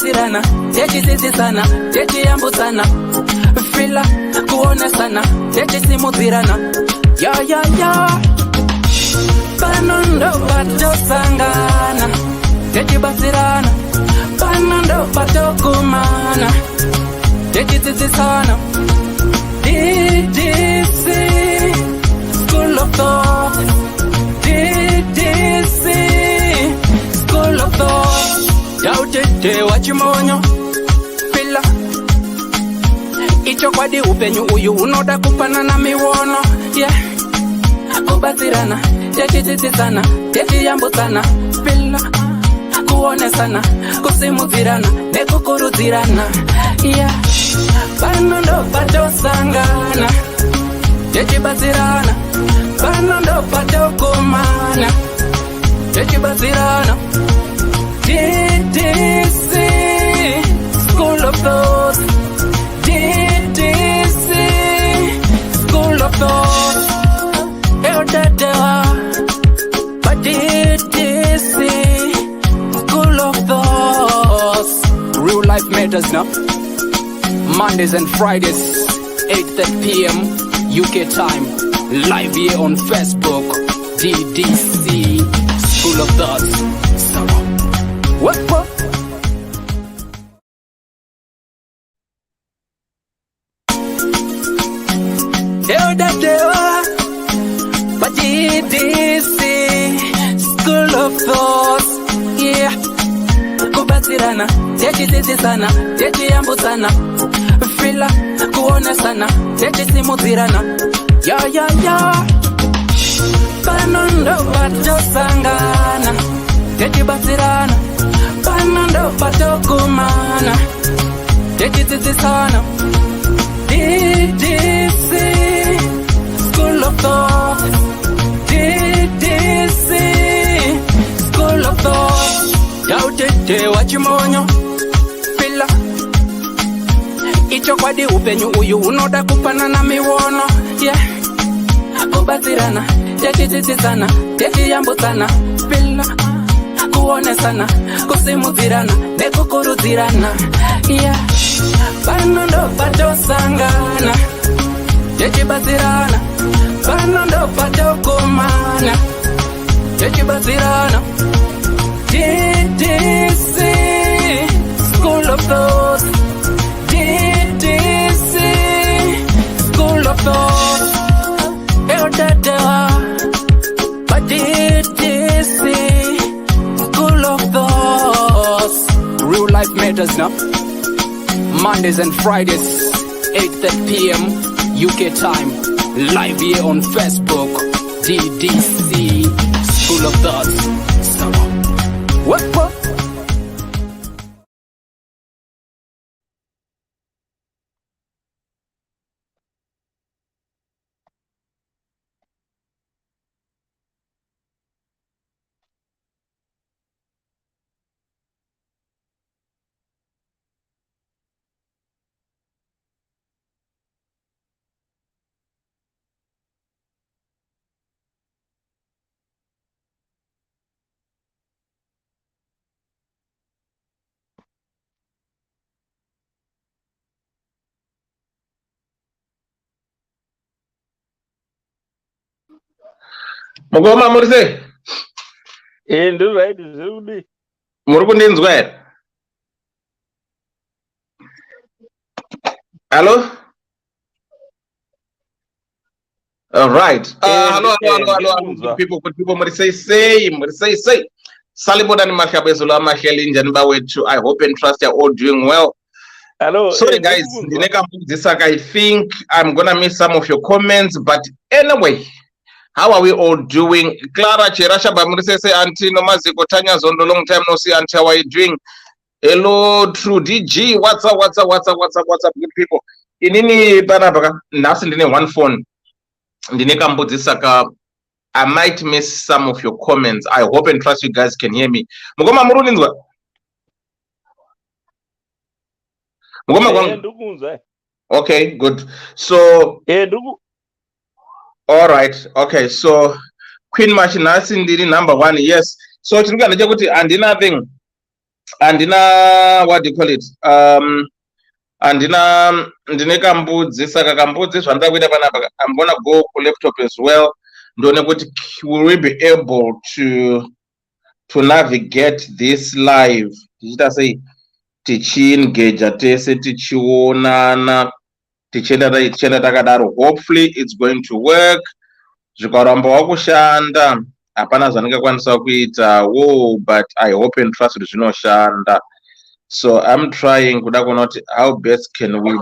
kubatsirana techisisisana techiyambutsana fila kuonesana techisimudzirana ya pano ndo patosangana techibatsirana pano ndo patokumana techidzidzisana Ddc Skool of Thoughts Ddc Skool of Thoughts yautete wachimonyo fila icho kwadi upenyu uyu unoda kupanana miwono yeah kubatsirana techidzidzisana techiyambutsana fila kuonesana kusimudzirana nekukurudzirana yeah pano ndo patosangana techibatsirana pano ndo patokumana techibatsirana Ddc Skool of Thoughts Ddc Skool of Thoughts but Ddc Skool of Thoughts. Real life matters now. Mondays and Fridays 8:30 p.m. UK time. Live here on Facebook. Ddc Skool of Thoughts. So, what? But Ddc Skool of Thoughts, yeah. Kubatsirana, techisisisana, techiyambutsana, fila kuonesana, techisimudzirana, ya. Pano ndo patosangana, techibatsirana, pano ndo patokumana, techidzidzisana, Ddc Skool of Thoughts Ddc Skool of Thoughts yautete wachimonyo fila icho kwadi upenyu uyu unoda kupanana miwono yeah kubatsirana techidzidzisana techiyambutsana fila kuonesana kusimudzirana nekukurudzirana yeah pano ndo patosangana techibatsirana pano ndo patokumana techibatsirana Ddc Skool of Thoughts Ddc Skool of Thoughts but Ddc Skool of Thoughts. Real life matters now. Mondays and Fridays 8:30 p.m. UK time. Live here on Facebook. Ddc Skool of Thoughts. So, what? Mugoma murise ndo right zuri muri kundinzwa here? Hello? All right. Hello, good people muri say Salibodani Makabezula Maheli Njanba wetu. I hope and trust you're all doing well. Hello. Sorry guys, I think I'm gonna miss some of your comments, but anyway, how are we all doing? Clara Cherasha Bamurise Auntie Nomaziko Tanya Zondo, long time no see. Auntie, how are you doing? Hello, True DG. What's up, good people? Inini Banabaka, nothing in one phone. I might miss some of your comments. I hope and trust you guys can hear me. Mugoma Muruninzwa. Okay, good. So all right. Okay, so Queen Machinasi ndiri number 1. Yes. So and another thing. andina, what do you call it, andina ndine kambudzi, saka kambudzi zvandoda kuita panapa, I'm gonna go ku laptop as well ndone kuti will we be able to navigate this live tichita sei tichiengage tese tichionana tichienda takadaro. Hopefully it's going to work. Zvikarambawo kushanda hapana zvandingakwanisa kuitawo, but I hope and trust kuti zvinoshanda. So I'm trying kuda kuona kuti how best can we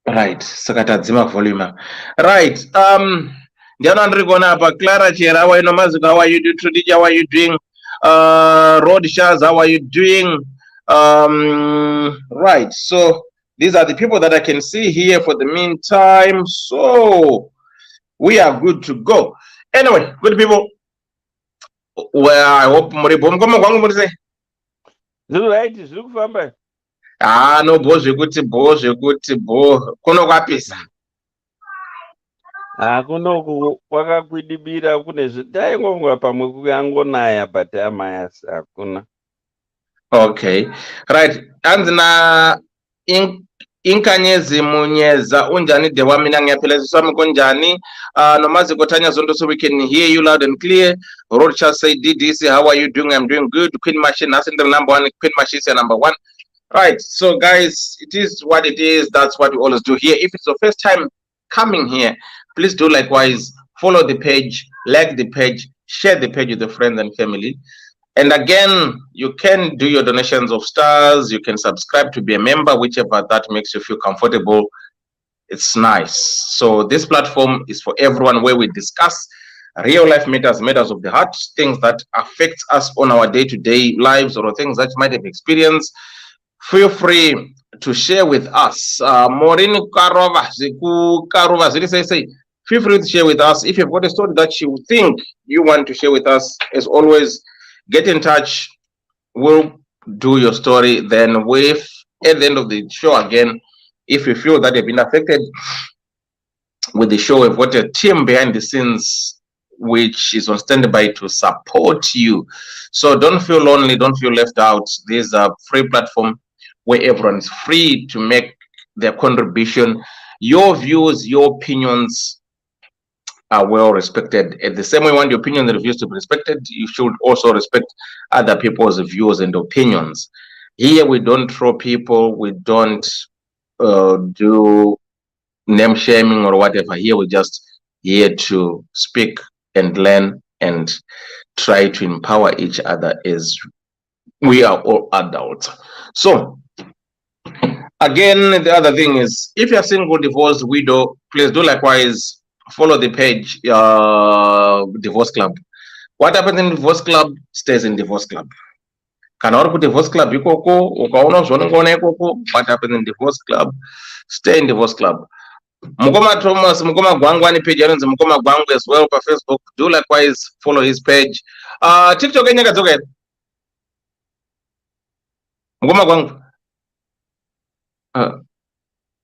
right, saka tadzima volume. Right, ndiano andiri kuona apa. Clara Chera, how are you? Maziko, how are you doing? Trudija, how are you doing? Rod Shaz, how are you doing? Right, so these are the people that I can see here for the meantime, so we are good to go. Anyway, good people, well, I hope muripo mukoma kwangu muri sei? Zviri right, zviri kufamba. No bo zvekuti bo kuno kwapisa. Kuno kwakakwidibira, kune taingongwa pamwe kuyangonaya but amayasi hakuna. Okay, right. Anzina inkanyezi munyeza unjani dewa mina ngiyapheleziswa mikonjani. Nomaziko Tanya Zondo, so we can hear you loud and clear. Rocha say DDC, how are you doing? I'm doing good. Queen Machine, that's the number one. Queen Machine is number one. Right, so guys, it is what it is. That's what we always do here. If it's your first time coming here, please do likewise. Follow the page, like the page, share the page with your friends and family. And again, you can do your donations of stars. You can subscribe to be a member, whichever that makes you feel comfortable. It's nice. So this platform is for everyone, where we discuss real life matters, matters of the heart, things that affect us on our day-to-day lives, or things that you might have experienced. Feel free to share with us. Maureen Karova, feel free to share with us. If you've got a story that you think you want to share with us, as always, get in touch. We'll do your story. Then at the end of the show again, if you feel that you've been affected with the show, we've got a team behind the scenes which is on standby to support you. So don't feel lonely, don't feel left out. This is a free platform where everyone is free to make their contribution. Your views, your opinions are well respected. At the same way you want your opinion and views to be respected, you should also respect other people's views and opinions. Here we don't throw people, we don't do name shaming or whatever. Here we're just here to speak and learn and try to empower each other, as we are all adults. So again, the other thing is, if you're single, divorced, widow, please do likewise follow the page, Divorce Club. What happens in Divorce Club stays in Divorce Club. Kana uri ku Divorce Club ikoko, ukaona zvaunongoona ikoko, what happens in Divorce Club stay in Divorce Club. Mukoma Thomas, Mukoma Gwangwani page yanonzi Mukoma Gwangu as well for Facebook. Do likewise follow his page. TikTok enyaka dzoka. Mukoma Gwangu.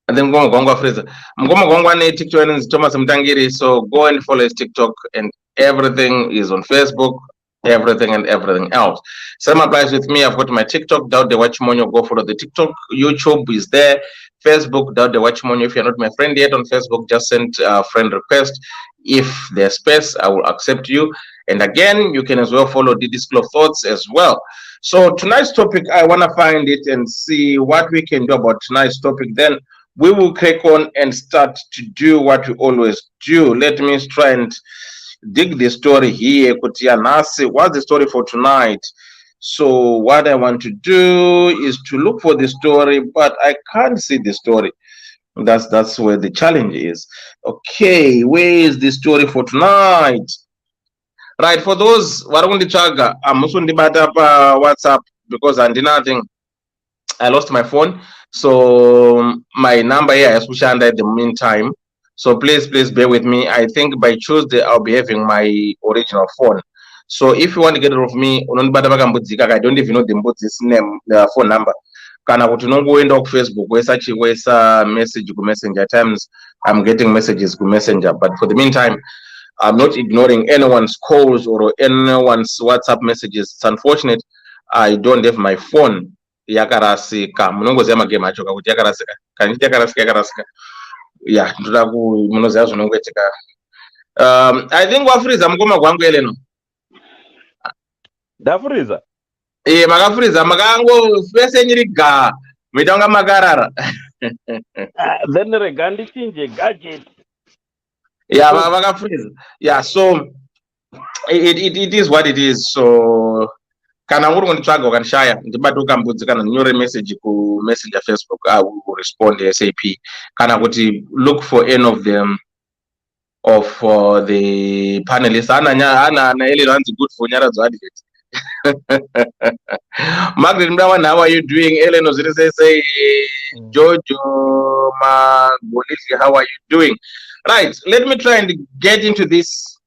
And then Mukoma Gwangu Fraser. Mukoma Gwangwani TikTok yanonzi Thomas Mtangiri. So go and follow his TikTok, and everything is on Facebook. Everything and everything else. Same applies with me. I've got my TikTok, Doubt the Watch Monyo. Go follow the TikTok. YouTube is there. Facebook, Doubt the Watch Monyo. If you're not my friend yet on Facebook, just send a friend request. If there's space, I will accept you. And again, you can as well follow Ddc Skool Of Thoughts as well. So tonight's topic, I want to find it and see what we can do about tonight's topic. Then we will crack on and start to do what we always do. Let me try and dig the story here. What's the story for tonight? So what I want to do is to look for the story, but I can't see the story. That's where the challenge is. Okay, where is the story for tonight? Right, for those chaga, I'm also WhatsApp because I did nothing. I lost my phone, so my number here is Pushanda at the meantime. So please bear with me. I think by Tuesday I'll be having my original phone. So if you want to get rid of me, I don't even know this name, the phone number. Kana kuti nongoenda ku Facebook wesa message ku messenger. Times I'm getting messages ku messenger, but for the meantime, I'm not ignoring anyone's calls or anyone's WhatsApp messages. It's unfortunate I don't have my phone. Yakarasika. Munongoziva magame acho kuti yakarasika. Kaniti yakarasika. Yeah, ndoda munoziva zvinongoitika. I think wafuriza mukoma kwangu eleno. Ndafuriza. Makafuriza makango pese nyiri ga. Mitanga makarara. Then regandi chinje gadget. Yeah, makafuriza. Yeah, so it is what it is. So kana uri kunditsvaga ukanishaya ndibate ukambudzi kana ndinyore message ku messenger Facebook, I will respond ASAP. Kana kuti look for any of them of the panelists. Ana eleno hanzi good for nyaradzo advert. Margaret Mdawan, how are you doing? Eleno say Jojo Magolisi, how are you doing? Right, let me try and get into this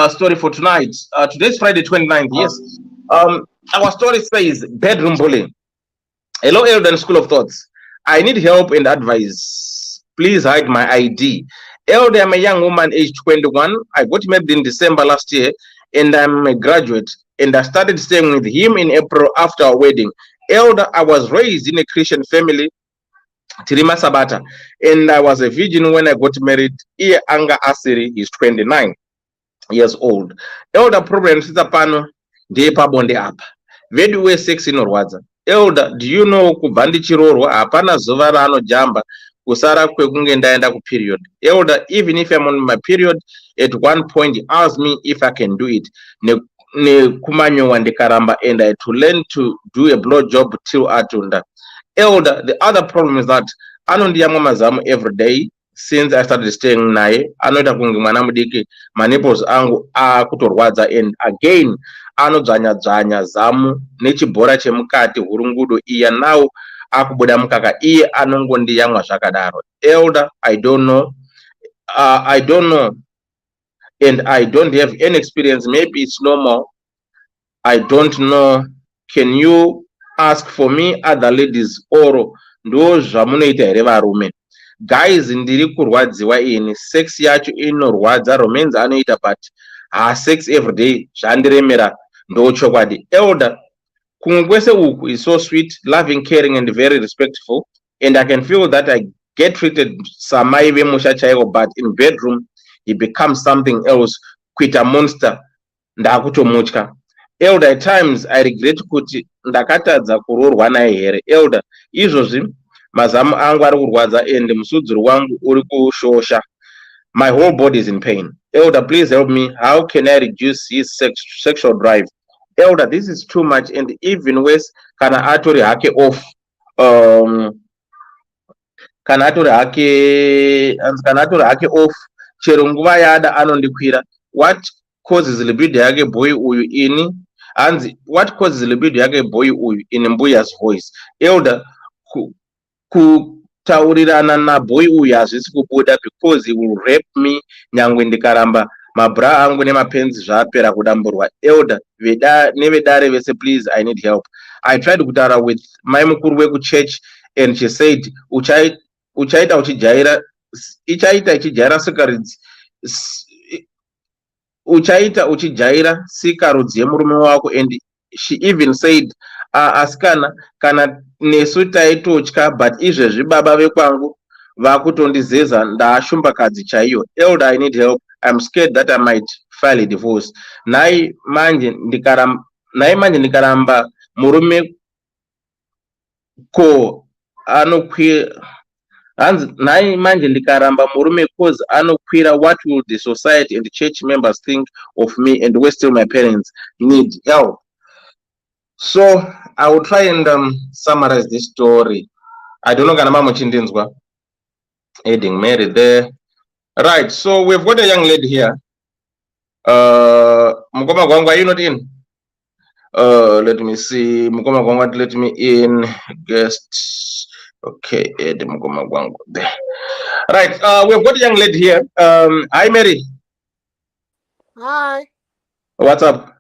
story for tonight. Today's Friday 29th. Yes. Our story says bedroom bullying. Hello, Ddc Skool of Thoughts. I need help and advice. Please hide my ID. Elder, I'm a young woman, age 21. I got married in December last year, and I'm a graduate. And I started staying with him in April after our wedding. Elder, I was raised in a Christian family, Tirima Sabata, and I was a virgin when I got married. Here, Anga Asiri is 29 years old. Elder, problem sita pano ndepa bonde apa. Vedu sex inorwadza. Elder, do you know kubva ndichirorwa hapana zuva raanojamba kusara kwekunge ndaenda kuperiod. Elder, even if I'm on my period, at one point he asked me if I can do it. Nekumanyowa ndikaramba, and I had to learn to do a blow job till atunda. Elder, the other problem is that anondiyamwa mazamu every day since I started staying naye. Anoita kunge mwana mudiki, my nipples angu akutorwadza, and again anodzvanya zamu nechibhora chemukati hurungudo iya now akubuda mukaka iye anongondiyamwa zvakadaro. Elder, I don't know, and I don't have any experience. Maybe it's normal, I don't know. Can you ask for me other ladies or ndo zvamunoita here varume? Guys, ndiri kurwadziwa ini, sex yacho inorwadza, romance anoita but sex every day zvandiremera ndochokwadi. Elder, kumwe kwese uku is so sweet, loving, caring and very respectful, and I can feel that I get treated samai vemusha chaivo, but in bedroom he becomes something else, kuita monster, ndakutomutya. Elder, at times I regret kuti ndakatadza kurorwa naye here. Elder, izvozvi mazamu angu ari kurwadza and musudziro wangu uri kushosha. My whole body is in pain. Elder, please help me. How can I reduce his sexual drive? Elder, this is too much, and even worse, kana atori hake off. Kana atori hake off. Chero nguva yada anondikwira. What causes libido yake boy uyu ini? And what causes libido yake boy uyu in mbuya's voice? Elder, kutaurirana na boy uyu hazvisi kubuda because he will rape me nyangwe ndikaramba mabra angu nemapenzi zvapera kudamburwa. Elder, nevedare vese, please, I need help. I tried kutaura with mai mukuru wekuchurch and she said ichaita uchijaira sikarudzi yemurume wako, and she even said asikana kana nesu taitotya, but izvezvi baba vekwangu vakutondizeza ndaashumbakadzi chaiyo. Elder, I need help. I'm scared that I might file a divorce. Nai manje ndikaramba murume ko anokwira. Nai manje ndikaramba murume cause anokwira. What will the society and the church members think of me, and where still my parents need help? So I will try and summarize this story. I don't know kana mamuchindinzwa adding Mary there. Right, so we've got a young lady here. Mukoma Gwangwa, are you not in? Let me see. Mukoma Gwangwa, let me in. Guest. Okay, Mukoma Gwangwa there. Right, we've got a young lady here. Hi, Mary. Hi. What's up?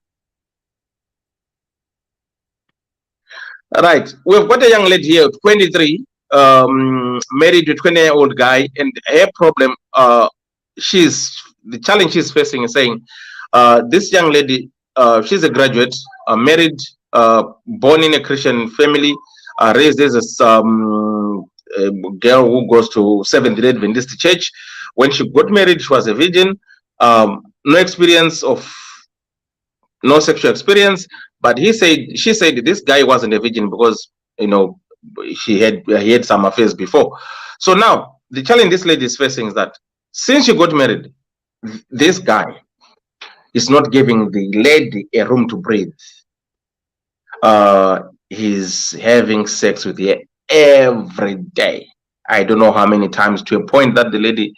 Right, we've got a young lady here, 23, married to a 20-year-old guy, and her problem, she's the challenge she's facing is saying, this young lady, she's a graduate, married, born in a Christian family, raised as a girl who goes to Seventh-day Adventist church. When she got married, she was a virgin, no experience of, no sexual experience. But she said this guy wasn't a virgin because, you know, he had some affairs before. So now the challenge this lady is facing is that since she got married, this guy is not giving the lady a room to breathe. He's having sex with her every day. I don't know how many times, to a point that the lady,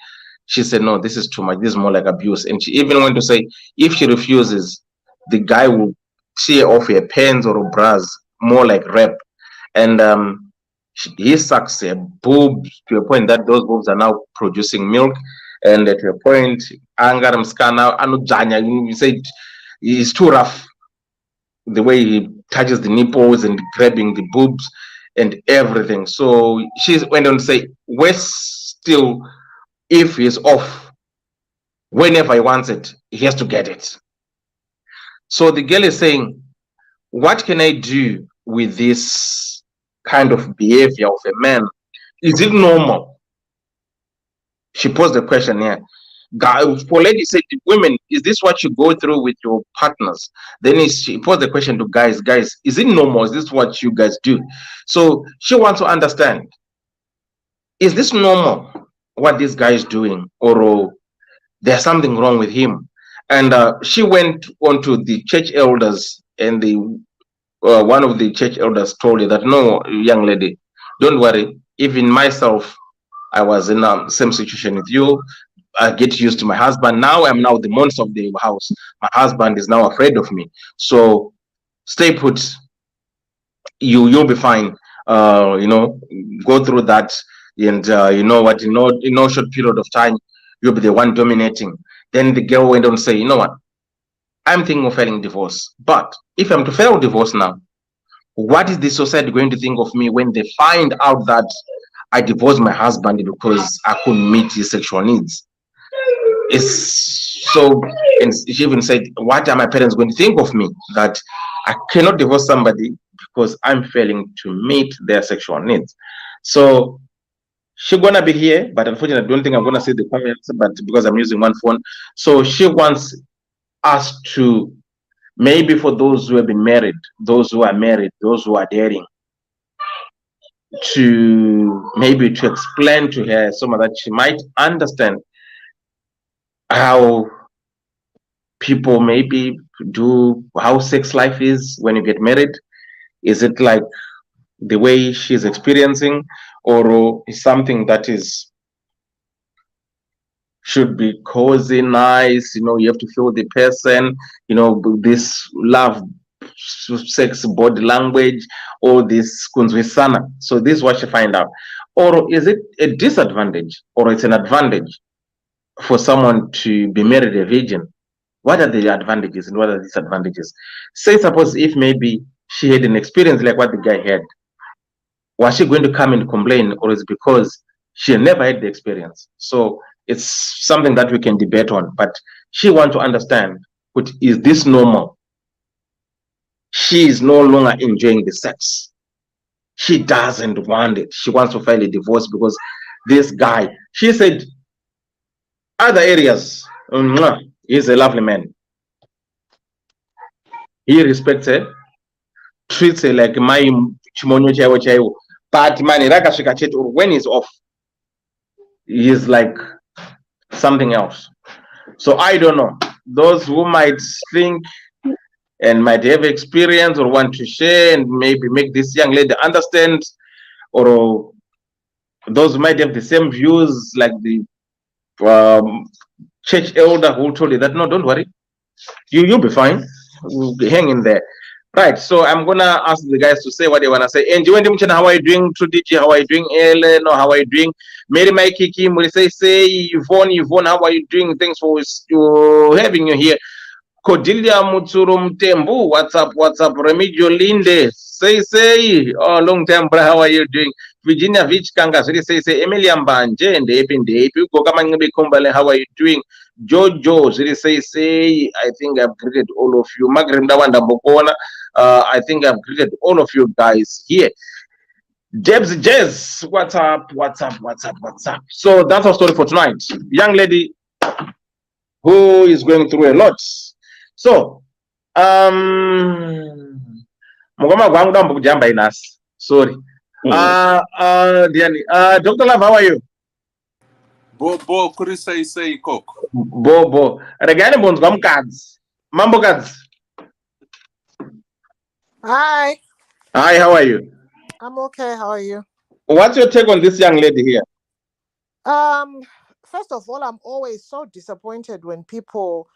she said, no, this is too much. This is more like abuse. And she even went to say, if she refuses, the guy will tear off her pants or her bras, more like rape. And he sucks her boobs to a point that those boobs are now producing milk. And at a point, Angaram Skana, Anujanya, you said he's too rough. The way he touches the nipples and grabbing the boobs and everything. So she went on to say, worse still, if he's off, whenever he wants it, he has to get it. So the girl is saying, what can I do with this kind of behavior of a man? Is it normal? She posed the question here. For ladies, said, women, is this what you go through with your partners? Then she posed the question to guys, is it normal? Is this what you guys do? So she wants to understand, is this normal, what this guy is doing, or there's something wrong with him? And she went on to the church elders, and the one of the church elders told her that, no, young lady, don't worry. Even myself, I was in the same situation with you. I get used to my husband. Now I'm now the monster of the house. My husband is now afraid of me. So stay put. You'll be fine. You know, go through that, and you know what? In no short period of time, you'll be the one dominating. Then the girl went on to say, you know what? I'm thinking of filing divorce. But if I'm to file divorce now, what is the society going to think of me when they find out that I divorced my husband because I couldn't meet his sexual needs? It's so, and she even said, what are my parents going to think of me, that I cannot divorce somebody because I'm failing to meet their sexual needs? So she's gonna be here, but unfortunately I don't think I'm gonna see the comments, but because I'm using one phone. So she wants us to, maybe for those who have been married, those who are married, those who are dating, to maybe to explain to her so that she might understand how people maybe do, how sex life is when you get married. Is it like the way she's experiencing, or is something that is should be cozy, nice? You know, you have to feel the person, you know, this love, sex, body language, all this kunzwisana. So this is what she find out. Or is it a disadvantage, or it's an advantage for someone to be married a virgin? What are the advantages and what are the disadvantages? Say, suppose if maybe she had an experience like what the guy had, was she going to come and complain, or is it because she never had the experience? So it's something that we can debate on, but she wants to understand, is this normal? She is no longer enjoying the sex. She doesn't want it. She wants to file a divorce because this guy, she said, other areas, he's a lovely man. He respects her, treats her like my chimonyo chaiwo chaiwo. But when he's off, he's like something else. So I don't know. Those who might think and might have experience or want to share and maybe make this young lady understand, or those who might have the same views like the church elder who told you that, no, don't worry, you'll be fine, we'll be hanging there. Right, so I'm gonna ask the guys to say what they wanna say. And how are you doing? True DJ, how are you doing? Ellen, how are you doing? Mary Mikey Kim will say Yvonne, how are you doing? Thanks for having you here. Cordelia Mutsuru Mtembu, what's up, Remigio Linde, say, oh, long time, bro, how are you doing? Virginia Vich Kanga, say, Emilia Mbanje, and Epi, Gokamangabi Kumbale, how are you doing? Jojo, say, I think I've greeted all of you. Magrinda Wanda Bokona, I think I've greeted all of you guys here. Jebs Jez, what's up? So that's our story for tonight. Young lady who is going through a lot. So, Mugama Gwangdam Bujamba in us. Sorry. Dr. Love, how are you? Bo Kurisa say cook. Bo. Regarding Bones Gum cards. Mambo cards. Hi. Hi, how are you? I'm okay. How are you? What's your take on this young lady here? First of all, I'm always so disappointed when people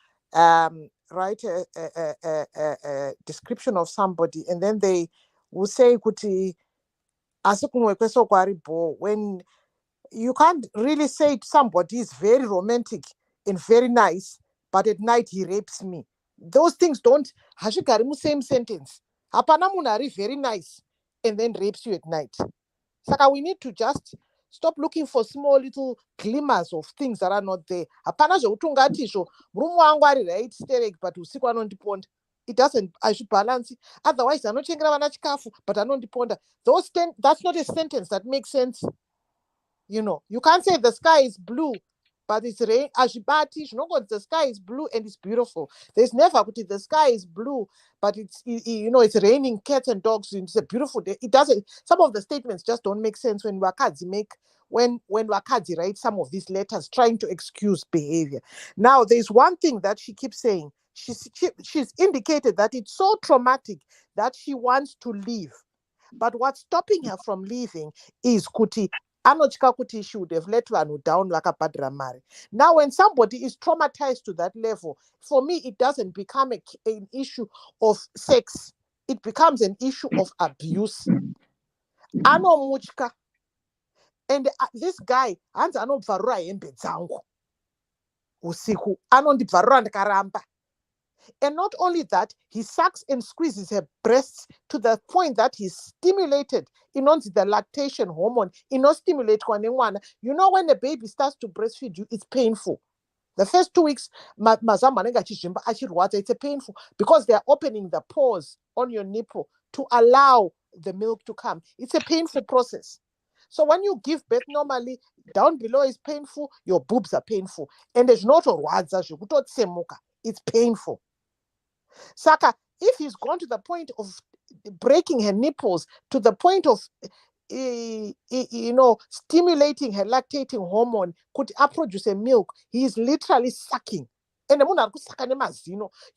write a description of somebody and then they will say kuti when you can't really say somebody is very romantic and very nice, but at night he rapes me. Those things don't hashikari same sentence. Hapana munari very nice and then rapes you at night. Saka we need to just stop looking for small little glimmers of things that are not there. Hapana zvokutungatisho murume wangu ari right sterek but usiku anondiponda. It doesn't, I should balance it. Otherwise anochengera vana chikafu but anondiponda. That's not a sentence that makes sense. You know, you can't say the sky is blue, but it's rain. Ashibati, the sky is blue and it's beautiful. There's never the sky is blue, but it's it's raining cats and dogs. It's a beautiful day. It doesn't. Some of the statements just don't make sense when Wakadzi writes some of these letters trying to excuse behavior. Now, there's one thing that she keeps saying. She's indicated that it's so traumatic that she wants to leave. But what's stopping her from leaving is kuti she would have let Vanu down like a padramari. Now, when somebody is traumatized to that level, for me, it doesn't become an issue of sex. It becomes an issue of abuse. Ano muchka. And this guy, ano bvarura hembe dzangu. Usiku, ano ndibvarura ndikaramba. And not only that, he sucks and squeezes her breasts to the point that he's stimulated. The lactation hormone. Stimulate one. You know, when the baby starts to breastfeed you, it's painful. The first 2 weeks, it's painful because they're opening the pores on your nipple to allow the milk to come. It's a painful process. So when you give birth normally, down below is painful, your boobs are painful. And there's not it's painful. Saka, if he's gone to the point of breaking her nipples, to the point of stimulating her lactating hormone, could produce a milk, he is literally sucking. And you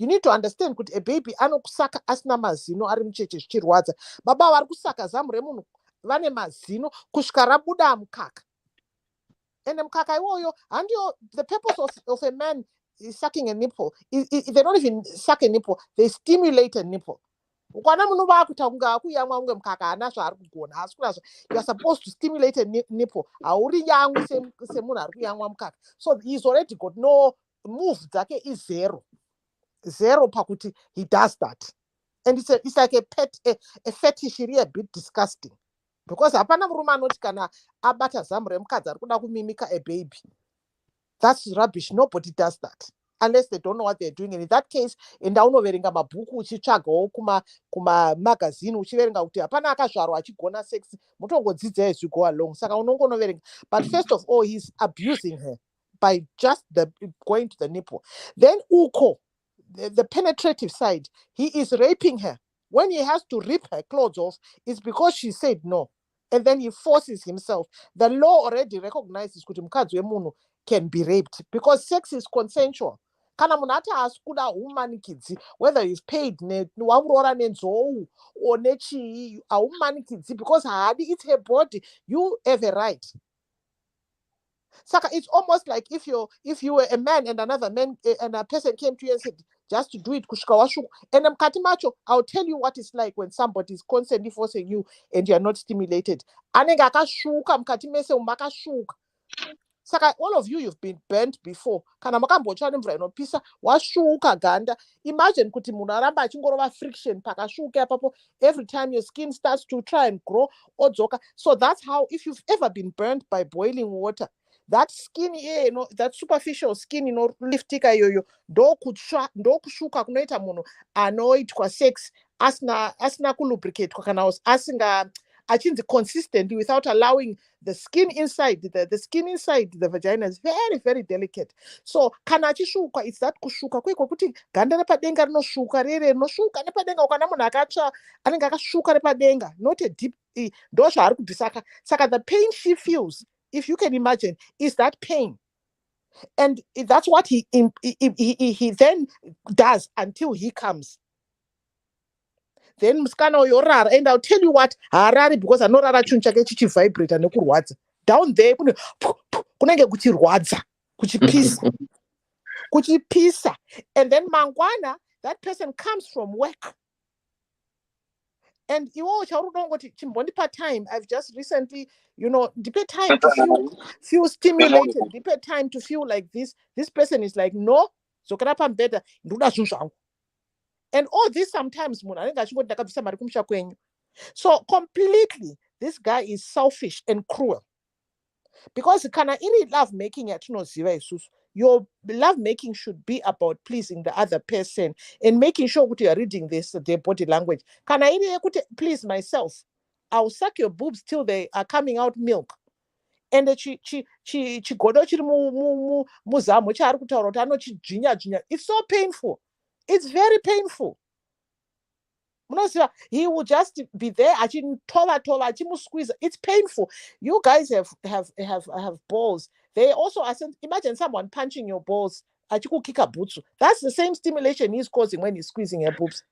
need to understand that a baby anokusaka asina mazino ari mucheche zvichirwadza. Baba vari kusaka zamu remunhu vane mazino kusvika rabuda mukaka. And mukaka iwoyo, and the purpose of a man is sucking a nipple. They don't even suck a nipple, they stimulate a nipple. You are supposed to stimulate a nipple. So he's already got no move. Is zero pakuti. He does that. And it's like a fetish, a bit disgusting. Because apana muruma anoti kana abata zamu remukadzi ari kuda kumimika a baby. That's rubbish. Nobody does that unless they don't know what they're doing. And in that case, endaunoverenga mabhuku uchitsvagawo kuma magazine uchiverenga kuti hapana akazvarwa achigona sex, mutongodzidza as you go along. Saka unongonoverenga. But first of all, he's abusing her by just going to the nipple. Then uko, the penetrative side, he is raping her. When he has to rip her clothes off, it's because she said no. And then he forces himself. The law already recognizes kuti mukadzi wemunhu can be raped because sex is consensual. Kana munhu ati asikuda haumanikidzi, whether he's paid wamurora nenzou or nechii, haumanikidzi because haadi, it's her body. You have a right. Saka, it's almost like if you were a man and another man and a person came to you and said, just to do it, and mkati macho, I'll tell you what it's like when somebody is constantly forcing you and you're not stimulated. Anenga akashuka mkati mese umakashuka. Saka all of you've been burnt before. Kana makambochwa nemvura inopisa wasvuuka ganda. Imagine kuti munhu aramba achingorova friction pakasvuuka apapo. Every time your skin starts to try and grow odzoka. So that's how, if you've ever been burnt by boiling water, that skin, that superficial skin liftika yoyo ndokushuka kunoita munhu anoitwa sex asina kulubricate kana asinga achinzi consistently without allowing the skin inside the vagina is very, very delicate. So kana achishuka, it's that kushuka kweko kuti ganda repadenga rinoshuka rinoshuka nepadenga ukana munhu akatsva anenge akashuka repadenga, not a deep ndo zvaari kubvisaka. Saka the pain she feels, if you can imagine, is that pain. And that's what he then does until he comes. Then musikana yorara, and I'll tell you what, harari because anorara chinhu chake chichivibrata nekurwadza. Down there kunenge kuchirwadza, kuchipisa. And then mangwana, that person comes from work. And iwo chaurudongoti chimbondipa time. I've just recently, dipe time to feel stimulated, dipe time to feel like this person is like, no, zokera pambeda ndoda zvinhu zvangu. And all this sometimes munhu anenge achingoti ndakabvisa mari kumusha kwenyu. So completely this guy is selfish and cruel. Because kana iri love making yatinoziva isusu, your love making should be about pleasing the other person and making sure that you are reading their body language. Kana iri yekuti please myself, I'll suck your boobs till they are coming out milk. And chigodo chiri muzamu chaari kutaura kuti anochidzvinya. It's so painful. It's very painful. He will just be there squeeze. It's painful. You guys have balls. They also are. Imagine someone punching your balls. That's the same stimulation he's causing when he's squeezing your boobs.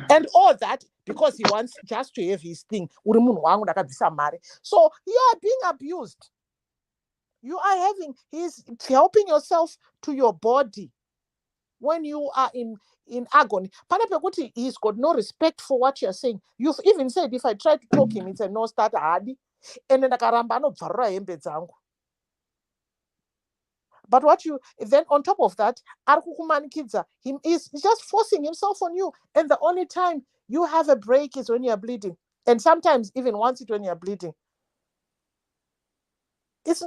And all that because he wants just to have his thing. So you are being abused. He's helping yourself to your body when you are in agony. He's got no respect for what you're saying. You've even said, if I try to talk him, it's a no start hardy. And then but then on top of that, he's just forcing himself on you. And the only time you have a break is when you're bleeding. And sometimes even once when you're bleeding. That's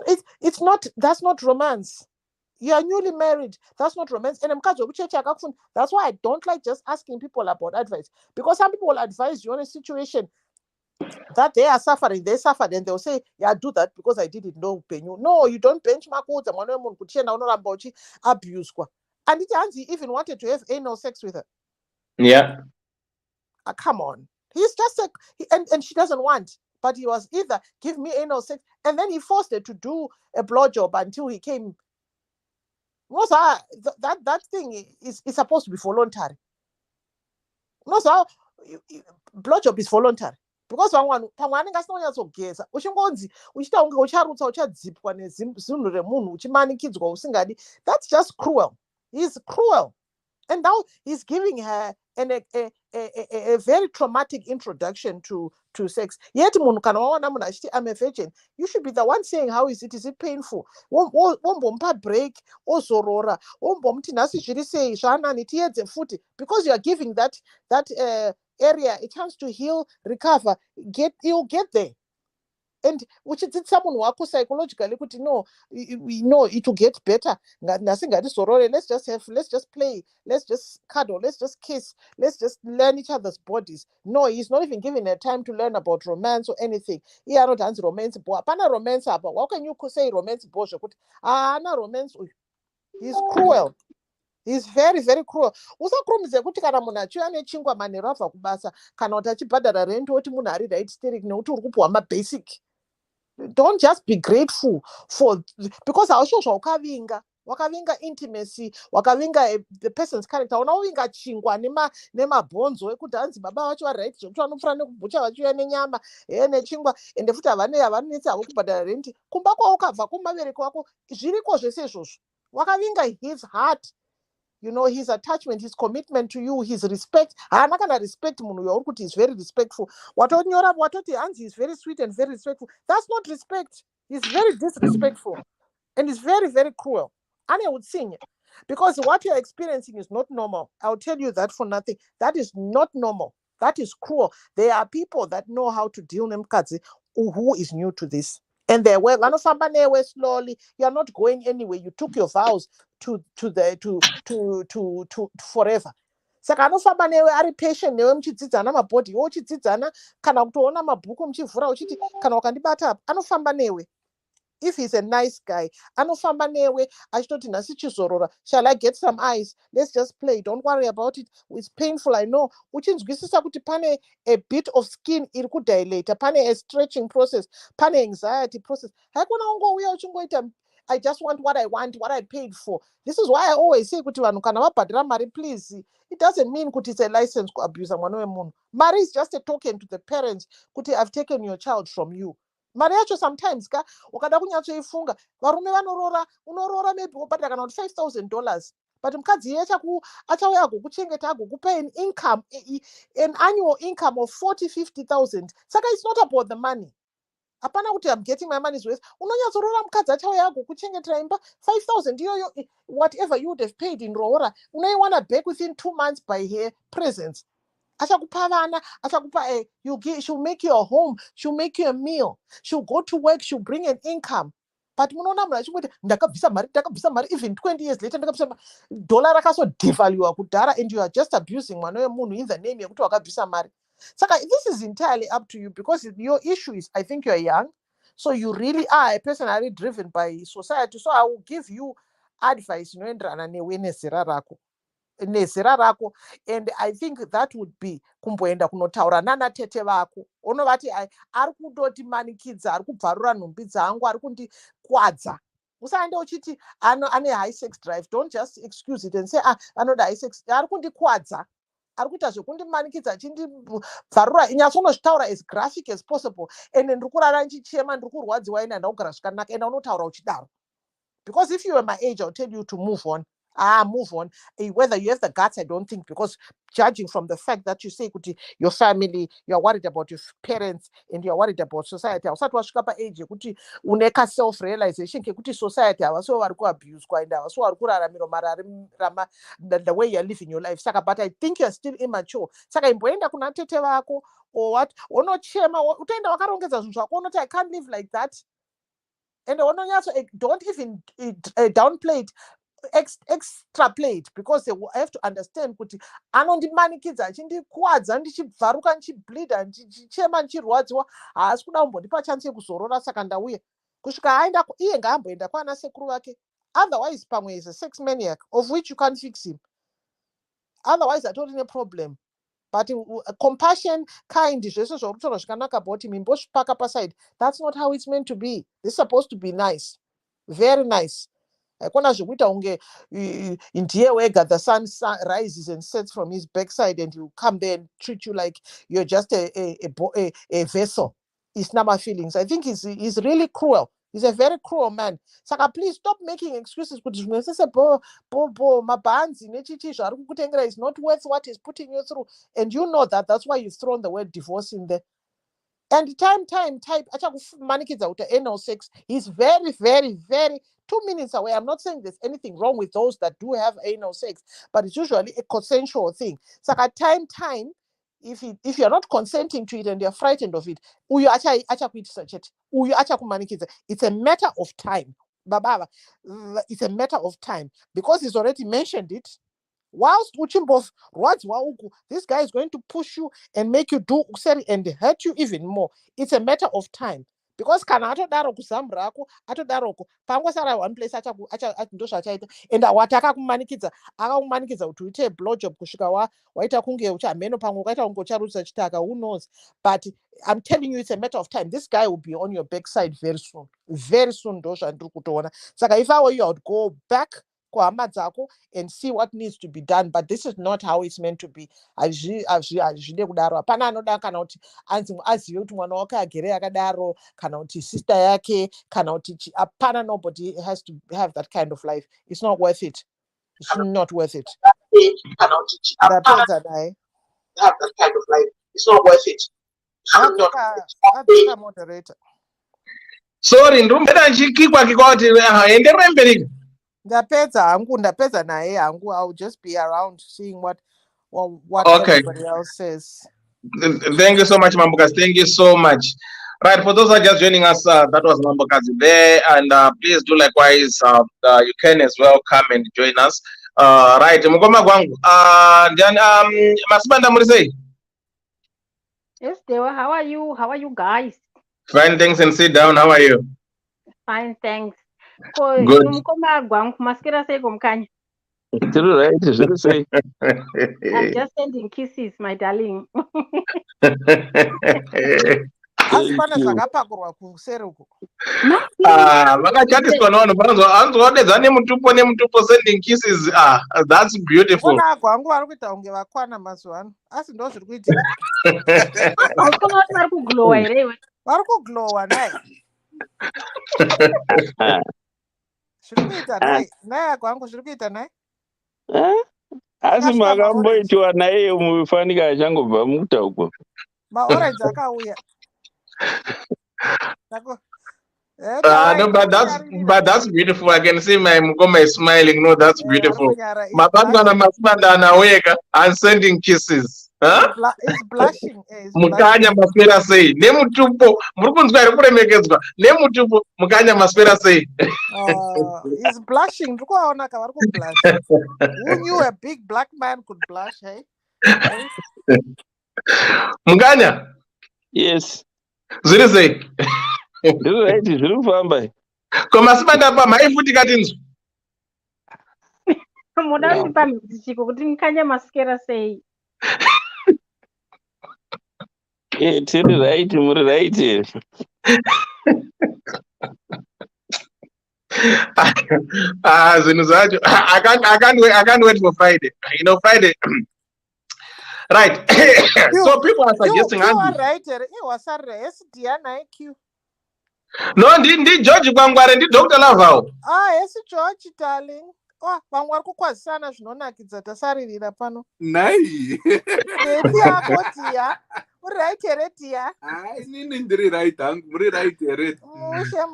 not romance. You are newly married. That's not romance. And that's why I don't like just asking people about advice. Because some people will advise you on a situation that they are suffering. They suffered and they'll say, yeah, do that because I didn't know pain. No, you don't benchmark abuse. And he even wanted to have anal sex with her. Yeah. Come on. He's just and she doesn't want. But he was either give me anal sex, and then he forced her to do a blowjob until he came. That thing is supposed to be voluntary. Blowjob is voluntary. Because that's just cruel. He's cruel. And now he's giving her a very traumatic introduction to sex. Yet I'm a virgin. You should be the one saying, how is it? Is it painful? Break because you are giving that area a chance to heal, recover, you'll get there. And which is someone who psychologically could know it will get better. Let's just play, let's just cuddle, let's just kiss, let's just learn each other's bodies. No, he's not even giving her time to learn about romance or anything. He not dance romance. Romance about how can you say romance? Romance. He's cruel. He's very, very cruel. Usakhulumize kuti kana munhu achiuya nechingwa manheru abva kubasa kana kuti achibhadhara rent oti munhu ari dietitic nekuti uri kupuwa mabasic. Don't just be grateful for because hausho zvaukavinga. Wakavinga intimacy, wakavinga the person's character. Unavinga chingwa nemabhonzo ekuti hanzi baba vacho vari right zvekuti vanofana nekubhucha vachiuya nenyama nechingwa ende futi havanetsa havo kubhadhara rent. Kumba kwaukabva kumabereki wako zviriko zvese izvozvo. Wakavinga his heart. His attachment, his commitment to you, his respect. Haana kana respect munhu yauri kuti is very respectful. Watoti hanzi is very sweet and very respectful. That's not respect. He's very disrespectful. And it's very, very cruel. And I would sing, because what you're experiencing is not normal. I'll tell you that for nothing. That is not normal. That is cruel. There are people that know how to deal with Mkazi who is new to this. And they're well, slowly. You're not going anywhere. You took your vows to forever. Saka anofamba newe ari patient newe muchidzidzana mabhodhi uchidzidzana kana kutoona mabhuku muchivhura uchiti kana ukandibata apa anofamba newe. If he's a nice guy, anofamba newe achitoti nhasi chizorora, shall I get some ice? Let's just play. Don't worry about it. It's painful, I know. Uchinzwisisa kuti pane a bit of skin iri kudilate, pane a stretching process, pane anxiety process. Haikona ungouya uchingoita I just want, what I paid for. This is why I always say kuti vanhu kana vabhadhira mari, please. It doesn't mean kuti it's a license to abuse mwana wemunhu. Mari is just a token to the parents kuti I've taken your child from you. Mari yacho sometimes ka ukada kunyatsoifunga varume vanorora, unorora maybe wobhadhira kana kuti $5,000, but mukadzi iye achauya agokuchengeta agokupa an income, an annual income of 40,000-50,000. Saka it's not about the money. Apana kuti I'm getting my money's worth. Unonyatsorora mukadzi achauya agokuchengetera imba 5,000 iyoyo, whatever you would have paid in roora unoiwana back within 2 months by her presence. Achakupa vana, achakupa she'll make you a home, she'll make you a meal, she'll go to work, she'll bring an income. But munoona munhu achingoti ndakabvisa mari, even 20 years later ndakabvisa mari. Dollar rakasodevalue kudhara, and you are just abusing mwana wemunhu in the name yekuti wakabvisa mari. Saka this is entirely up to you, because your issue is, I think you're young, so you really are a personally driven by society. So I will give you advice inoenderana newe nezera rako. Nezera rako, and I think that would be kumboenda kunotaura nana tete vako. Unovati ari kundoti manikidza, ari kubvarura nhumbi dzangu, ari kundikwadza. Usaende uchiti ane high sex drive. Don't just excuse it and say anoda high sex. Ari kundikwadza. Ari kuita zvekundimanikidza achindibvarura. Inyatsonozvitaura as graphic as possible. And ndiri kurara ndichichema, ndiri kurwadziwa ine handakugara zvakanaka, and unotaura uchidaro. Because if you were my age, I'll tell you to move on. Move on. Whether you have the guts, I don't think, because judging from the fact that you say your family, you're worried about your parents, and you're worried about society. Usati wasvika paage yekuti uneka self-realization kekuti society havasiwo vari kuabuswa and havasiwo vari kuraramira mararama the way you're living your life. Saka, but I think you're still immature. Saka imboenda kuna tete vako or what, unochema, utaenda wakarongedza zvinhu zvako, unoti I can't live like that. And don't even downplay it. Extrapolate, because they have to understand kuti anondimanikidza achindikwadza ndichibvaruka ndichibleeda ndichichema ndichirwadziwa, haasi kuda kumbondipa chance yekuzorora. Saka ndauya kusvika aenda iye ngaamboenda kwana sekuru vake. Otherwise pamwe is a sex maniac of which you can't fix him. Otherwise atorine problem. But compassion, kind, zvese zvaurikutaura zvakanaka about him, imbozvipaka paside. That's not how it's meant to be. This is supposed to be nice, very nice. Haikona zvekuita unge ndiye wega, the sun rises and sets from his backside, and you come there and treat you like you're just a vessel. It's not my feelings. I think he's really cruel. He's a very cruel man. Saka, please stop making excuses. Kuti mabhanzi nechichi zvari kukutengera is not worth what he's putting you through, and you know that. That's why you've thrown the word divorce in there. And time type achakumanikidza kuti anal sex. He's very, very, very 2 minutes away. I'm not saying there's anything wrong with those that do have anal sex, but it's usually a consensual thing. Saka time, if you're not consenting to it and you're frightened of it, uyu achakuitisa chete, uyu achakumanikidza. It's a matter of time, baba. It's a matter of time, because he's already mentioned it. Whilst uchimborwadziwa uku, this guy is going to push you and make you do useri and hurt you even more. It's a matter of time. Because kana atodaro kuzamu rako, atodaroko pangosara one place ndozvachaita, and wati akakumanikidza kuti uite blowjob kusvika waita kunge uchamheno, pamwe ukaita kunge ucharutsa chitaka, who knows. But I'm telling you, it's a matter of time. This guy will be on your backside very soon. Very soon, ndozvandiri kutoona. Saka if I were you, I would go back kuhama dzako and see what needs to be done. But this is not how it's meant to be. Hazvide kudaro. Hapana anoda kana kuti azive kuti mwana wake agere akadaro, kana kuti sister yake, kana kuti hapana. Nobody has to have that kind of life. It's not worth it. It's not worth it. Have that kind of life. It's not worth it. Moderator. Sorry, ndombera nchikikwa kuti enderere mberi. Ndapedza hangu, ndapedza naye hangu. I'll just be around seeing what Okay. everybody else says. Thank you so much, Mambukas. Thank you so much. Right, for those who are just joining us, that was Mambukas there, and please do likewise. You can as well come and join us. Right, Mugoma Gwangu. Masibanda Murisei. Yes, Dewa. How are you? How are you guys? Fine, thanks, and sit down. How are you? Fine, thanks. Good. I'm just sending kisses, my darling. Asi pane zvakapakurwa kuseri uko. Vakachatiswa navanhu anzwa nemutupo sending kisses. That's beautiful. Ona kwangu vari kuita kunge vakwana mazuva ano. Asi ndo zviri kuitika. Vari kuglowa here iwe. Vari kuglowa naye. Zviri kuita naye. Naye kwangu zviri kuita naye. Asi makamboitwa naye mufanika achangobva muta uko. Maorange akauya. No, but that's beautiful. I can see my Mugoma is smiling. No, that's beautiful. Mabandana Masibanda anaweka and sending kisses. Huh? He's blushing. Mukanya Maspera say. Nemutupo. Murukunzwa irikuremekedzwa. Nemutupo Mukanya Maspera say. He's blushing. Blush. Who knew a big black man could blush, hey? Mukanya? Yes. Zviri sei? Zviri kufamba. Ko Masibanda pa maifuti katinzwa. Muda kundipa muzishiko kuti Mukanya Maspera sei. Tiri right, muri right. Zvinhu zvacho. I can't wait for Friday. You know, Friday. Right. So people are suggesting. You are right. It was a race. Diana IQ. No, ndi George Kwangware ndi Dr. Lavao. Yes, George, darling. Vamwe vari kukwazisana zvinonakidza tasaririra pano. Nai. Baby yako Tia. Uri right here Tia. Inini ndiri right hangu, muri right here.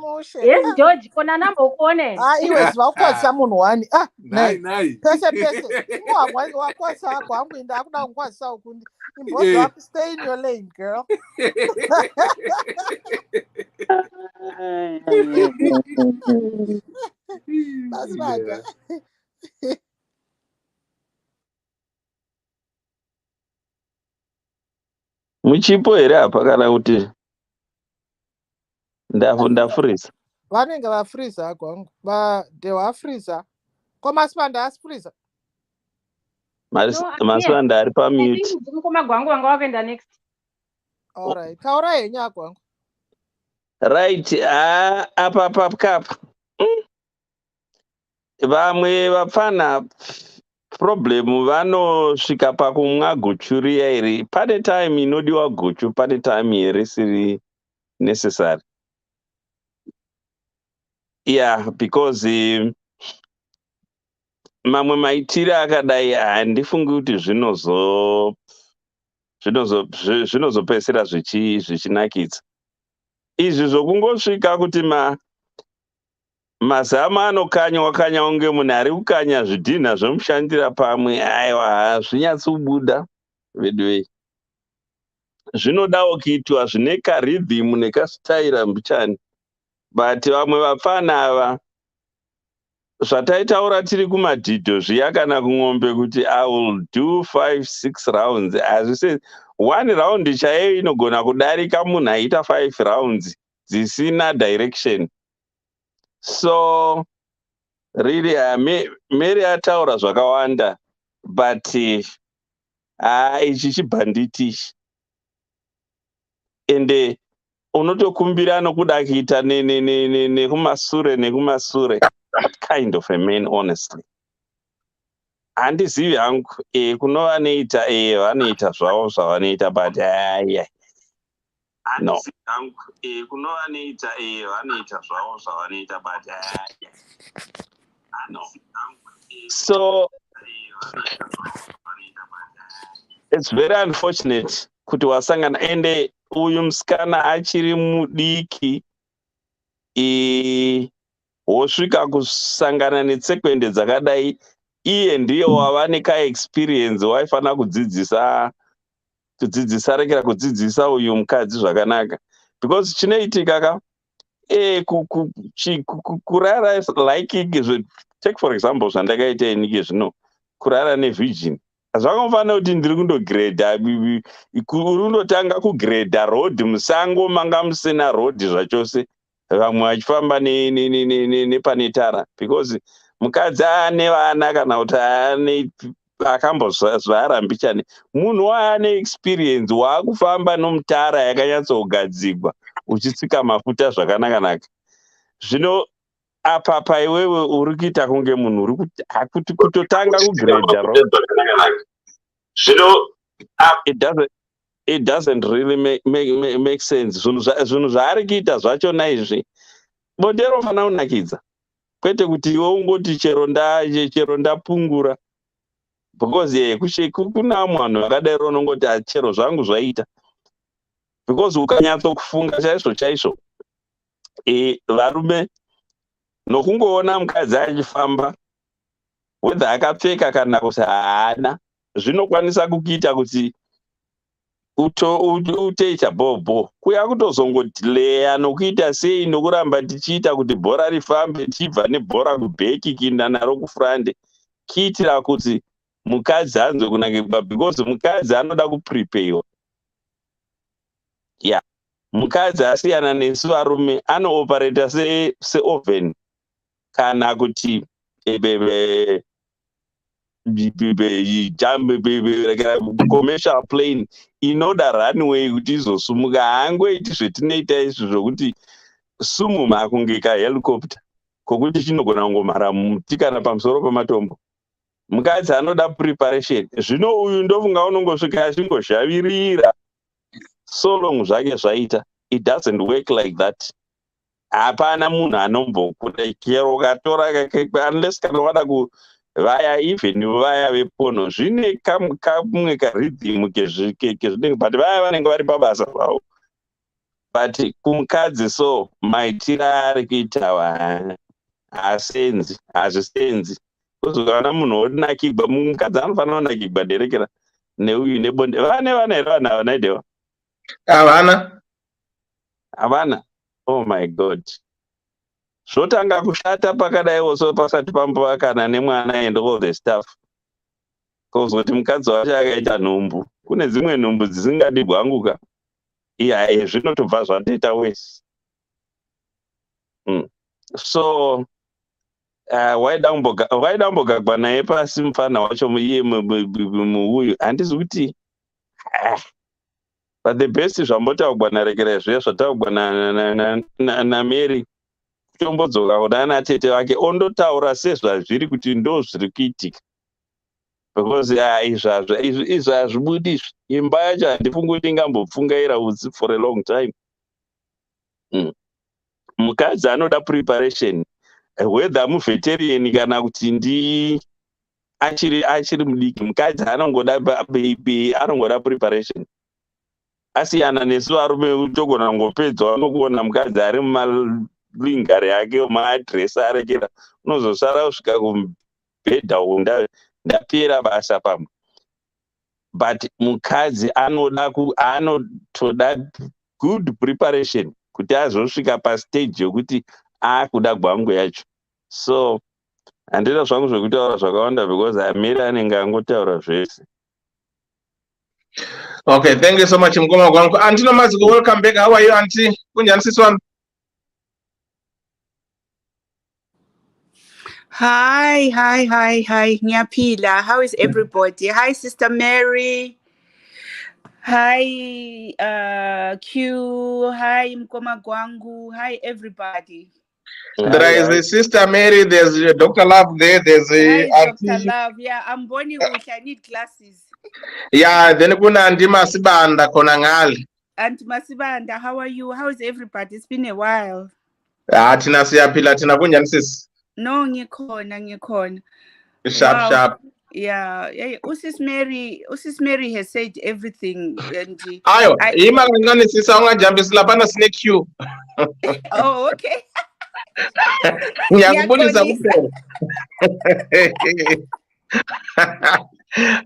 Mushe. Yes, George, kona nambokuone. Iwe ziva kukwazisa munhu wani. Nai. Pese. Wakwazisa kwangu inda kuda kukwazisa ukundi. Imbozi wako stay in your lane, girl. That's right. Muchipo here apa kana kuti ndafuriza. Vanenge vafriza kwangu. Dewa afriza. Ko Masibanda asifriza. Masibanda ari pamute. Mukoma gwangu wanga wakaenda next. All right. Taura yenya kwangu. Right, apa kapa. Vamwe vapfana problem vanosvika pakumwa guchu riya iri. Pane time inodiwa guchu, pane time risiri necessary. Yeah, because mamwe maitire akadai handifungi kuti zvinozopedzisira zvichinakidza. Izvi zvokungosvika kuti mazama anokanywa unge munhu ari kukanya zvidhina zvomushandira pamwe, aiwa zvinyatsobuda vedwei. Zvinodawo kuitwa zvine karhythm nekasitaira mbichani. But vamwe vapfana ava zvataitaura tiri kumadhidho zviya kana kumombe kuti I will do 5-6 rounds. Hazvise 1 round chaiyo inogona kudarika munhu aita 5 rounds dzisina direction. So really Mary ataura zvakawanda, but ichi chibhanditi ende unotokumbira nokuda kuita nekumasure. What kind of a man, honestly? Handizivi hangu kuno vanoita vanoita zvavo zvavanoita, but no. Kuno vanoita vanoita zvavo zvavanoita, but no. So it's very unfortunate kuti wasangana ende uyu musikana achiri mudiki wosvika kusangana netsekwende dzakadai, iye ndiye wava nekaexperience waifanira rekera kudzidzisa uyu mukadzi zvakanaka, because chinoitika kurara like take for example zvandakaita inike zvino kurara nevirgin zvakambofanira kuti ndiri kundogredha, uri kundotanga kugredha road musango manga musina road zvachose, vamwe vachifamba nepane tara, because mukadzi ane vana kana kuti ane akambozvara mbichane, munhu waane experience waakufamba nomutara yakanyatsogadzigwa uchitsika mafuta zvakanaka. Zvino apa paiwewe uri kuita kunge munhu uri kuti kutotanga kugredha road. Zvino it doesn't really make sense. Zvinhu zvaari kuita zvachona izvi bonde rofanira kunakidza, kwete kuti iwe ungoti chero ndapungura, because kuna munhu akadaro unongoti chero zvangu zvaita, because ukanyatsokufunga chaizvo varume nokungoona mukadzi achifamba whether akapfeka kana kuti haana, zvinokwanisa kukuita kuti uteita bhobho, kuya kutozongodhileya nokuita sei nokuramba tichiita kuti bhora rifambe, tichibva nebhora kubheki kuinda naro kufrande, kuitira kuti mukadzi anzwe kunakirwa, because mukadzi anoda kuprepeiwa. Yeah. Mukadzi asiyana nesu varume, anooperata seoven kana kuti commercial plane inoda runway kuti izosumuka. Haangoiti zvetinoita izvi zvokuti sumu makunge kahelicopter kokuti chinogona kungomhara muti kana pamusoro pematombo. Mukadzi anoda preparation. Zvino uyu ndofunga unongosvika achingozhavirira so long zvake zvaita. It doesn't work like that. Hapana munhu anombokuda chero katora unless kana wada vaya even vaya vepono zvine kamwe karhythm kezvinenge, but vaya vanenge vari pabasa vavo, but kumukadzi so maitira ari kuita hazvisenzi. Kuzokana munhu onakigwa, mukadzi anofanira kunakigwa nderekera neuyu nebonde. Vane vana here vana vanaidewa? Havana. Oh my God. Zvotanga kushata pakadaiwo so pasati pambovakana nemwana and all the stuff. Kozoti mukadzi wacho akaita nhumbu. Kune dzimwe nhumbu dzisingadi kuanguka. Zvinotobva zvatoita wese. So waida kumbogagwa naye pasi mufana wacho iye muuyu, handisi kuti but the best zvambotaugwa narekera zviya zvataugwa naMary, kutombodzoka kudana atete wake ondotaura sezvazviri kuti ndo zviri kuitika, because izvi hazvibudi izvi. Imba yacho handifungi kuti ingambopfungaira utsi for a long time. Mukadzi anoda preparation, whether muveterian kana kuti achiri mudiki, mukadzi anongoda preparation. Asiyana nesu varume utogona kungopedza wanokuona mukadzi ari mumalingari yake maadresa arekera, unozosara kusvika kumubhedha ndapera basa pamwe. But mukadzi anotoda good preparation kuti azosvika pastage yokuti akuda gwangu yacho. So handina zvangu zvekutaura zvakawanda because Amira anenge angotaura zvese. Okay, thank you so much mukoma gwangu. Auntie Nomaziko, welcome back. How are you, Auntie? Kunjani sis wami? Hi. Ngiyaphila. How is everybody? Hi, Sister Mary. Hi, Q. Hi, Mkoma Gwangu. Hi, everybody. There is a Sister Mary, there's Dr. Love there, there's a Hi, Auntie. Dr. Love. Yeah, I'm born in I need glasses. Yeah, then kuna Auntie Masibanda kona ngali. Auntie Masibanda, how are you? How is everybody? It's been a while. Tina siyaphila, tina kunjani sis? No, ngikhona. Sharp. Yeah. Usis Mary has said everything. And Ayo, ima kancane sisa ungajambisi lapana sine queue. Oh, okay. Ngiyakubonisa Ngiyaxolisa. kuphela.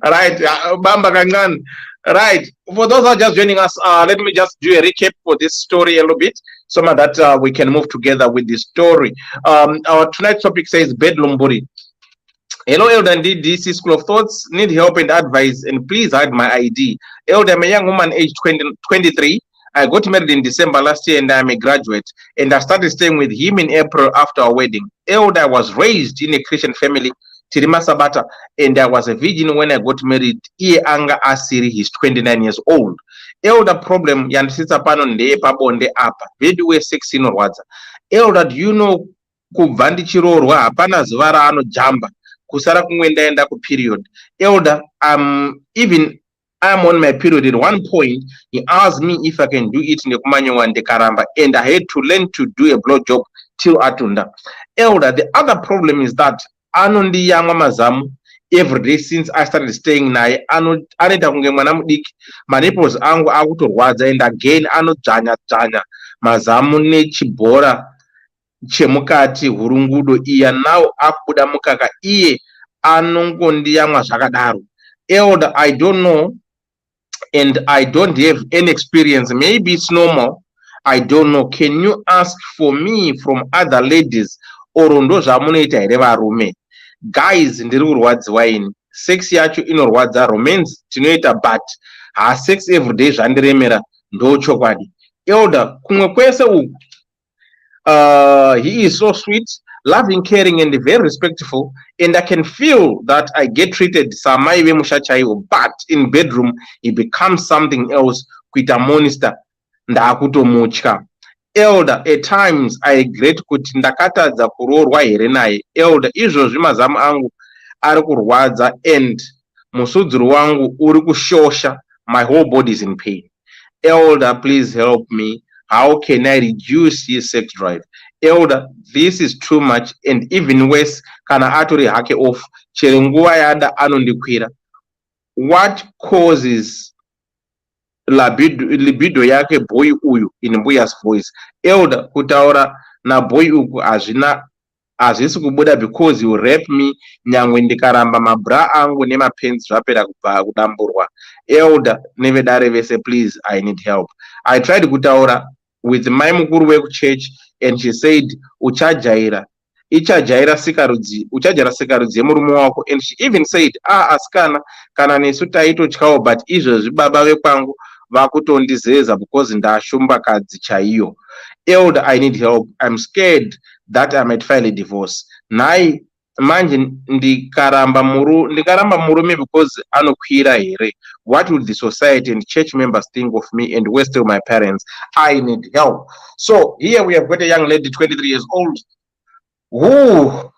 Right, Bamba Kangan. Right, for those who are just joining us, let me just do a recap for this story a little bit, so that we can move together with the story. Our tonight's topic says Bedlam Buri. Hello, Elder and Ddc School of Thoughts. Need help and advice, and please hide my ID. Elder, I'm a young woman, aged 23. I got married in December last year, and I'm a graduate. And I started staying with him in April after our wedding. Elder, I was raised in a Christian family, Tirima Sabata, and I was a virgin when I got married. Iye anga asiri, he's 29 years old. Elder, problem yandisitsa pano ndeye pabonde apa. Vedu 16 orwadza. Elder, do you know kubva ndichiroorwa hapana zuva raanojamba kusara kumwe ndaenda kuperiod. Elder, even I'm on my period. At one point he asked me if I can do it nekumanyowa ndekaramba, and I had to learn to do a blow job till atunda. Elder, the other problem is that anondiyamwa mazamu every day since I started staying naye. Anoita kunge mwana mudiki, manipples angu akutorwadza, and again anodzvanya dzvanya mazamu nechibhora chemukati hurungudo iya nawo akubuda mukaka iye anongondiyamwa zvakadaro. Elder, I don't know, and I don't have any experience. Maybe it's normal, I don't know. Can you ask for me from other ladies, or ndo zvamunoita here varume? Guys, ndiri kurwadziwa ini, sex yacho inorwadza, romance tinoita, but sex everyday zvandiremera ndo chokwadi. Elder, kumwe kwese uku he is so sweet, loving, caring, and very respectful, and I can feel that I get treated samai vemusha chaivo, but in bedroom he becomes something else, kuita monster ndakutomutya. Elder, at times I regret kuti ndakatadza kuroorwa here naye. Elder, izvozvi mazamu angu ari kurwadza, and musudzuru wangu uri kushosha, my whole body is in pain. Elder, please help me. How can I reduce his sex drive? Elder, this is too much, and even worse, kana atori hake off, chero nguva yada anondikwira. What causes libido yake boy uyu in Mbuya's voice? Elder, kutaura na boy uku hazvisi kubuda because you rape me, nyangwe ndikaramba mabra angu nemapenzi zvapera kubva kudamburwa. Elder, nevedare vese, please, I need help. I tried kutaura with my mukuru wekuchurch, and she said uchajaira sikarudzi yemurume wako, and she even said asikana kana nesu taitotyawo, but izvozvi baba vekwangu vakutondizeza because ndashumbakadzi chaiyo. Elder, I need help. I'm scared that I might file a divorce. Nai manje ndikaramba murume because anokwira here. What will the society and church members think of me, and where still my parents? I need help. So here we have got a young lady, 23 years old, who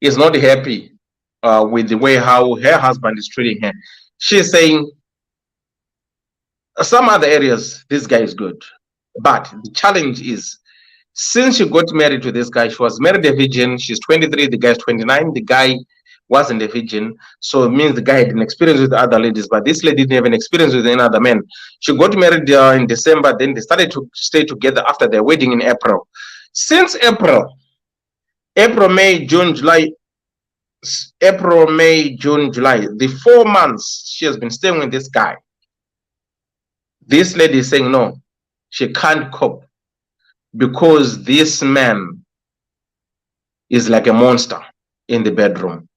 is not happy with the way how her husband is treating her. She's saying some other areas this guy is good, but the challenge is, since she got married to this guy, she was married a virgin. She's 23, the guy is 29. The guy wasn't a virgin, so it means the guy had an experience with other ladies, but this lady didn't have an experience with any other men. She got married in December, then they started to stay together after their wedding in April. Since April, May, June, July, the 4 months she has been staying with this guy. This lady is saying no, she can't cope, because this man is like a monster in the bedroom.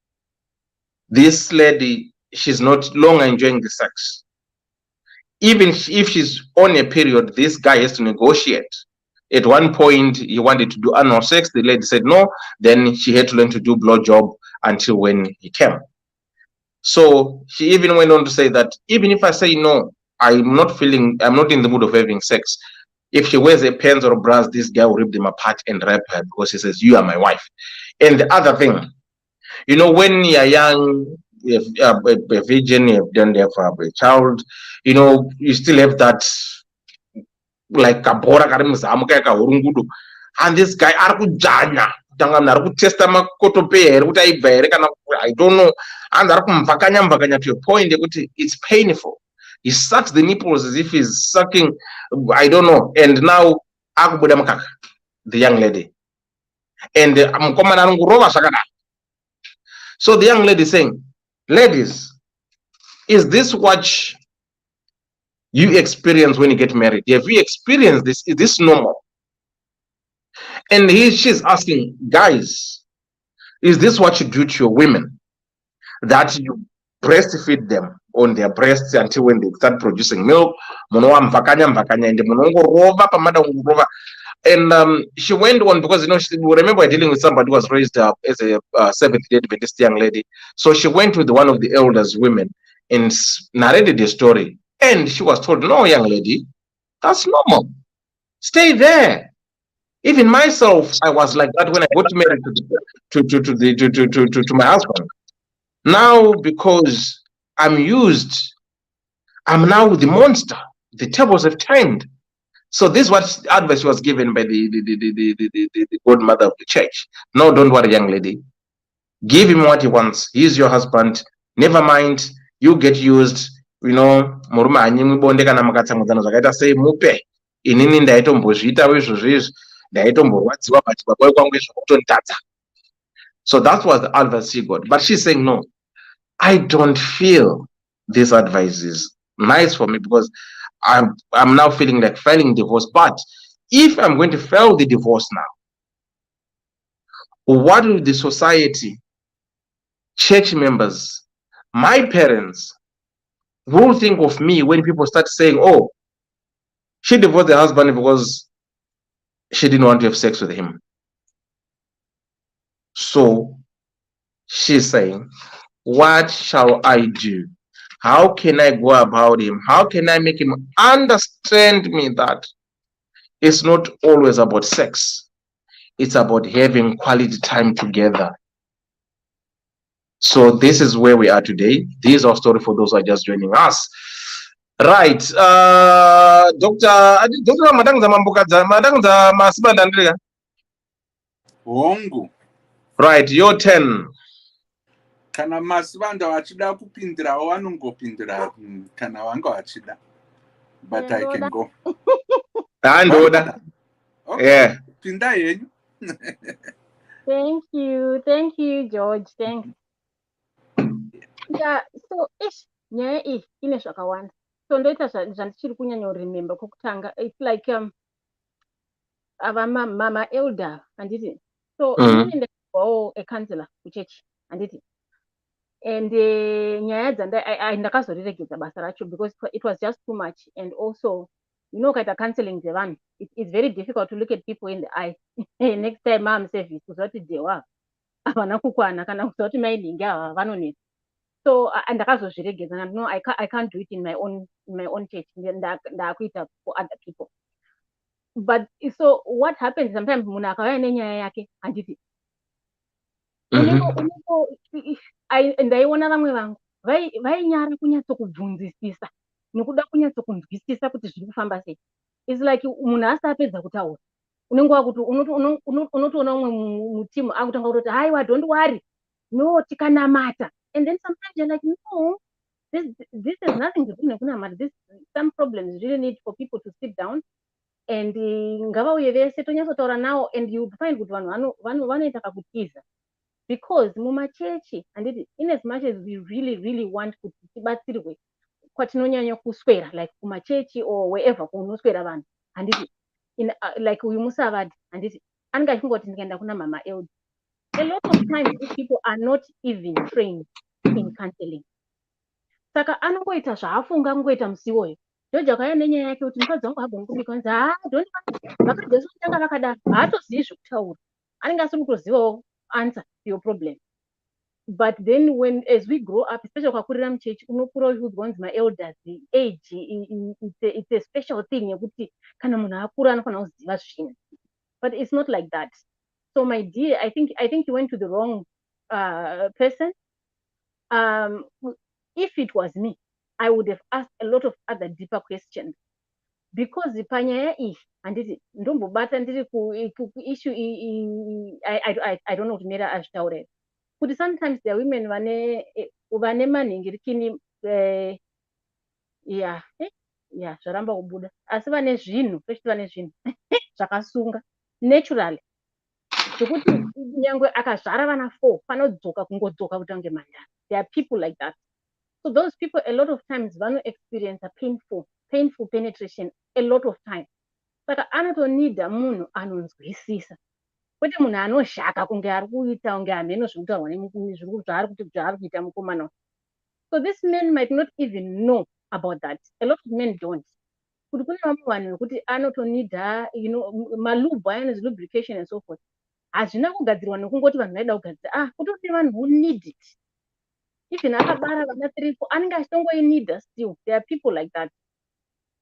This lady, she's not longer enjoying the sex. Even if she's on a period, this guy has to negotiate. At one point, he wanted to do anal sex. The lady said no. Then she had to learn to do blowjob until when he came. So she even went on to say that even if I say no, I'm not in the mood of having sex. If she wears a pants or a bras, this guy will rip them apart and rape her because he says, you are my wife. And the other thing, you know, when you're young, a virgin, you've done there for a child, you know, you still have that, like, and this guy, I don't know, and to a point, it's painful. He sucks the nipples as if he's sucking, I don't know. And now, the young lady. And so the young lady is saying, ladies, is this what you experience when you get married? Have you experienced this? Is this normal? And she's asking, guys, is this what you do to your women? That you breastfeed them on their breasts until when they start producing milk? And she went on because, she, remember, dealing with somebody who was raised up as a Seventh-day Adventist young lady. So she went with one of the elders' women and narrated the story. And she was told, no, young lady, that's normal. Stay there. Even myself, I was like that when I got married to my husband. Now, because I'm now the monster. The tables have turned. So this is what advice was given by the godmother of the church. No, don't worry, young lady. Give him what he wants. He's your husband. Never mind. You get used. Murume hanyimubonde kana mukatsamwidzana zvakaita sei mupe. Inini ndaitombozviitawo izvozvo ndaitomborwadziwa but baba kwangu zvekutonditadza. So that was the advice she got. But she's saying, no, I don't feel this advice is nice for me because I'm now feeling like filing divorce. But if I'm going to file the divorce now, what will the society, church members, my parents, will think of me when people start saying, oh, she divorced the husband because she didn't want to have sex with him? So she's saying, what shall I do? How can I go about him? How can I make him understand me that it's not always about sex? It's about having quality time together. So this is where we are today. This is our story for those who are just joining us. Right. Dr. Madang Masibanda Andrea. Hongu. Right, your turn. Kana Masibanda wachida kupindira wanongopindira kana wanga wachida. But I can go. And order. Okay. Yeah. Pinda yenyu. Thank you, George. Thanks. Yeah, so nyaya iyi ine zvakawanda. So ndoita zvandichiri kunyanya remember kokutanga. It's like ava mama elder handiti. So inini ndakawo a counselor kuchechi handiti. And nyaya ndakazoriregedza basa racho because it was just too much. And also, kaita counseling dzevanhu, it's very difficult to look at people in the eye. Next time I'm service kuzoti dewa havana kukwana kana kuzoti mainhingi ava vanonetsa. So ndakazozviregedza. No, I can't do it in my own church. Ndakuita for other people. But so what happens sometimes munhu akauya nenyaya yake handiti ndaiona vamwe vangu vainyara kunyatsokubvunzisisa nekuda kunyatsokunzwisisa kuti zviri kufamba sei. It's like munhu asapedza kutaura unenge wakuti unotoona umwe mutimu akutanga kutoti haiwa don't worry, no tikanamata. And then sometimes you're like, no, this has nothing to do nekunamata. This some problems really need for people to sit down and ngavauye vese tonyatsotaura nawo, and you find kuti vanhu vanoita kakutiza. Because mumachechi handiti, in as much as we really want kuti tibatsirwe kwatinonyanya kuswera like kumachechi or wherever kunoswera vanhu handiti, like uyu musavadi handiti anga achingoti ndikaenda kuna mama elder. A lot of times these people are not even trained in counseling. Saka anongoita zvaafunga angoita musiwoyo. George akauya nenyaya yake kuti mukadzi wangu agoni kubika, don't vakadzi vese kutanga vakadaro haatozivi zvekutaura, anenge asiri kutozivawo answer to your problem. But then as we grow up, especially kwakurira muchechi, unokura uchiudzwa kunzi maelders, age it's a special thing yekuti kana munhu akura anofanira kuziva zvinhu. But it's not like that. So my dear, I think you went to the wrong person. If it was me, I would have asked a lot of other deeper questions. Because panyaya iyi handiti ndombobata ndiri issue I don't know kuti mera azvitaurira kuti sometimes there are women vane manhingirikini Yeah, yeah, zvaramba kubuda. Asi vane zvinhu, first vane zvinhu zvakasunga naturally. Zvekuti nyangwe akazvara vana 4 panodzoka kungodzoka kuti ange mhandara. There are people like that. So those people a lot of times vano experience a painful penetration a lot of time. Saka anotonida munhu anonzwisisa. Kwete munhu anoshaka kunge ari kuita kunge hameno zvekutaurwa nemukuru zvaari kuita mukomana. So this man might not even know about that. A lot of men don't. Kuti kune vamwe vanhu nokuti anotonida, malubhu ayana lubrication and so forth. Hazvina kugadzirwa nokungoti vanhu vaida kugadzira. Kutoti vanhu who need it. Even akabara vana 3 4 anenge achitongoinida still. There are people like that.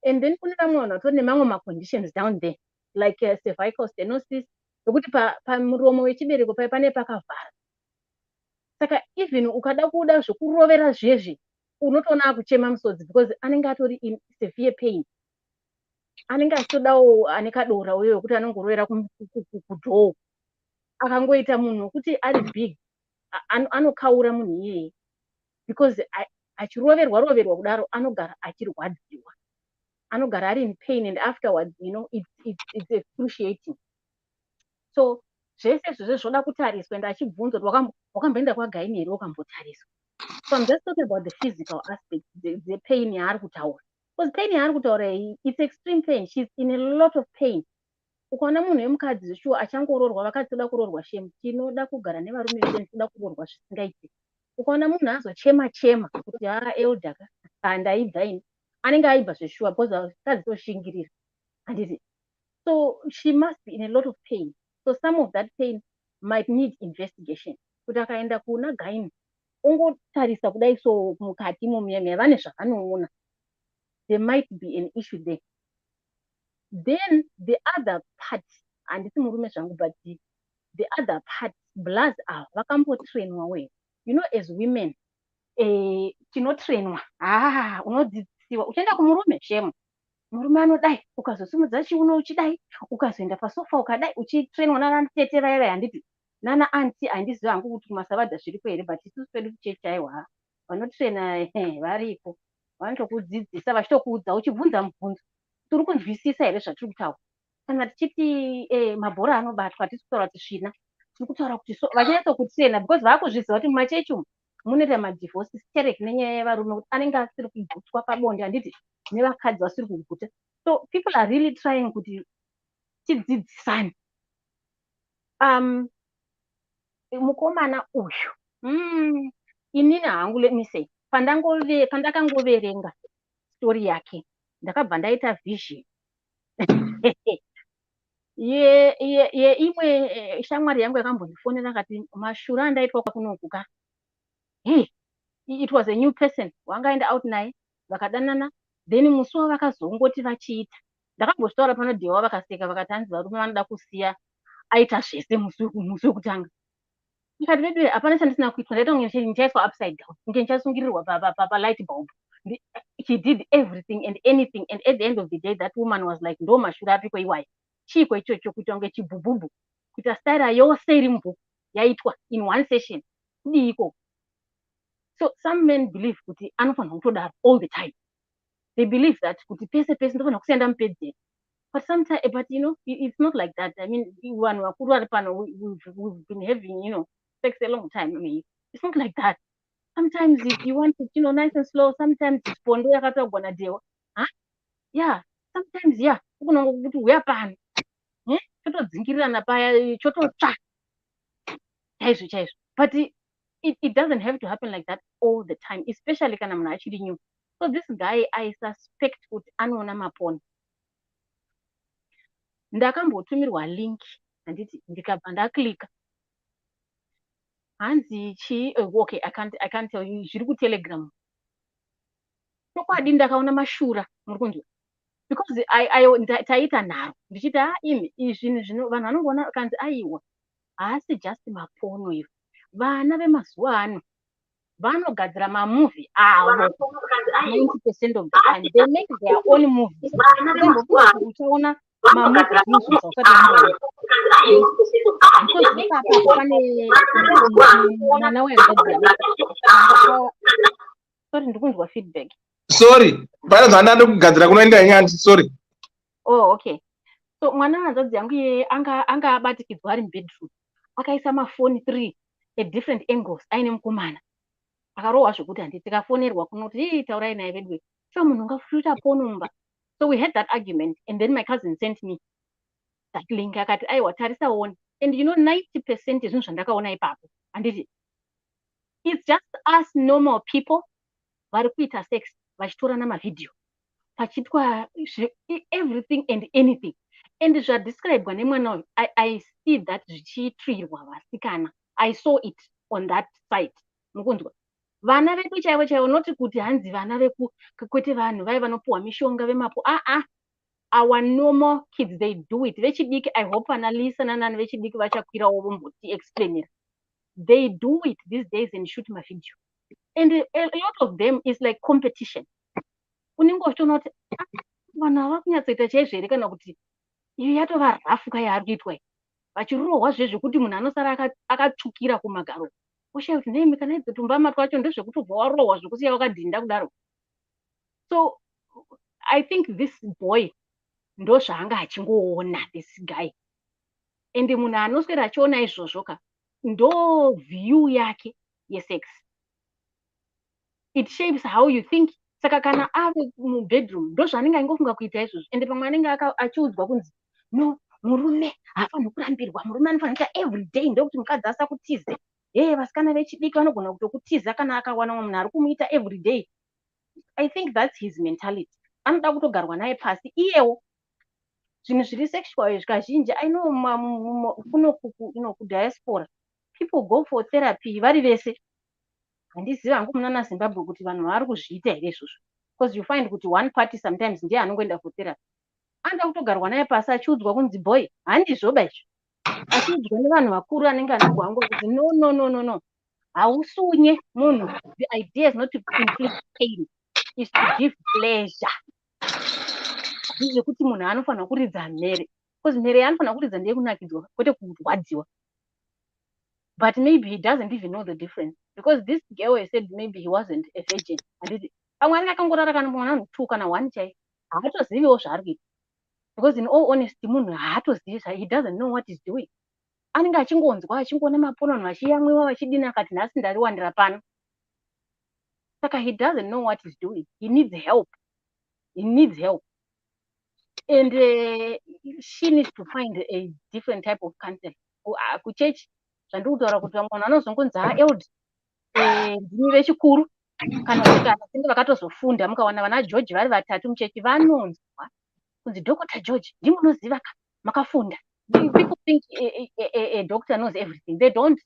And then kune vamwe vanhu vatori nemamwe conditions down there like cervical stenosis nokuti pamuromo wechibereko pane pakavhara. Saka even ukada kuda zvokurovera zvezvi unotoona akuchema musodzi because anenge atori in severe pain. Anenge achitodawo ane kadora uyo wekuti anongorovera kudhoo. Akangoita munhu wekuti ari big anokaura munhu iyeye because achiroverwa kudaro anogara achirwadziwa. Anogara ari in pain and afterwards, it's excruciating. So zvese izvozvo zvoda kutariswa and achibvunzwa kuti wakamboenda kwagaini here wakambotariswa. So I'm just talking about the physical aspect, the pain yaari kutaura. Because pain yaari kutaura, it's extreme pain. She's in a lot of pain. Ukaona munhu wemukadzi sure achangororwa vakadzi toda kurorwa shame. Tinoda kugara nevarume vedu tinoda kurorwa zvisingaiti. Ukaona munhu azochema kuti elder ndaibva ini. Anenge aibva zveshuwa because vakadzi toshingirira. Handiti. So she must be in a lot of pain. So some of that pain might need investigation. Kuti akaenda kuna gaini ongotarisa kudai so mukati momuyamya vane zvavanoona. There might be an issue there. Then the other part, handisi murume zvangu, but the other part, bloods are vakambotrainwa we. As women, tinotrainwa. Unodzidzisiwa. Uchienda kumurume shame. Murume anodai, ukazosimudza chiuno uchidai, ukazoenda pasofa ukadai, uchitrainwa nana tete vaya handiti. Nana anti handiziva hangu kuti kumasavadha zviripo here, but isusu pedu kuchechi aiwa. Vanotraina varipo. Vanotokudzidzisa vachitokuudza uchibvunza mubvunzo. Turi kunzwisisa here zvatiri kutaura. Kana tichiti mabhora anobatwa hatisi kutaura kuti svina. Tiri kutaura kuti vachinatsa kutraina because vaakuzviziva kuti mumachechi umu munoita madivorce hysteric nenyaya yevarume kuti anenge asiri kugutwa pabonde handiti nevakadzi vasiri kuguta. So people are really trying kuti tidzidzisane. Mukomana uyu inini hangu let me say pandakangoverenga story yake ndakabva ndaita vision yeimwe shamwari yangu yakambondifonera akati mashura andaitwa kunokuka. It was a new person wangaenda out naye vakadanana then musi wavakazongoti vachiita. Ndakambozvitaura panodhewa vakaseka vakati hanzi varume vanoda kusiya aita zvese musi wekutanga. Ndikati maybe hapana chandisina kuitwa ndaita kunge ndichaiswa upside down kunge ndichasungirirwa light bulb. He did everything and anything, and at the end of the day that woman was like ndo mashura apiko iwayo chiko ichocho kuita kunge chibhubhubhu kuita style yose iri mubhuku yaitwa in one session kudiko. So some men believe kuti anofanira kutodaro all the time. They believe that kuti pese ndofanira kusenda mupedzeri. But sometimes, it's not like that. I mean, one we've been having, sex a long time. I mean, it's not like that. Sometimes if you want it, nice and slow, sometimes it's pondo yakata gonna deal. Yeah, sometimes, yeah. We are pan. Choto zingirirana paya, choto cha. But it doesn't have to happen like that all the time, especially when I'm actually new. So this guy, I suspect kuti anoona maponi. Ndakambotumirwa link handiti ndikabva ndaklika hanzi okay, I can't tell you zviri kuTelegram. Chokwadi ndakaona mashura muri kunzwa because taita nharo ndichiti izvi vanhu vanongoona kanzi aiwa haasi just mapono ivo. Vana vemazuva ano vanogadzira mamovie avo 90% of the time they make their own movies. Uchaona sorry, ndikunzwa feedback. sorry pane zvandada kugadzira kunoenda nyanzi sorry. Oh, okay. So mwana hanzvadzi yangu iyeye anga abatikidzwa ari mubedroom, akaisa mafoni 3 at different angles aine mukomana, akarohwa zvokuti handi tikafonerwa kunoti taurai naye vedwe sho munhu ungafuta ponomba. So we had that argument, and then my cousin sent me that link akati aiwa tarisaone, and you know 90% zvinhu zvandakaona ipapo handiti it's just us normal people vari kuita sex vachitorana mavidhio pachitwa everything and anything, and zvadescribwa nemwana uyu I see that zvichiitwirwa vasikana. I saw it on that site. Mukunzwa vana vedu chaivo chaivo, noti kuti hanzi vana kwete vanhu vai vanopuhwa mishonga vemapo. Our normal kids, they do it. Vechidiki, I hope analisa nanani vechidiki vachakwirawo vomboti explainira. They do it these days and shoot my video, and a lot of them is like competition. Unenge uchitoona kuti vanhu hava kunyatsoita chaizvo here kana kuti iyo yatova rafu kai ari kuitwa iyi, vachirohwa zvezvekuti munhu anosara akatsvukira kumagaro oshaya kuti nemi kana idzotumba twacho ndezvekuti ubva warohwa zvokusiya wakadhinda kudaro. So I think this boy ndo zvaanga achingoona this guy, and munhu anoswera achiona izvozvo ka ndo view yake yesex. It shapes how you think. Saka kana ave mubedroom ndo zvaanenge aingofunga kuita izvozvo, ende pamwe anenge achiudzwa kunzi no murume haafanhi kurambirwa, murume anofanha kuita everyday ndokuti mukadzi asakutize. Vasikana vechidiki vanogona kutokutiza kana akawana munhu ari kumuita everyday. I think that's his mentality. Anoda kutogarwa naye pasi iyewo. Zvinhu zviri sexual zvizhinji I know kuno kudiaspora people go for therapy vari vese. Handizivi hangu munana Zimbabwe kuti vanhu vari kuzviita here izvozvo, because you find kuti one party sometimes ndiye anongoenda for therapy. Anoda kutogarwa naye pasi achiudzwa kunzi boy handizvoba izvo, achiudzwa nevanhu vakuru anenge anogwangwa kuti no, hausunye munhu. The idea is not to inflict pain, is to give pleasure. Handizvo kuti munhu anofanha kuridza mhere, because mhere yaanofanha kuridza ndeyekunakidzwa kwete kurwadziwa. But maybe he doesn't even know the difference, because this girl has said maybe he wasn't a virgin. Pamwe anenge akangorara kana mwana 2 kana 1 chai haatoziviwo zvaari kuita, because in all honesty munhu haatozivi, he doesn't know what he's doing. Anenge achingonzwa achingoona mapono vachiyamwiwa vachidini akati nhasi ndariwandira pano. Saka he doesn't know what he's doing. He needs help. And she needs to find a different type of counseling. Kuchechi zvandiri kutaura kuti vamwe vanhu vanozongonzi elder ndimi vechikuru kana kuti kana singe vakatozofunda mukawana vana George vari 3 muchechi vanonzwa kunzi Dr. George ndimunoziva ka makafunda. People think a doctor knows everything. They don't.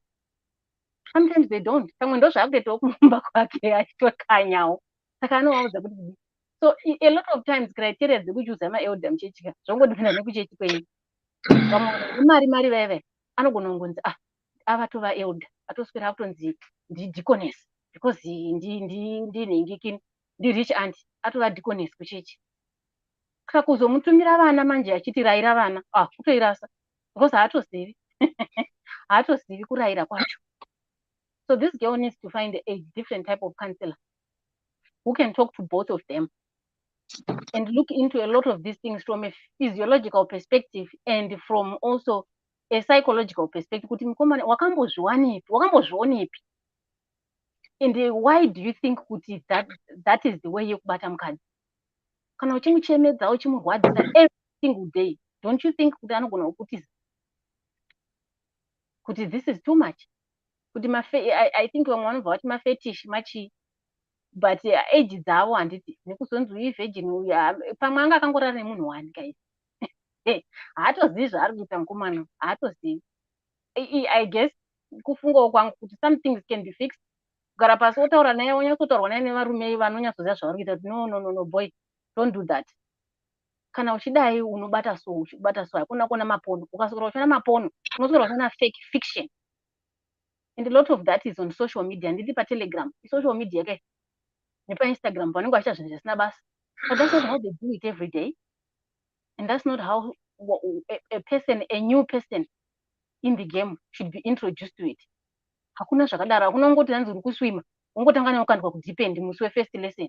Sometimes they don't. Pamwe ndo zvakutoitawo kumumba kwake achitokanyawo. Saka anovaudza kuti so a lot of times criteria dzekuchuza maelder muchechi ka zvongodipinda nekuchechi kwenyu. Vamwe mari veve anogona kungonzi ava tova elder atoswera akutonzi deaconess because ndinhingikini rich aunt atova deaconess kuchechi. Saka kuzomutumira vana manje achiti rayira vana kutoirasa because haatozivi kurayira kwacho. So this girl needs to find a different type of counselor who can talk to both of them and look into a lot of these things from a physiological perspective and from also a psychological perspective. Kuti mukomana wakambozvionepi, and why do you think kuti that is the way yekubata mukadzi? Kana uchimuchemedza uchimurwadzisa every single day, don't you think kuti anogona kukutiza kuti this is too much? Kuti I think vamwe vanobva vati mafetish machi, but age dzavo handiti nekuzonzi uyu virgin uyu pamwe anga akangorara nemunhu wani guys. Haatozivi zvaari kuita mukomana, haatozivi. I guess kufungawo kwangu kuti some things can be fixed. Kugara pasi wotaura naye wonyatsotaurwa naye nevarume vanonyatsoziva zvavari kuita kuti no boy don't do that. Kana uchidai unobata so hakuna kuona mapono. Ukaswera uchiona mapono unoswera uchiona fake fiction, and a lot of that is on social media. Nditi paTelegram social media ke nepaInstagram vanenge vachiita zvinhu zvisina basa. But that's not how they do it every day, and that's not how a new person in the game should be introduced to it. Hakuna zvakadaro. Hakuna ungoti hanzi uri kuswima wongotanga neukandwa kudepend musi wefirst lesson.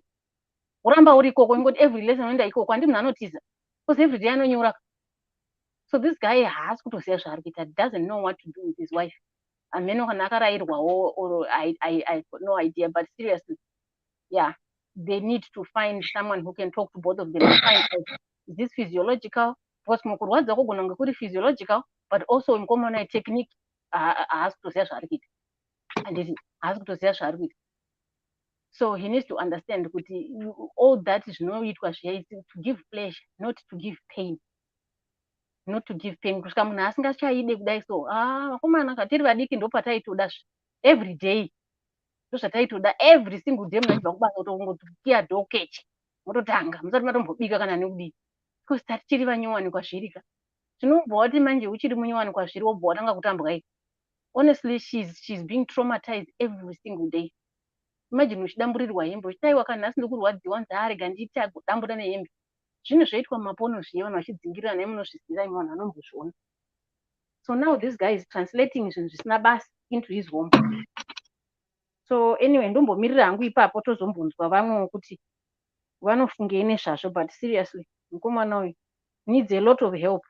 uramba uri ikoko ingoti every lesson unoenda ikoko handi munhu anotiza because every day anonyora. So this guy haasi kutoziva zvaari kuita, doesn't know what to do with his wife. Ameno kana akarayirwawo, or I got no idea, but seriously, yeah, they need to find someone who can talk to both of them and find out, is this physiological? Because mukurwadza kugona kunge kuri physiological, but also mukomana technique haasi kutoziva zvaari kuita. Handiti haasi kutoziva zvaari kuita. So he needs to understand kuti all that zvinoitwa zviya is to give pleasure, not to give pain. Not to give pain. Kusvika munhu asingachaide kudai, so vakomana katiri vadiki ndo pataitoda every day. Ndo zvataitoda every single day. Munhu achibva kubasa kutongoti kia dokechi mototanga musati matombobika kana nekudii, because tatichiri vanyowani kwazviri ka. Zvinobva wati manje uchiri munyowani kwazviri wobva watanga kutambwa iyi. Honestly, she's being traumatized every single day. Imagine uchidamburirwa hembe, uchitaiwa kana asina kurwadziwa nzi arega nditi agodambura nehembe. Zvinhu zvoitwa mumapono zviya vanhu vachidzingirira naye munozviziva imwe vanhu vanombozviona. So now this guy is translating zvinhu zvisina basa into his home. So anyway, ndombomirira hangu ipapo tozombonzwa vamwe kuti vanofungei nezvazvo, but seriously mukomana uyu needs a lot of help.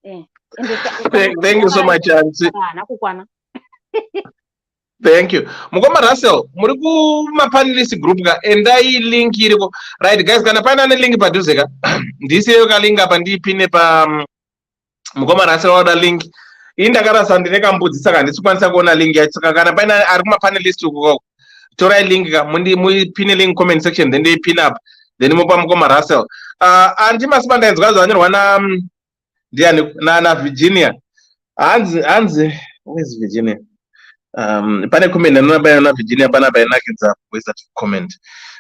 Thank you so much, Auntie. Hana kukwana. Thank you. Mukoma Russell, muri kumapanelist group ka endai link iriko. Right guys, kana pana ne link padhuze ka. Ndisiyo ka link apa ndipine pa Mukoma Russell oda link. Indakarasa ndineka mbudzi saka ndisikwanisa kuona link yacho. Kana pana ari kumapanelist uko. Torai link ka muipine link comment section then they pin up. Then mupa Mukoma Russell. Anti masibanda enzwa zvanyirwa na Virginia. Anzi where's Virginia? Pane comment na Virginia bana bainakidza with that comment.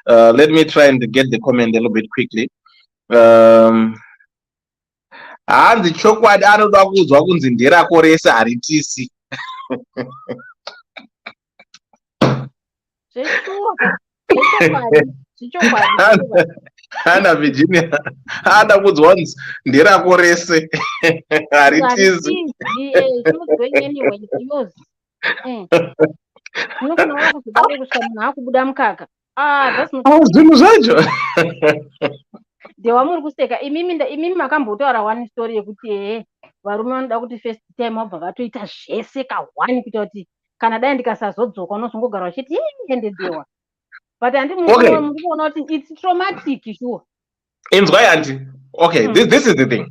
Let me try and get the comment a little bit quickly. Hanzi chokwadi anoda kuzwa kunzi nderako rese haritisi. Ana Virginia ada kuzwa kunzi nderako rese haritisi. Zvinhu zvacho dewa muri kuseka imimi makambotaura one story yekuti varume vanoda kuti first time wabva vatoita zvese ka1 kuita kuti kana dai ndikasazodzoka unozongogara wachiti ende dewa, but handi mukuona kuti it's traumatic sure. Inzwai anti. Okay, this is the thing.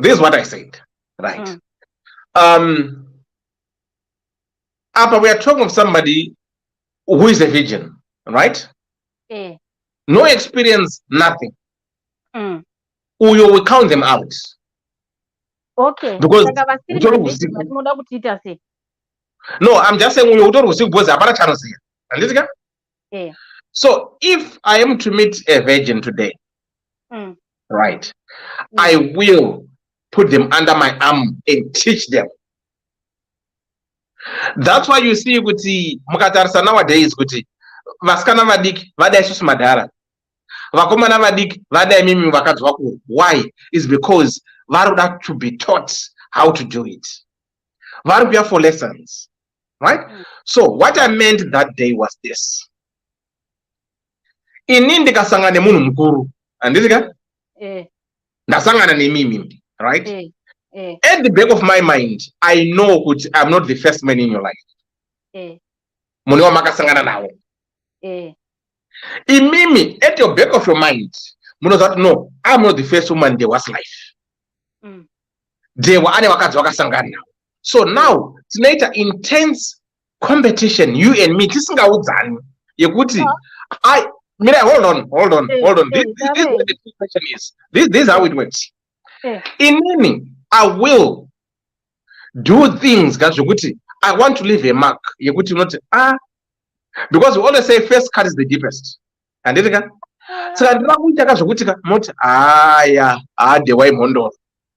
This is what I said, right? Apa we are talking of somebody who is a virgin, right? No experience, nothing. We count them out. Okay. Because no, I'm just saying we don't receive both. So if I am to meet a virgin today, right, I will put them under my arm and teach them. That's why you see kuti mukatarisa nowadays kuti vasikana vadiki vada isusu madhara, vakomana vadiki vada imimi vakadzi vakuru. Why? Is because varoda to be taught how to do it. Vari kuuya for lessons, right? So what I meant that day was this. Ini ndikasangana nemunhu mukuru, andizika? Ndasangana nemimi, right? At the back of my mind, I know that I'm not the first man in your life. Muni wa makasangana nawo. Imimi, at your back of your mind, muno that no, I'm not the first woman in Dewa's life. Dewa ane wakadzi wakasangana nawo. So now, tonight intense competition, you and me, tisingaudzani. Yekuti, Mira, hold on. This is what the question is. This is how it works. In Mimi, I will do things that I want to leave a mark. Because we always say first cut is the deepest. And it again. So I don't the way mondo.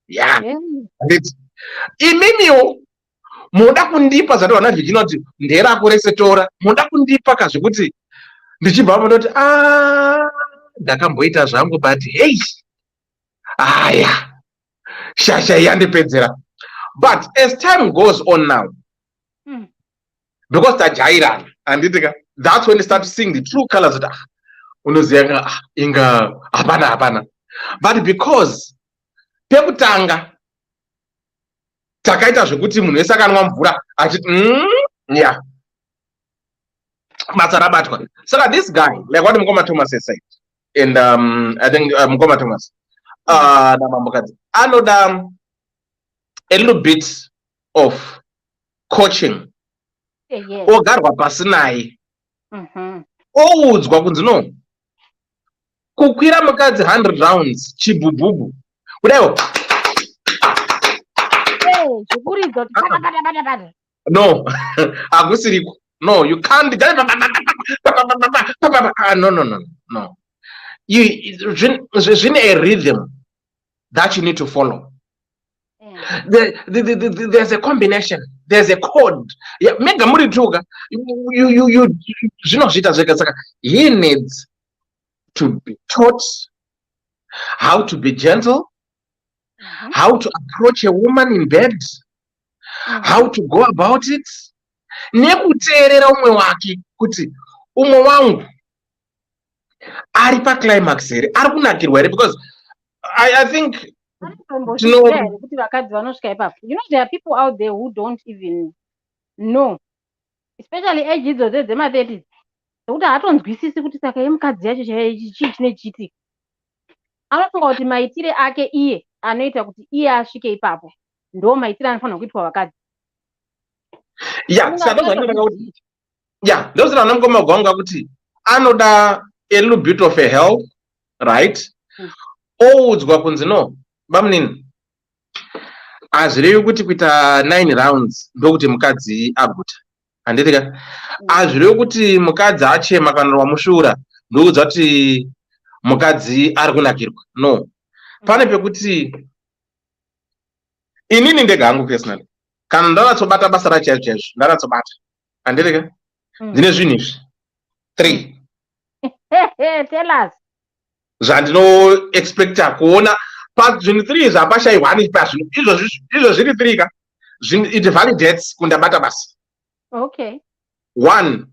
Yeah. In Mimi, Moda kundipa zato wana vijinoti ndera kuresetora. Moda kundipa kazvukuti ndichibva munoti ndakamboita zvangu but hey. Shasha yandipedzera. But as time goes on now, because tajaira and that's when you start seeing the true colors of unoziva inga hapana, but because pekutanga takaita zvekuti munhu wese akanwa mvura achiti yeah, basa rabatwa. Saka this guy, like what Mukoma Thomas has said, and I think Mukoma Thomas anoda a little bit of coaching. Ogarwa pasi naye oudzwa kunzi no, kukwira mukadzi 100 rounds chibhubhubhu kudaiwo no akusiriko. No, you can't. No. There's a rhythm that you need to follow. There's a combination. There's a code. Yeah, mega muri tuga. He needs to be taught how to be gentle, how to approach a woman in bed, how to go about it. Nekuteerera umwe wake kuti umwe wangu ari pa climax here, ari kunakirwa here, because I think you know there are people out there who don't even know, especially age idzo dzema-30s, zvokuti hatonzwisisi kuti saka yemukadzi yacho chii chinechiitika. Anofunga kuti maitire ake iye anoita kuti iye asvike ipapo ndo maitire anofanira kuitwa vakadzi. Yeah, those are Mukoma gwanga kuti anoda a little bit of a help, right? Oudzwa kunzi no, bamnini azvirevi kuti kuita 9 rounds ndokuti mukadzi aguta. Handitika azvirevi kuti mukadzi achema kana wamushura ndoudzwa kuti mukadzi ari kunakirwa. No, pane pekuti inini ndega hangu personally kana ndaratsobata basa racho chaizvo ndaratsobata. Handitika ndine zvinhu izvi 3 tell us zvandino expecta kuona pazvinhu 3 zvapashayihwani pazvinhu izvo zviri 3 ka it validates kundabata basa. Okay. 1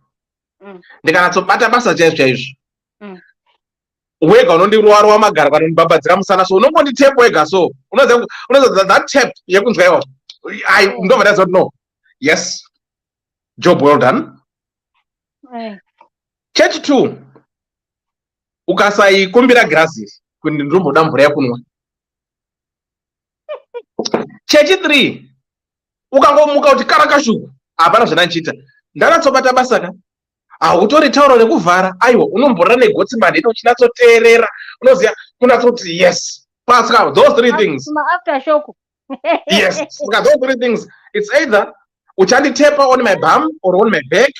ndikanasobata basa chaizvo wega unondirowa magara kana unibabadzira musana, so unongonditepa wega, so unoza that tap yekunzwa iwo ndobva ndaziva kuti no, yes, job well done. Chechi 2 ukasaikumbira girazi kuti ndomboda mvura yekunwa. Chechi 3 ukangomuka kuti karakashuku hapana zvandandichiita ndaratsobata basa ka hautori tauro rekuvhara, aiwa unomborana negotsi madhete uchinatsoteerera, unoziva kunatsoti yes pasika. Those 3 things yes, those 3 things, it's either uchanditepa on my bum or on my back,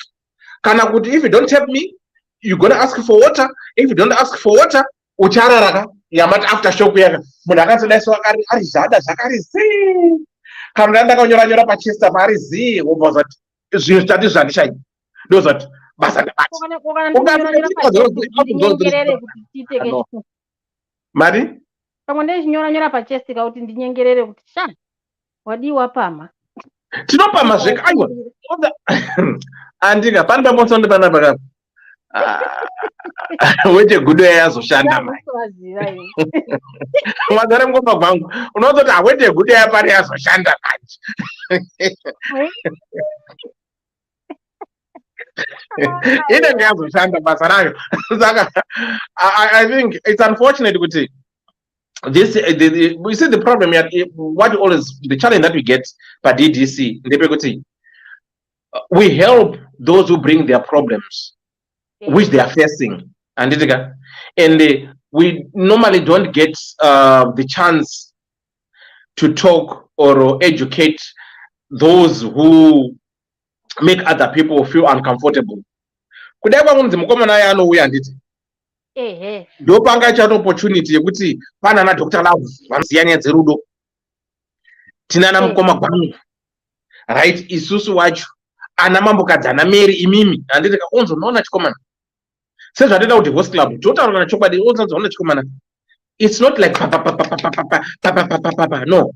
kana kuti if you don't tap me you're gonna ask for water, if you don't ask for water uchararaka yamati after shock yaka munhu akatodaiso ari zada zvakari zii kana ndakanyora pachesta pari zii wobva zati zvinhu zvitati zvandishai ndozvati basa ndabati mari pamwe ndezvinyora pachesti kuti ndinyengerere kuti sha wadiwa pama tinopama zveke. Aiwa andika pani pamosondi panapa wete gudo yayazoshanda mai magare Mukoma gwangu unozoti hawete gudo yapari yazoshanda manje. Inenge yazoshanda basa rayo. Saka I think it's unfortunate kuti this we see the problem here, what always the challenge that we get by DDC ndepekuti we help those who bring their problems which they are facing, and we normally don't get the chance to talk or educate those who make other people feel uncomfortable. Kudai kwangunzi mukoma naye anouya handiti ndopanga chato opportunity yekuti pana na Dr. Love vanoziya nyaya dzerudo, tinana Mukoma gwangu, right, isusu wacho ana mambokadzi ana Mary imimi handiti kaonzo unoona chikomana sezvatenda kudivorce club totaura kana chokwadi onzonzoona chikomana. It's not like no,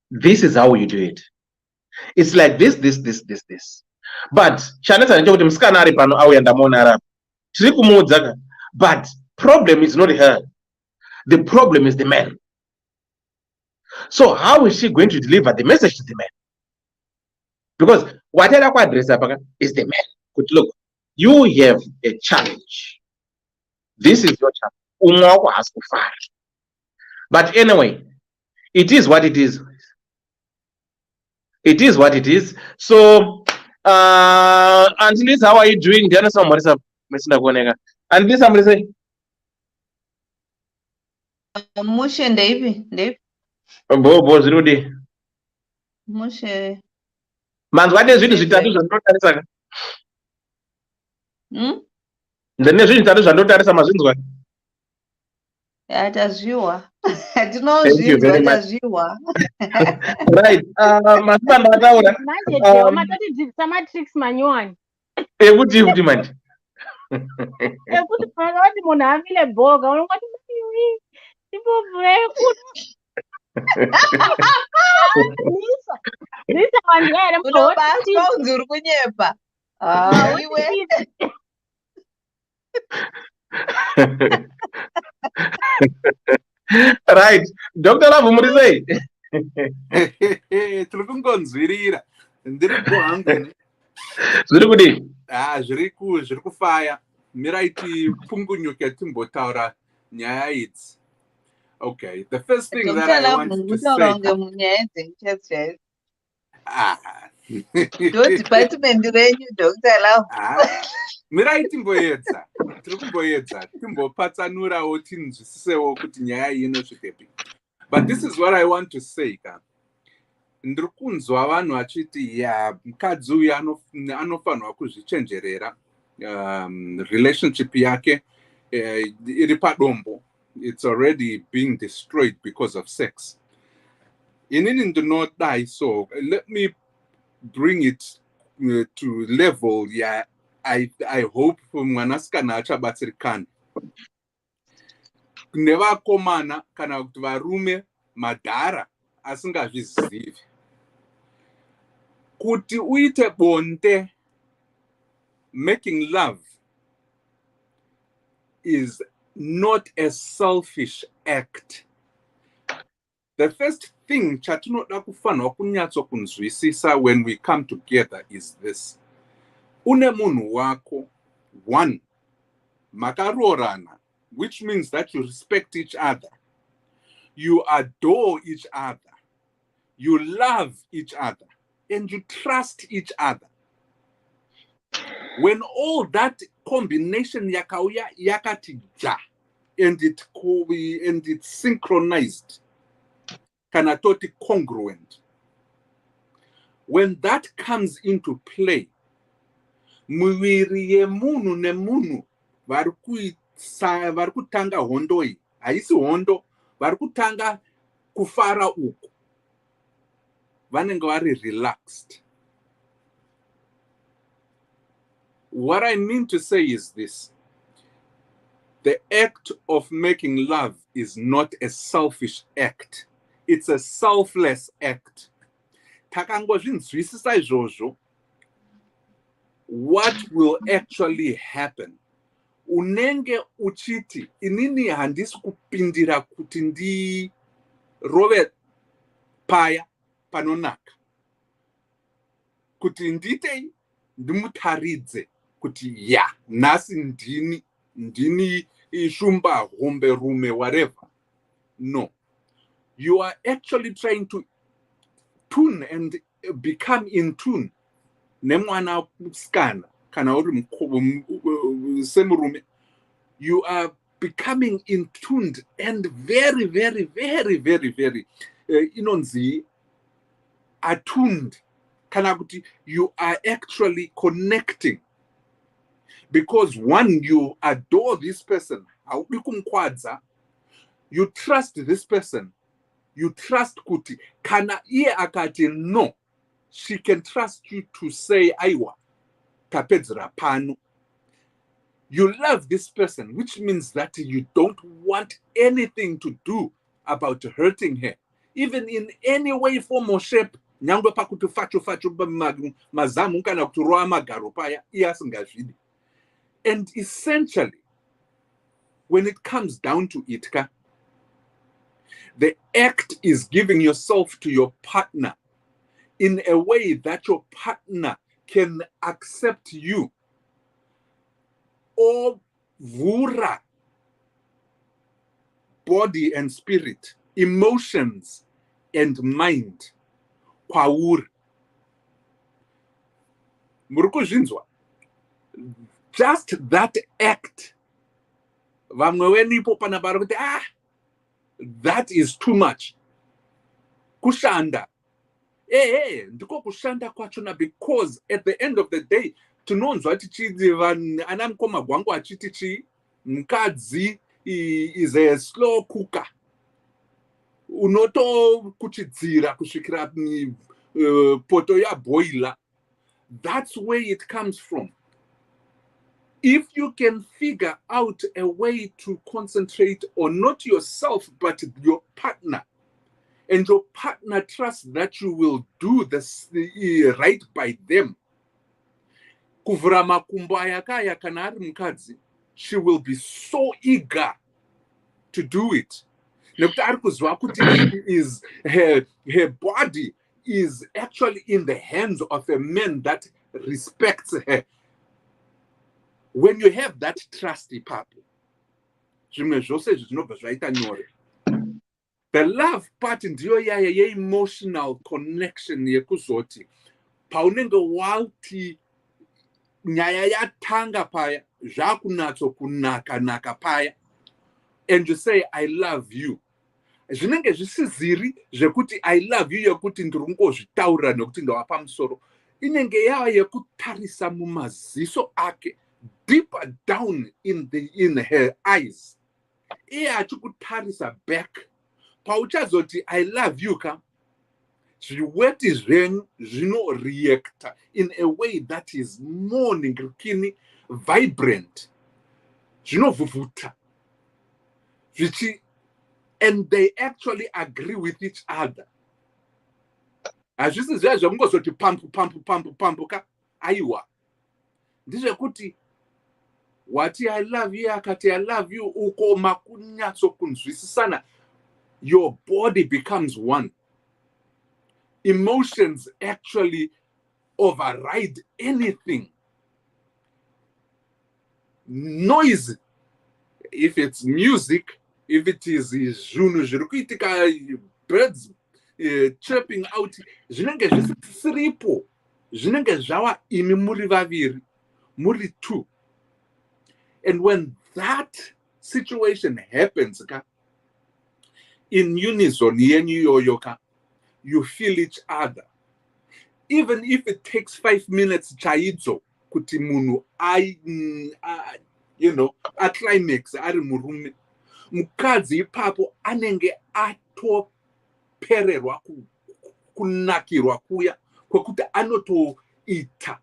this is how you do it. It's like this. But chanetsa ndechekuti musikana ari pano auya ndamuona arapo tiri kumuudza ka But problem is not her. The problem is the man. So how is she going to deliver the message to the man? Because whatever address is the man. Good, look, you have a challenge. This is your challenge. But anyway, it is what it is. It is what it is. So, Angelis, how are you doing? And this somebody say, Mushe Dave. Bobo Zirudi. Mushe. Man, what is it? The next thing Ataziwa. Atino Thank you very much. ataziwa. Right. Manje Deo matatidzidzisa matrix manyowani Ekuti manje. ekuti pano kuti munhu amile bhoga unongoti imbovhura yekuti Lisa mandiyere Unobaswa unzuri kunyepa. Iwe. Right. Dr. Lavumurise. Tiri kungonzwirira ndiri kuhangeni Zviri kudi. zviri kufaya mirai tipungunyuke timbotaura nyaya idzi. Okay, the first thing that I want to say. Department renyu Dr. Love. Mirai timboedza tiri kumboedza timbopatsanurawo tinzwisisewo kuti nyaya iyi inosvikepi. But this is what I want to say. Ndiri kunzwa vanhu vachiti mukadzi uyu anofanirwa kuzvichenjerera relationship yake iri padombo. It's already being destroyed because of sex. Inini ndinodai, so let me bring it to level I hope mwanasikana achabatsirikana. Nevakomana kana kuti varume madhara asingazvizivi kuti uite bonde, making love is not a selfish act. The first thing chatinoda kufanirwa kunyatso kunzwisisa when we come together is this. Une munhu wako, one, makarorana, which means that you respect each other, you adore each other, you love each other, and you trust each other. When all that combination yakauya yakati ja, and it's synchronized, kanatoti congruent. When that comes into play, muviri yemunu nemunu varikutanga hondo iyi, haisi hondo, varikutanga kufara uku, vanenge vari relaxed. What I mean to say is this. The act of making love is not a selfish act. It's a selfless act. Takangozvinzwisisa izvozvo, what will actually happen? Unenge uchiti, inini handisi kupindira kuti ndirove paya panonaka. Kuti nditei, ndimutaridze, kuti nasi ndini ishumba, hombe, rume, whatever. No. You are actually trying to tune and become in tune. Nemwana skana, kana uri semurume. You are becoming in tuned and very, very, very, very, very inonzi attuned. Kana kuti you are actually connecting. Because one, you adore this person. You trust this person. You trust kuti. Kana iye akati no. She can trust you to say aiwa. Tapedzra pano. You love this person, which means that you don't want anything to do about hurting her. Even in any way, form or shape. Nyangwe pakutu facho mazamu kana kuturoa magaro paya. Iyasingashidi. And essentially, when it comes down to it, the act is giving yourself to your partner in a way that your partner can accept you. Or vura, body and spirit, emotions and mind. Kwauri. Murukuzhinzwa. Just that act. Vamwe wenipo panabara kuti that is too much. Kushanda. Ndiko kushanda kwachona, because at the end of the day, tinonzwa tichidzi anamukoma gwangu achiti chi mukadzi is a slow cooker. Unoto kuchidzira kusvikira poto ya boiler. That's where it comes from. If you can figure out a way to concentrate on not yourself, but your partner, and your partner trusts that you will do this right by them, kuvura makumbo ayakaya kana ari mukadzi, she will be so eager to do it. Nekuti ari kuzwa kuti her body is actually in the hands of a man that respects her. When you have that trust ipapo, zvimwe zvose zvinobva zvaita nyore. The love part ndiyo yaya ye-emotional connection yekuzoti paunenge wati nyaya yatanga paya zvakunatso kunaka paya, and you say I love you, zvinenge zvisiziri zvekuti I love you yekuti ndirungozvitaurira nekuti ndawapa musoro. Inenge yava yekutarisa mumaziso ake, deeper down in her eyes. Iye achikutarisa back. Pauchazoti I love you ka, zviweti zvenyu zvino-reacta in a way that is more ningirikini, vibrant, zvinovhuvhuta, and they actually agree with each other. Hazvisi zviya zvamungozoti pampu ka, aiwa. Ndizvekuti wati I love you akati I love you uko makunyatso kunzwisisana, your body becomes one. Emotions actually override anything. Noise, if it's music, if it is birds chirping out, zvinenge zvisiripo, zvinenge zvava imi muri vaviri, muri two. And when that situation happens, in unison, you feel each other. Even if it takes 5 minutes, chaidzo, kuti munu, a climax, ari murume. Mukadzi ipapo anenge atopererwa kunakirwa kuya, kwekuti anotoita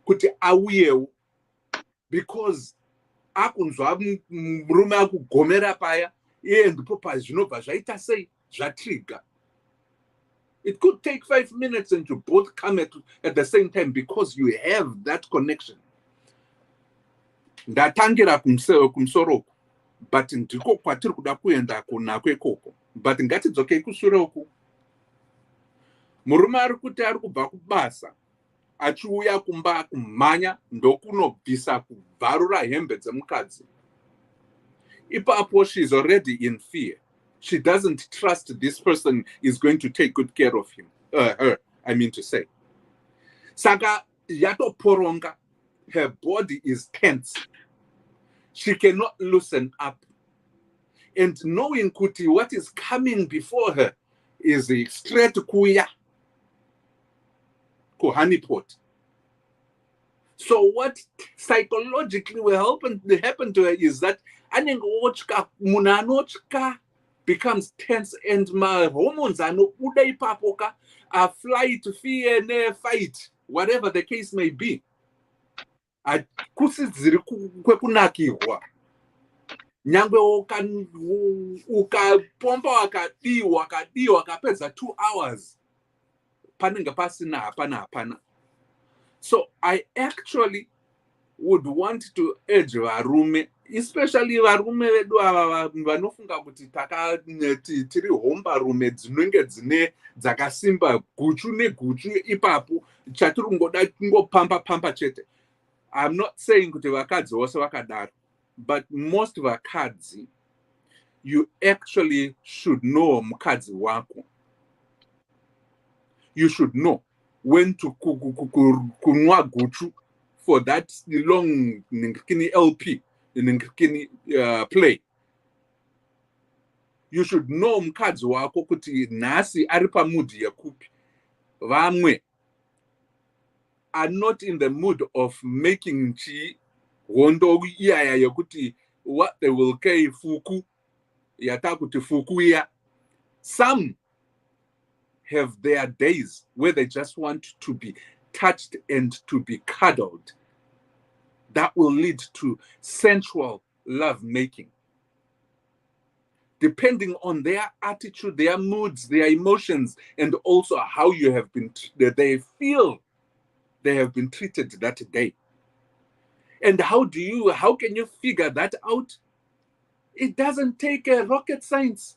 kuti auyewo, because akunzwa murume akugomera paya, ndipo pazvinobva zvaita sei zvatrigger. It could take 5 minutes and you both come at the same time because you have that connection. Ndatangira kumsoro, but ndiko kwatiri kuda kuenda kunako ikoko. But ngatidzokei kushure uku. Murume ari kuti ari kubva kubasa, achiuya kumba kumhanya ndokunobvisa kubvarura hembe dzemukadzi. Ipapo she is already in fear. She doesn't trust this person is going to take good care of him, her, I mean to say. Saka yato poronga, her body is tense. She cannot loosen up. And knowing kuti what is coming before her is straight kuya, ku honeypot. So what psychologically will happen to her is that munanochka becomes tense and my hormones are no uda ipapoka, are flight, fear, ne fight, whatever the case may be. Kusiziri kwekunakirwa. Nyangwe ukapomba wakadiwa kapedza 2 hours. Panenga pasina hapana. So I actually would want to urge varume especially varume vedu ava vanofunga kuti tiri hombarume dzinenge dzakasimba guchu neguchu ipapo chatiri kungoda kungopamba chete. I'm not saying kuti vakadzi vose vakadaro, but most vakadzi, you actually should know mukadzi wako. You should know when to kunwa guchu for that long LP play. You should know mukadzi wako kuti nasi ari pamood yekupi. Vamwe are not in the mood of making hondo iyaya yekuti what they will kei fuku yatakuti fuku ya. Some have their days where they just want to be touched and to be cuddled. That will lead to sensual love making. Depending on their attitude, their moods, their emotions, and also how you have been, they feel they have been treated that day. And how can you figure that out? It doesn't take a rocket science.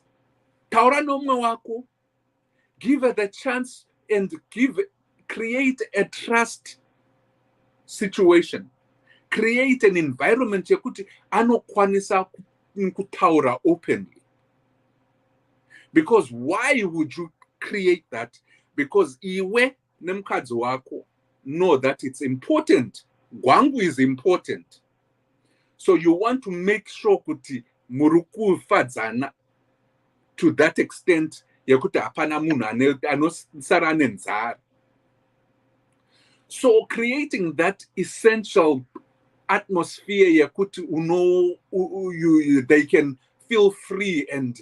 Taura nomwe wako. Give her the chance and create a trust situation. Create an environment yekuti anokwanisa kutaura openly. Because why would you create that? Because iwe nemukadzi wako know that it's important. Gwangu is important. So you want to make sure kuti muruku fadzana to that extent yekuti hapana munhu anosara nenzara. So creating that essential atmosphere yekuti they can feel free and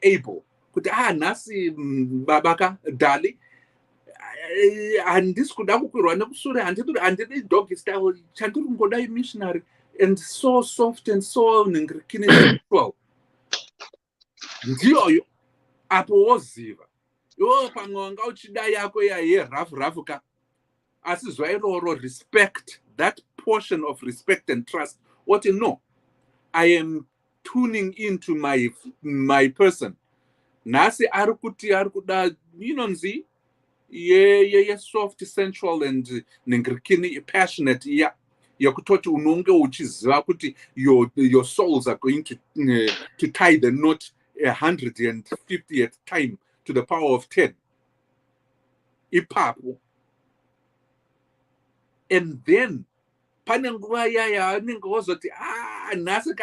able kuti nasi babaka dali handisi kuda kukwirwa nekusure handidi dog style chandiri kungoda missionary and so soft and so sexual. Ndiyoyo apo woziva iwo pamwe wanga uchida yako rafu ka asi zvairoro respect that portion of respect and trust. What you know, I am tuning into my person. Nasi arikuda inonzi ye soft, sensual and passionate yakutoti unonge uchiziva kuti your souls are going to tie the knot 150th time to the power of 10. Ipapo. And then pane nguva yaya anenge wozoti nhasi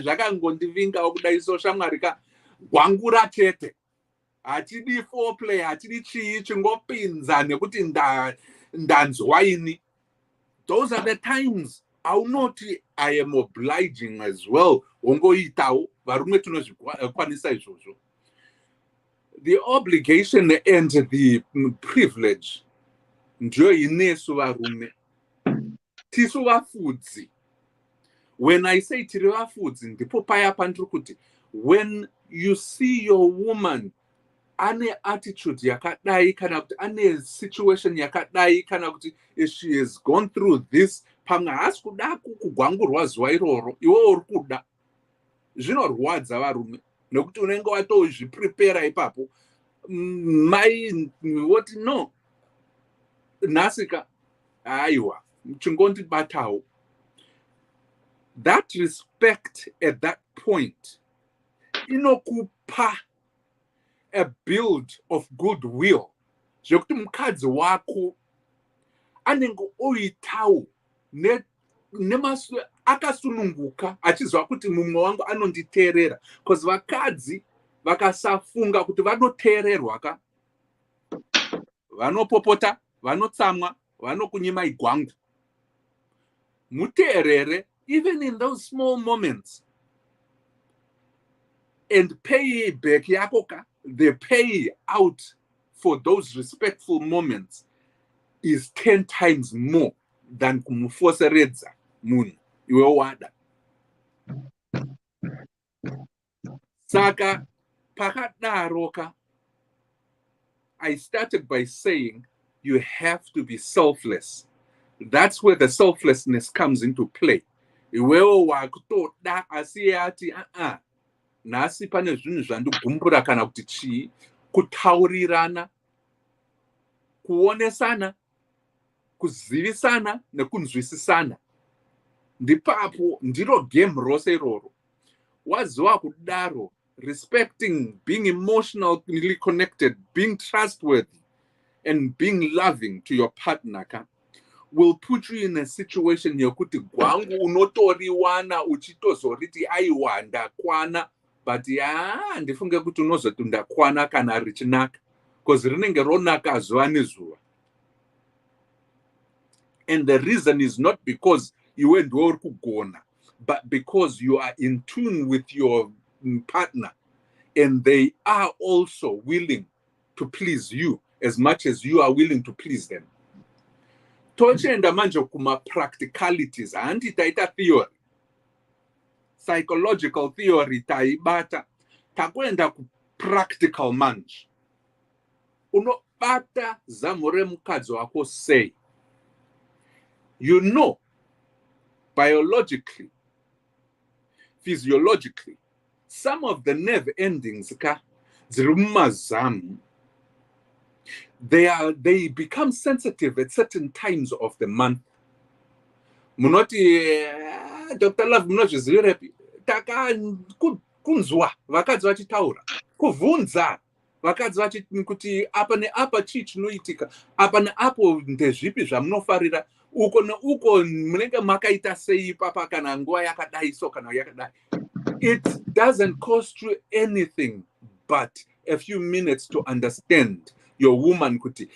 zvakangondivinga kudaiso shamwari ka gwangura chete hatidi foreplay hatidi chii chingopinza nekuti ndanzwa ini. Those are the times aunoti I am obliging as well wongoitawo varume tinozvikwanisa izvozvo. The obligation and the privilege ndiyo inesu varume. Tisu vafudzi. When I say tiri vafudzi ndipo paya pandiri kuti when you see your woman ane attitude yakadai kana kuti ane situation yakadai kana kuti she has gone through this pamwe hasi kuda kugwangurwa zuva iroro iwe uri kuda zvinorwadza varume nekuti unenge watozviprepara ipapo what no nhasika aiwa chingondibatawo. That respect at that point inokupa a build of goodwill zvekuti mukadzi wako anenge oitawo akasununguka achiziva kuti mumwe wangu anonditeerera. Because vakadzi vakasafunga kuti vanoteererwa ka vanopopota vanotsamwa vanokunyima igwangu. Muteerere even in those small moments and pay back yakoka. The pay out for those respectful moments is 10 times more than kumufoseredza munhu iwe wada. Saka pakadaroka I started by saying you have to be selfless. That's where the selflessness comes into play. iwewo wakutoda asi ati nhasi pane zvinhu zvandigumbura kana kuti chii, kutaurirana, kuonesana, kuzivisana nekunzwisisana. Ndipapo ndiro game rose iroro. Waziwa kudaro, respecting, being emotionally connected, being trustworthy, and being loving to your partner will put you in a situation yokuti gwangu unotoriwana uchitozoriti aiwa ndakwana, but ndifunge kuti unozoti ndakwana kana richinaka, because rinenge ronaka zuva nezuva. And the reason is not because iwe ndiwe uri kugona, but because you are in tune with your partner and they are also willing to please you as much as you are willing to please them. Tochenda manje kuma practicalities, handi taita theory, psychological theory taibata, takwenda ku practical manje. Unobata zamure mukadzi wako sei. You know, biologically, physiologically, some of the nerve endings they become sensitive at certain times of the month. Munoti Dr. Love munozvizivirepi? Taka kunzwa vakadzi vachitaura, kuvunza vakadzi vachiti kuti apa neapa chii chinoitika, apa neapo ndezvipi zvamunofarira, uko neuko munenge makaita sei papa kana nguva yakadai so kana yakadai. It doesn't cost you anything but a few minutes to understand your woman kuti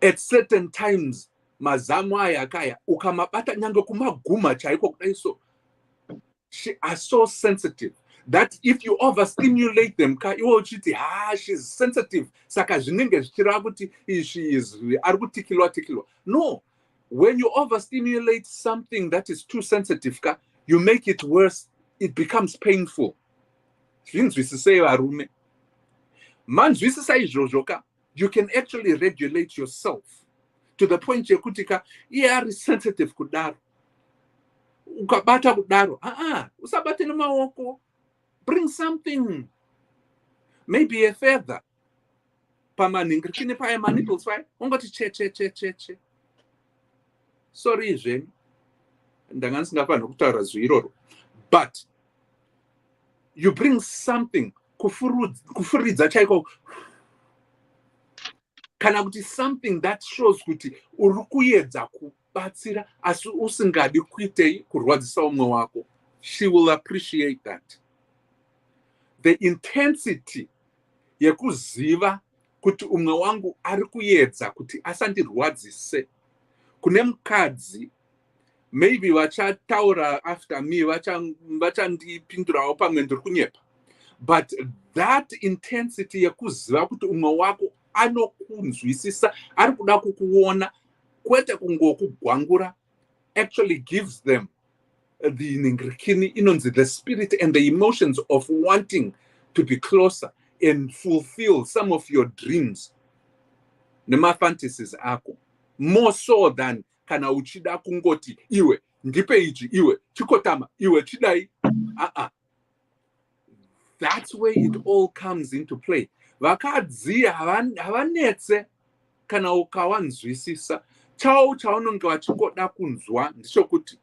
at certain times mazamu aya kaya ukamabata nyange kumaguma chaiko kudai so, she are so sensitive that if you overstimulate them, she's sensitive. Saka zvinenge zvichireva kuti she is arikutikilwa. No, when you overstimulate something that is too sensitive, you make it worse. It becomes painful. Zvinzwisisei varume. Manzwisisa izvozvo you can actually regulate yourself to the point yekuti iye ari sensitive kudaro. Ukabata kudaro, usabate nemaoko. Bring something, maybe a feather. Pamaningirikini paya maniples paya, ungoti che. Sorry zvenyu, ndanga ndisingafanira kutaura zviroro. But you bring something, kufuridza chaiko, kana kuti something that shows kuti uri kuedza kubatsira asi usingadi kuitei kurwadzisa umwe wako. She will appreciate that. The intensity yekuziva kuti umwe wangu ari kuedza kuti asandirwadzise. Kune mukadzi, maybe vachataura after me, vachandipindurawo pamwe ndiri kunyepa. But that intensity yekuziva kuti umwe wako anokunzwisisa, ari kuda kukuona, kwete kungokugwangura, actually gives them the spirit and the emotions of wanting to be closer and fulfill some of your dreams nema fantasies ako, more so than kana uchida kungoti iwe ndipe ichi, iwe chikotama, iwe chidai. That's where it all comes into play. Vakadzi havanetse kana ukawanzwisisa. Chaunonge vachikoda kunzwa ndicho kuti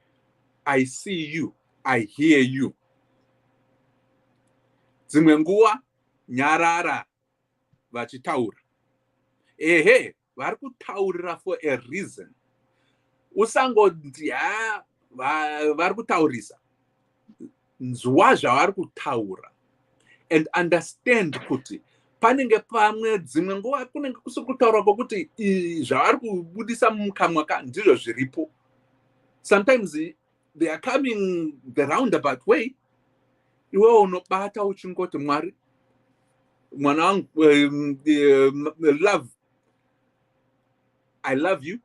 I see you, I hear you. Dzimwe nguva nyarara vachitaura. Ehe, vari kutaurira for a reason. Usangoti vari kutaurisa. Nzwa zvavari kutaura. And understand kuti panenge pamwe dzimwe nguva kunenge kusiri kutaura kwokuti zvavari kubudisa mukamwa ndizvo zviripo. Sometimes they are coming the roundabout way. Iwe unobata uchingoti Mwari, mwana wangu, love, I love you.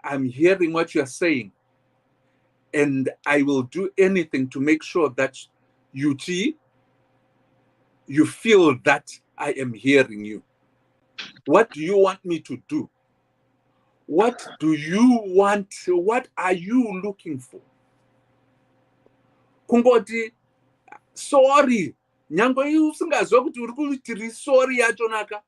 I'm hearing what you are saying. And I will do anything to make sure that you feel that I am hearing you. What do you want me to do? What do you want? What are you looking for? kungoti sorry nyangwe usingazwa kuti uri kuitiri sorry yachonaka.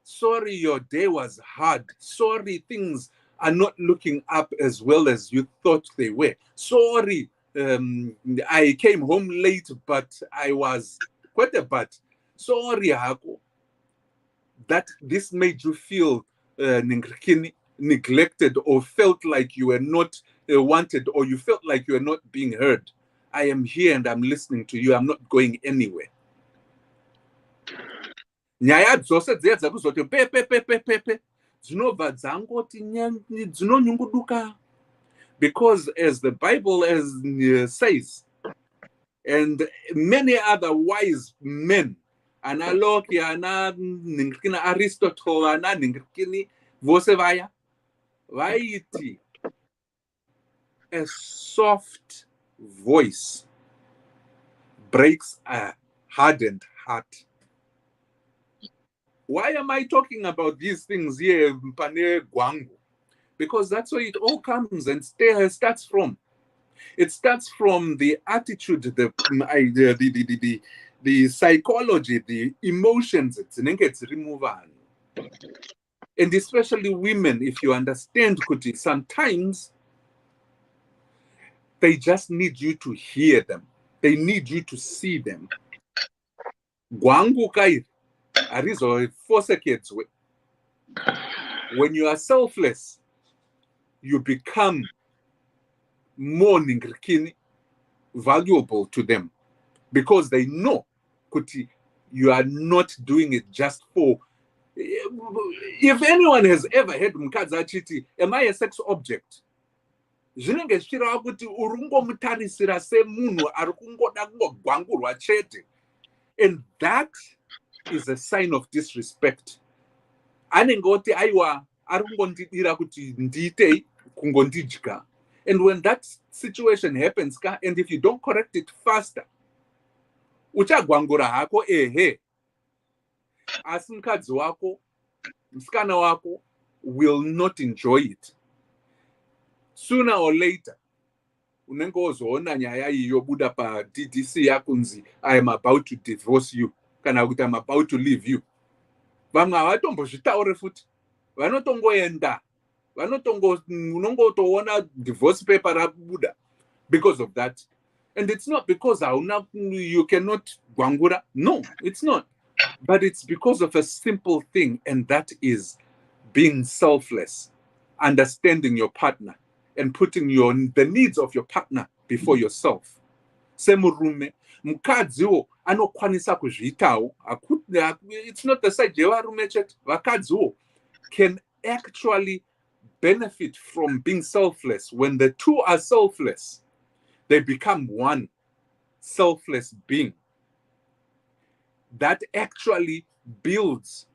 Sorry, your day was hard. Sorry, things are not looking up as well as you thought they were. Sorry, I came home late, but I was quite a bad. Sorry, Hako, that this made you feel neglected or felt like you were not wanted or you felt like you were not being heard. I am here and I'm listening to you. I'm not going anywhere. Nyaya dzose dzedza kuzoti pepepepepepe dzinobva dzangoti dzinonyunguduka, because as the Bible says, and many other wise men, ana Loki, ana ningirikini Aristotle, ana ningirikini vose vaya vaiti, a soft voice breaks a hardened heart. Why am I talking about these things here, Mpane Gwangu? Because that's where it all comes and starts from. It starts from the attitude, the psychology, the emotions. It's removed. And especially women, if you understand, Kuti, sometimes they just need you to hear them. They need you to see them. Gwangu kai. Arizo 4 seconds. When you are selfless, you become more valuable to them, because they know kuti, you are not doing it just for. If anyone has ever heard mukadzi achiti, am I a sex object? Zvinenge zvichireva kuti urungomutarisira semunhu ari kungoda kungogwangurwa chete, and that is a sign of disrespect. Anengoti aiwa arungondidira kuti ndiitei kungondidya. And when that situation happens, and if you don't correct it faster, uchagwangura hako ehe, asi mukadzi wako, musikana wako will not enjoy it. Sooner or later, unenge wozoona nyaya iyi yobuda pa DDC yakunzi I am about to divorce you, kana kuti I'm about to leave you. Vamwe havatombozvitaure futi, vanotongoenda, unongotoona divorce paper rabuda because of that. And it's not because you cannot gwangura. No, it's not. But it's because of a simple thing, and that is being selfless, understanding your partner, and putting the needs of your partner before yourself. Semurume, mukadziwo anokwanisa kuzviitawo. It's not the side yevarume chete. Vakadziwo can actually benefit from being selfless. When the two are selfless, they become one selfless being. That actually builds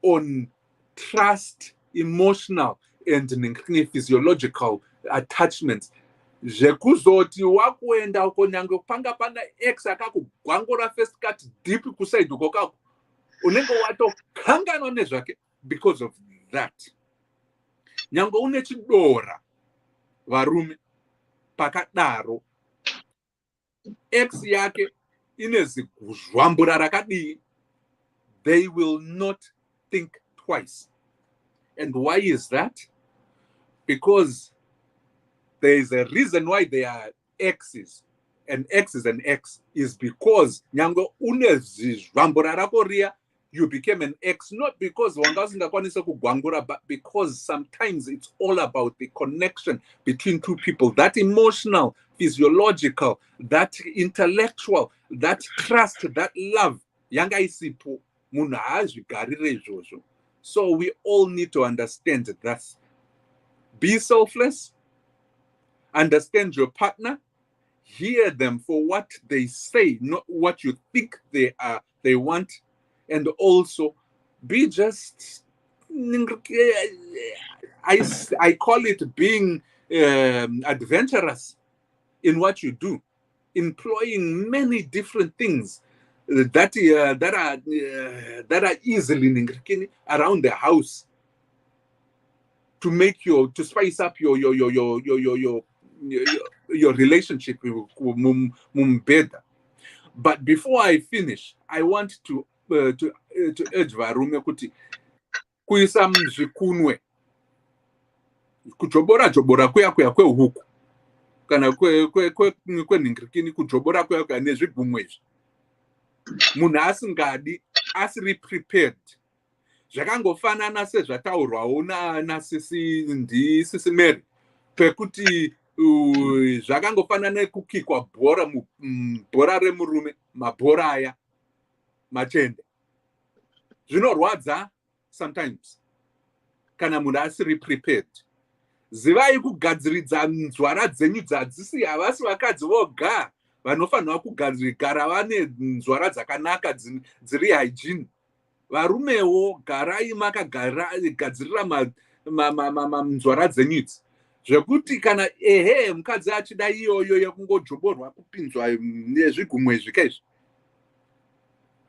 on trust, emotional, and physiological attachments. Zvekuzoti wakuenda uko nyange panga pana ex akakugwangura first cut deep kuside uko kako, unenge watokanganwa nezvake because of that. Nyange une chidora varume pakadaro, ex yake inezi kuzvambura rakadii, they will not think twice. And why is that? Because there is a reason why they are exes. An ex is an ex is because nyango unezvambura rako ria, you became an ex, not because wangazingakwanisa kugwangura, but because sometimes it's all about the connection between two people, that emotional, physiological, that intellectual, that trust, that love. Yanga isipo munhu haazvigarire izvozvo. So we all need to understand that. Be selfless, understand your partner, hear them for what they say, not what you think they want, and also be just, I call it being adventurous in what you do, employing many different things that are easily around the house to make to spice up your your relationship mumbeda. But before I finish, I want to urge varume kuti kuisa muzvikunwe, kujobora kuya kwehuku kana kwenhingirikini, kujobora kuya nezvigumwe izvi, munhu asingadi, asiri prepared. Zvakangofanana sezvataurwawo naSisi Mary, pekuti zvakangofanana nekukikwa bhora remurume, mabhora aya machende. Zvinorwadza sometimes kana munhu asiri prepared. Zivai kugadziridza nzwara dzenyu dzadzisi havasi vakadzi voga vanofanirwa kugara vane nzwara dzakanaka dziri hygiene. Varumewo garai makagadzirira nzwara dzenyu idzi, zvekuti kana mukadzi achida iyoyo yekungojoborwa kupinzwa nezvigumwe zvikaizvi,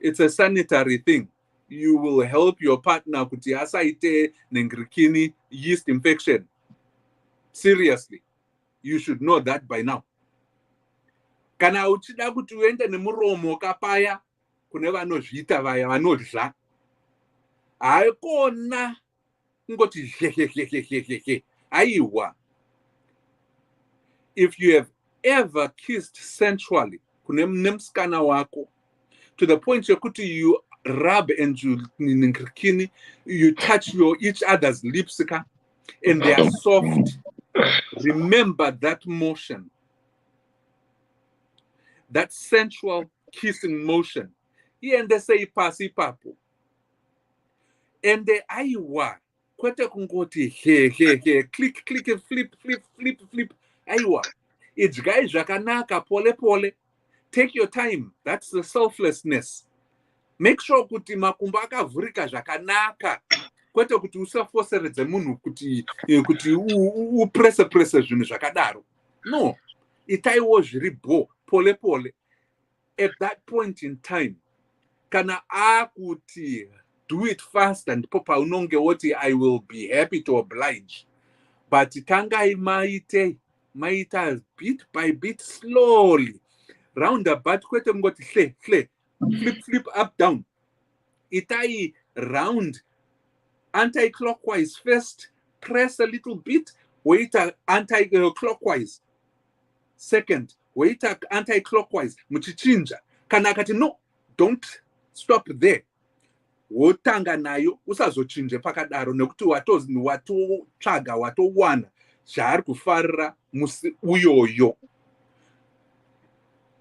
it's a sanitary thing. You will help your partner kuti asaite nhingirikini, yeast infection. Seriously, you should know that by now. Kana uchida kuti uende nemuromo kapaya kune vanozviita vaya vanodya, haikona ngoti aiwa. If you have ever kissed sensually kune musikana wako to the point yekuti you rub and you touch each other's lips and they are soft, remember that motion, that sensual kissing motion. Iende seipasi papo. Ende aiwa, kwete kungoti click, flip. Aiwa, idyai zvakanaka pole. Take your time. That's the selflessness. Make sure kuti makumbo akavhurika zvakanaka. Kwete kuti usafoseredze munhu kuti upresse zvinhu zvakadaro. No, itaiwo zviribo pole. At that point in time, kana akuti do it fast and popa unonge woti I will be happy to oblige. But tangai maita bit by bit, slowly. Roundabout kwete ngoti flip up down. Itai round anti-clockwise first, press a little bit, wait anti-clockwise. Second, wait anti-clockwise. Muchichinja. Kana kati no, don't stop there. Wotanga nayo usazochinje pakadaro nekuti watotsvaga watowana zvaari kufarira musi uyoyo.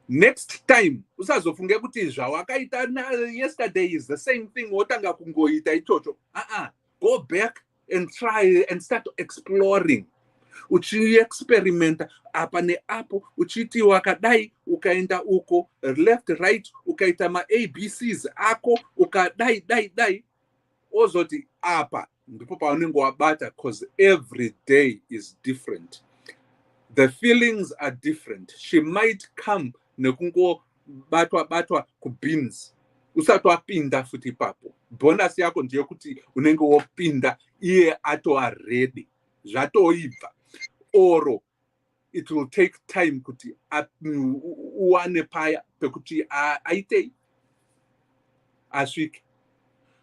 Next time usazofunge kuti zvawakaita yesterday is the same thing wotanga kungoita ichocho. Go back and try and start exploring. Uchi-experimenta apa neapo, uchiti wakadai ukaenda uko left right, ukaita ABCs ako ukadai ozoti apa ndipo paunenge wabata, because every day is different. The feelings are different. She might come nekungo batwa kubins. Usati wapinda futi papo. Bonus yako ndiyo kuti unenge wopinda iye atoa ready. Zvatoibva. Oro it will take time kuti uwane paya pekuti aite aswike.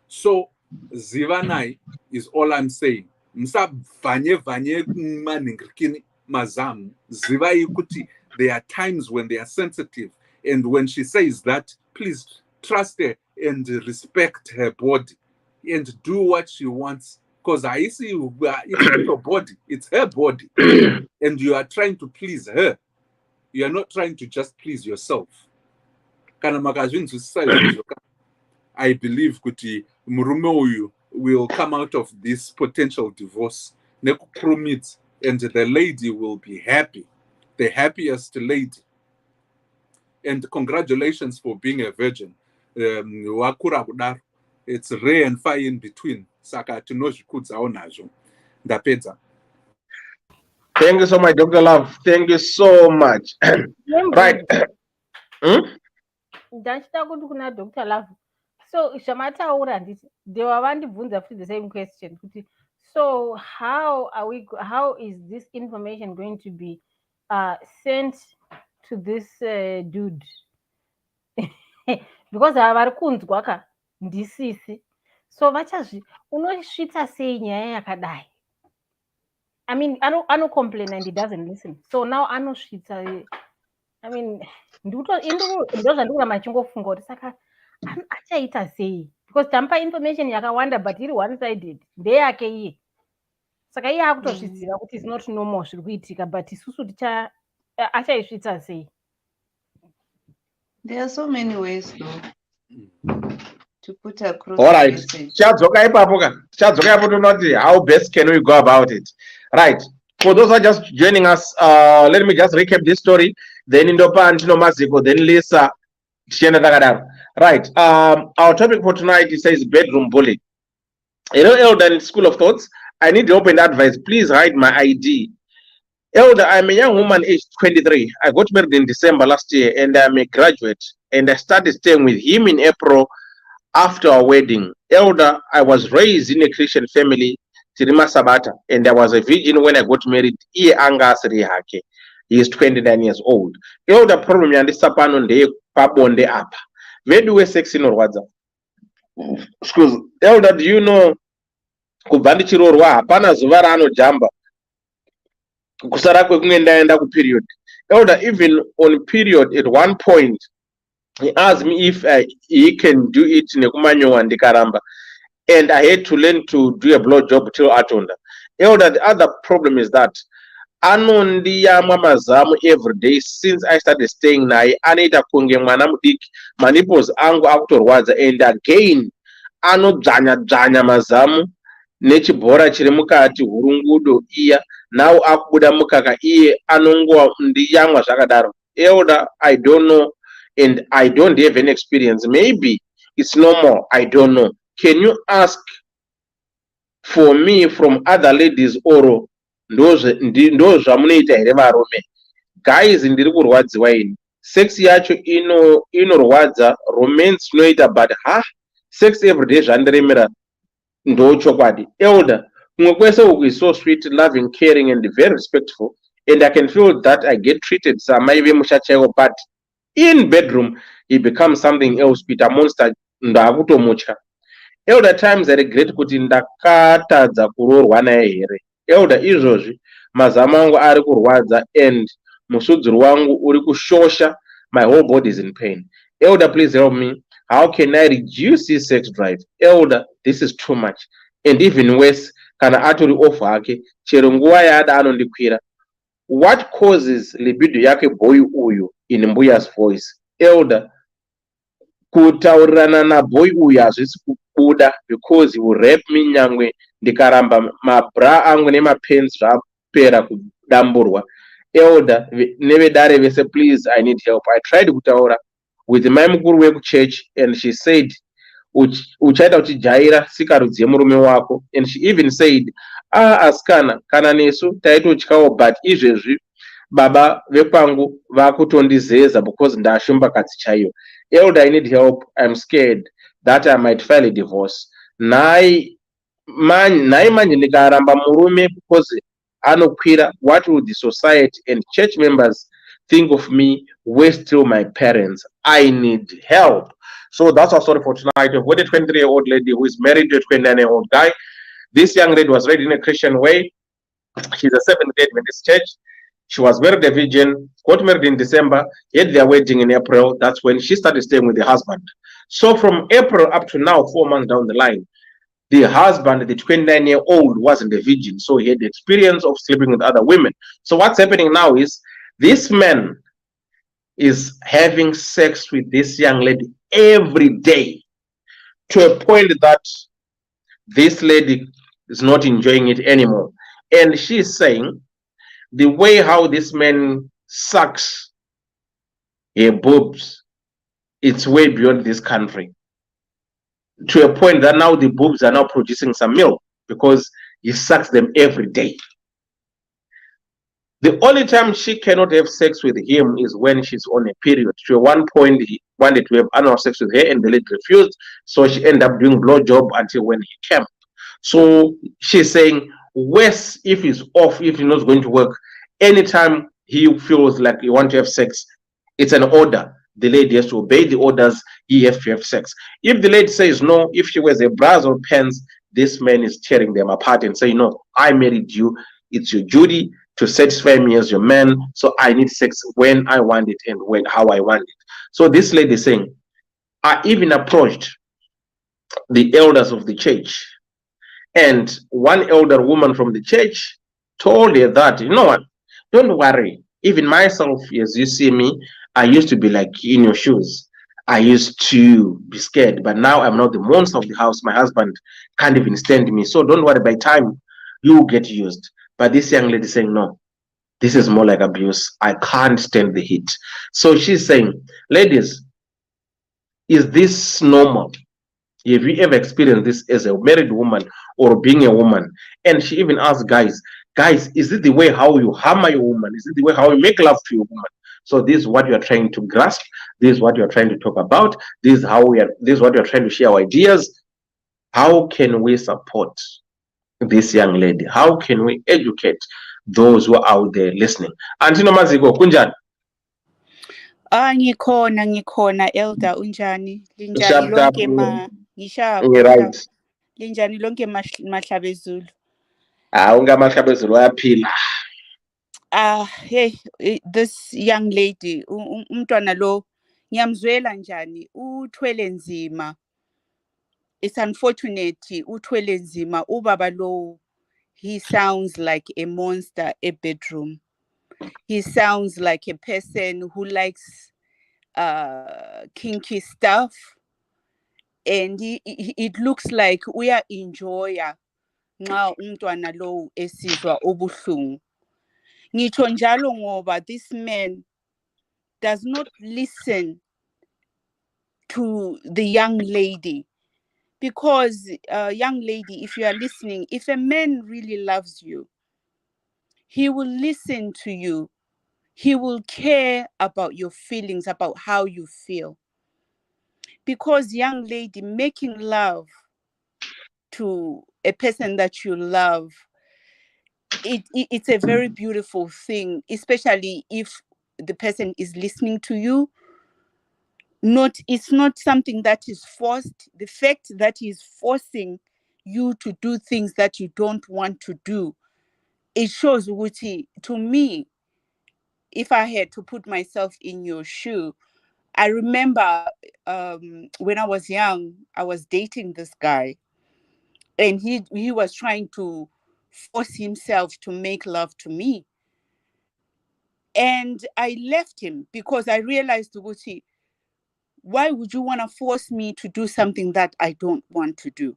So zivanai is all I'm saying. Msabvanye maningirikini mazamu. Zivai kuti there are times when they are sensitive, and when she says that, please trust her and respect her body and do what she wants. Because I see it's not your body, it's her body. And you are trying to please her. You are not trying to just please yourself. I believe kuti murume uyu will come out of this potential divorce and the lady will be happy, the happiest lady. And congratulations for being a virgin. It's rare and far in between. Saka tinozvikudzawo nazvo. Ndapedza. Thank you so much, Dr. Love. Thank you so much. Right. Ndachida kuti kuna Dr. Love. So zvamataura handiti, they were vandibvunza futi the same question. So how is this information going to be sent to this dude because vari kunzwa ka ndisisi, so unosvitsa sei nyaya yakadai? I mean, ano complain and he doesn't listen, so now anosvitsa. I mean, ndo zvandikuramba ndichingofunga kuti saka achaita sei, because tamupa information yakawanda but iri one sided, ndeyake iye. Saka iye akutozviziva kuti is not normal zviri kuitika, but isusu achaisvitsa sei? There are so many ways though to put across. All right. Chadzoka ipapo tonoti how best can we go about it? Right. For those who are just joining us, let me just recap this story. Then Indopa Antino Maziko, then Lisa. Right. Our topic for tonight, it says bedroom bully. Hello, Elder in School of Thoughts. I need open advice. Please hide my ID. Elder, I'm a young woman aged 23. I got married in December last year and I'm a graduate. And I started staying with him in April after our wedding. Elder, I was raised in a Christian family, Tirima Sabata, and I was a virgin when I got married. He is 29 years old. Elder, problem yandisapano nde pabonde apa. Where do we sex in Orwadza? Excuse. Elder, do you know kubandi chirorwa hapana zuva raano jamba kusara kwekuendaenda kuperiod. Elder, even on period at one point he asked me if he can do it nekumanyowa ndikaramba, and I had to learn to do a blow job till atonda. Elder, the other problem is that anondiyamwa mazamu every day since I started staying naye. Anoita kunge mwana mudiki, maniples angu akutorwadza, and again anodzvanya mazamu nechibhora chiri mukati hurungudo iya, now akubuda mukaka iye anongwa ndiyamwa zvakadaro. Elder, I don't know and I don't have any experience. Maybe it's normal, I don't know. Can you ask for me from other ladies or ndo zvamunoita here varume? Guys, ndiri kurwadziwa ini. Sex yacho inorwadza, romance noita, but sex every day zvandiremera ndo chokwadi. Elder, kumwe kwese uku is so sweet, loving, caring and very respectful, and I can feel that I get treated samai vemusha chaiwo, but in bedroom he becomes something else. Peter monster ndakutomutya. Elder, times I regret kuti ndakatadza kurorwa naye here. Elder, izvozvi mazamu angu ari kurwadza and musudzuru wangu uri kushosha. My whole body is in pain. Elder, please help me. How can I reduce this sex drive? Elder, this is too much. And even worse, kana atori off hake chero nguva yaada anondikwira. What causes libido yake boy uyu in mbuya's voice? Elder, kutaurirana na boy uyu hazvisi kubuda because he will rape me nyangwe ndikaramba mabra angu nemapens zvapera kudamburwa. Elder, nevedare vese, please, I need help. I tried kutaura with my mukuru wekuchurch and she said uchaita uchijaira sikarudzi yemurume wako, and she even said asikana kana nesu taitotyawo, but izvezvi baba vekwangu vakutondizeza because ndashumba kadzi chaiyo. Elder, I need help. I'm scared that I might file a divorce. Nai manje ndikaramba murume because anokwira, what would the society and church members think of me? Where still my parents? I need help. So that's our story for tonight. We've got a 23-year-old lady who is married to a 29-year-old guy. This young lady was raised in a Christian way. She's a Seventh-day Adventist church. She was married a virgin, got married in December, had their wedding in April. That's when she started staying with the husband. So from April up to now, 4 months down the line, the husband, the 29-year-old, wasn't a virgin. So he had the experience of sleeping with other women. So what's happening now is this man is having sex with this young lady every day, to a point that this lady is not enjoying it anymore. And she's saying the way how this man sucks her boobs, it's way beyond this country, to a point that now the boobs are now producing some milk because he sucks them every day. The only time she cannot have sex with him is when she's on a period. To one point, he wanted to have anal sex with her and the lady refused. So she ended up doing blowjob until when he came. So she's saying, worse if he's off, if he's not going to work, anytime he feels like you want to have sex, it's an order. The lady has to obey the orders. He has to have sex. If the lady says no, if she wears a bra or pants, this man is tearing them apart and saying, no, I married you. It's your duty to satisfy me as your man. So I need sex when I want it and when how I want it. So this lady is saying, I even approached the elders of the church, and one elder woman from the church told her that, you know what, don't worry. Even myself, as you see me, I used to be like in your shoes. I used to be scared, but now I'm not the monster of the house. My husband can't even stand me. So don't worry, by time you get used. But this young lady saying, no, this is more like abuse. I can't stand the heat. So she's saying, ladies, is this normal? Have you ever experienced this as a married woman or being a woman? And she even asked guys, is it the way how you hammer your woman? Is it the way how you make love to your woman? So this is what you are trying to grasp. This is what you are trying to talk about. This is what you are trying to share our ideas. How can we support this young lady? How can we educate those who are out there listening? Antino Maziko, kunjani? Ngikhona Elder unjani? Linjani Sharp tap. lonke ngishaphi Right. linjani lonke mahlabezulu? Ungamahlabezulu ayaphila. Hey, this young lady umntwana lo ngiyamzwela njani uthwele nzima. It's unfortunate uthwele nzima ubaba lo. He sounds like a monster a bedroom. He sounds like a person who likes kinky stuff, and it looks like we are enjoyer nxa umntwana lo esizwa ubuhlungu. Ngitsho njalo ngoba this man does not listen to the young lady, because young lady, if you are listening, if a man really loves you, he will listen to you. He will care about your feelings, about how you feel. Because young lady, making love to a person that you love, it's a very beautiful thing, especially if the person is listening to you. It's not something that is forced. The fact that he's forcing you to do things that you don't want to do, it shows Wuti. To me, if I had to put myself in your shoe, I remember when I was young, I was dating this guy, and he was trying to force himself to make love to me. And I left him because I realized, Wuti, why would you want to force me to do something that I don't want to do?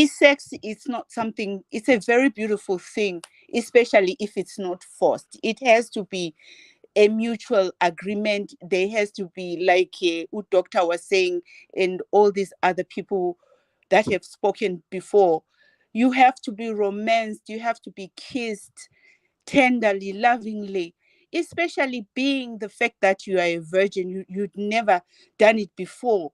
Sex is not something, it's a very beautiful thing, especially if it's not forced. It has to be a mutual agreement. There has to be, like doctor was saying, and all these other people that have spoken before, you have to be romanced, you have to be kissed tenderly, lovingly, especially being the fact that you are a virgin, you'd never done it before.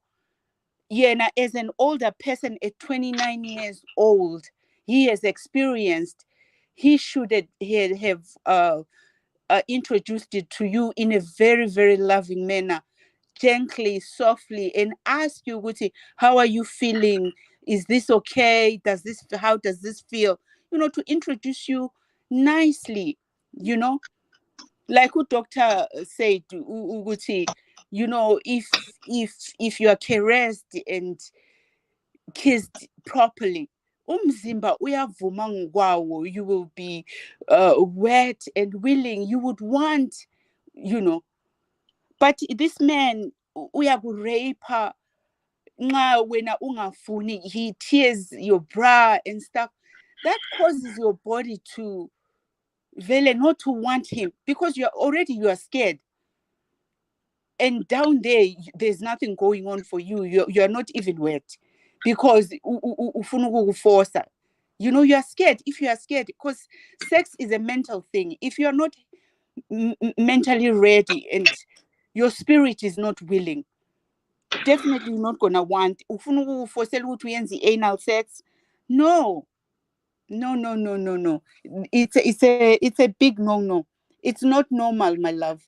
Yeah, now as an older person at 29 years old, he has experienced, he should have introduced it to you in a very, very loving manner, gently, softly, and ask you, Guti, how are you feeling? Is this okay? How does this feel? To introduce you nicely, like who doctor said, Guti, if you are caressed and kissed properly, umzimba uyavuma ngokwawo, you will be wet and willing, you would want, but this man uyakurapa nxa wena ungafuni, he tears your bra and stuff. That causes your body to vele not to want him, because you are scared, and down there's nothing going on for you. You're not even wet because ufuna ukukuforsa. You are scared. If you are scared, because sex is a mental thing. If you are not mentally ready and your spirit is not willing, definitely you're not gonna want. Ufuna ukukuforsela ukuthi uyenze anal sex. No. It's a big no. It's not normal, my love.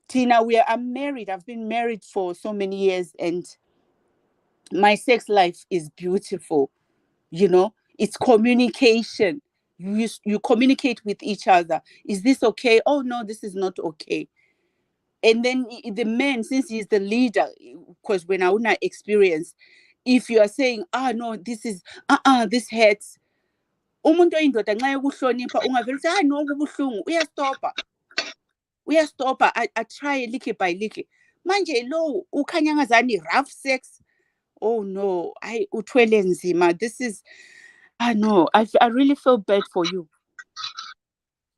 Tina, I'm married. I've been married for so many years, and my sex life is beautiful. You know, it's communication. You communicate with each other. Is this okay? Oh no, this is not okay. And then the man, since he's the leader, because when I would not experience, if you are saying, no, this is this hurts, umuntu oyindoda nxa ekuhlonipha ungavele uthi hayi no kubuhlungu, uyastopha atry like by like. Manje lo ukhanya ngazani rough sex. Oh no, uthwele nzima. This is no, I really feel bad for you.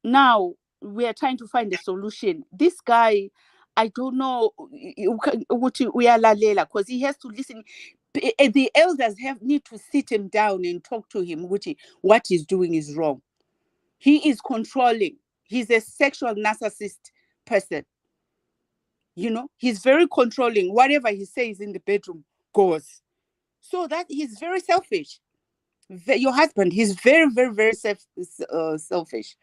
Now we are trying to find a solution. This guy, I don't know because he has to listen. The elders need to sit him down and talk to him. What he's doing is wrong. He is controlling. He's a sexual narcissist person. You know, he's very controlling. Whatever he says in the bedroom goes. So that he's very selfish. Your husband, he's very, very, very selfish.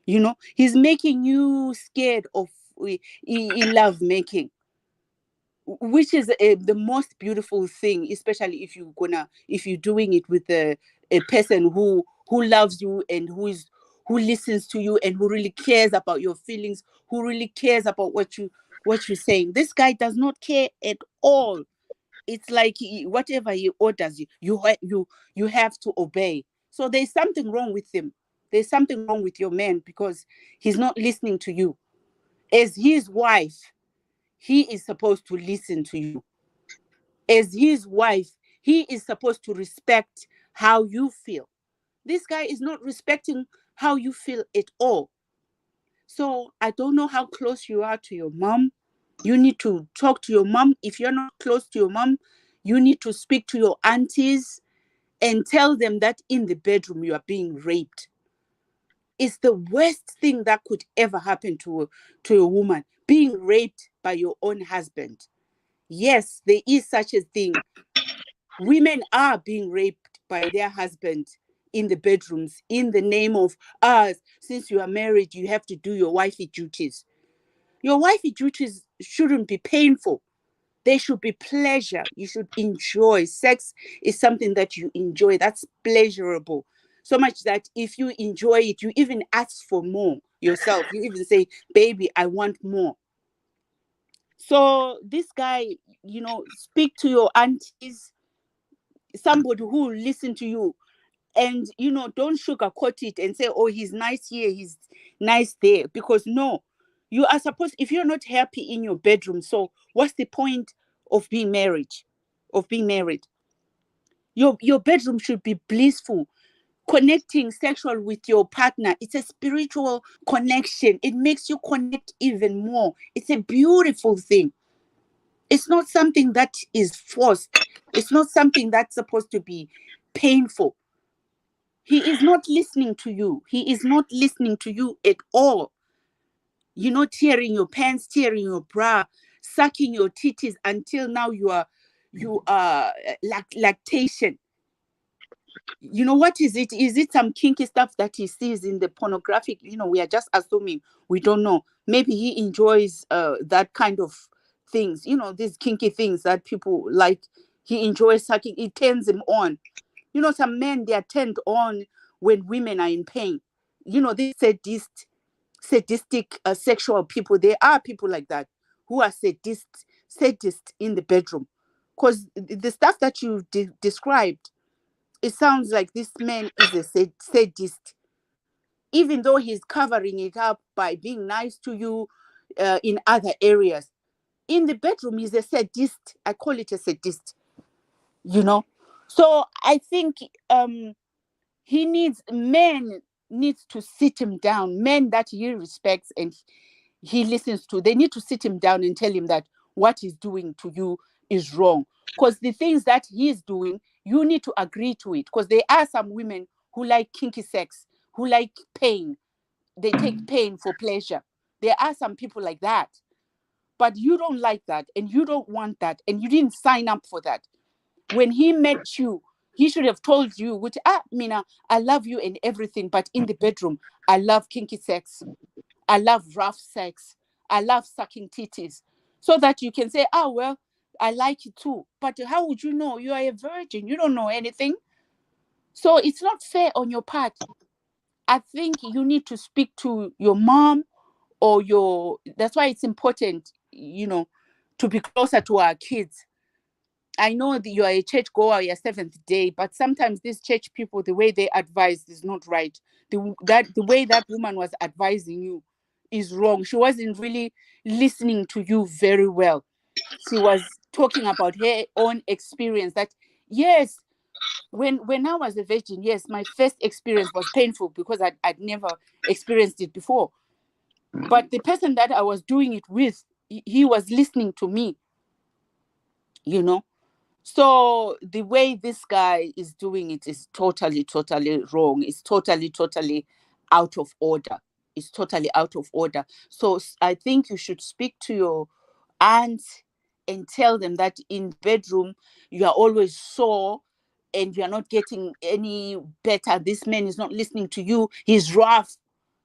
You know, he's making you scared of love making, which is the most beautiful thing, especially if you're doing it with a person who loves you and who listens to you and who really cares about your feelings, who really cares about what you're saying. This guy does not care at all. It's like whatever he orders you have to obey. So there's something wrong with him. There's something wrong with your man because he's not listening to you. As his wife, he is supposed to listen to you. As his wife, he is supposed to respect how you feel. This guy is not respecting how you feel at all. So I don't know how close you are to your mom. You need to talk to your mom. If you're not close to your mom, you need to speak to your aunties and tell them that in the bedroom you are being raped. It's the worst thing that could ever happen to a woman, being raped by your own husband. Yes, there is such a thing. Women are being raped by their husband in the bedrooms in the name of, since you are married, you have to do your wifey duties. Your wifey duties shouldn't be painful. They should be pleasure. You should enjoy. Sex is something that you enjoy. That's pleasurable. So much that if you enjoy it, you even ask for more yourself. You even say, baby, I want more. So this guy, speak to your aunties, somebody who will listen to you. And, don't sugarcoat it and say, oh, he's nice here, he's nice there. Because no, you are supposed, if you're not happy in your bedroom, so what's the point of being married? Your bedroom should be blissful. Connecting sexual with your partner, it's a spiritual connection. It makes you connect even more. It's a beautiful thing. It's not something that is forced. It's not something that's supposed to be painful. He is not listening to you. He is not listening to you at all. You're not tearing your pants, tearing your bra, sucking your titties until now you are lactation. You know, what is it? Is it some kinky stuff that he sees in the pornographic? We are just assuming. We don't know. Maybe he enjoys that kind of things. These kinky things that people like. He enjoys sucking. It turns him on. Some men, they are turned on when women are in pain. These sadistic sexual people. There are people like that who are sadist in the bedroom. Because the stuff that you described, it sounds like this man is a sadist, even though he's covering it up by being nice to you in other areas. In the bedroom, he's a sadist. I call it a sadist, So I think men needs to sit him down, men that he respects and he listens to. They need to sit him down and tell him that what he's doing to you is wrong. Because the things that he's doing, you need to agree to it. Because there are some women who like kinky sex, who like pain. They take pain for pleasure. There are some people like that. But you don't like that, and you don't want that, and you didn't sign up for that. When he met you, he should have told you, Mina, I love you and everything, but in the bedroom, I love kinky sex. I love rough sex. I love sucking titties. So that you can say, oh, well, I like it too. But how would you know? You are a virgin. You don't know anything. So it's not fair on your part. I think you need to speak to your mom or that's why it's important, to be closer to our kids. I know that you are a church goer, you're Seventh Day, but sometimes these church people, the way they advise is not right. The way that woman was advising you is wrong. She wasn't really listening to you very well. She was talking about her own experience. That yes, when I was a virgin, yes, my first experience was painful because I'd never experienced it before. But the person that I was doing it with, he was listening to me, So the way this guy is doing it is totally, totally wrong. It's totally, totally out of order. It's totally out of order. So I think you should speak to your aunt and tell them that in bedroom, you are always sore and you are not getting any better. This man is not listening to you. He's rough.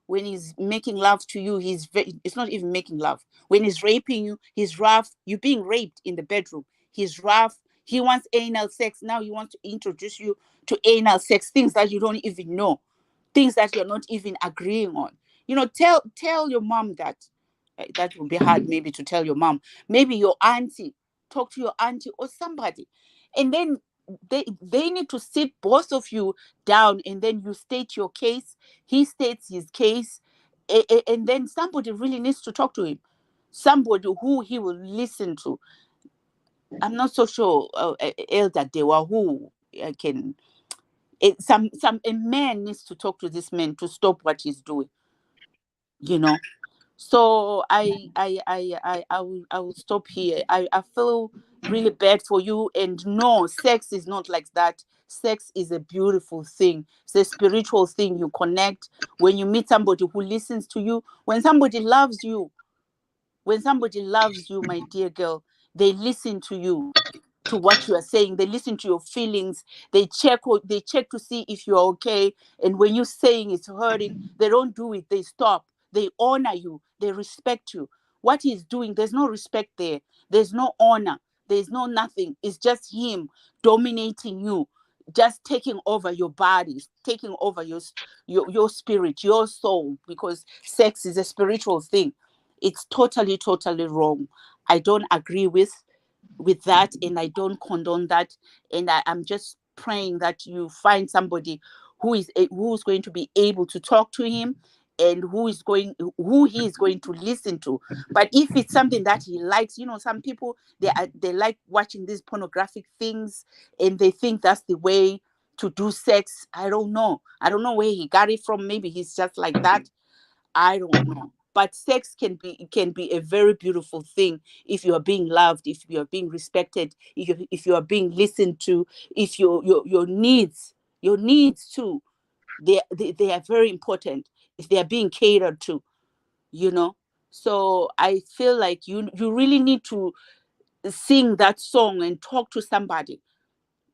When he's making love to you, it's not even making love. When he's raping you, he's rough. You're being raped in the bedroom. He's rough. He wants anal sex. Now he wants to introduce you to anal sex, things that you don't even know, things that you're not even agreeing on. Tell your mom that. That would be hard maybe to tell your mom. Maybe your auntie. Talk to your auntie or somebody. And then they need to sit both of you down, and then you state your case. He states his case, and then somebody really needs to talk to him, somebody who he will listen to. I'm not so sure, Elder Dewa, who can. A man needs to talk to this man to stop what he's doing. So I will stop here. I feel really bad for you, and no, sex is not like that. Sex is a beautiful thing. It's a spiritual thing. You connect when you meet somebody who listens to you. When somebody loves you, my dear girl, they listen to you, to what you are saying. They listen to your feelings. They check to see if you're okay. And when you're saying it's hurting, they don't do it. They stop. They honor you. They respect you. What he's doing, there's no respect there. There's no honor. There's no nothing. It's just him dominating you, just taking over your bodies, taking over your spirit, your soul, because sex is a spiritual thing. It's totally, totally wrong. I don't agree with that, and I don't condone that. And I'm just praying that you find somebody who's going to be able to talk to him, and who he is going to listen to. But if it's something that he likes, some people, they like watching these pornographic things, and they think that's the way to do sex. I don't know where he got it from. Maybe he's just like that. I don't know. But sex can be a very beautiful thing if you are being loved, if you are being respected, if you are being listened to, if your needs too, they are very important, if they are being catered to, So I feel like you really need to sing that song and talk to somebody.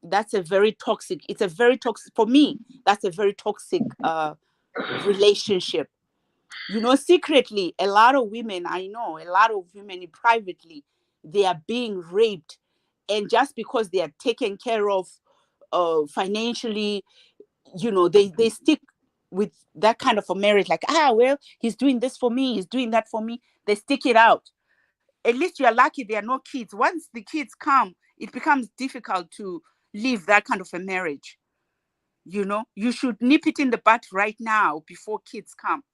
It's a very toxic, for me, that's a very toxic relationship. Secretly, a lot of women privately, they are being raped. And just because they are taken care of financially, they stick with that kind of a marriage. Like, well, he's doing this for me, he's doing that for me. They stick it out. At least you're lucky there are no kids. Once the kids come, it becomes difficult to leave that kind of a marriage. You should nip it in the bud right now before kids come.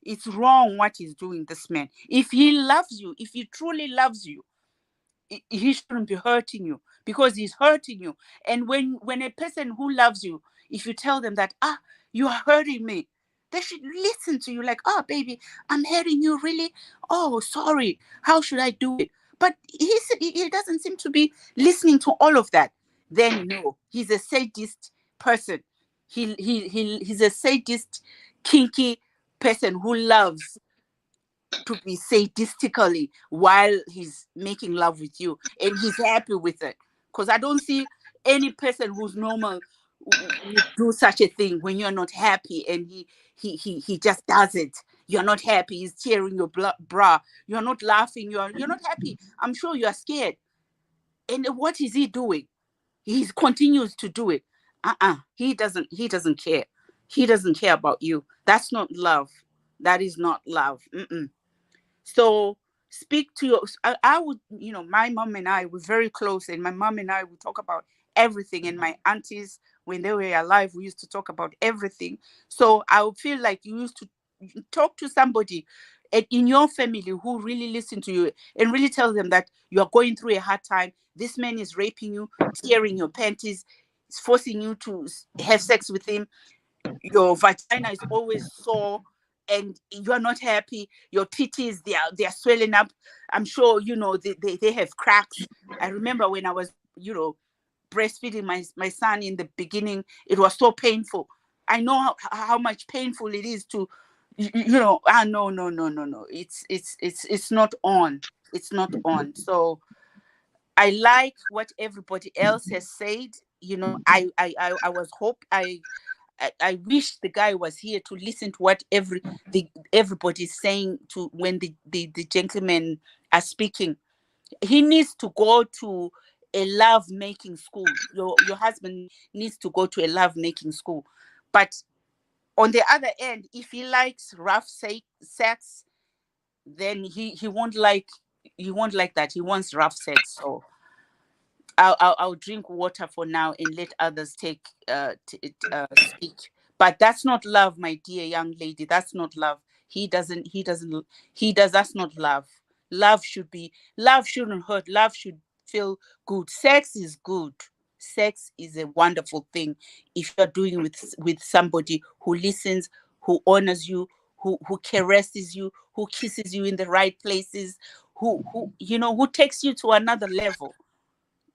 It's wrong what he's doing, this man. If he loves you, if he truly loves you, he shouldn't be hurting you, because he's hurting you. And when a person who loves you, if you tell them that, you are hurting me, they should listen to you, like, baby, I'm hurting you, really? Oh, sorry, how should I do it? But he doesn't seem to be listening to all of that. Then no, he's a sadist person. He's a sadist, kinky person who loves to be sadistically while he's making love with you, and he's happy with it. Because I don't see any person who's normal would do such a thing when you're not happy, and he just does it. You're not happy. He's tearing your bra. You're not laughing. You're not happy. I'm sure you are scared. And what is he doing? He continues to do it. He doesn't care. He doesn't care about you. That's not love. That is not love. So speak to your, I would, my mom and I were very close, and my mom and I would talk about everything. And my aunties, when they were alive, we used to talk about everything. So I would feel like you used to talk to somebody in your family who really listen to you and really tell them that you are going through a hard time. This man is raping you, tearing your panties, is forcing you to have sex with him. Your vagina is always sore and you're not happy. Your titties, they are swelling up. I'm sure, they have cracks. I remember when I was, breastfeeding my son in the beginning, it was so painful. I know how much painful it is to, no. It's not on. It's not on. So I like what everybody else has said. I wish the guy was here to listen to what everybody's saying to when the gentlemen are speaking. He needs to go to a love making school. Your husband needs to go to a love making school. But on the other end, if he likes rough sex, then he won't like that. He wants rough sex. So I'll drink water for now and let others speak. But that's not love, my dear young lady. That's not love. That's not love. Love shouldn't hurt. Love should feel good. Sex is good. Sex is a wonderful thing if you're doing with somebody who listens, who honors you, who caresses you, who kisses you in the right places, who takes you to another level.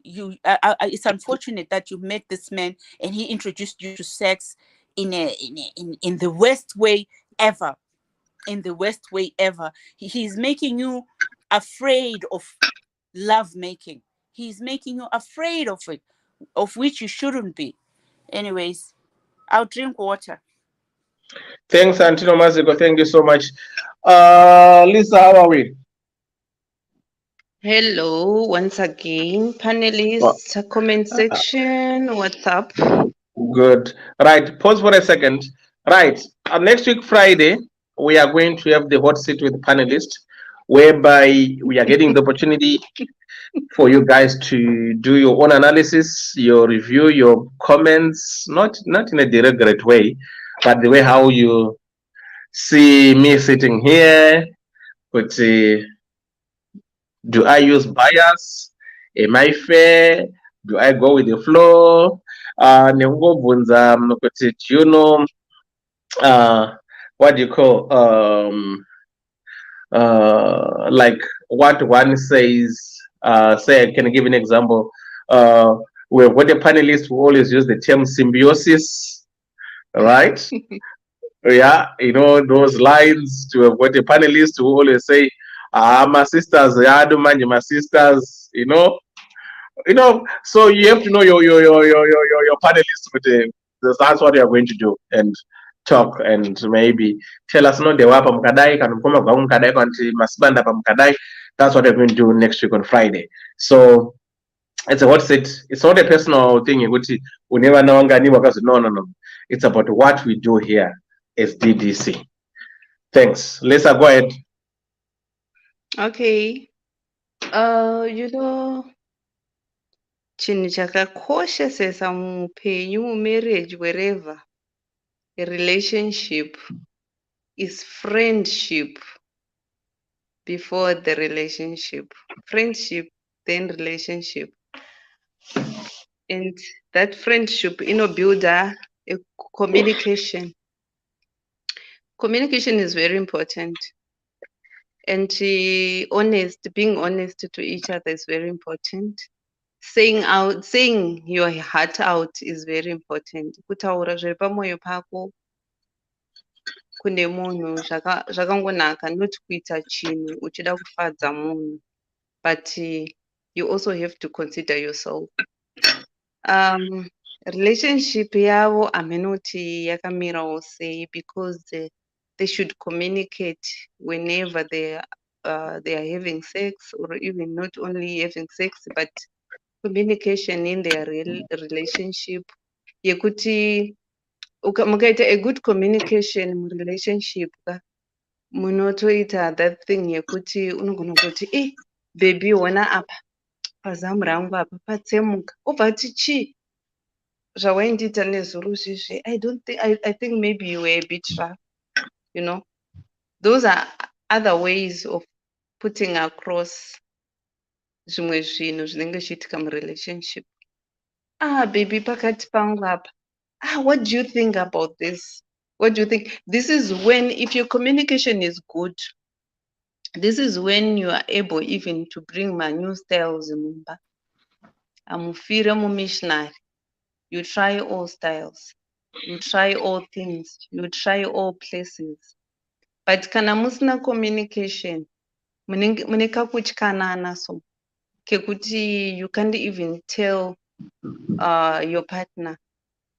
It's unfortunate that you met this man and he introduced you to sex in the worst way ever. In the worst way ever. He's making you afraid of love making. He's making you afraid of it, of which you shouldn't be. Anyways, I'll drink water. Thanks, Antino Maziko. Thank you so much. Lisa, how are we? Hello, once again, panelists, comment section, what's up? Good. Right. Pause for a second. Right. Next week, Friday, we are going to have the hot seat with panelists, whereby we are getting the opportunity for you guys to do your own analysis, your review, your comments, not in a direct way, but the way how you see me sitting here. But do I use bias? Am I fair? Do I go with the flow? Nekungobvunza kuti, do you know what do you call like what one says? Say, I can give an example. We've got a panelist who always use the term symbiosis, right? Yeah, those lines. To have got a panelist who always say, my sisters, I don't mind my sisters, so you have to know your panelists, but that's what we are going to do and talk and maybe tell us no dewa pa mkadai kana mkoma kwa mkadai kwa masibanda pa mkadai. That's what we're going to do next week on Friday. So it's a hot seat. It's not a personal thing. We never know. No. It's about what we do here as DDC. Thanks. Lisa, go ahead. Okay. Chinhu chakakoshesesa muupenyu, marriage, wherever, a relationship is friendship before the relationship. Friendship, then relationship. And that friendship, build a communication. Communication is very important. And being honest to each other is very important. Saying your heart out is very important. Kutaura zviri pamwoyo pako kune munhu zvakangonaka, not kuita chinhu uchida kufadza munhu, but you also have to consider yourself. Relationship yavo haminoti yakamirawo sei, because they should communicate whenever they are having sex, or even not only having sex, but communication in their relationship. Yekuti mukaita a good communication relationship munotoita that thing yekuti unogona kuti baby wona apa pazamu rangu apa patsemuka obva ati chii zvawaindiita nezuro zvezve I think maybe you were a bit rough, you know. Those are other ways of putting across zvimwe zvinhu zvinenge zvichiitika murelationship. Baby pakati pangu apa, what do you think about this? What do you think? This is when, if your communication is good, this is when you are able even to bring my new styles mumba. Amufira mu missionary. You try all styles. You try all things. You try all places. But kana musina communication, muneka kutyana so kekuti you can't even tell your partner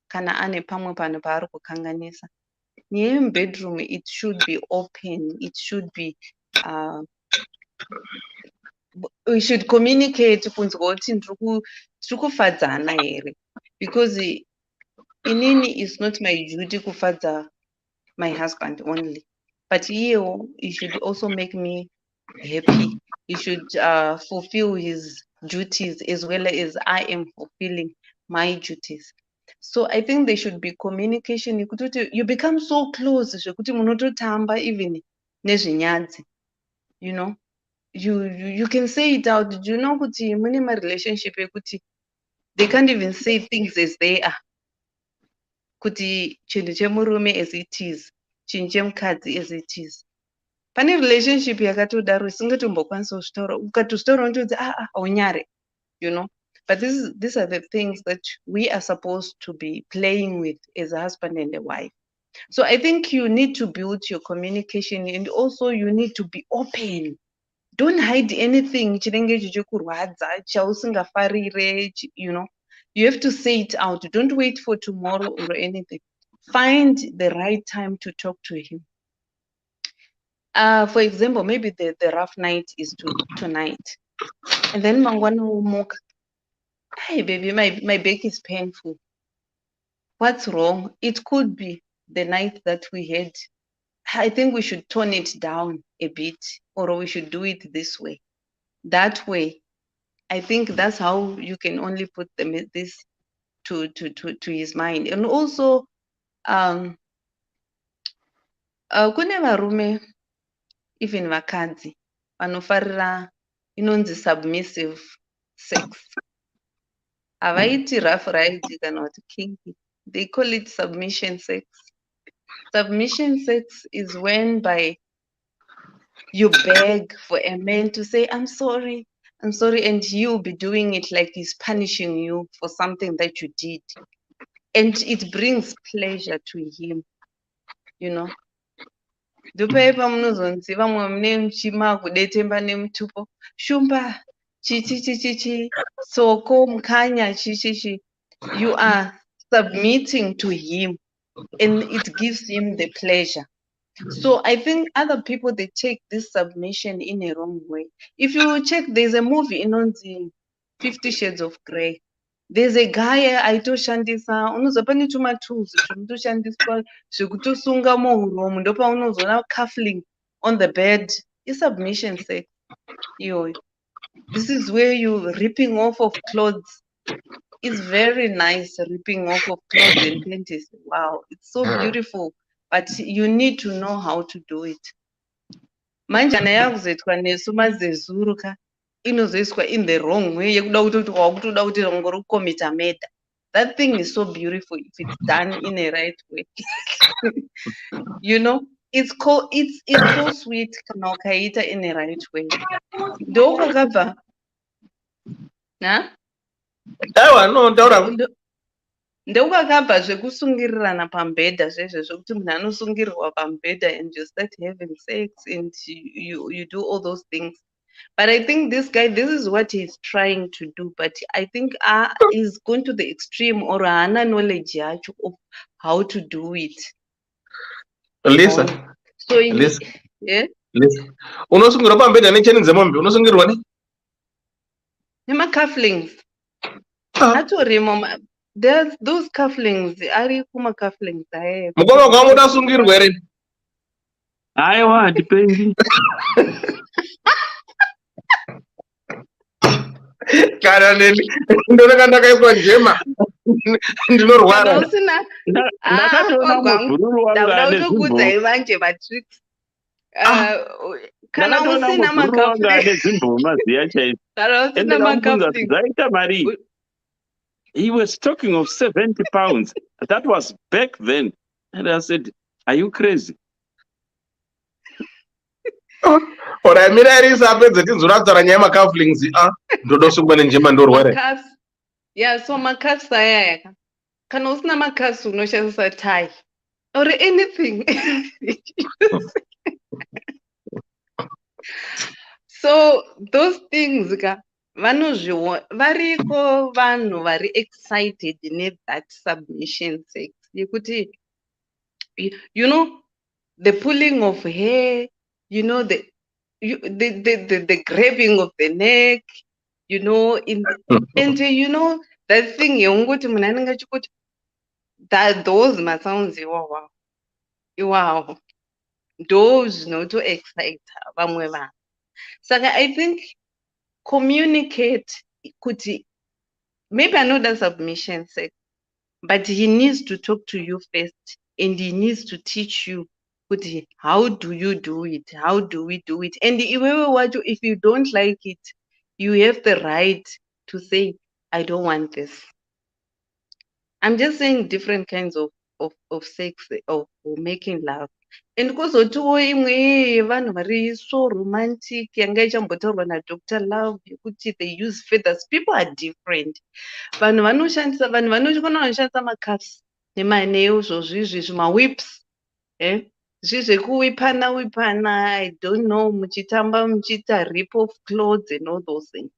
kana ane pamwe pano paari kukanganisa. Near bedroom, it should be open. It should be we should communicate kunzwa kuti tiri kufadzana here, because inini is not my duty kufadza my husband only, but you should also make me happy. He should fulfill his duties as well as I am fulfilling my duties. So I think there should be communication. You become so close zvekuti munototamba even nezvinyadzi, you know. You can say it out. Do you know kuti mune ma relationship ekuti they can't even say things as they are, kuti chinhu chemurume as it is, chinhu chemukadzi as it is. Pane relationship yakatodaro isingatombokwanisa kuzvitaura, ukatozvitaura unotodzi aunyare, you know. But these are the things that we are supposed to be playing with as a husband and a wife. So I think you need to build your communication, and also you need to be open. Don't hide anything, chinenge chichikurwadza, chausingafarire, you know. You have to say it out. Don't wait for tomorrow or anything. Find the right time to talk to him. For example, maybe the rough night is tonight. And then mangwana umoka. Hey baby, my back is painful. What's wrong? It could be the night that we had. I think we should tone it down a bit, or we should do it this way. That way, I think that's how you can only put this to his mind. And also, kune varume, even vakadzi, vanofarira inonzi submissive sex. Avaiti rough ride kana kuti kinky. They call it submission sex. Submission sex is when by you beg for a man to say, I'm sorry, and you'll be doing it like he's punishing you for something that you did. And it brings pleasure to him, you know. Ndopepa munozonzi vamwe mune mchima kudetemba nemutupo shumba chichi soko mkanya chichi. You are submitting to him, and it gives him the pleasure. So I think other people, they take this submission in a wrong way. If you check, there's a movie in on the 50 Shades of Grey. There's a guy aitoshandisa unozwa pane tools zvinotoshandiswa zvekutosunga muhuro ndopa unozona cuffling on the bed. Is submission sex iyoyo. This is where you ripping off of clothes. It's very nice, ripping off of clothes and panties. Wow, it's so beautiful, but you need to know how to do it. Manje kana yakuzoitwa nesuma zezuru ka inozoiswa in the wrong way yekuda kuti wakutoda kuti ngori kukomita murder. That thing is so beautiful if it's done in a right way. You know, it's so sweet kana ukaita in a right way. Ndokwakabva aiwa no taura ndokwakabva zvekusungirirana pambedha zvezvo zvokuti munhu anosungirirwa pambedha and you start having sex and you do all those things. But I think this guy, this is what he's trying to do, but I think he's going to the extreme, or hana knowledge yacho of how to do it. Lisa, So in Listen, yeah, listen. Unosungirwa pambedha necheni dzemombe unosungirwa ne? nema cufflinks. Ah. Atorimo there's those cufflinks. Ari kuma cufflinks aye. Mukoma wangu udasungirwa ere? aiwa hatipendi. Kana neni ndonaka ndakaiswa njema ndinorwara. Kana usina Ndakatoona mubhururu wanga dauda ane utokudza zimboma. ivanje matricks. Kana Ndakatoona usina mubhururu wanga ane macufflinks. zimboma ziya chaizvo. Kana Ende usina ndakamubvunza kuti macufflinks. zvaita mari. He was talking of 70 pounds. That was back then. And I said, are you crazy? Ora mira irisa apedze tinzoratsara nyaya makaflings ndodosungwa nenjema ndorwara. Macuffs. Yeah, so macuffs ayaya. Kana usina macuffs unoshandisa tie or anything. So those things variko vanhu vari excited that submission sex yekuti you know the pulling of hair, you know the grabbing of the neck, you know and you know that thing yekungoti munhu anenge achikuti that those masounds wow those zvinoto excite vamwe vanhu. Saka I think communicate kuti maybe another submission sex, but he needs to talk to you first and he needs to teach you kuti how do you do it, how do we do it, and iwewe wacho if you don't like it you have the right to say I don't want this. I'm just saying different kinds of sex, of making love. And kuzotiwo imwe vanhu vari so romantic yanga ichambotaurwa naDr. Love yekuti they use feathers. People are different. Vanhu vanoshandisa vanhu vanokona vanoshandisa macuffs nemaneo zvizvi whips zvekuwipana I don't know muchitamba muchiita rip of clothes and all those things.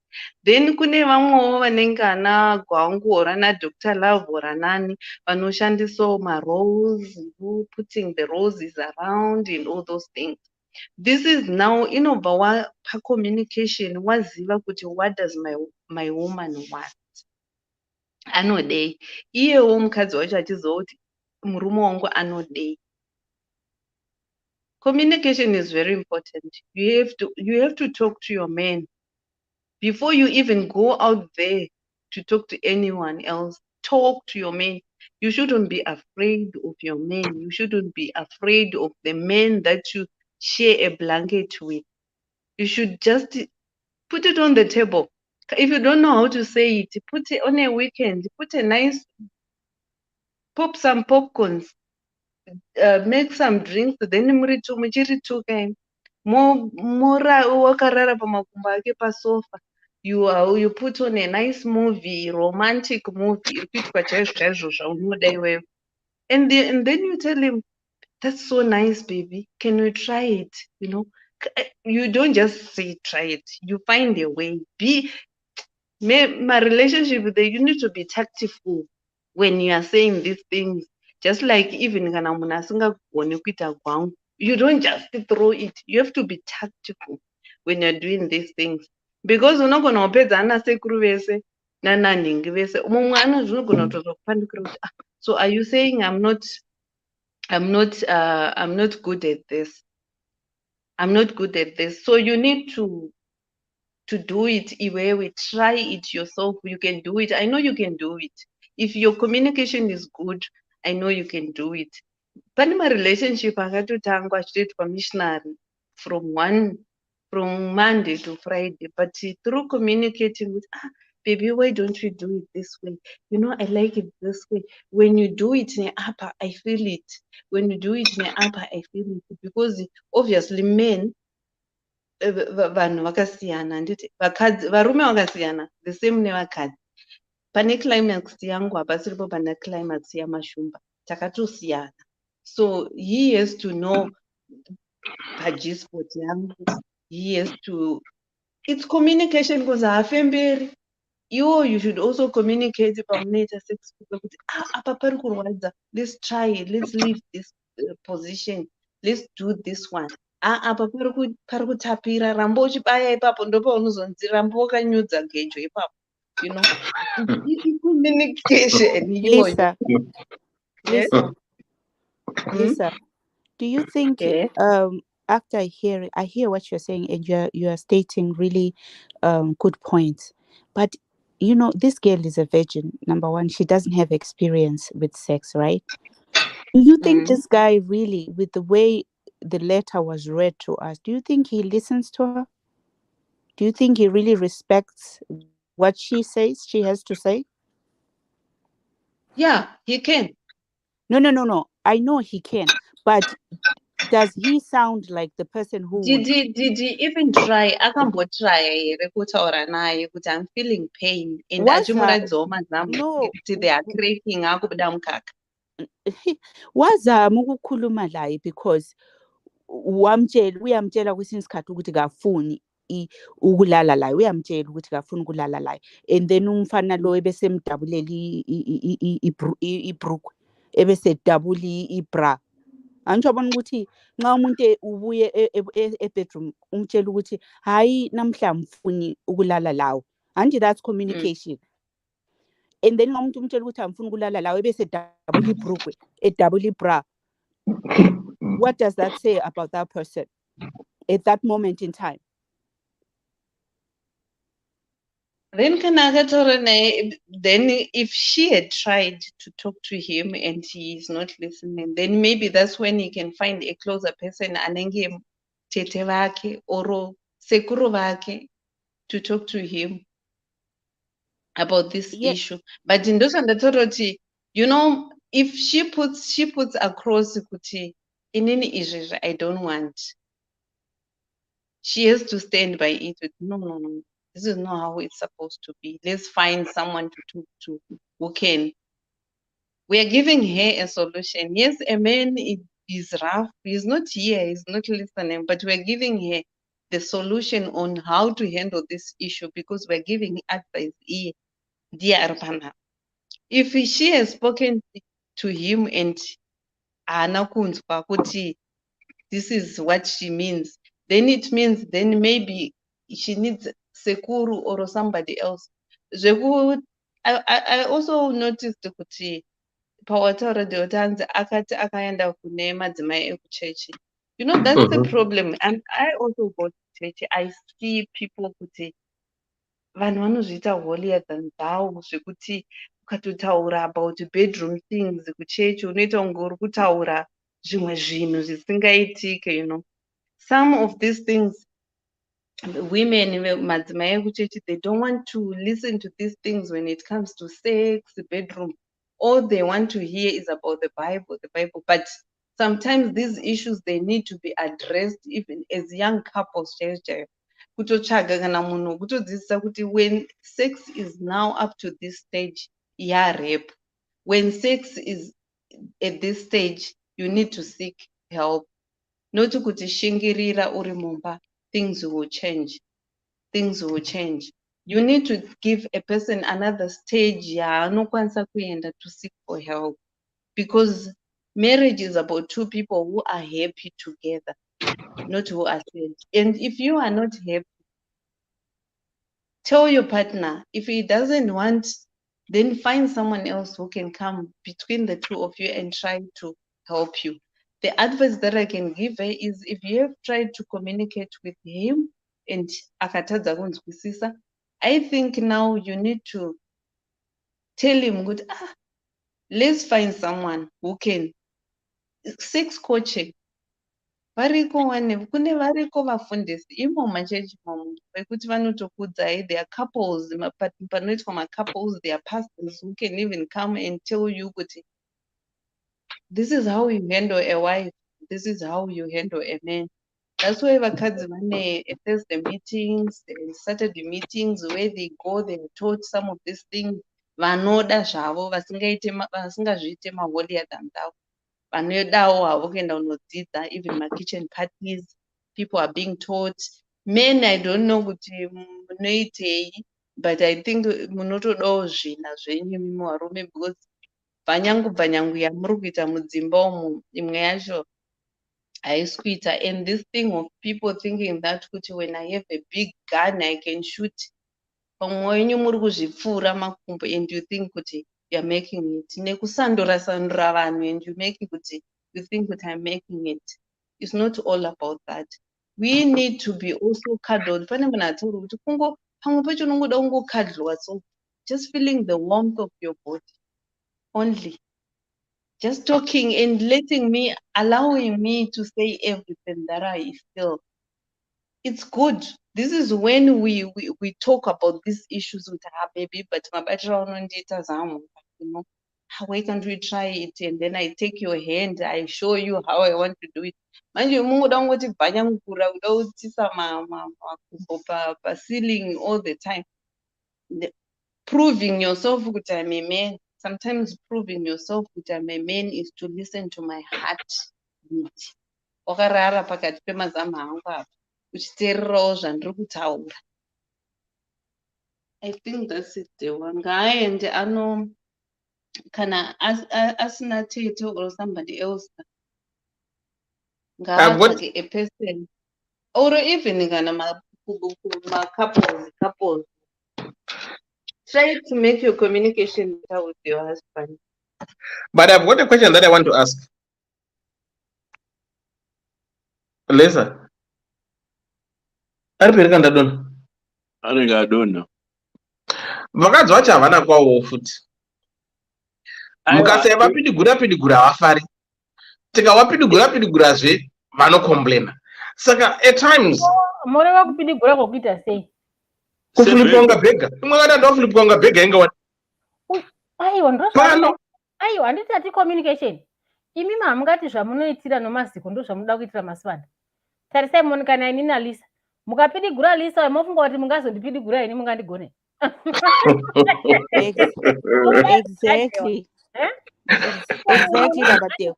Then kune vamwewo vanenge ana Gwangu rana Dr. Love ranani vanoshandisawo marose, putting the roses around and all those things. This is now inobva pacommunication waziva kuti what does my woman want, anodei iyewo mukadzi wacho achiziva kuti murume wangu anodei. Communication is very important. You have to talk to your man before you even go out there to talk to anyone else. Talk to your man. You shouldn't be afraid of your man. You shouldn't be afraid of the man that you share a blanket with. You should just put it on the table. If you don't know how to say it, put it on a weekend. Put a nice, pop some popcorns, make some drinks, then muchiri wakarara pamakumbo ake pasofa. You put on a nice movie, romantic movie, and then you tell him, that's so nice, baby. Can we try it? You know, you don't just say try it. You find a way. My relationship with you need to be tactful when you are saying these things. Just like even kana munhu asingagoni kuita gwangu, you don't just throw it. You have to be tactful when you're doing these things, because unogona kupedza ana sekuru vese nananhingi vese mumwe zvinogona kutozokupandukira kuti so are you saying I'm not good at this? I'm not good at this. So you need to do it iwewe, try it yourself. You can do it. I know you can do it. If your communication is good, I know you can do it. Pane relationship akatotangwa achitoitwa missionary from Monday to Friday, but through communicating with baby, why don't we do it this way? You know, I like it this way. When you do it in upper, I feel it. When you do it in upper, I feel it. Because obviously men, vanhu vakasiyana nditi vakadzi varume vakasiyana the same nevakadzi. Pane climax yangu hapasiripo pana climax yamashumba, takatosiyana. So he has to know paGsport yangu. He has to, it's communication because haafemberi. You should also communicate pamunoita sex kuti apa pari kurwadza, let's try it, let's leave this position, let's do this one. Apa pari kutapira, rambo uchibaya ipapo ndopaunozonzi rambo wakanyudza gejo ipapo. You know, communication. Lisa, Yes. Lisa, Lisa, do you think Yes. after I hear what you're saying, and you are stating really good points, but you know, this girl is a virgin. Number one, she doesn't have experience with sex, right? Do you think this guy really, with the way the letter was read to us, do you think he listens to her? Do you think he really respects what she says she has to say? Yeah, he can. No. I know he can, but does he sound like the person who would? Did he even try? Akambotry here kutaura naye kuti I'm feeling pain and Waza achimuradzawo mazambo no kuti they are cracking akubuda mukaka. wazama ukukhuluma laye because uyamtshela kwesinye isikhathi ukuthi kafuni ukulala laye, uyamtshela ukuthi kafuni ukulala laye, and then umfana lo ebesemdabulela ibhrukwe ebesedabula ibra. Angisho bona ukuthi nxa umuntu ubuye ebedroom umtshela ukuthi hayi namhla mfuni ukulala lawo, anje that's communication. And then nxa umuntu umtshela ukuthi amfuni ukulala lawo ebesedabula ibhrukwe edabula ibra, what does that say about that person at that moment in time? Then then if she had tried to talk to him and he is not listening, then maybe that's when he can find a closer person, anenge tete vake or sekuru vake, to talk to him about this issue. But in those authority, you know, if she puts across kuti in any issue I don't want, she has to stand by it with no. This is not how it's supposed to be. Let's find someone to talk to who can. We are giving her a solution. Yes, a man is rough. He's not here. He's not listening. But we're giving her the solution on how to handle this issue because we're giving advice here. Dear Arpana. If she has spoken to him and this is what she means, then it means then maybe she needs sekuru or somebody else. I also noticed kuti pawataura deotanzi akati akaenda kune madzimai ekuchechi. You know, that's the problem. And I also go to church. I see people kuti vanhu vanozviita holier than thou zvekuti ukatotaura about bedroom things kuchechi unoita kunge uri kutaura zvimwe zvinhu zvisingaitike, you know. Some of these things, women, madzimai ekuchechi, they don't want to listen to these things when it comes to sex, bedroom. All they want to hear is about the Bible. But sometimes these issues, they need to be addressed even as young couples. Kutotsvaga kana munhu kutodzidzisa kuti when sex is now up to this stage, rape. When sex is at this stage, you need to seek help. Not kuti shingirira uri mumba, things will change. Things will change. You need to give a person another stage yaanokwanisa kuenda to seek for help. Because marriage is about two people who are happy together, not who are sad. And if you are not happy, tell your partner. If he doesn't want, then find someone else who can come between the two of you and try to help you. The advice that I can give her is if you have tried to communicate with him and akatadza kunzwisisa, I think now you need to tell him, good, let's find someone who can. Sex coaching. Kune variko vafundisi imo machechi momo vekuti vanotokudzai, there are couples, panoitwa macouples, there are pastors who can even come and tell you kuti this is how you handle a wife, this is how you handle a man. That's why vakadzi vane Thursday meetings and Saturday meetings where they go, they are taught some of these things. Vanoda zvavo vasingazviite maholier than thou. Vanodawo havo kuenda kunodzidza, even kitchen parties, people are being taught. Men, I don't know kuti munoitei, but I think munotodawo zvina zvenyu imi varume, because bhanyangu yamuri kuita mudzimba umu imwe yacho haisikuita. And this thing of people thinking that kuti when I have a big gun I can shoot, pamwe wenyu muri kuzvipfuura makumbo and you think kuti you're making it, nekusandura sandura vanhu and you making kuti you think that I'm making it. It's not all about that. We need to be also cuddled. Pane munhu ataura kuti kungo pamwe pacho unongoda kungokadlwa, so just feeling the warmth of your body only, just talking and letting me, allowing me to say everything that I feel. It's good. This is when we talk about these issues with our baby, but you know, why can't we try it? And then I take your hand, I show you how I want to do it. Manje mungoda ngoti bhanya mukura uda utisa makumbo pa ceiling all the time. Proving yourself that I'm a man. Sometimes proving yourself that I'm a man is to listen to my heart beat. Wakarara pakati pemazamu angu apa uchiteererawo zvandiri kutaura. I think that's it. Ngaaende ano kana asina tete or somebody else ngaatsvake a person, or even kana couples. Try to make your communication better with your husband. But I've got a question that I want to ask. Lisa, aripereka ndadona anenge adona vakadzi vacho havana kwawo futi. Mukasai vapidigura havafari, tikawapidigura vanocomplaina. Saka at times moreva kupidigura kwokuita sei? Kuflipwa unga bhega. Imwe kana ndoflipwa unga bhega inga aiwa pano. Aiwa handiti ati communication. Imi hamungati zvamunoitira nomaziko ndo zvamunoda kuitira masipanda. Tarisai Monica na inini Alisa. Mukapidigura Lisa mofunga kuti mungazondipidigura ini mungandigone. Exactly. Exactly, Babateo.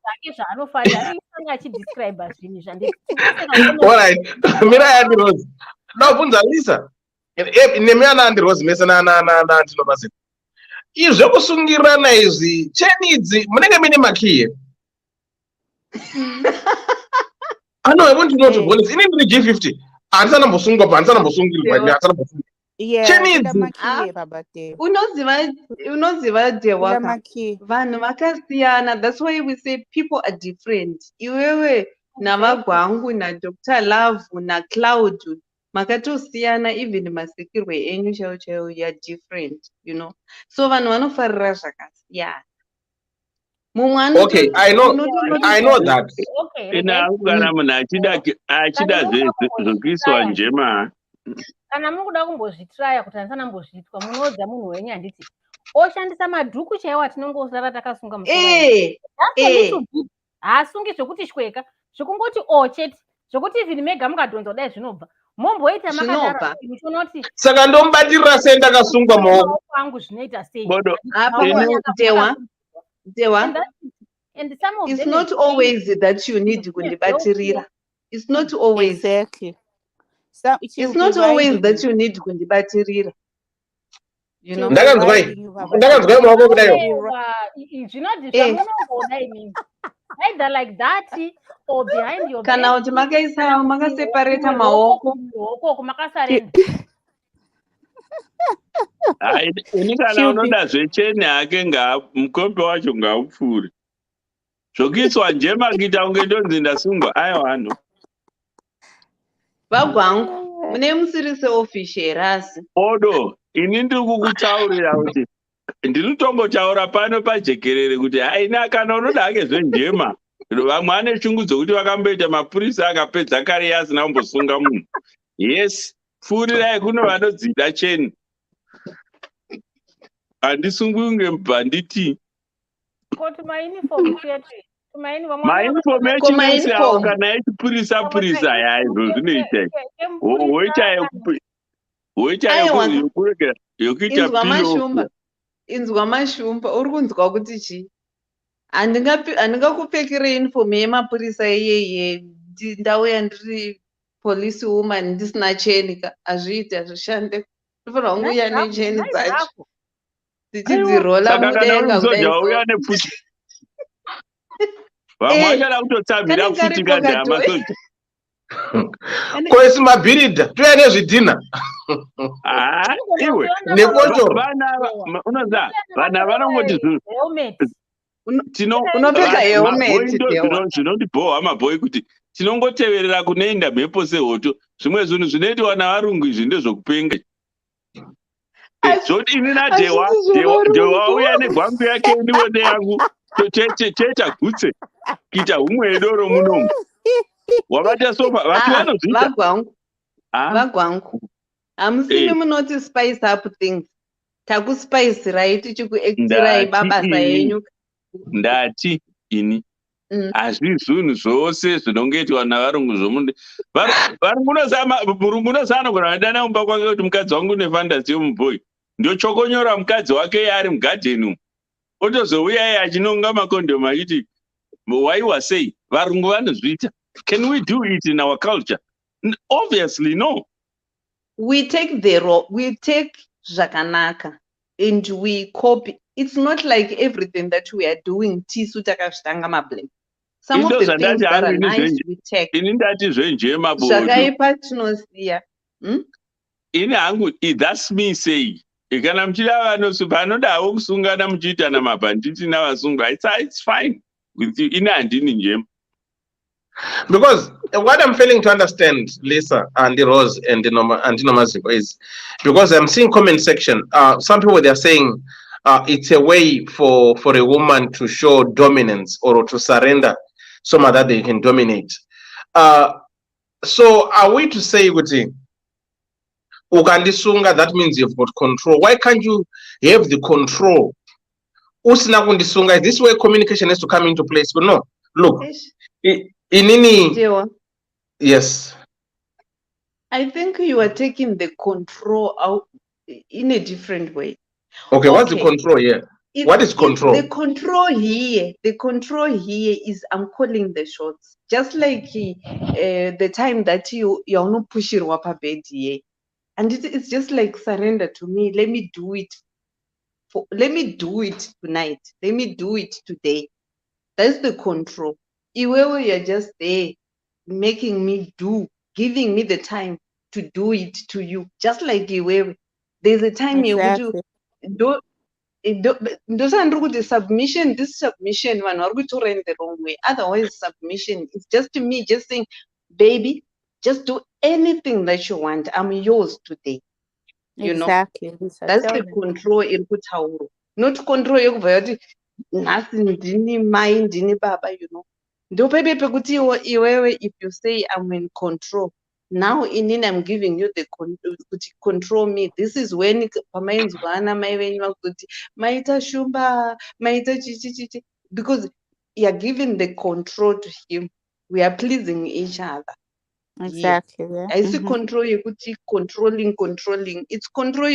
All right. Mira Andy Rose. Now bunza Lisa. Nemiana Andy Rose mesana na tinobasi. Izvo kusungirana izvi cheni idzi munenge mine makiye. I know I want to know to bonus. In the G50. Ansana mbosungwa pa ansana mbosungirwa ni ansana mbosungirwa. Cheni idzi. Unoziva Dewaka. Vanhu vakasiyana. That's why we say people are different. Iwewe na Magwangu na Dr. Love na Cloud makatosiyana, even masikirwe enyu chaiwo you are different, you know. So vanhu vanofarira zvakasiyana. Okay, I know that. Ina kana munhu achida zvokuiswa njema. Kana mukuda kumbozvitraya kuti handisana mbozvitwa, munoudza munhu wenyu handiti oshandisa madhuku chaiwo atinongosara takasunga musoro. Haasungi zvokuti shweka, zvokungoti chete, zvokuti even mega mukadhonza kudai zvinobva. Momboita makadaro unoti saka ndombatirira sei ndakasungwa maoko angu zvinoita sei. Dewa. And some of it's not always that you need kundibatirira. It's not always. Exactly. It's not always that you need kundibatirira. You know. Ndakanzwa maoko kudayo. Either like that or behind your back. Kana kuti makaseparate maoko kumakasarenda. Ini kana unoda zvecheni hake mukombe wacho ngaupfuure. Zvokuiswa njema kuita kunge ndonzi ndasungwa aiwa ano. Vagwangu mune musiri seofishi herasi. Odo, ini ndiri kukutaurira kuti ndinotongotaura pano pajekerere kuti haina kana unoda hake zvenjema. Vamwe ane shungu dzokuti vakamboita mapurisa akapedza kare asina kumbosunga munhu. Yes, pfuurirai kuno vanodzida cheni. Handisungwi kunge mubhanditi. Kuti mauniform chetu. Mauniform echinese awo kana echipurisa yaizvo zvinoita. Woita yokuita pilo. Inzwa mashumba uri kunzwa kuti chi? Handingakupfekere uniform yemapurisa iyeye ndauya ndiri police woman ndisina cheni ka hazviiti hazvishande. Ndinofanira kunguya necheni dzacho tichidzirola mudenga kudai. vamwe vachada kutotsamhira Kane karipo kuchitika kato. dhama soja. Kwesi mabhiridha tuya nezvidhina Iwe nekotoro. unoziva vana vanongoti Unopfeka helmet Dewa. zvinondibhohwa mabhoi kuti tinongoteverera kunoenda mhepo sehoto. Zvimwe zvinhu zvinoitwa navarungu izvi ndezvokupenga. Zvoti ini naDewa uya negwangu yake ndiwone yangu tocheta gutse kuita humwe edoro munomu. Wabata sofa vati vanozviita Vagwangu. Hamusimi munoti spice up things. Takuspice right tichikuextirai mabasa enyu. Ndati ini hazvi zvinhu zvose zvinongoitwa navarungu zvomunde. Murungu unosana kuna adana mumba kwake kuti mukadzi wangu nefantasi yomubhoi ndochokonyora mukadzi wake ari mugadheni otozouya iye achinonga makondomu achiti waiwa sei. Varungu vanozviita. Can we do it in our culture? Obviously no. We take zvakanaka and we copy. It's not like everything that we are doing tisu takazvitanga mablack. Some of the things that are nice we take. Ini ndati zvenjema bodo. Zvakaipa tinosiya. Ini hangu that's me saying. Kana mchida vanodawo kusungana muchiita namabhanditi navasungwa. It's fine with you. Ini handini njema. Because what I'm failing to understand, Lisa, and Rose, and Maziko, is because I'm seeing comment section. Some people they are saying it's a way for a woman to show dominance or to surrender, so much that they can dominate. So are we to say, Ugandisunga, that means you've got control? Why can't you have the control? Usina kundisunga. Is this where communication has to come into place? But no, look. Yes. I think you are taking the control out in a different way. Okay, what's the control here? What is control? The control here is I'm calling the shots. Just like the time that you're not pushing up a bed here. And it's just like surrender to me. Let me do it. Let me do it tonight. Let me do it today. That's the control. Iwewe, you're just there making me do, giving me the time to do it to you. Just like Iwewe. There's a time you do submission, this submission one are going to run the wrong way. Otherwise, submission is just me just saying, baby, just do anything that you want. I'm yours today. You know, that's the control in Kutauro. Not control nothing mind, baba, you know. If you say I'm in control, now I'm giving you the control me. This is when because you're giving the control to him. We are pleasing each other. Exactly. Yeah. I see control controlling. It's control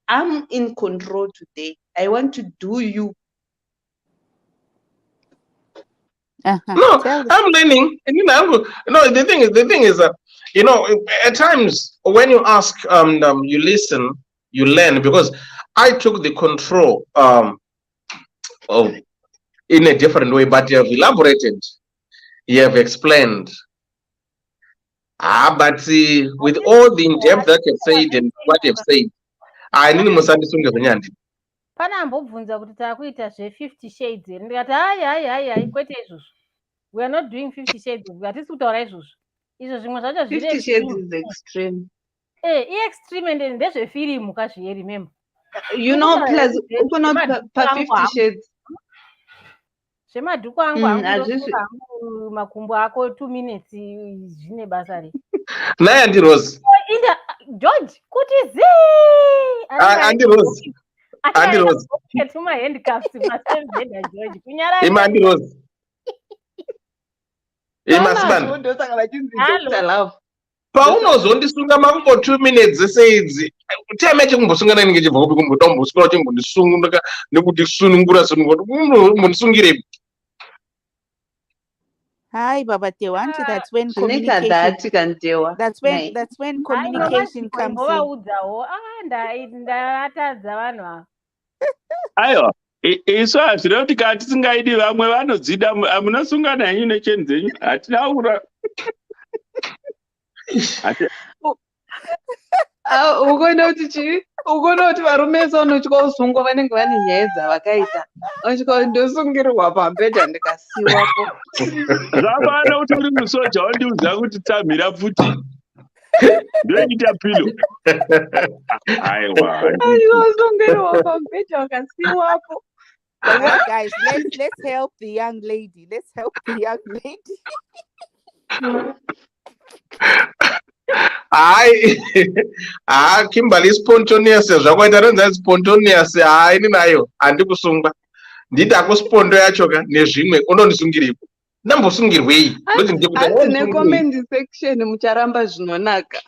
I'm in control today. I want to do you. No, I'm learning. And, the thing is that, at times when you ask, you listen, you learn, because I took the control in a different way, but you have elaborated, you have explained. But with all the in-depth that you've said and what you've said, I need to pana ambobvunza kuti takuita zve50 shades here ndikati hai kwete izvozvo. We are not doing 50 shades. Hatisi kutaura izvozvo. Izvo zvimwe zvacho 50 shades is extreme. Extreme and ndezvefirimu kazviye remember. You know, plus pa 50 shades. Zvemadhuku angu makumbo ako 2 minutes zvine basa re. Naye ndi Rose. George kuti zi. Andi Rose. Andi Rose. Ketuma handcuffs masenzenda George. Kunyara. Andi Rose. Paunozondisunga mango 2 minutes zese time chekumbosungana ninge chibva kupi kumbotombosikora chingonisunga nekuti sunungura mundisungire. Hi, Baba Tewa. That's when communication. That's when communication comes in. Ndaatadza vanhu ava. Aiwa, isu hazvina kuti kana tisingaidi vamwe vanodzida munosungana henyu necheni dzenyu hatina kura ukoona kuti chii ukoona kuti varume saunotya usungwa vanenge vane nyaya dzavakaita osvika ndosungirwa pambedha ndikasiwapo zvafana kuti uri musoja wandiudza kuti tamhira pfuti ndoita pilo aiwa osungirwa pambedha wakasiwapo. But guys, let's help the young lady. Let's help the young lady. Kimberly spontaneous zvakaita renza spontaneous ini nayo handikusungwa nditi akuspondo yacho ka nezvimwe unondisungiripo ndambosungirwei asi necomment section mucharamba zvinonaka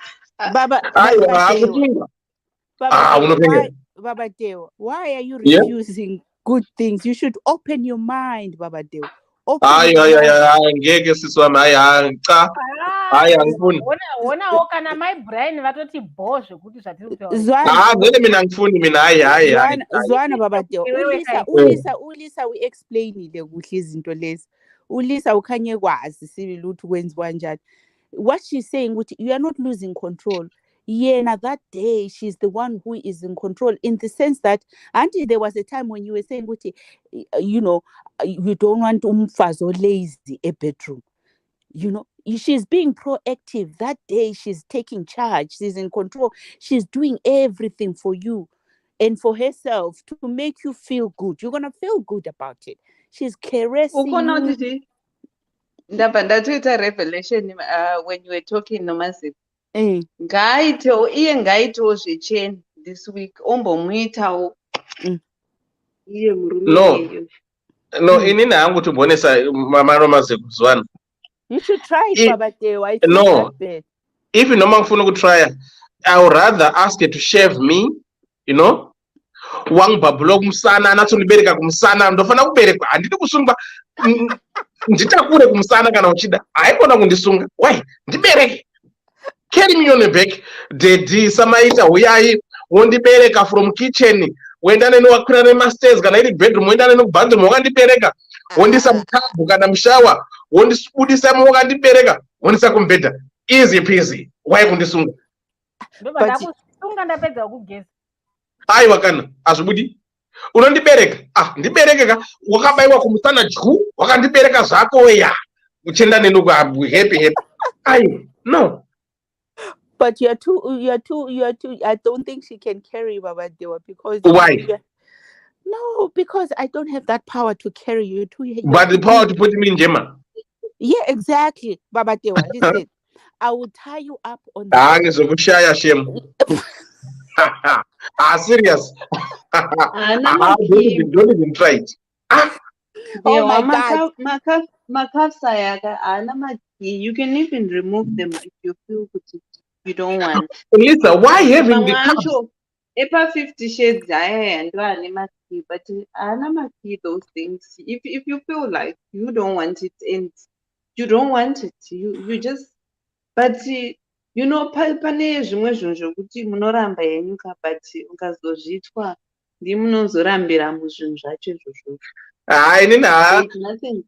Baba Deo, why are you refusing good things? You should open your mind, Baba Deo. ngeke sisi wami hayi angifuni wonawo kana my brain vatoti bo zvekuti zvatiri ngene mina angifuni mina hayi Zwana Baba Deo. Ulisa we explainile kuhle izinto lezi. Ulisa ukhanye kwazi sibili ukuthi kwenziwa njani. What she's saying ukuthi you are not losing control. Yeah, that day she's the one who is in control, in the sense that, auntie, there was a time when you were saying, you know, you don't want umfazo lazy a bedroom. You know, she's being proactive. That day she's taking charge. She's in control. She's doing everything for you and for herself to make you feel good. You're gonna feel good about it. She's caressing you. Ndatoita revelation when you were talking nomasipo. Ngaitewo zvecheni this week ombomuitawo iye murume no inini hangu tibonesa mama nomasipo zwana. You should try it, Baba Deo. No, if noma ngifuna ukutrya, I would rather ask her to shave me, you know, wangibhabhula kumsana anatsonibereka kumsana ndofana kuberekwa handidi kusungwa nditakure kumsana kana uchida haikona kundisunga why ndibereke carry me on the back dedi samaita huyai wondibereka from kitchen wenda neni wakwira nemastairs kana iri bedroom wenda neni kubathroom wakandibereka wondisa mukabhu kana mushawa wondibudisa wakandibereka wondisa kumbedha easy peasy why kundisunga ndobasunga ndapedza kugeza aiwa kana azvibudi unondibereka ndiberekeka wakabayiwa kumusana juu wakandibereka zvako weya uchenda neni happy ai no. But you're too. I don't think she can carry Baba Dewa because. Why? No, because I don't have that power to carry you. But the power to put me in Gemma. Yeah, exactly, Baba Dewa. Listen, I will tie you up on. Serious. Don't even try it. Oh my God. You can even remove them if you feel good. You don't want. Lisa, why having the cups? Epa 50 shades and but those things. If you feel like you don't want it and you don't want it, you just but you know pane zvimwe zvinhu zvokuti munoramba yenyuka but ukazozvitwa ndimunozorambira muzvinhu zvacho izvozvo. Nothing.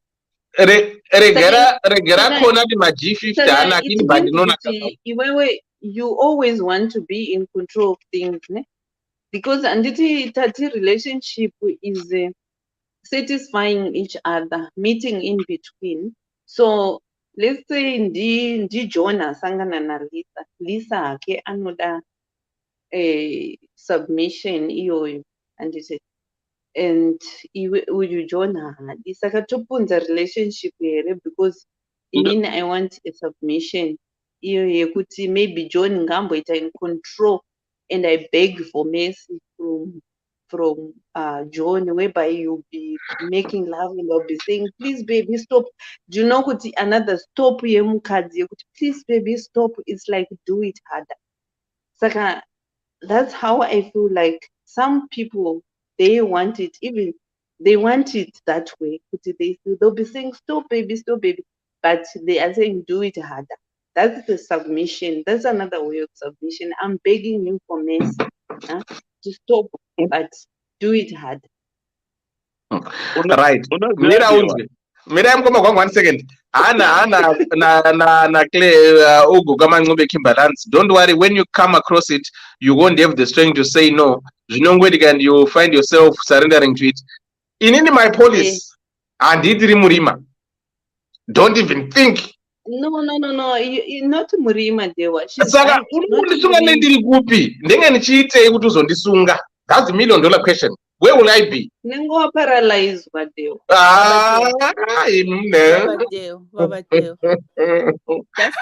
Regera kona di G50 anakini bandinona you always want to be in control of things, ne? Because anditi tati relationship is satisfying each other, meeting in between. So let's say ndi Jonah sangana na Lisa ke anoda submission iyoyo anditi and uyu Jonah isakatopunza relationship here because I want a submission iyo yekuti maybe John ngamboita in control and I beg for mercy from John, whereby you'll be making love and I'll be saying please baby stop. Do you know kuti another stop yemukadzi yekuti please baby stop, it's like do it harder. Saka that's how I feel like some people they want it that way. They'll be saying stop baby, but they are saying do it harder. That's the submission. That's another way of submission. I'm begging you for mercy to stop, but do it harder. Right. unoziva dewa Mira mkoma kwangu 1 second. Ana na ugu kama ngube Kimbalance. Don't worry, when you come across it, you won't have the strength to say no. And you find yourself surrendering to it. Inini my police. And it murima. Don't even think. No. Not Murima Dewa. She's Saka right. Not unondisunga Murima. nendiri kupi? Ndenge nichiite kuti uzondisunga. That's the $1 million question. Where will I be? Nengo paralyzed Dewa. Baba Deo.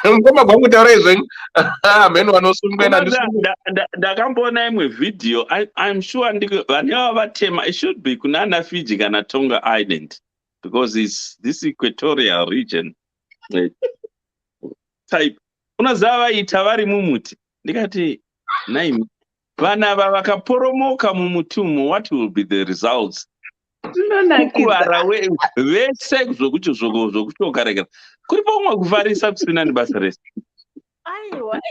Mkoma kwangu taura izvenyu. Mhenu vanosungwa nandisunga. ndakamboona imwe video I'm sure vane vavatema it should be kunana Fiji kana Tonga Island because it's this equatorial region type unoziva vaita vari mumuti ndikati naimi vana ava vakaporomoka mumuti umo what will be the results kukuvara vese zvokuti zvokutokarekera kuri pomwe kufarisa kusina nebasa rese Aiwa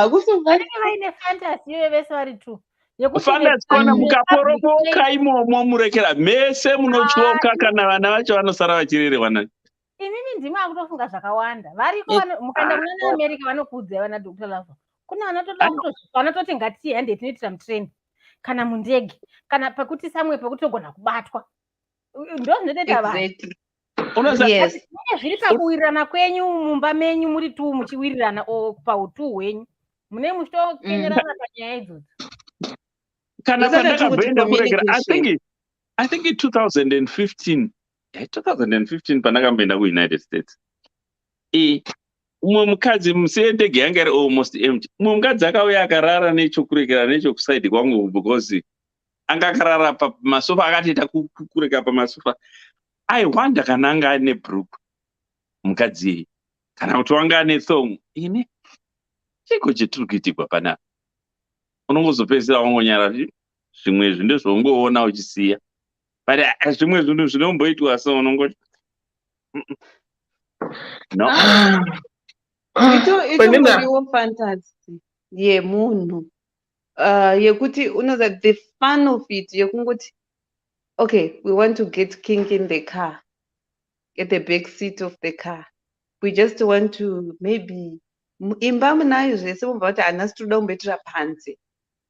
kusuvara vaine fantasy ive vese vari two fantasy kona mukaporomoka imomo murekera mese munotyoka kana vana vacho vanosara vachirerwa nani inini ndima akutofunga zvakawanda variko mukaenda muna America vanokuudzai vana Dr. Lava kuna vanototi ngatiende tinoitira mutrain kana mundege kana pekuti samwe pekutogona kubatwa ndo zvinotoita vanhu yes. zviri pakuwirirana kwenyu mumba menyu muri tu muchiwirirana pautu hwenyu mune muchitokenyerana panyaya idzodzo kana pandakaenda kuregera I think in 2015 pandakamboenda kuUnited States umwe mukadzi musendege yanga iri almost empty umwe mukadzi akauya akarara nechokurekera nechokusaidi kwangu because anga akarara pamasofa akatoita kurekera pamasofa I wonder kana anga ane bhuruku mukadzi iyi kana kuti wanga ane thong ine chiko chetiri kuitikwa panapa unongozopedzisira wangonyara zvimwe zvi ndezvaungoona uchisiya but zvimwe zvinhu zvinomboitwa so unongoti no itoriwo fantasy yemunhu yekuti unoza the fun of it yekungoti okay we want to get kink in the car at the back seat of the car we just want to maybe imba munayo zvese mubva kuti hanasi toda kumboitira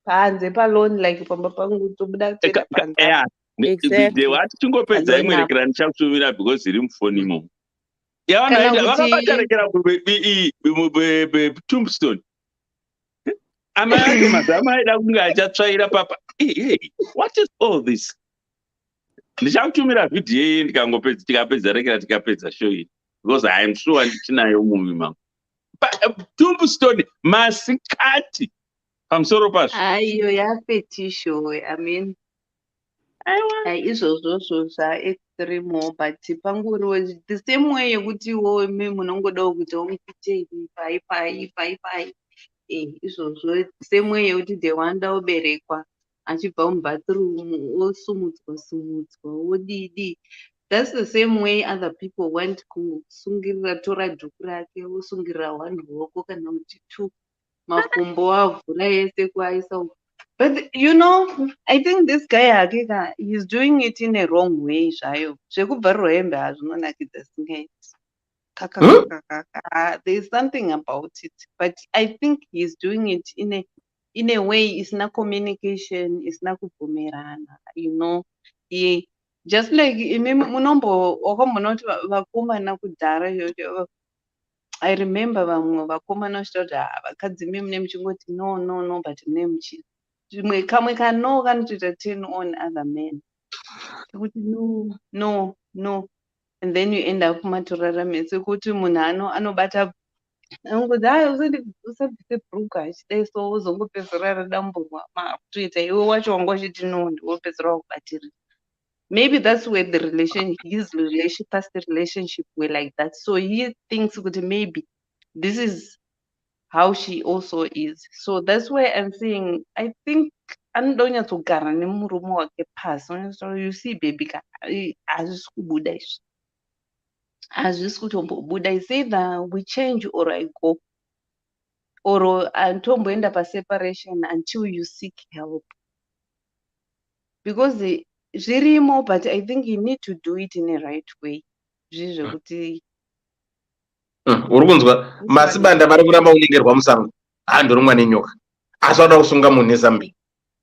panze palone like pamba pangu tobuda kutoita panze wati tingopedza imwe rekera ndichakutumira because iri mufoni imomo vakabatarekera Tombstone amai ake mazama aida kunge achatsvaira papa what is all this ndichakutumira vhidhiyo iyi tikapedza rekera tikapedza show iyi because I am sure ndichinayo mumi mangu Tombstone masikati pamusoro pazvo aiyo yafetisho I mean izvozvozvo zvaextreme but panguriwo the same way yekutiwo munongodawo kuti omukutei pai izvozvo same way yekuti the wanda oberekwa achibva mubathroom osumudzwa wodidi that's the same way other people want kusungirira tora dhuku rake osungirira 1 ruoko kana kuti 2 makumbo avhura yese kuaisa but you know I think this guy Hakika he's doing it in a wrong way zvayo zvekubvarirwa hembe hazvinonakidza singaiti there's something about it but I think he's doing it in a way isina communication isina kubvumirana you know just like wakamboona kuti vakomana kudhara iyoyo I remember vamwe vakomana vachita kuti vakadzi mune muchingoti no but mune muchii zvimwe kamwe kano kanotoita turn on other men kuti no and then you end up matorarame sekuti munhu anobata angoti usabvise bhuruku achidai so uzongopedzera radamburwa makutoita iwe wacho wanga uchiti no ndiwopedzera wakubatirira maybe that's where his past relationship were like that so he thinks kuti maybe this is how she also is so that's why I'm saying I think anoda kunyatsogara nemurume wake pasi you see baby hazvisi kubuda izvi hazvisi kutombobuda is either we change or I go or antomboenda paseparation until you seek help because zvirimo, but I think you need to do it in a right way. Zviri zvekuti uri kunzwa masibanda vari kuramba kunyengerwa musango handorumwa nenyoka asi vada kusunga munhu nezambia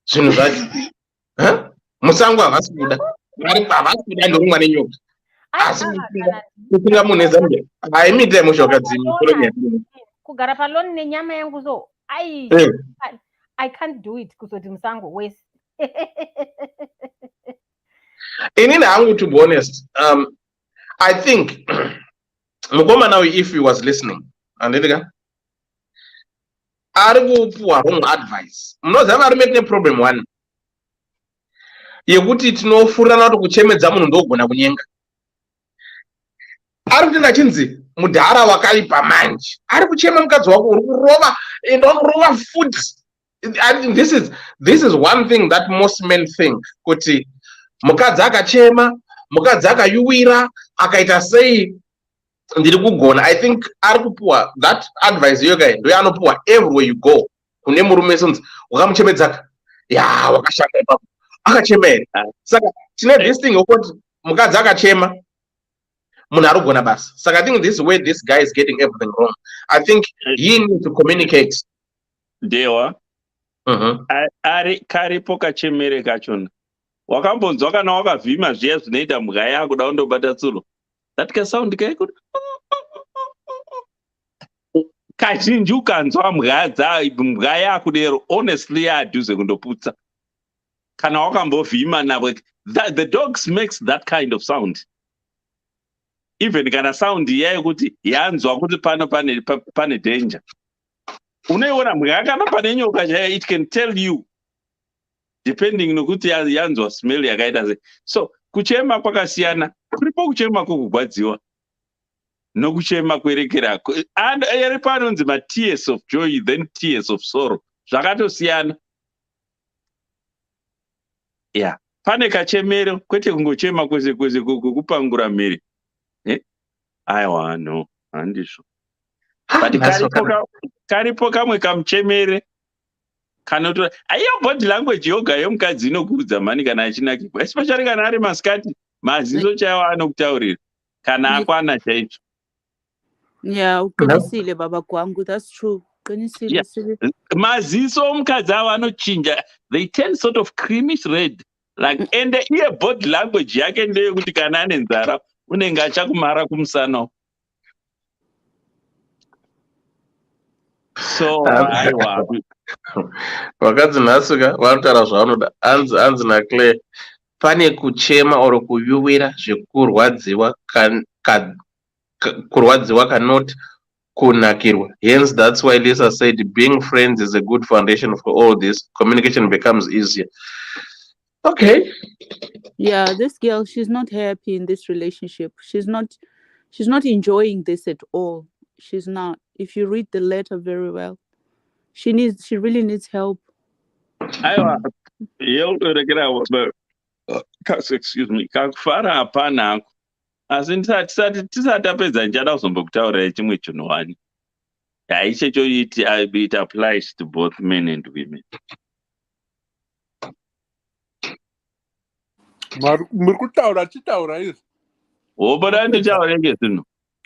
zvinhu zvacho musango havasi kuda havasi kuda ndorumwa nenyoka asi kusunga munhu nezambia haimiita mushoka dzimi kugara paloni nenyama yangu so I can't do it kuzoti musango wese inini hangu, to be honest, I think mukomana uyu, if he was listening, andidika ari kupuwa wrong advice. Munoziva varume tine problem one yekuti tinofurirana kuti kuchemedza munhu ndogona kunyenga. Ari kutenda achinzi mudhara wakaipa manje ari kuchema mukadzi wako uri kurova ende wakurova futi. I think this is one thing that most men think, kuti mukadzi akachema, mukadzi akayuwira, akaita sei ndiri kugona. I think ari kupuwa that advice yoga ndo anopuwa everywhere you go. Kune murume sonzi wakamuchemedzaka ya wakashanda ipapo akachema here. Saka tine this thing yokuti mukadzi akachema munhu ari kugona basa. Saka I think this is where this guy is getting everything wrong. I think he needs to communicate. Dewa ari karipo kachemere kachona wakambonzwa kana wakavhima zviya zvinoita mhaka yako kuda kundobata tsuro that kasound kaikuti kazhinji ukanzwa mhaka yako dero honestly yadhuze kundoputsa kana wakambovhima navo. The dogs makes that kind of sound, even kana sound yayo kuti yanzwa kuti pano pane danger. Unoiona mhaka kana pane nyoka chaiyo, it can tell you depending nokuti yanzwa smell yakaita sei. So kuchema kwakasiyana, kuripo kuchema kwokugwadziwa nokuchema kwerekera, and eri panonzi tears of joy then tears of sorrow, zvakatosiyana. Yeah, pane kachemero kwete kungochema kwese kwese kukupangura mhiri. Aiwa, no, handizvo. But karipo kamwe kamuchemere kanotora aiyo body language yoga yomukadzi inokurudza mani kana achinakirwa, especially kana ari masikati, maziso chaiwo anokutaurira kana akwana chaizvo. Yeah, uqinisile baba kwangu, that's true. Uqinisile sile. Maziso omukadzi avo anochinja, they turn sort of creamish red, like, and iye body language yake ndeyekuti kana ane nzara unenge achakumara kumusana. So aiwa vakadzi nhasuka vanotaura zvavanoda. Hanzi naClaire pane kuchema or kuyuwira zvekurwadziwa kurwadziwa cannot kunakirwa. Hence that's why Lisa said being friends is a good foundation for all this. Communication becomes easier. Okay. Yeah, this girl, she's not happy in this relationship. She's not enjoying this at all. She's not. If you read the letter very well, she really needs help. Aiwa, excuse me, kakufara hapana ako. Asi tisati tapedza ndichada kuzombokutaurira chimwe chinhu wani. Haichecho it applies to both men and women. muri kutaura chitaura izvi Woboda nditaure ngezvinhu.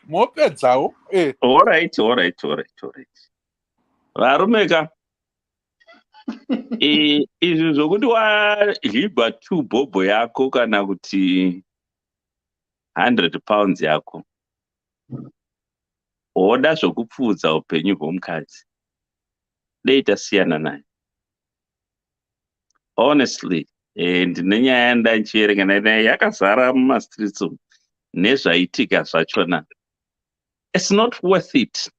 mopedzawo. All right. Varumeka, izvi zvokuti wahibha 2 bhobho yako kana kuti 100 pounds yako, woda zvokupfuudza upenyu hwomukadzi, dei tasiyana naye. Honestly, ndine nyaya yandanchierenga naye yakazara mumastreets umu nezvaitika zvachona. It's not worth it.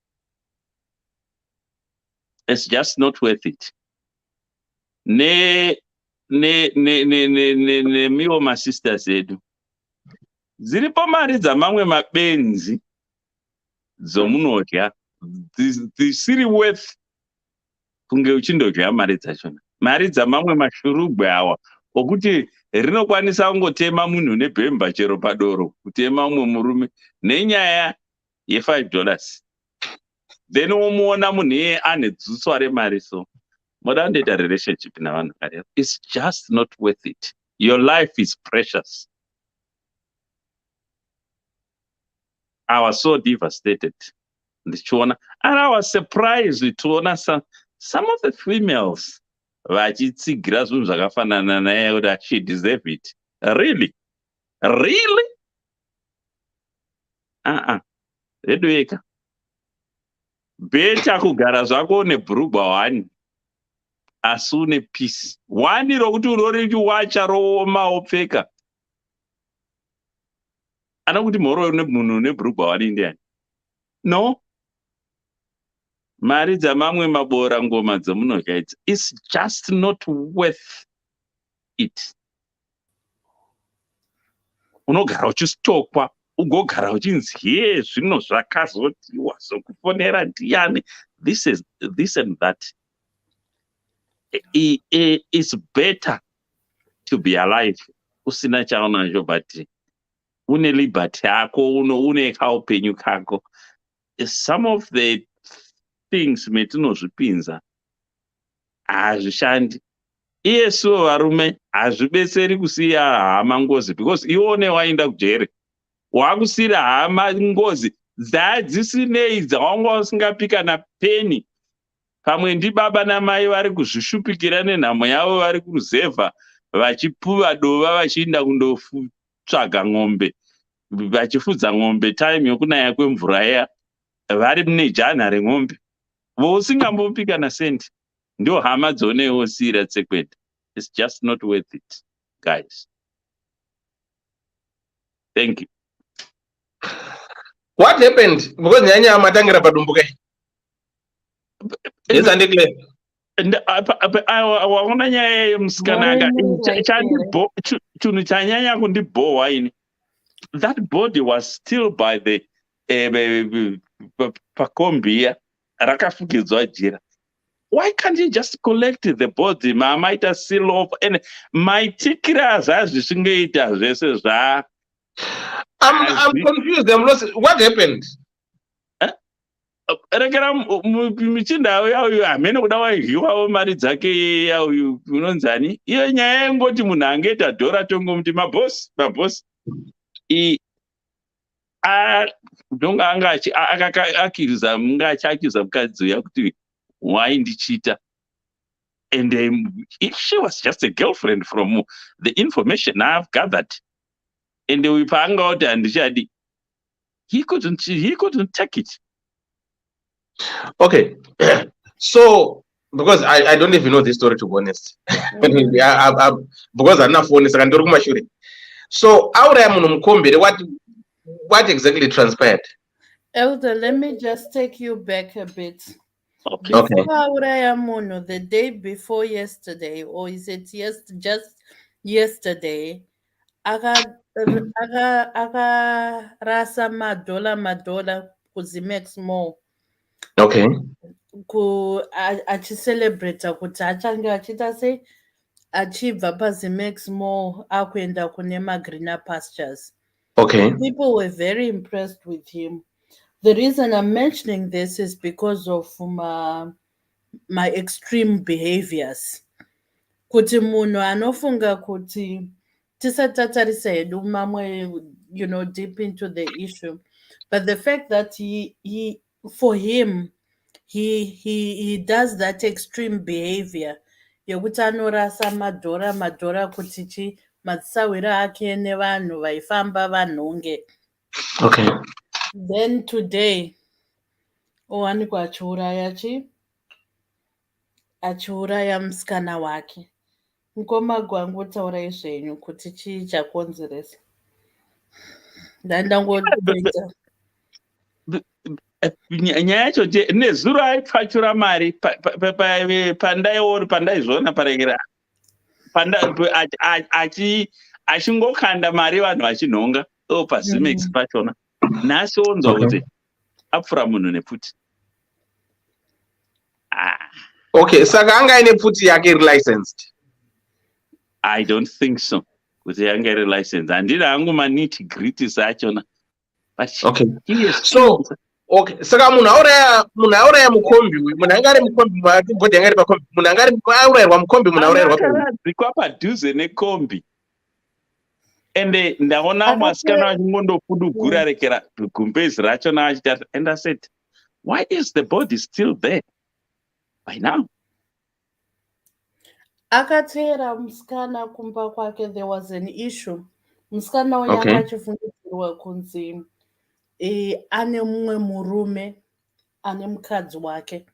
It's just not worth it. Nemiwo masisters edu, dziripo mari dzamamwe mabenzi dzomunodya dzisiri worth kunge uchindodya mari dzachona. Mari dzamamwe mashurugwe awa okuti rinokwanisa kungotema munhu nebhemba chero padoro, kutema umwe murume nenyaya $5. Then womuona munhu iye ane dzuswa remari. So moda ndoita relationship navanhu kare, it's just not worth it. Your life is precious. I was so devastated. And I was surprised to some of the females vachitsigira zvinhu zvakafanana naye kuti she deserve it. Really? Really? Redweka. Beta kugara zvako nebhurugwa 1 asi une peace. 1 rokuti unorichiwacha rooma wopfeka. Anokuti mhoro munhu nebhurugwa 1 ndiani? No. Mari dzamamwe mabora ngoma dzemunodya idzi. It's just not worth it. Unogara uchistokwa, ugogara uchinzi zvino zvakazotiwa sokufonera ndiani. This and that. It's better to be alive. Usina chaonacho but une liberty yako, une kaupenyu kako. Some of the things metinozvipinza hazvishandi. Iyesuwo varume hazvibetseri kusiya hama ngozi because iwone waenda kujere. Wakusira hama ngozi dzadzisinei dzawanga usingapika napeni. Pamwe ndibaba namai vari kuzvishupikira nenhamo yavo vari kuruzevha vachipuva dova vachienda kundotsvaga ng'ombe vachifudza ng'ombe time yokunaya kwemvura iya vari nejanha reng'ombe vousingambopika nasendi ndio hama dzoneosira tsekwete. It's just not worth it, guys. Thank you. What happened? Because nyanya matangira padumbuke. Yes, and clear. Waona nyaya yemusikanaka chinhu chanyanya kundibohwa ini. That body was still by the pakombi rakafukidzwa jira. Why can't you just collect the body? Maamaita seal off and maitikira zvazvisingaita zvese zva. I'm confused. I'm lost. What happened? Rekera michindau yauyu hamene kuda wairyiwawo mari dzake yauyu unonzani. Iyo nyaya yengoti munhu angeita dhora tongomuti mabosi. Ndonga anga achiakiza mukadzi uya kuti waindichita. And she was just a girlfriend from the information I've gathered. And we found out and he couldn't take it. Okay. So because I don't even know this story, to be honest. Because I'm not phone. So what exactly transpired? Elder, let me just take you back a bit. Okay. Before the day before yesterday, or is it just yesterday, aga rasa madola kuzimex more. Okay. Acicelebrate kuti achange achita sei achibva pazimex more akuenda kune greener pastures. Okay. People were very impressed with him. The reason I'm mentioning this is because of my extreme behaviors. Kuti munhu anofunga kuti tisatatarisa hedu mamwe, deep into the issue, but the fact that he for him he does that extreme behavior yekuti anorasa madhora kuti chi matsawira ake nevanhu vaifamba vanhonge. Okay. Then today owanikwa achiuraya musikana wake. Mukoma gwangu otaurai zvenyu kuti chii chakonzeresa. Ndandangoita nyaya yacho nezuro aipfachura mari pandaizvona parekera achingokanda mari vanhu vachinhonga pazimex pachona. Nhasi onzwa kuti apfura munhu nepfuti. Okay, saka anga ine pfuti yake licensed? I don't think so. Kuti yanga iri license. Handina hangu maniti gritty achona. Okay. So okay, saka munhu auraya mukombi uyu, munhu anga ari mukombi bhodhi yanga iri pakombi, munhu anga ari aurayirwa mukombi, munhu aurayirwa akadzikwa padhuze nekombi ende ndaona masikana achingondopudugura Mm. rekera gumbezi rachona achitata, and I said, why is the body still there by now? Akateera musikana kumba kwake, there was an issue. Musikana uyu Okay. anga achifungidzirwa kunzi ane mumwe murume ane mukadzi wake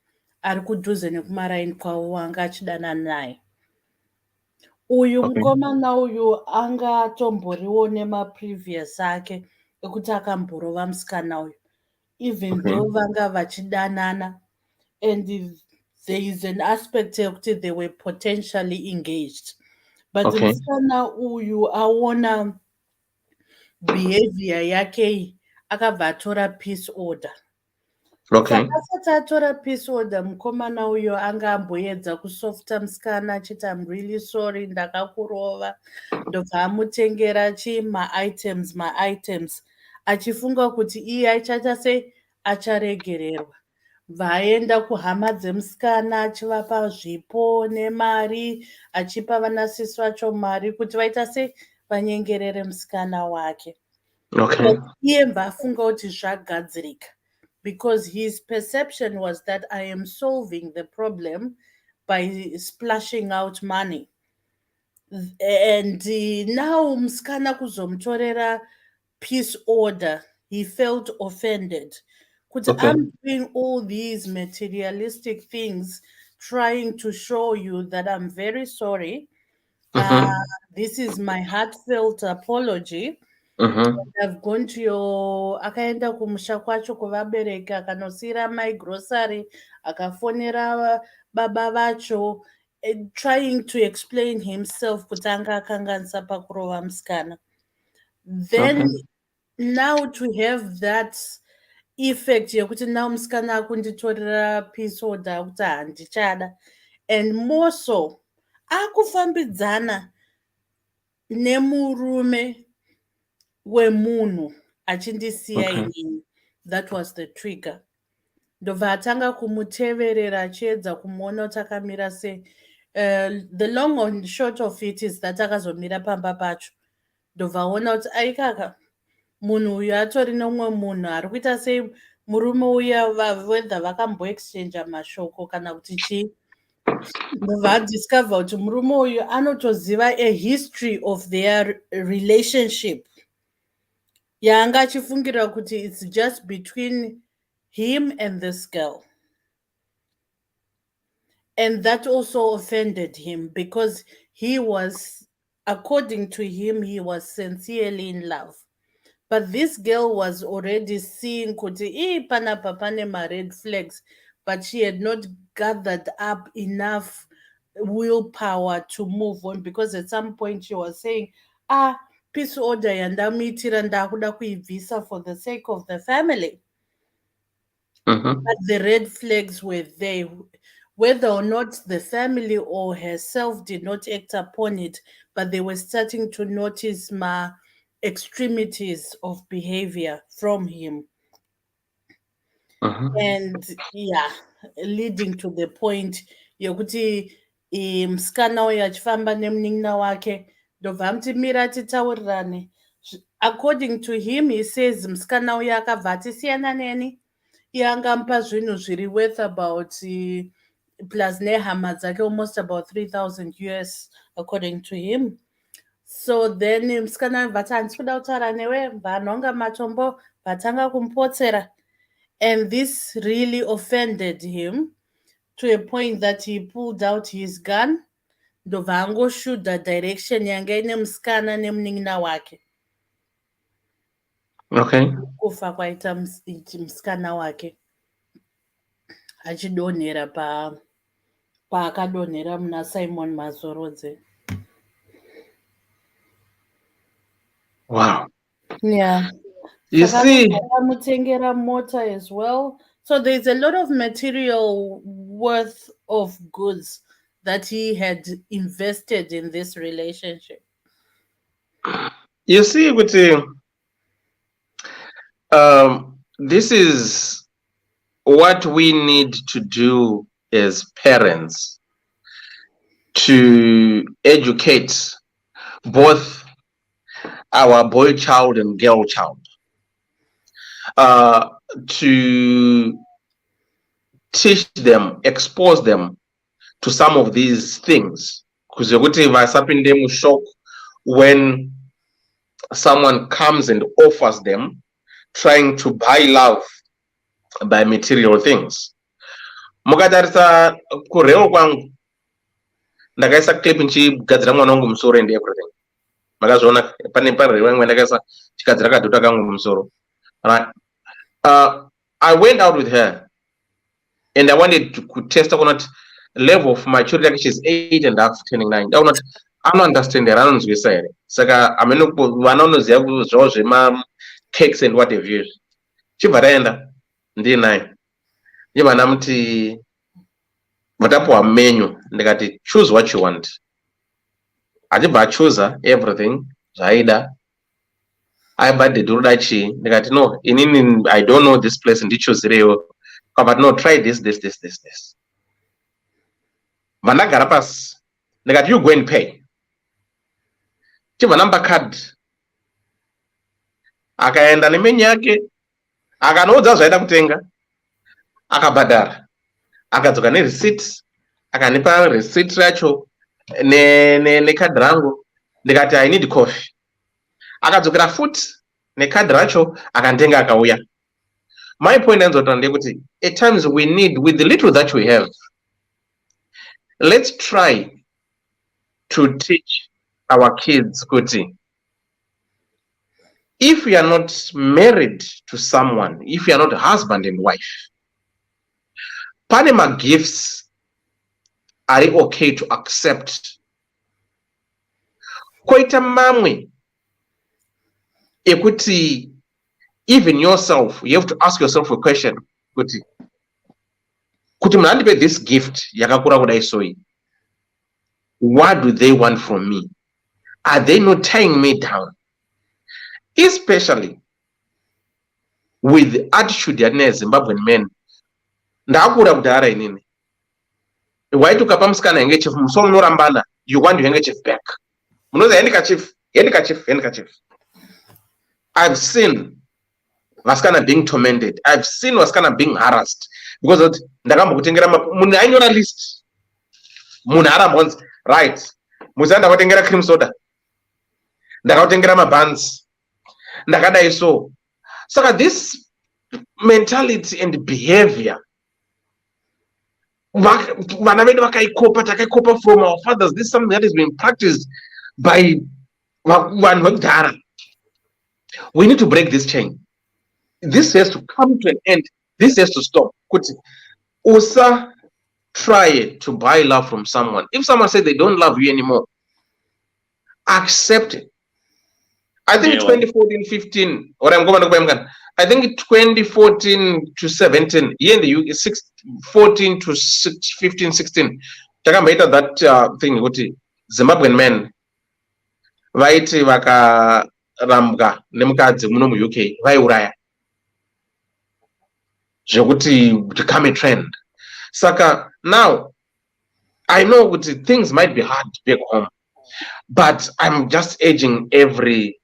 ari kudhuze nekumaraini kwavo wanga achidanana naye. Uyu Okay. mukomana uyu anga atomboriwo nemaprevious ake ekuti akamborova musikana uyu, even Okay. though vanga vachidanana, and there is an aspect yekuti they were potentially engaged. But Okay. musikana uyu aona behavior yake iyi akabva atora peace order. Okay. Saka asati atora peace order, mukomana uyu anga amboedza kusofta musikana achiti I'm really sorry, ndakakurova, ndobva amutengera chi maitems achifunga kuti iye achaita sei acharegererwa. Vaenda kuhama dzemusikana achivapa zvipo nemari, achipa vanasisi vacho mari kuti vaita sei vanyengerere musikana wake. Okay. But iye mbafunga kuti zvagadzirika, because his perception was that I am solving the problem by splashing out money. And now musikana kuzomutorera peace order, he felt offended. Kuti Okay. I'm doing all these materialistic things, trying to show you that I'm very sorry. This is my heartfelt apology. I've gone to your akaenda kumusha kwacho kuvabereki akanosira my grocery akafonera baba vacho, trying to explain himself kuti anga akanganisa pakurova musikana. Then now to have that effect yekuti now musikana akunditorera peace order akuti handichada, and more so akufambidzana nemurume wemunhu achindisiya inini. That was the trigger. Ndobva atanga kumuteverera achiedza kumuona kuti akamira sei. The long and short of it is that akazomira pamba pacho, ndobva aona kuti aikaka munhu uyu atori nomumwe munhu ari kuita sei murume uya whether vakamboexchangea mashoko kana kuti chii. Ndobva adiscover kuti murume uyu anotoziva a history of their relationship yaanga achifungira kuti it's just between him and this girl. And that also offended him because he was, according to him, he was sincerely in love. But this girl was already seeing kuti panapa pane ma red flags, but she had not gathered up enough willpower to move on, because at some point she was saying, peace order yandamuitira ndakuda kuibvisa for the sake of the family. But the red flags were there. Whether or not the family or herself did not act upon it, but they were starting to notice my extremities of behavior from him. And leading to the point yokuti musikana uyu achifamba nemunin'ina wake, ndobva amuti mira titaurirane. According to him, he says musikana uyu akabva atisiyana neni, iye angamupa zvinhu zviri worth about plus nehama dzake almost about 3,000 US, according to him. So then musikana vati handisi kuda kutaura newe, vanhonga matombo vatanga kumupotsera. And this really offended him to a point that he pulled out his gun, ndobva angoshuda direction yanga ine musikana nemunin'ina wake. Kufa kwaita musikana wake achidonhera paakadonhera muna Simon Mazorodze. Wow. Yeah. You see, Akamutengera mota as well. So there's a lot of material worth of goods that he had invested in this relationship. you see, this is what we need to do as parents, to educate both our boy child and girl child to teach them, expose them to some of these things. Because you're shock when someone comes and offers them trying to buy love by material things. Mukatarisa kureo kwangu ndakaisa clip nchigadzira mwana wangu musoro and everything. Makazviona pane pareo yangu ndakaisa chikadzira kadhota kangu musoro. Right. I went out with her and I wanted to test on that level of maturity. Like she's 8.5, turning 9. I don't understand that. I don't know say. Saka ameno wanonoziya zvo zvema cakes and what have you. Chibva taenda ndi 9. Ndivana muti vatapuwa menu ndikati choose what you want. Achibva choose everything zvaida. I bought the Durudachi. Ndikati no, inini I don't know this place and ndichozireyo. But no, try this. Vanagara pass. Ndikati you go and pay. Chibva number card. Akaenda nemenu yake. Akanoudza zvaida kutenga. Akabhadhara. Akadzoka nereceipt. Akanipa receipt racho nekadhi rangu. Ndikati I need coffee. Akadzokera futi nekadhi racho akandenga akauya. My point is that at times we need, with the little that we have, let's try to teach our kids, Kuti. If you are not married to someone, if you are not husband and wife, Panama gifts are okay to accept. Koita mamwe, ekuti, even yourself, you have to ask yourself a question. Kuti mnandipe this gift yakakura kudai soi. What do they want from me? Are they not tying me down? Especially with the attitude ya Zimbabwean men. Ndakura kudara inini. Why to kapa mskana handkerchief musomo norambana, you want your handkerchief back. Munoza handkerchief. I've seen Vaskana being tormented. I've seen Vaskana being harassed because of ndakambokutengera munhu ainyora list. Munhu arambonzi right. Muzanda ndakatengera cream soda. Ndakatengera mabuns. Ndakadai so. Saka this mentality and behavior vana vedu takaikopa from our fathers. This is something that is being practiced by vanhu vekudhara. We need to break this chain. This has to come to an end. This has to stop. Kuti usa try to buy love from someone. If someone says they don't love you anymore, accept it. I think 2014-15, or I'm going to I think 2014 to 17, here in the UK, 14 to 15-16, that thing, Zimbabwean men, vaiti vakarambwa nemukadzi muno mu UK, vaiuraya. To become a trend. Saka, now, I know things might be hard back home, but I'm just urging every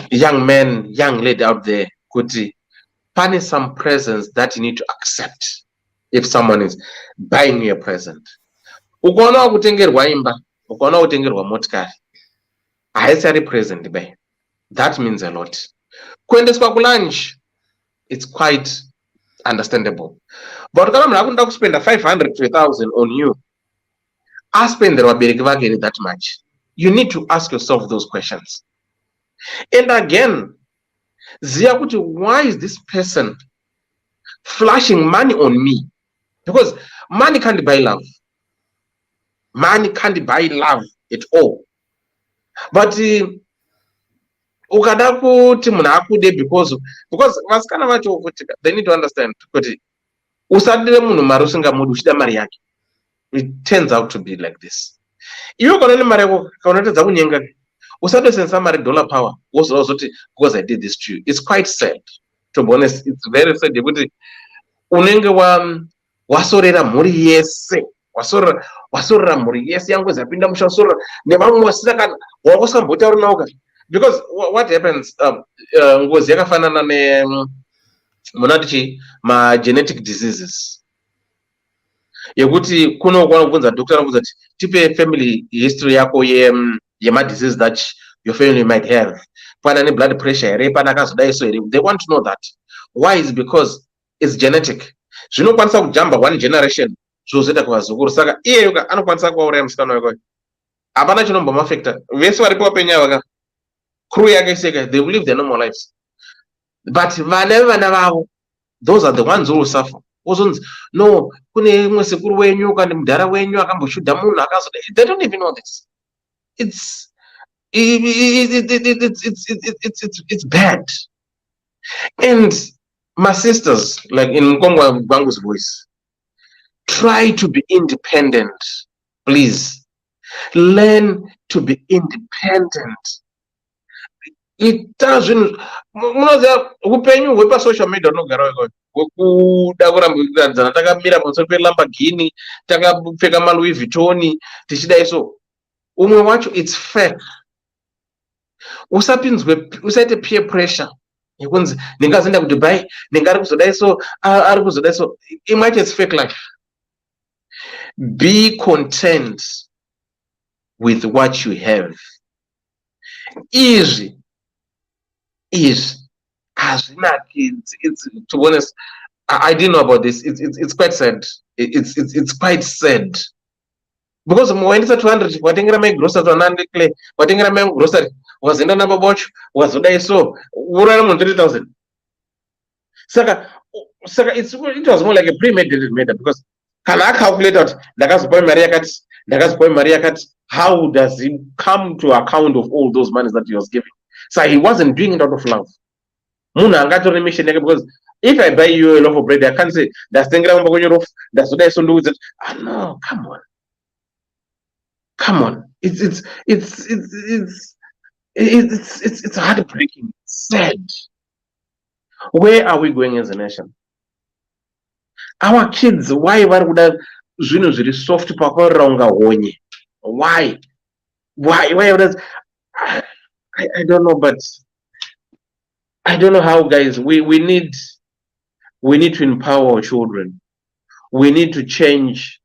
young man, young lady out there, punish some presents that you need to accept if someone is buying you a present. Ukaona kutengerwa imba, ukaona kutengerwa motikari, haisari present bay. That means a lot. Kuendeswa lunch, it's quite understandable. But when I'm going to spend 500 to 1,000 on you, I spend that much. You need to ask yourself those questions. And again, why is this person flashing money on me? Because money can't buy love. Money can't buy love at all. But ukada kuti munhu akude because vasikana vacho they need to understand kuti usadire munhu mari usingamudi uchida mari yake. It turns out to be like this. Iwe kana ne mari yako kaunatedza kunyenga usadosensa mari dollar power wozoti because I did this to you. It's quite sad, to be honest. It's very sad kuti unenge wasorera mhuri yese wasorora mhuri yese yangu zapinda musha wasorora nevamwe wasina kana wakusambotaura nawo because what happens ngozi yakafanana ne munati genetic diseases yekuti kunokwana kubvunza doctor anobvunza kuti tipe family history yako yemadisease that your family might have, pana blood pressure here, pana kazodaiso here. They want to know that. Why? Is because it's genetic. Zvinokwanisa kujamba one generation zvozoita kuvazukuru, saka iyeyoka anokwanisa kuvauraya musikana wako. Hapana chinombomafekta. Vese varipo vapenyu ava crew yake iseka, they will live their normal lives. But vana vavo, those are the ones who will suffer. No, kune mwe sekuru wenyu kana mudhara wenyu akamboshuda munhu akazoda. They don't even know this. It's bad. And my sisters, like in Nkongwa Bangu's voice, try to be independent, please. Learn to be independent. It doesn't. Upenyu hwepa social media unogara weko kuda kurambiradzana takamira pamusoro peLamborghini takapfeka maLouis Vuitton tichidai so umwe wacho it's fake. Usaite peer pressure yekunzi ndingazoenda kuDubai ndingari kuzodai so ari kuzodai so imwe yacho it's fake life. Be content with what you have. Easy hazvina kids. It's to be honest, I didn't know about this. It's quite sad. It's quite sad because mwaendesa 200 watengera mai grocery wanande clay watengera mai grocery wazenda na babocho wazodai so urara mu 3000. Saka it was more like a premeditated matter because kana calculate out ndakazopa mari yakati, how does he come to account of all those monies that he was giving? So he wasn't doing it out of love. Munhu angatora mission yake because if I buy you a loaf of bread, I can't say that's tengira mumba kwenye roof, that's what I so do with it. No, come on. It's heartbreaking. It's sad. Where are we going as a nation? Our kids, why vari kuda zvinhu zviri soft pakorera unga honye? Why I don't know, but I don't know how, guys. We need to empower our children. We need to change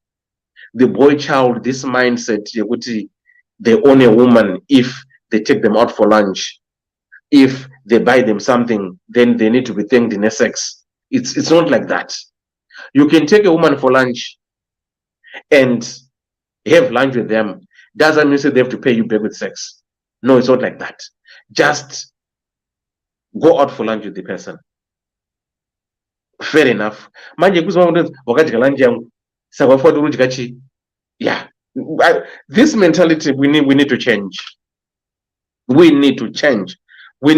the boy child, this mindset. They own a woman if they take them out for lunch. If they buy them something, then they need to be thanked in sex. It's not like that. You can take a woman for lunch and have lunch with them. Doesn't mean they have to pay you back with sex. No, it's not like that. Just go out for lunch with the person. Fair enough. Manje kuzwa wakadya lunch yangu. Saka for urudya chi. Yeah. This mentality we need to change. We need to change. I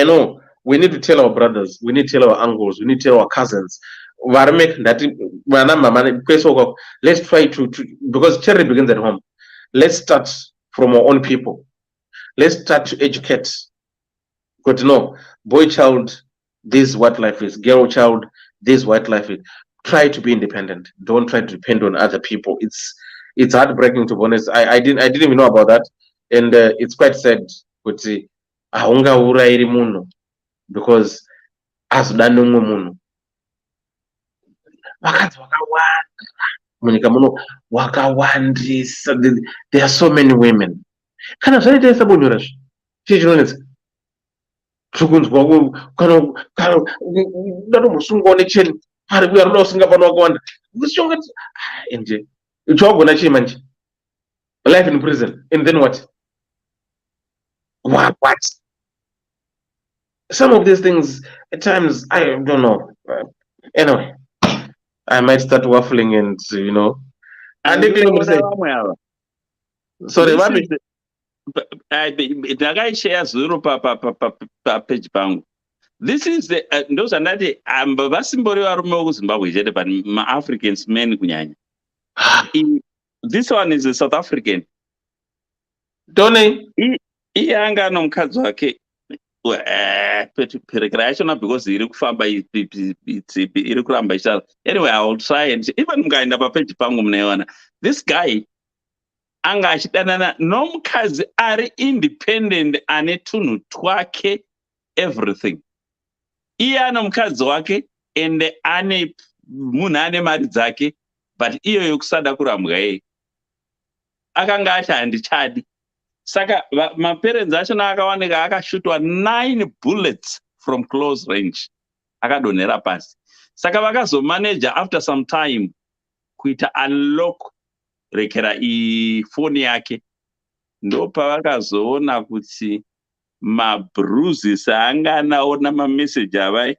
know we need to tell our brothers, we need to tell our uncles, we need to tell our cousins. Let's try to because charity begins at home. Let's start from our own people. Let's start to educate. Because boy child, this is what life is. Girl child, this is what life is. Try to be independent. Don't try to depend on other people. It's heartbreaking, to be honest. I didn't even know about that, and it's quite sad. But because as munhu vakadzi munyika muno wakawandisa. There are so many women. Kana zvanoita sabonyora chinonetsa tukunzwa kana musungo necheni ari kuya ruda usinga pano wakawanda kushonga nje chogona chii manje life in prison and then what some of these things at times I don't know. Anyway, I might start waffling and and sorry ndakaishare zuro papeji pangu. This is the ndozvandati vasimbori varume vekuzimbabwe chete but maAfricans men kunyanya. This one is a South African. Done. Iye anga nomukadzi wake perekera yachona because iri kufamba iri kuramba ichitaura. Anyway, I will try and even mukaenda papeji pangu munaiona this guy anga achidanana nomukadzi ari independent ane tunhu twake everything. Iye ana mukadzi wake ende ane munhu ane mari dzake, but iyo yokusada kurambwa yeye akanga ati handichadi. Saka maparents achona akawanika akashutwa 9 bullets from close range, akadonhera pasi. Saka vakazomaneja after some time kuita unlock rekera ifoni yake, ndo pavakazoona kuti mabruises anga anaona mameseji avai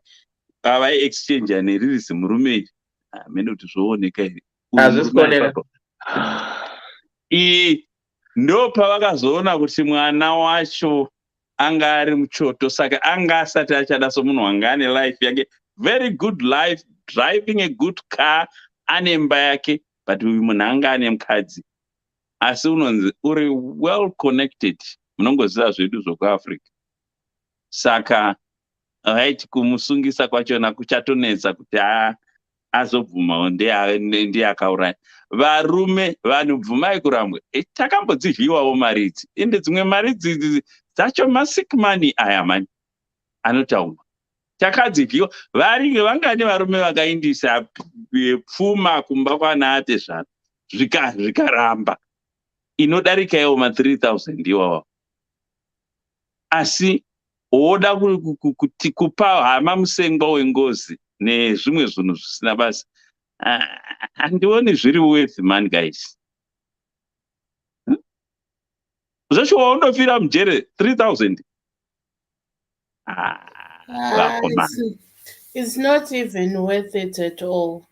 exchange neriri zimurume mene kuti zvooneka here. Ndo pavakazoona kuti mwana wacho anga ari muchoto, saka anga asati achada somunhu wanga ane life yake, very good life, driving a good car, ane mba yake, but uyu munhu anga ane mukadzi asi unonzi uri well connected. Munongoziva zvedu zvokuafrica. Saka vaiti kumusungisa kwachona kuchatonetsa kuti azobvumawo ndiye akauraya. Varume vanobvumai kurambwa, takambodzivhiwawo mari idzi, ende dzimwe mari idzi dzacho masick money aya mani anotaurwa. Takadzivhiwa vangane varume vakaindisa pfuma kumba kwana ate zvano zvikaramba inodarika iwo ma3000 iwawa. Asi woda kuti kupa hama musengwa wengozi nezvimwe zvinhu zvisina basa, handioni zviri worth man guys. Zvacho waundofira mujere 3000. It's not even worth it at all.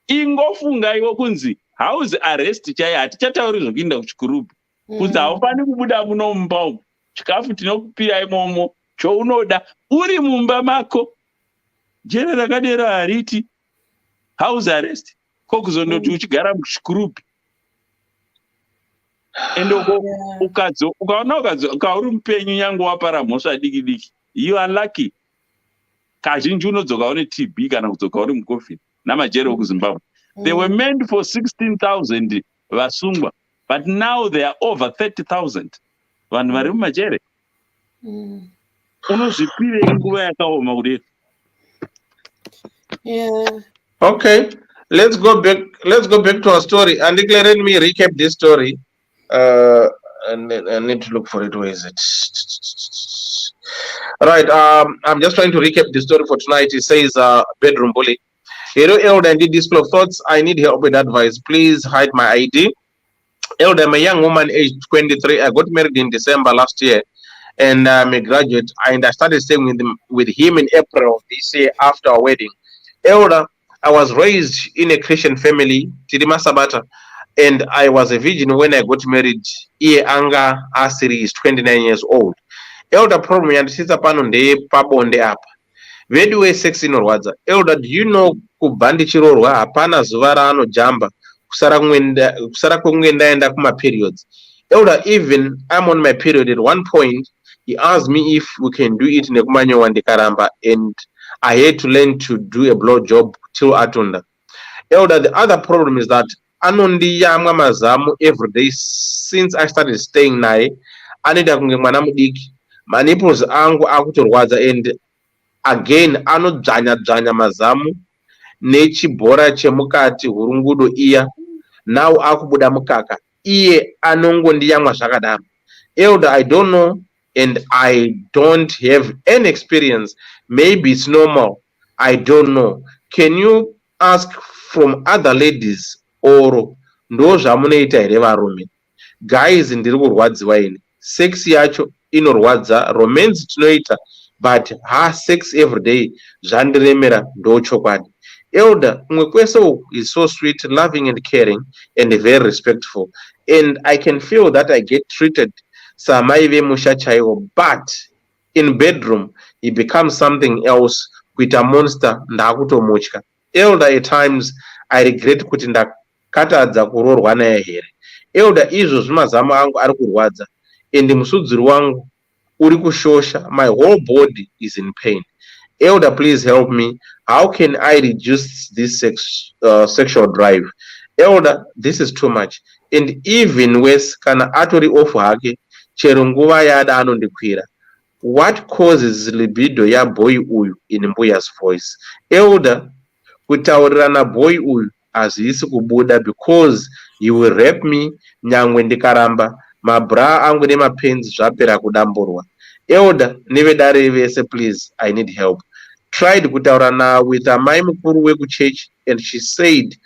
Ingofunga iwo kunzi house arrest chaiyo hatichatauri zvokuinda kuchikurupi, kunzi haufani kubuda muno mumba umu, chikafu tinokupirai imomo, chounoda uri mumba mako. Jere rakadera hariti house arrest, kokuzondoti uchigara muchikurupi. Ende ukaona ukauri mupenyu nyange wapara mhosva diki diki, you are lucky. Kazhinji unodzoka une TB kana kudzoka uri mucovid namajere okuZimbabwe. They were meant for 16,000 vasungwa, but now they are over 30,000 vanhu vari mumajere. Unozvipirei nguva yakaoma kudai? Yeah. Okay, let's go back to our story. And let me recap this story. And I need to look for it. Where is it? Right. I'm just trying to recap the story for tonight. It says bedroom bully. Hello, Elder and Ddc Skool Of Thoughts. I need help with advice. Please hide my ID. Elder, I'm a young woman, aged 23. I got married in December last year, and I'm a graduate. And I started staying with him in April of this year after our wedding. Elder, I was raised in a Christian family, Tidima Sabata, and I was a virgin when I got married. Iye anga asiri is 29 years old. Elder, problem yandisisa pano ndeye pabonde apa. Vedu sex inorwadza. Elder, do you know kubhandichirorwa hapana zuva raanojamba kusara kunge ndaenda kuma periods. Elder, even I'm on my period at one point, he asked me if we can do it nekumanyowa ndikaramba, and I had to learn to do a blow job till atunda. Elder, the other problem is that anondiyamwa mazamu every day since I started staying naye. Anoita kunge mwana mudiki. Manipples angu akutorwadza, and again anodzvanya mazamu nechibhora chemukati hurungudo iya. Now akubuda mukaka. Iye anongondiyamwa zvakadaro. Elder, I don't know, and I don't have any experience. Maybe it's normal. I don't know. Can you ask from other ladies or ndo zvamunoita here varume? Guys, ndiri kurwadziwa ini. Sex yacho inorwadza, romance tinoita, but sex every day zvandiremera ndo chokwadi. Elder, umwe kwese is so sweet, loving and caring, and very respectful, and I can feel that I get treated samai vemusha chaiwo, but in bedroom he becomes something else, kuita monster ndakutomutya. Elder, at times I regret kuti ndakatadza kurorwa naye here. Elder, izvo zvimazamu angu ari kurwadza, and musudziri wangu uri kushosha, my whole body is in pain. Elder, please help me. How can I reduce this sexual drive? Elder, this is too much. And even worse, kana atori ofu hake, chero nguva yada anondikwira. What causes libido ya boy uyu in Mbuya's voice? Elder, kutaurirana boy uyu hazvisi kubuda because he will rape me nyangwe ndikaramba mabra angu nemapenzi zvapera kudamburwa. Elder, nevedare vese please, I need help. Tried kutaura with amai mukuru wekuchurch and she said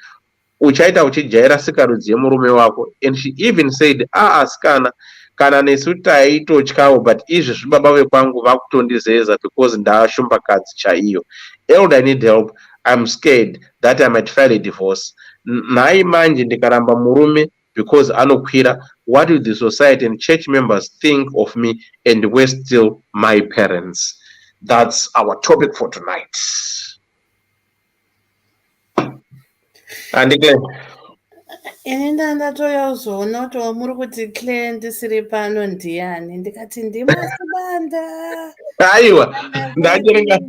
uchaita uchijaira sikarudzi yemurume wako, and she even said asikana kana nesu taitotyawo but izvezvi baba vekwangu vakutondizeza because ndaashumbakadzi chaiyo. Elder, I need help. I'm scared that I might file a divorce. Nhai manje ndikaramba murume because anokwira, what will the society and church members think of me, and we're still my parents? That's our topic for tonight. Andikle. ini ndandatoya kuzoona kuti muri kuti Claire ndisiri pano ndiani, ndikati ndimasibanda. Aiwa, ndajerenga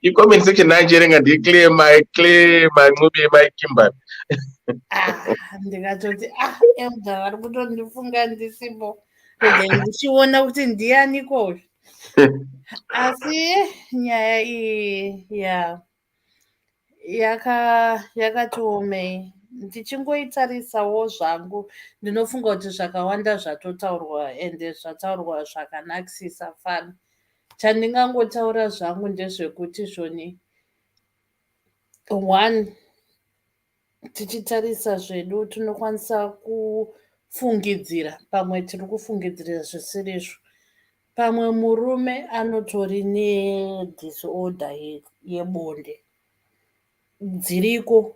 i-comment section ndajerenga ndiclaim my movie my Kimberly. Ndikatoti Elder vari kutondifunga ndisipo, regai ndichiona kuti ndiani kozvo. Asi nyaya iyi yakatiomei. Ndichingoitarisawo zvangu ndinofunga kuti zvakawanda zvatotaurwa ende zvataurwa zvakanakisisa fani. Chandingangotaura zvangu ndezvekuti zvoni, one, tichitarisa zvedu tinokwanisa kufungidzira, pamwe tiri kufungidzira zvisirizvo. Pamwe murume anotori nedisorder yebonde. Dziriko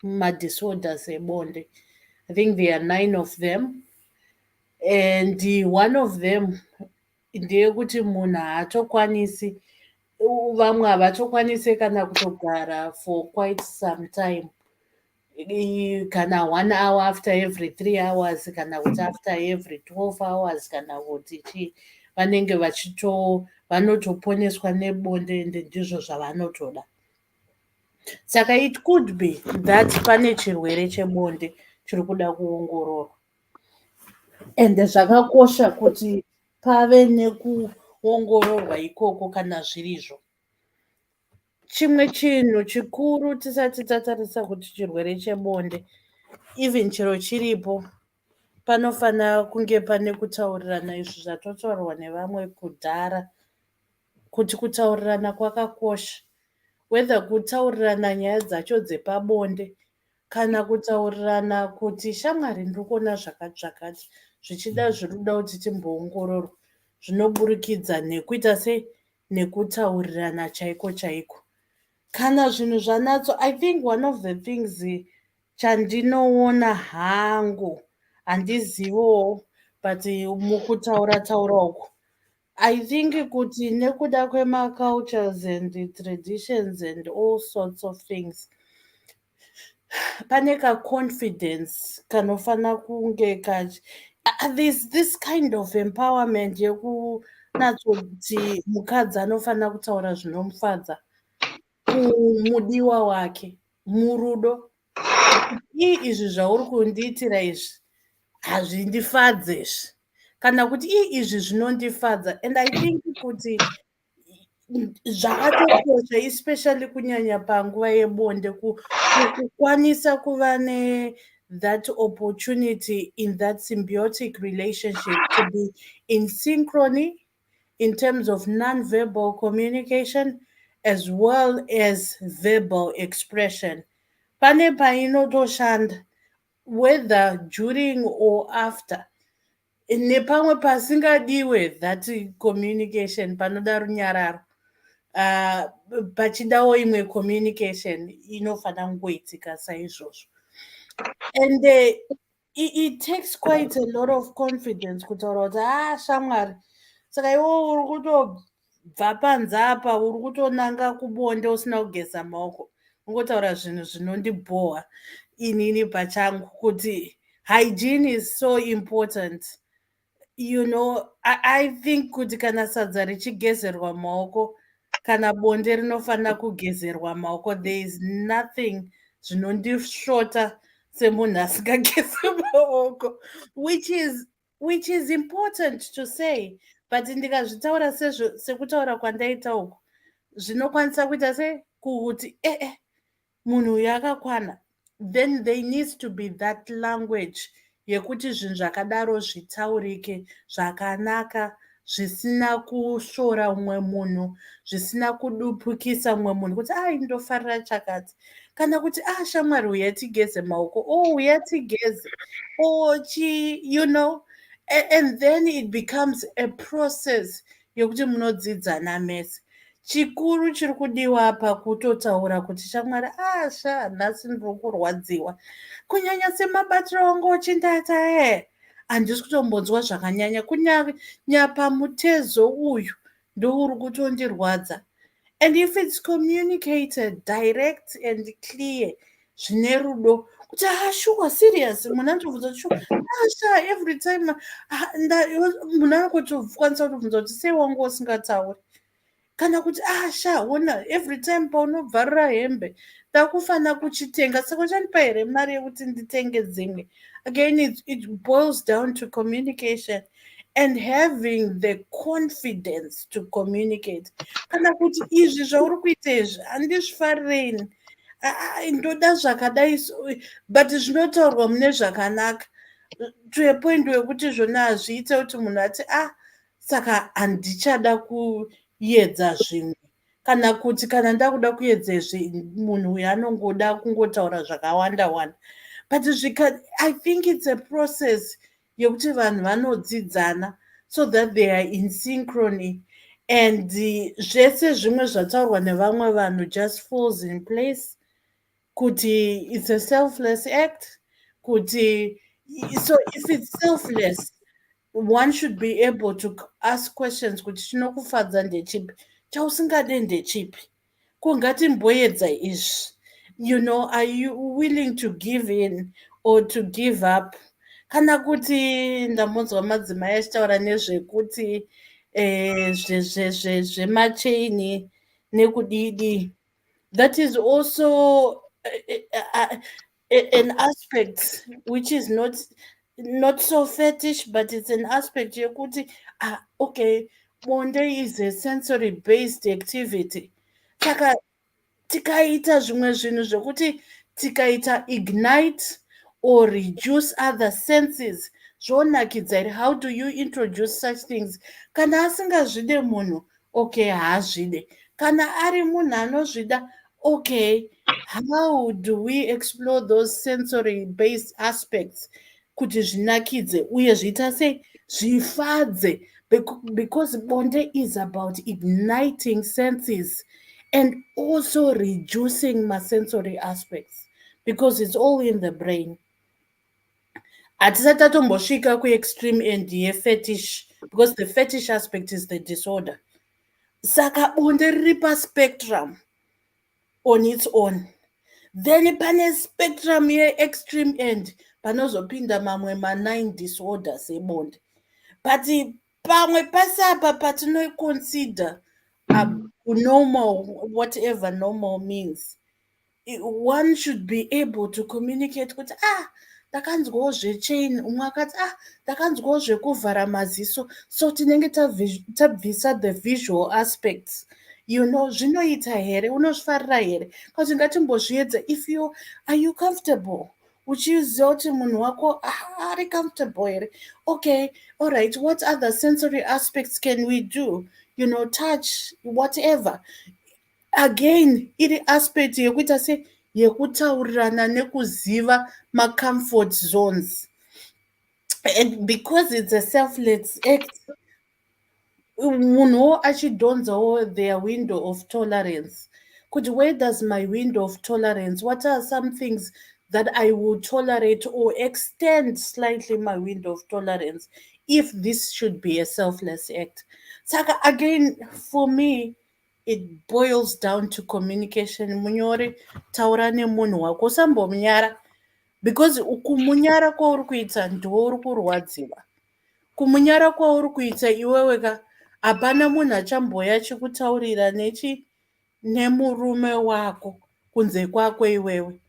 madisorders ebonde. I think there are 9 of them, and one of them ndeyekuti munhu haatokwanisi, vamwe havatokwanisi kana kutogara for quite some time, kana 1 hour after every 3 hours, kana kuti after every 12 hours, kana kuti chii, vanenge vanotoponeswa nebonde ende ndizvo zvavanotoda. Saka it could be that pane chirwere chebonde chiri kuda kuongororwa, ende zvakakosha kuti pave nekuongororwa ikoko kana zvirizvo. Chimwe chinhu chikuru tisati tatarisa kuti chirwere chebonde, even chero chiripo, panofanira kunge pane kutaurirana izvi zvatotaurwa nevamwe kudhara, kuti kutaurirana kwakakosha. Whether kutaurirana nyaya dzacho dzepabonde kana kutaurirana kuti shamwari ndiri kuona zvakati, zvichida zviruda kuti timboongororwa, zvinoburikidza nekuita sei, nekutaurirana chaiko chaiko. Kana zvinhu zvanatso, I think one of the things chandinoona hangu, handizivo but mukutaura uku, I think kuti nekuda kwema-cultures and the traditions and all sorts of things, pane ka-confidence kanofana kunge there's this kind of empowerment yekunatsoti mukadzi anofana kutaura zvinomufadza kumudiwa wake murudo. Izvi zvauri kundiitira izvi hazvindifadze izvi, kana kuti izvi zvinondifadza. And I think kuti zvakatokosha, especially kunyanya panguva yebonde, kukwanisa kuva that opportunity in that symbiotic relationship to be in synchrony in terms of non-verbal communication as well as verbal expression. Pane painotoshanda, whether during or after, nepamwe pasingadiwe that communication panoda runyararo, pachidawo imwe communication inofana kungoitika saizvozvo. And it takes quite a lot of confidence kutaura kuti shamwari, saka iwo uri kutobva panzapa, uri kutonanga kubonde usina kugeza maoko, ungotaura zvinhu zvinondibhoha inini pachangu, kuti hygiene is so important. I think kuti kana sadza richigezerwa maoko kana bonde rinofanira kugezerwa maoko, there is nothing zvinondisvota semunhu asingagezi maoko, which is important to say, but ndikazvitaura sekutaura kwandaita uku zvinokwanisa kuita sekuti munhu uyu akakwana. Then there needs to be that language yekuti zvinhu zvakadaro zvitaurike zvakanaka, zvisina kusvora umwe munhu, zvisina kudupukisa umwe munhu kuti ndofarira chakati, kana kuti shamwari uya tigeze maoko, uya tigeze, and then it becomes a process yekuti munodzidzana mese. Chikuru chiri kudiwa pakutotaura kuti shamwari nhasi ndiri kurwadziwa, kunyanya semabatiro wangu uchindata handisi kutombonzwa zvakanyanya, kunyanya pamutezo uyu ndouri kutondirwadza. And if it's communicated direct and clear, zvine rudo kuti sure serious, munhu anotobvunza kuti every time munhu anokwanisa kutobvunza kuti sei wangu usingatauri, kana kuti ona every time paunobvarira hembe ndakufanira kuchitenga, saka uchandipa here mari yekuti nditenge dzimwe. Again, it boils down to communication and having the confidence to communicate. Kana kuti izvi zvauri kuita izvi handizvifarirei, ndoda zvakadai, but zvinotaurwa mune zvakanaka, to a point wekuti zvona hazviite kuti munhu ati saka handichada kuedza zvimwe, kana kuti kana ndakuda kuedza izvi munhu uyu anongoda kungotaura zvakawanda wanda. But I think it's a process yekuti vanhu vanodzidzana so that they are in synchrony, and zvese zvimwe zvataurwa nevamwe vanhu just falls in place, kuti it's a selfless act, kuti so if it's selfless, one should be able to ask questions kuti chinokufadza ndechipi, chausingade ndechipi, ko ngatimboedza izvi, are you willing to give in or to give up? Kana kuti ndambonzwa madzimai achitaura nezvekuti zvemachaini nekudidi, that is also an aspect which is not so fetish, but it's an aspect yekuti okay, bonde is a sensory based activity, saka tikaita zvimwe zvinhu zvekuti tikaita ignite or reduce other senses zvonakidza here. How do you introduce such things? Kana asingazvide munhu, okay, haazvide. Kana ari munhu anozvida, okay, how do we explore those sensory based aspects kuti zvinakidze uye zviita sei zvifadze, because bonde is about igniting senses and also reducing my sensory aspects, because it's all in the brain. Hatisati tatombosvika kuextreme end yefetish, because the fetish aspect is the disorder. Saka bonde riri paspectrum on its own. Then pane spectrum ye-extreme end panozopinda mamwe ma9 disorders ebonde. But pamwe pasapa patinoiconsider normal, whatever normal means, one should be able to communicate kuti ndakanzwawo zvechain, umwe akati ndakanzwawo zvekuvhara maziso, so tinenge tabvisa the visual aspects. Zvinoita here, unozvifarira here, kuti ngatimbozviedza. Are you comfortable? Uchiziva kuti munhu wako ari comfortable here? Okay, all right, what other sensory aspects can we do? Touch, whatever. Again, iri aspect yekuita yekutaurirana nekuziva ma-comfort zones. And because it's a selfless act, munhu achidonzawo their window of tolerance. Where does my window of tolerance? What are some things that I will tolerate or extend slightly my window of tolerance if this should be a selfless act? Saka again, for me, it boils down to communication. Munyori taura nemunhu wako, usambomunyara, because kumunyara kwauri kuita ndiwo uri kurwadziwa. kumunyara kwauri kuita iwewe ka hapana munhu achamboya chikutaurira nemurume wako kunze kwako iwewe.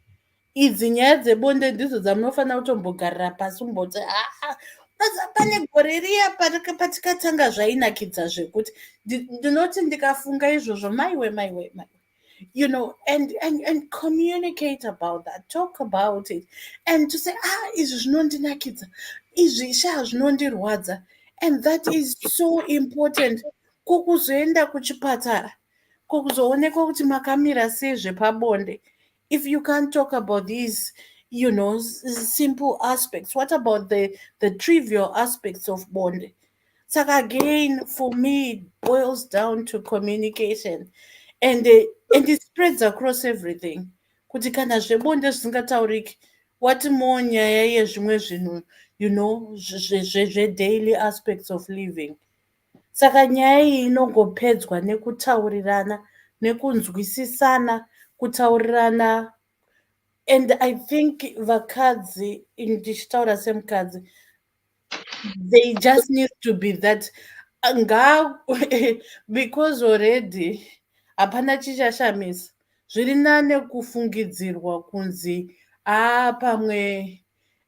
Idzi nyaya dzebonde ndidzo dzamunofanira kutombogarira pasi umboti pane gore riya patikatanga zvainakidza zvekuti ndinoti ndikafunga izvozvo maiwe. You know, and communicate about that, talk about it, and to say izvi zvinondinakidza, izvi sha zvinondirwadza, and that is so important. Kukuzoenda kuchipatara kukuzoonekwa kuti makamira sei zvepabonde. If you can't talk about these, you know, simple aspects, what about the trivial aspects of bonde? So again, for me, it boils down to communication, and it spreads across everything. Kuti kana zvebonde zvisingatauriki, what more nyaya yezvimwe zvinhu, you know, daily aspects of living. Saka nyaya iyi inongopedzwa nekutaurirana, nekunzwisisana, kutaurirana. And I think vakadzi, ndichitaura semukadzi, they just need to be that because already hapana chichashamisa. Zviri nane kufungidzirwa kunzi pamwe.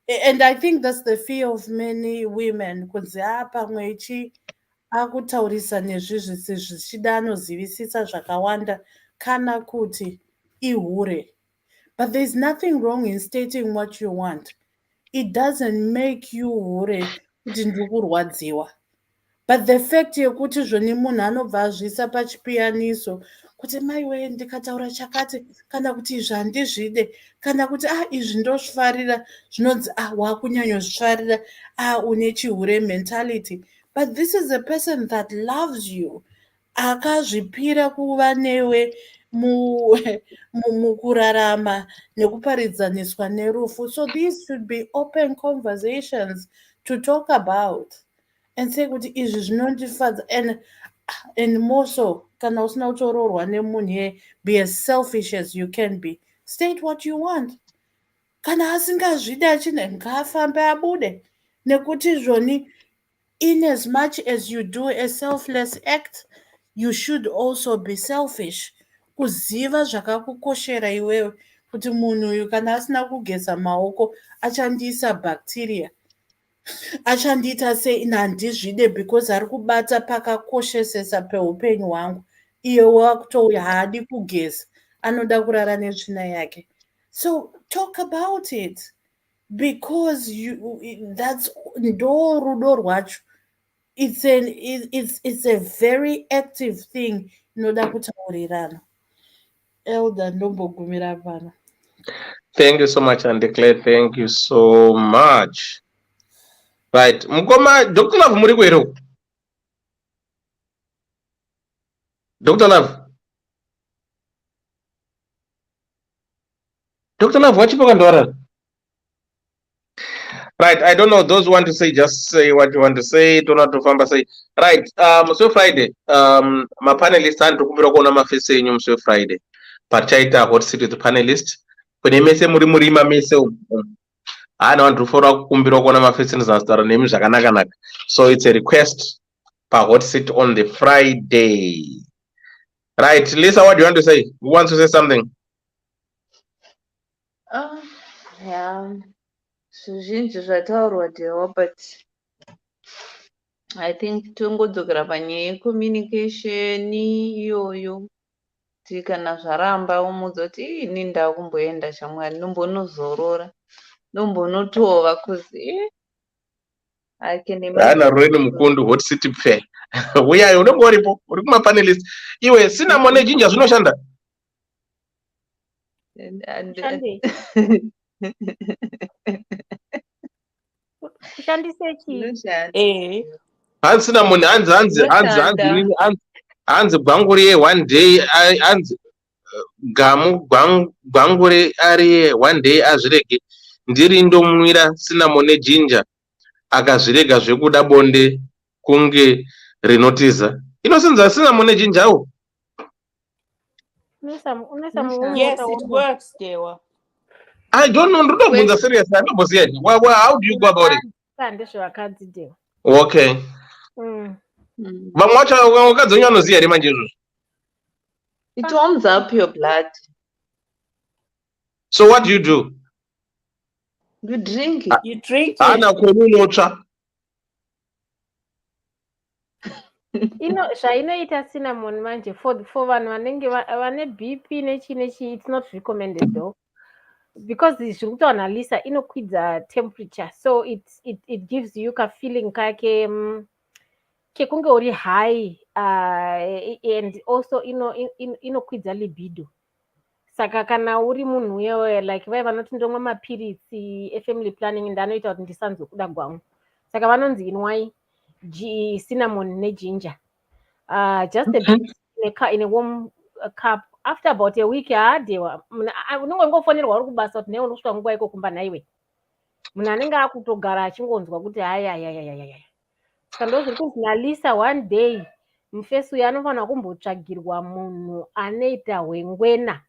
And I think that's the fear of many women, kunzi pamwe ichi akutaurisa nezvizvi zvichida anozivisisa zvakawanda kana kuti ihure. But there's nothing wrong in stating what you want. It doesn't make you hure kuti ndikurwadziwa. But the fact yekuti zvoni munhu anobva azvisa pachipiyaniso kuti maiwe ndikataura chakati kana kuti izvi handizvide kana kuti izvi ndozvifarira zvinonzi wakunyanyozvifarira une chihure mentality. But this is a person that loves you, akazvipira kuva newe mukurarama nekuparidzaniswa nerufu. So these should be open conversations to talk about and say kuti izvi zvinondifadza, and more so kana usina kutoroorwa nemunhu here, be as selfish as you can be. State what you want. Kana asingazvidi achine ngaafambe abude, nekuti zvoni in as much as you do a selfless act, you should also be selfish. Kuziva zvakakukoshera iwewe kuti munhu uyu kana asina kugeza maoko achandiisa bacteria, achandiita sei handizvide because ari kubata pakakoshesesa peupenyu hwangu, iye wakutouya haadi kugeza, anoda kurara netsvina yake. So talk about it, because that's ndo rudo rwacho. It's a very active thing inoda kutaurirana. Elder ndombogumira pano. Thank you so much, Auntie Claire. Thank you so much. Right. Mukoma, Dr. Love muri kwero. Dr. Love. Dr. Love, what you going? Right, I don't know. Those who want to say, just say what you want to say. Do not to famba say. Right. So Friday. My panelist and to kubira kona mafese nyum so Friday. Pachaita hot seat with the panelist. Kwenye mese muri mese. I don't want to follow kumbira kona mafese nzastara name zvakanaka. So it's a request per hot seat on the Friday. Right, Lisa, what do you want to say? Who wants to say something? Yeah. Zvizhinji zvataurwa dewa, but I think tongodzokera panyaya yecommunication iyoyo. Kuti kana zvaramba umudza kuti ini ndakumboenda shamwari ndombonozorora ndombonotova kuzi I can imagine. Ana Rwendo Mukundu hot city fair. Uya unongo uripo uri kuma panelist. Iwe sina mone jinja zvinoshanda. Kushandise chi? Hansina mone hanzi gwanguri one day hanzi gamu gwanguri ari one day azvirege ndiri ndomwira sina mone jinja akazvirega zvekuda bonde kunge rinotiza inosenza sina mone jinjawo. Yes, it works, Dewa. I don't know. Ndoda kunza serious. I don't know. How do you go about it? Okay. Mm. Vamwe vacho vakadzi wenyu vanoziva here manje izvozvo? It warms up your blood. So what do you do? You drink it. You drink Hana it. koni unotsva. Zvainoita cinnamon manje for vanhu vanenge vane BP nechi it's not recommended though, because zviri kutaura naLisa inokwidza temperature, so it gives you ka feeling kake kekunge uri high, and also inokwidza libido. Saka kana uri munhu uye like vai vanoti ndomwa mapiritsi efamily planning ndanoita kuti ndisanzokuda gwangu, saka vanonzi inwai cinnamon neginger, just a bit in a warm cup. After about a week hadewa unongofonerwa uri kubasa kuti nei unosvika nguva iko kumba nhaiwe, munhu anenge akutogara achingonzwa kuti hayayayayaya. Saka ndozviri kunzi naLisa one day mufesi uyu anofanira kumbotsvagirwa munhu anoita hwengwena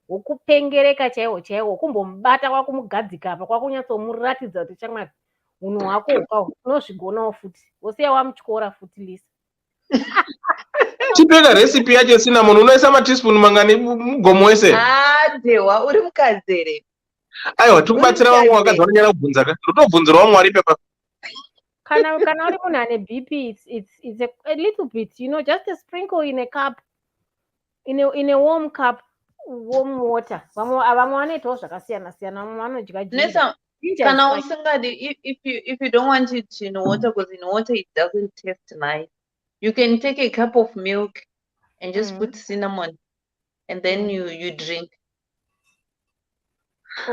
hwokupengereka chaiwo chaiwo, kumbomubata kwakumugadzika apa kwakunyatsomuratidza kuti chamwari unhu hwako hwakawo unozvigonawo futi, wosiya wamutyora futi Lisa. Tipeka recipe yacho cinnamon unoisa matispuni mangani mugomo wese. Dewa uri mukadzi here? Aiwa tikubatsira vamwe vakadzi vanonyanya kubvunza ka. Ndotobvunzira vamwe vari pepa. Kana uri munhu ane BP, it's a little bit, just a sprinkle in a cup, in a warm cup, warm water. Vamwe vanoitawo zvakasiyana siyana, vamwe vanodya ginger. Kana usingadi, if you don't want it in water, because in water it doesn't taste nice, you can take a cup of milk and just put cinnamon, and then you drink.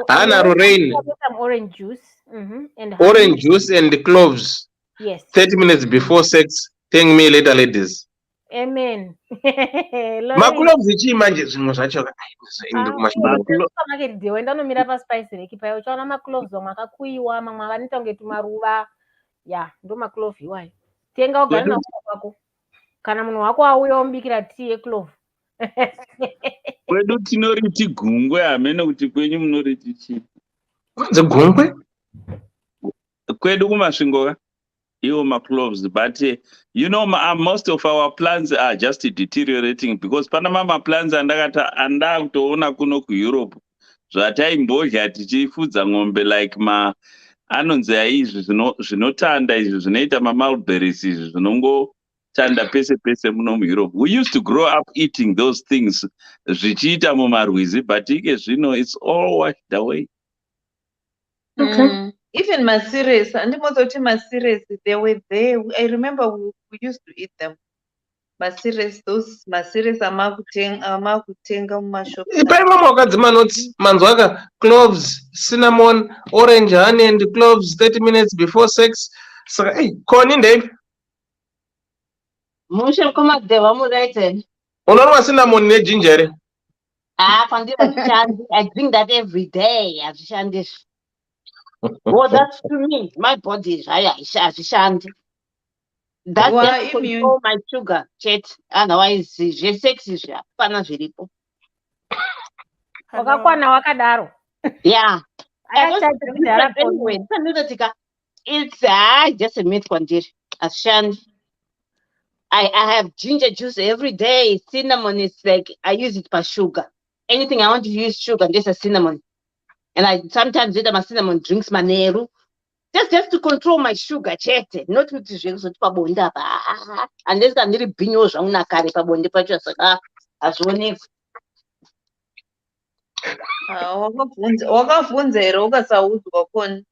Hana Lorraine. Some orange juice. And Orange juice and cloves. Yes. 30 minutes before sex. Thank me later, ladies. Amen. Macloves ichi manje zvimwe zvacho wenda nomira paspice reki paya uchaona macloves omwe akakuyiwa, mamwe vanoita kunge tumaruva, ya ndo maclove iwayo. Tenga ugare nawo kwako, kana munhu wako auya omubikira tea yeclove. Kwedu tinoriti gungwe hamene kuti kwenyu munoriti chii? Kwanze gungwe? Kwedu kumasvingo iwo macloves, but most of our plants are just deteriorating because pana mama plants anda kutoona kuno kuEurope zvataimbodya tichifudza ng'ombe like anonzi izvi zvinotanda izvi zvinoita mulberries izvi zvinongotanda pese pese muno muEurope. We used to grow up eating those things zvichiita mumarwizi, but ike zvino it's all washed away. Okay. Even masires, they were there. I remember we used to eat them. Masires, those masires amakutenga mumashop. Ipai mama wakadzi manoti manzwaka cloves, cinnamon, orange honey and cloves 30 minutes before sex. Saka koni ndeipi? Mushe kumadeva muraiteni. Unorwa cinnamon neginger here? I drink that every day. Well, that's to me. My body is hazvishandi. That's just to control my sugar, chet. Otherwise, sex is hapana zviripo. Wakakwana wakadaro. Yeah. Anyway, it's just a myth quantity. Hazvishandi. I have ginger juice every day. Cinnamon is like I use it for sugar. Anything I want to use sugar, just a cinnamon. And I sometimes do my cinnamon drinks maneru. Just to control my sugar, chete. Not with the drinks with pabonda. Unless I'm really binyo zvauna kare pabonde pacho saka azvoneki. Wakavunza here ukasaudzwa koni.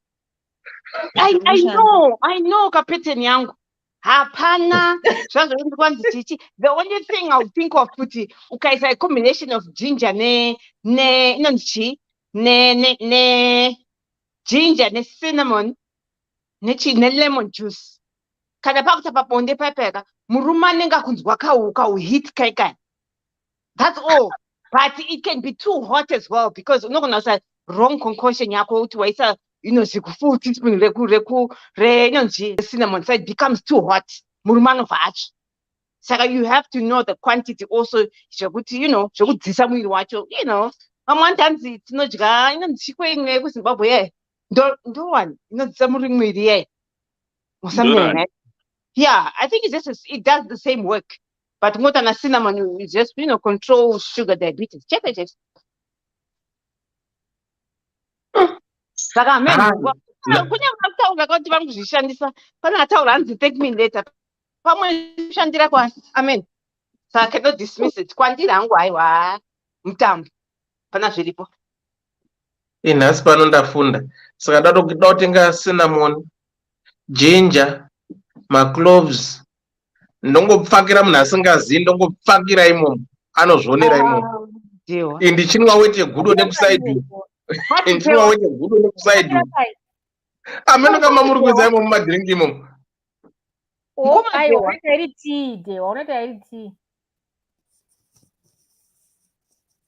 I know kapeteni yangu. Hapana. The only thing I would think of kuti is a combination of ginger ne ginger ne cinnamon ne lemon juice. Kana pakuta pabonde paipeka murume anenge akunzwa kauhit kaikai. That's all. But it can be too hot as well because unogona kusa wrong concoction yako uti waisa full teaspoon cinnamon, so it becomes too hot. Murume anobva atsva. Saka you have to know the quantity also zvokuti zvokudzisa mwiri wacho. Vamwe tanzi tinodya chikwe imwe kuZimbabwe ndowani inodzisa mwiri or something like that. Yeah, I think it's just it does the same work. But more than a cinnamon, you just control sugar diabetes. Check it. Saka amen. Kunyangataura kuti vari kuzvishandisa pane ataura hanzi take me later pamwe shandira kwa amen. Saka I cannot dismiss it. Kwandiri hangu haiwa mutambo pana zviripo. Inhasi pano ndafunda. Saka ndada kutenga cinnamon, ginger, macloves. Ndongopfakira munhu asingazivi, ndongopfakira imomo. Anozvionera imomo. Ndichinwa wete gudo nekuside. Ndichinwa wete gudo nekuside. Ameno kama muri kuisa imomo mumadhiringi imomo. Unoita iri tea, unoita iri tea.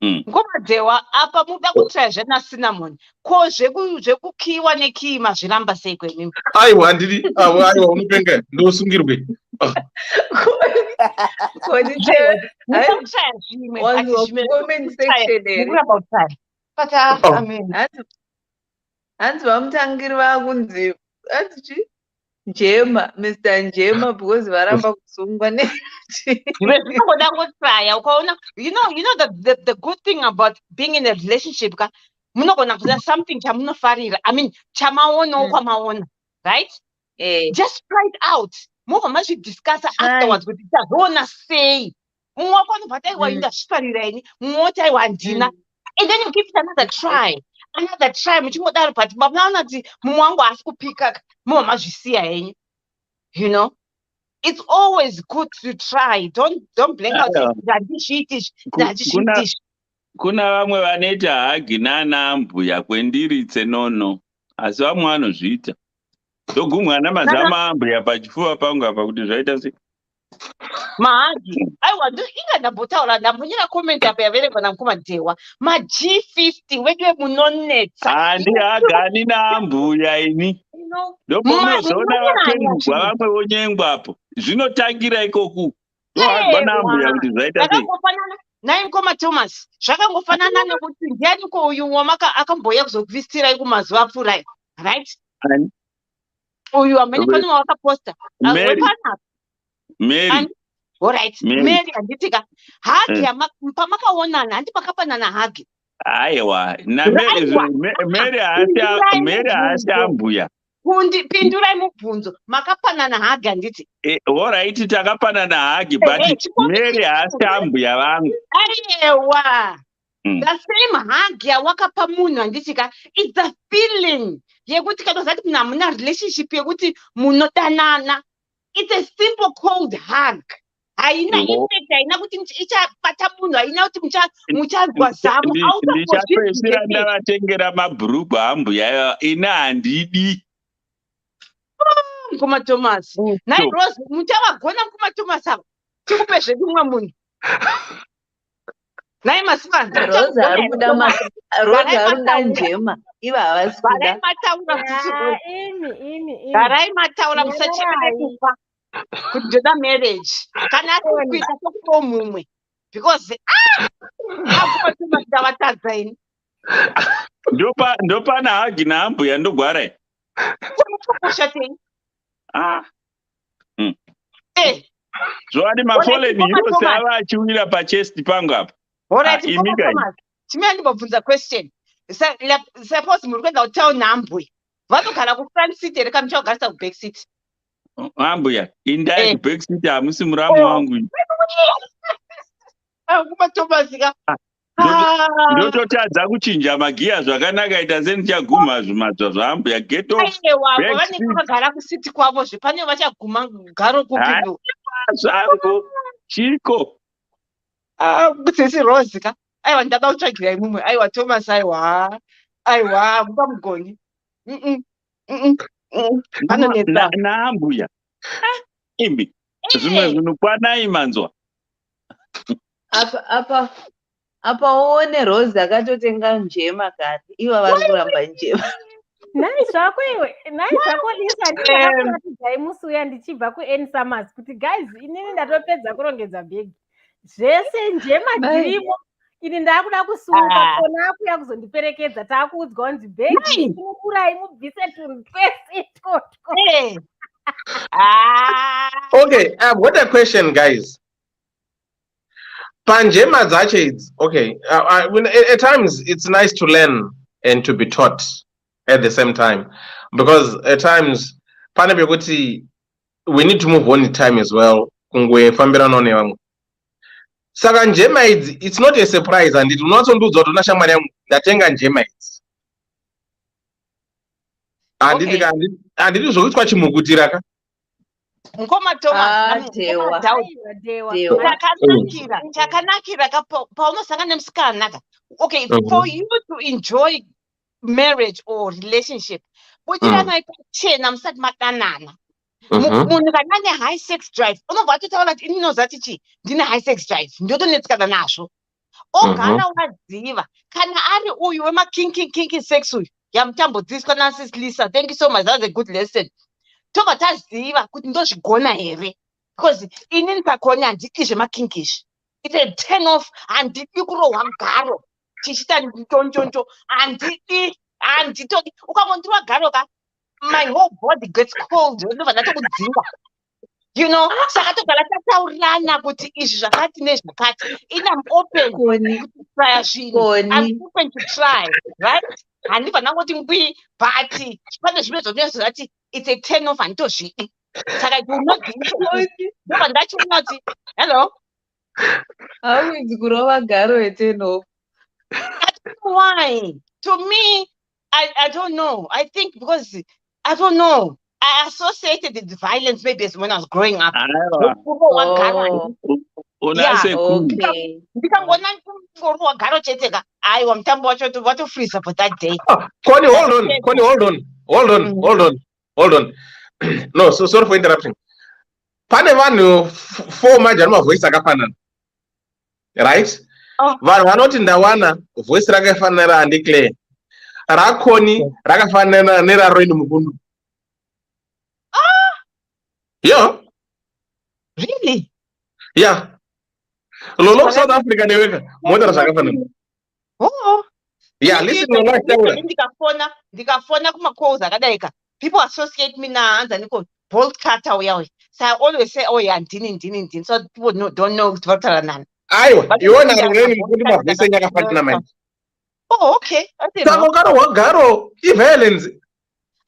Ngomadhewa apa muda kutira zvana cinnamon ko zvekukiwa nekima zviramba sei kwemimi. Aiwa ndiri aiwa unopenga ndosungirwe. Hanzi vamutangiri vakunzi Njema, Mr. Njema, because varamba kusungwa you know the good thing about being in a relationship, munogona kuza something chamunofarira. I mean, chamaona kwamaona, right? Just try it out. Mova machi discuss afterwards kuti tazona say. Mwako anobata iwa inda shifarira ini, mwota iwa ndina. And then you give it another try. Muchingodaro but mabana ti mwangu asikupika mova mazvisiya yenyu. You know? It's always good to try. Don't blank out ndandishitish. Kuna vamwe vanoita hagi nana mbuya kwendiri nono. Asi vamwe vanozviita. Ndogumwa namazama ambuya pachifuva pangu apa kuti zvaita sei. Mahagi. Aiwa inga ndambotaura ndambonyera comment apa yaverenga naMukomadhewa. G50 wedwe munonetsa. Handi hagani naambuya ini. Ndopomunozoona vapendugwa vamwe vonyengwa apo. Zvinotangira ikoku. Ndohagwa naambuya kuti zvaita sei. Naye Mukoma Thomas, zvakangofanana nekuti ndianiko uyu wamaka akamboya kuzokuvhistira kumazuva apfuurayo, right? Uyu amene pano wakaposta. Mary. Alright. Mary anditika. Hagi pamakaonana handi pakapanana hagi. Aiwa, na Mary haasi ambuya. Pindurai mubvunzo, makapanana hagi handiti. Alright, takapanana hagi, but Mary haasi ambuya vangu. Aiwa. The same hagi yawakapa munhu handitika. It's the feeling. Yekuti katozati kuna muna relationship yekuti munodanana. It's a simple cold hug. Haina effect, haina kuti ichapata munhu, haina kuti muchazwa zamu. Ndichapedzisira ndavatengera mabhurugwa ambuya ina handidi. Mukoma Thomas. Nai Rose, muchavagona Mukoma Thomas ava. Tikupe zvedu mumwe munhu. Nai Masipanda. Rose arikuda Njema. Iva havasi kuda. Garai mataura kuti garai mataura musachemere kufa. Kuti ndoda marriage. Kana asikuita sokupo mumwe. Because Mukoma Thomas ndavatadza ini. Ndopana hagi naambuya ndogwarai. Zvowani mafoleni yose ava achiwira pachesti pangu apa. Chimira ndimbobvunza question. Suppose muri kuenda kutown naambuya. Vanogara kufront seat here kana muchagarisa kuback seat. Ambuya, indai kuback seat hamusi muramu wangu. Mukoma Thomas ndototadza kuchinja magiya zvakanaka ita sendichaguma zvimadzwa zvaambuya get off. Vanenge vakagara kusiti kwavo zvepane vachaguma garo kupindo. Zvangu chiko. Kutsisi Rose ka. Aiwa ndada kutsvagira imumwe. Aiwa Thomas aiwa. Aiwa mupamugoni. Anonetsa. Naambuya. Imi. Zvimwe zvinokwanai manzwa. Apa uone Rose akatotenga Njema kare. Iva vari kuramba Njema. Nai zvako iwe, nai zvako Lisa ndikakuratidza musi uya ndichibva kuN Summers kuti guys inini ndatopedza kurongedza bhegi. Zvese Njema dzirimo. Ini ndakuda kusunga kona akuya kuzondiperekedza takuudzwa kunzi bhegi inokurai mubvise tunhu twese itotwo. Okay, I've got a question, guys. Panjema Zachades. Okay, at times it's nice to learn and to be taught at the same time, because at times we need to move on in time as well. Saka njema idzi, it's not a surprise, and it will not do that na shamari yangu ndatenga njema idzi. Okay. Anditi zvokuitwa chimugutira ka. Ngoma Thomas, Dewa. Dewa. Dewa. chakanakira paunosangana nemusikana ka. Okay, for you to enjoy marriage or relationship, butirana chena musati madanana. Munhu kana ane high sex drive unobva atotaura kuti ini nozati chi ndine high sex drive ndotonetsikana nazvo ogara wadziva kana ari uyu wemakinki sex uyu yamutambudziswa nasis Lisa, thank you so much, that's a good lesson. Tobva taziva kuti ndozvigona here, because inini pakoni handiti zvemakinkishi. It's a turn off. Handiti kurohwa mugaro tichita ntonjonjo, handiti ukangondiwa garo ka my whole body gets cold. You know, saka togara tataurirana kuti izvi zvakati nezvakati. I'm open to try zvinhu. I'm open to try, right? Handibva ndangoti ngwi, but pane zvimwe zvonezvati it's a turn off handitozvidi. Saka it will not be. Ndobva ndachiona kuti hello. Hauwezi kurova garo a turn off. I don't know why. To me, I don't know. I think because I don't know. I associated the violence maybe as when I was growing up. Okay. Ndikangona ngorwa garo cheteka. Aiwa mutambo wacho watofreeza for that day. Connie, hold on. No, so sorry for interrupting. Pane vanhu 4 majani mavoice akafanana. Right? Vanhu vanoti ndawana voice rakafanana handiclear. Rakoni rakafanana neraroini mukundu. Yeah. Really? Yeah. Lolo South Africa neweka. Modera zvakafanana. Oh. Yeah, listen to my story. Ndikafona kuma-calls akadaika. People associate me nahanzi andiko bolt cutter uya. So I always say, oh yeah, ndini. So people don't know kuti varikutaura nani. Aiwa, iwona rimweni kuti mavhese yakafanana manje. Oh, okay. Saka ukarohwa garo i-violence.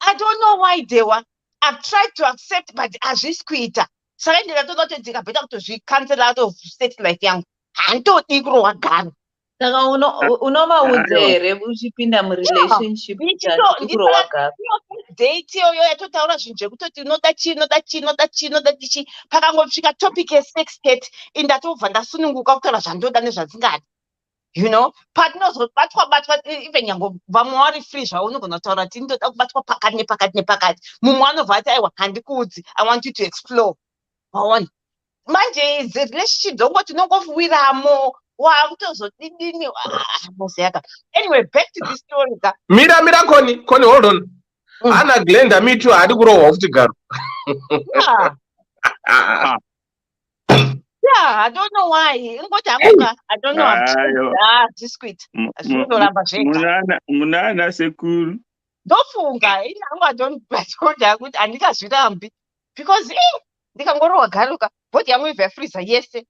I don't know why they were. I've tried to accept, but hazvisi kuita. Saka ndikatoda kuti ndikapeta kutozvicancel out of state life yangu. Handitodi kurohwa garo. Saka unovaudza here uchipinda murelationship kurohwa garo. Date iyoyo yatotaura zvinhu zvekutoti unoda chi pakangosvika topic yesex date indatobva ndasununguka kutaura zvandoda nezvandingada. You know, patinozobatwa even nyango vamwe vari free zvavo unogona kutaura kuti ndoda kubatwa pakati nepakati. Mumwe anobva ati aiwa handikudzi, I want you to explore. Waona manje the relationship dzongoti unongowiramo wakutozodini mosiyaka. Anyway, back to this story. Mira Connie, hold on. Ana Glenda me too hadi kurohwa futi garo. Yeah, I don't know why. I don't know. Just quit. Munana sekuru. Ndofunga I told her kuti andikazvirambi because ndikangorohwa garuka body yangu ivefreezer yese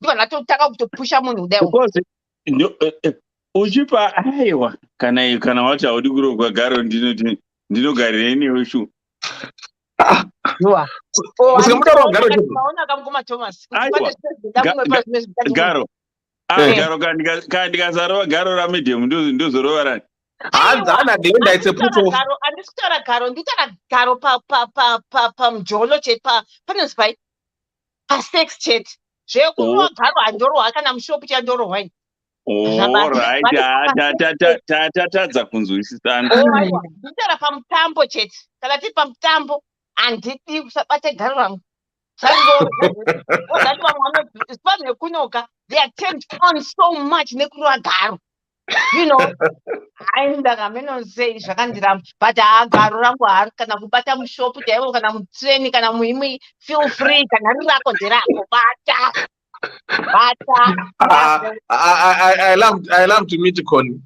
ndiko ndatotaka kutopusha munhu kudai. Because uchipa aiwa kana wati haudi kurohwa garo ndinogarira inewe shu. Garo ndikazarova garo ramedium ndozorova rani. Handisi kutaura garo, nditaura garo pamujolo chete panonzi pai pasex chete. Zvekurohwa garo handorohwa kana mushopu chandorohwa ini. Tatadza kunzwisisana. Nditaura pamutambo chete. Kana tiri pamutambo handidi kusabate garo rangu. Zvazati nekunoka they are turned on so much nekurohwa garo. You know, ndakamenoze zvakandiramba but garo rangu hari kana kubata mushopu chaivo kana mutreni kana muimwe feel free kana rirako nderako bata. I love to meet Connie.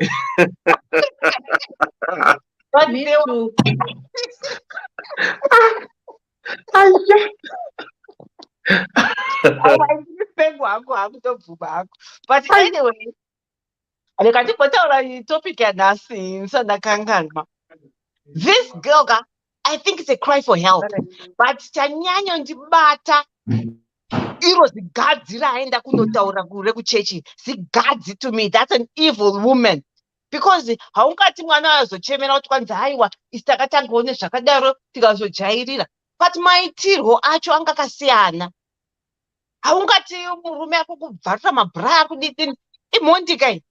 Me too. But anyway, topic this girl, I think it's a cry for help. But chanyanya ndibata iro zigadzi raenda kunotaura kure kuchechi zigadzi to me. That's an evil woman. Because haungati mwana azochemera kuti kwanzi haiwa isi takatangawo nezvakadaro tikazojairira. But maitirwo acho anga akasiyana. Haungati murume ako kubvarira mabhra akudini imhondika iyi.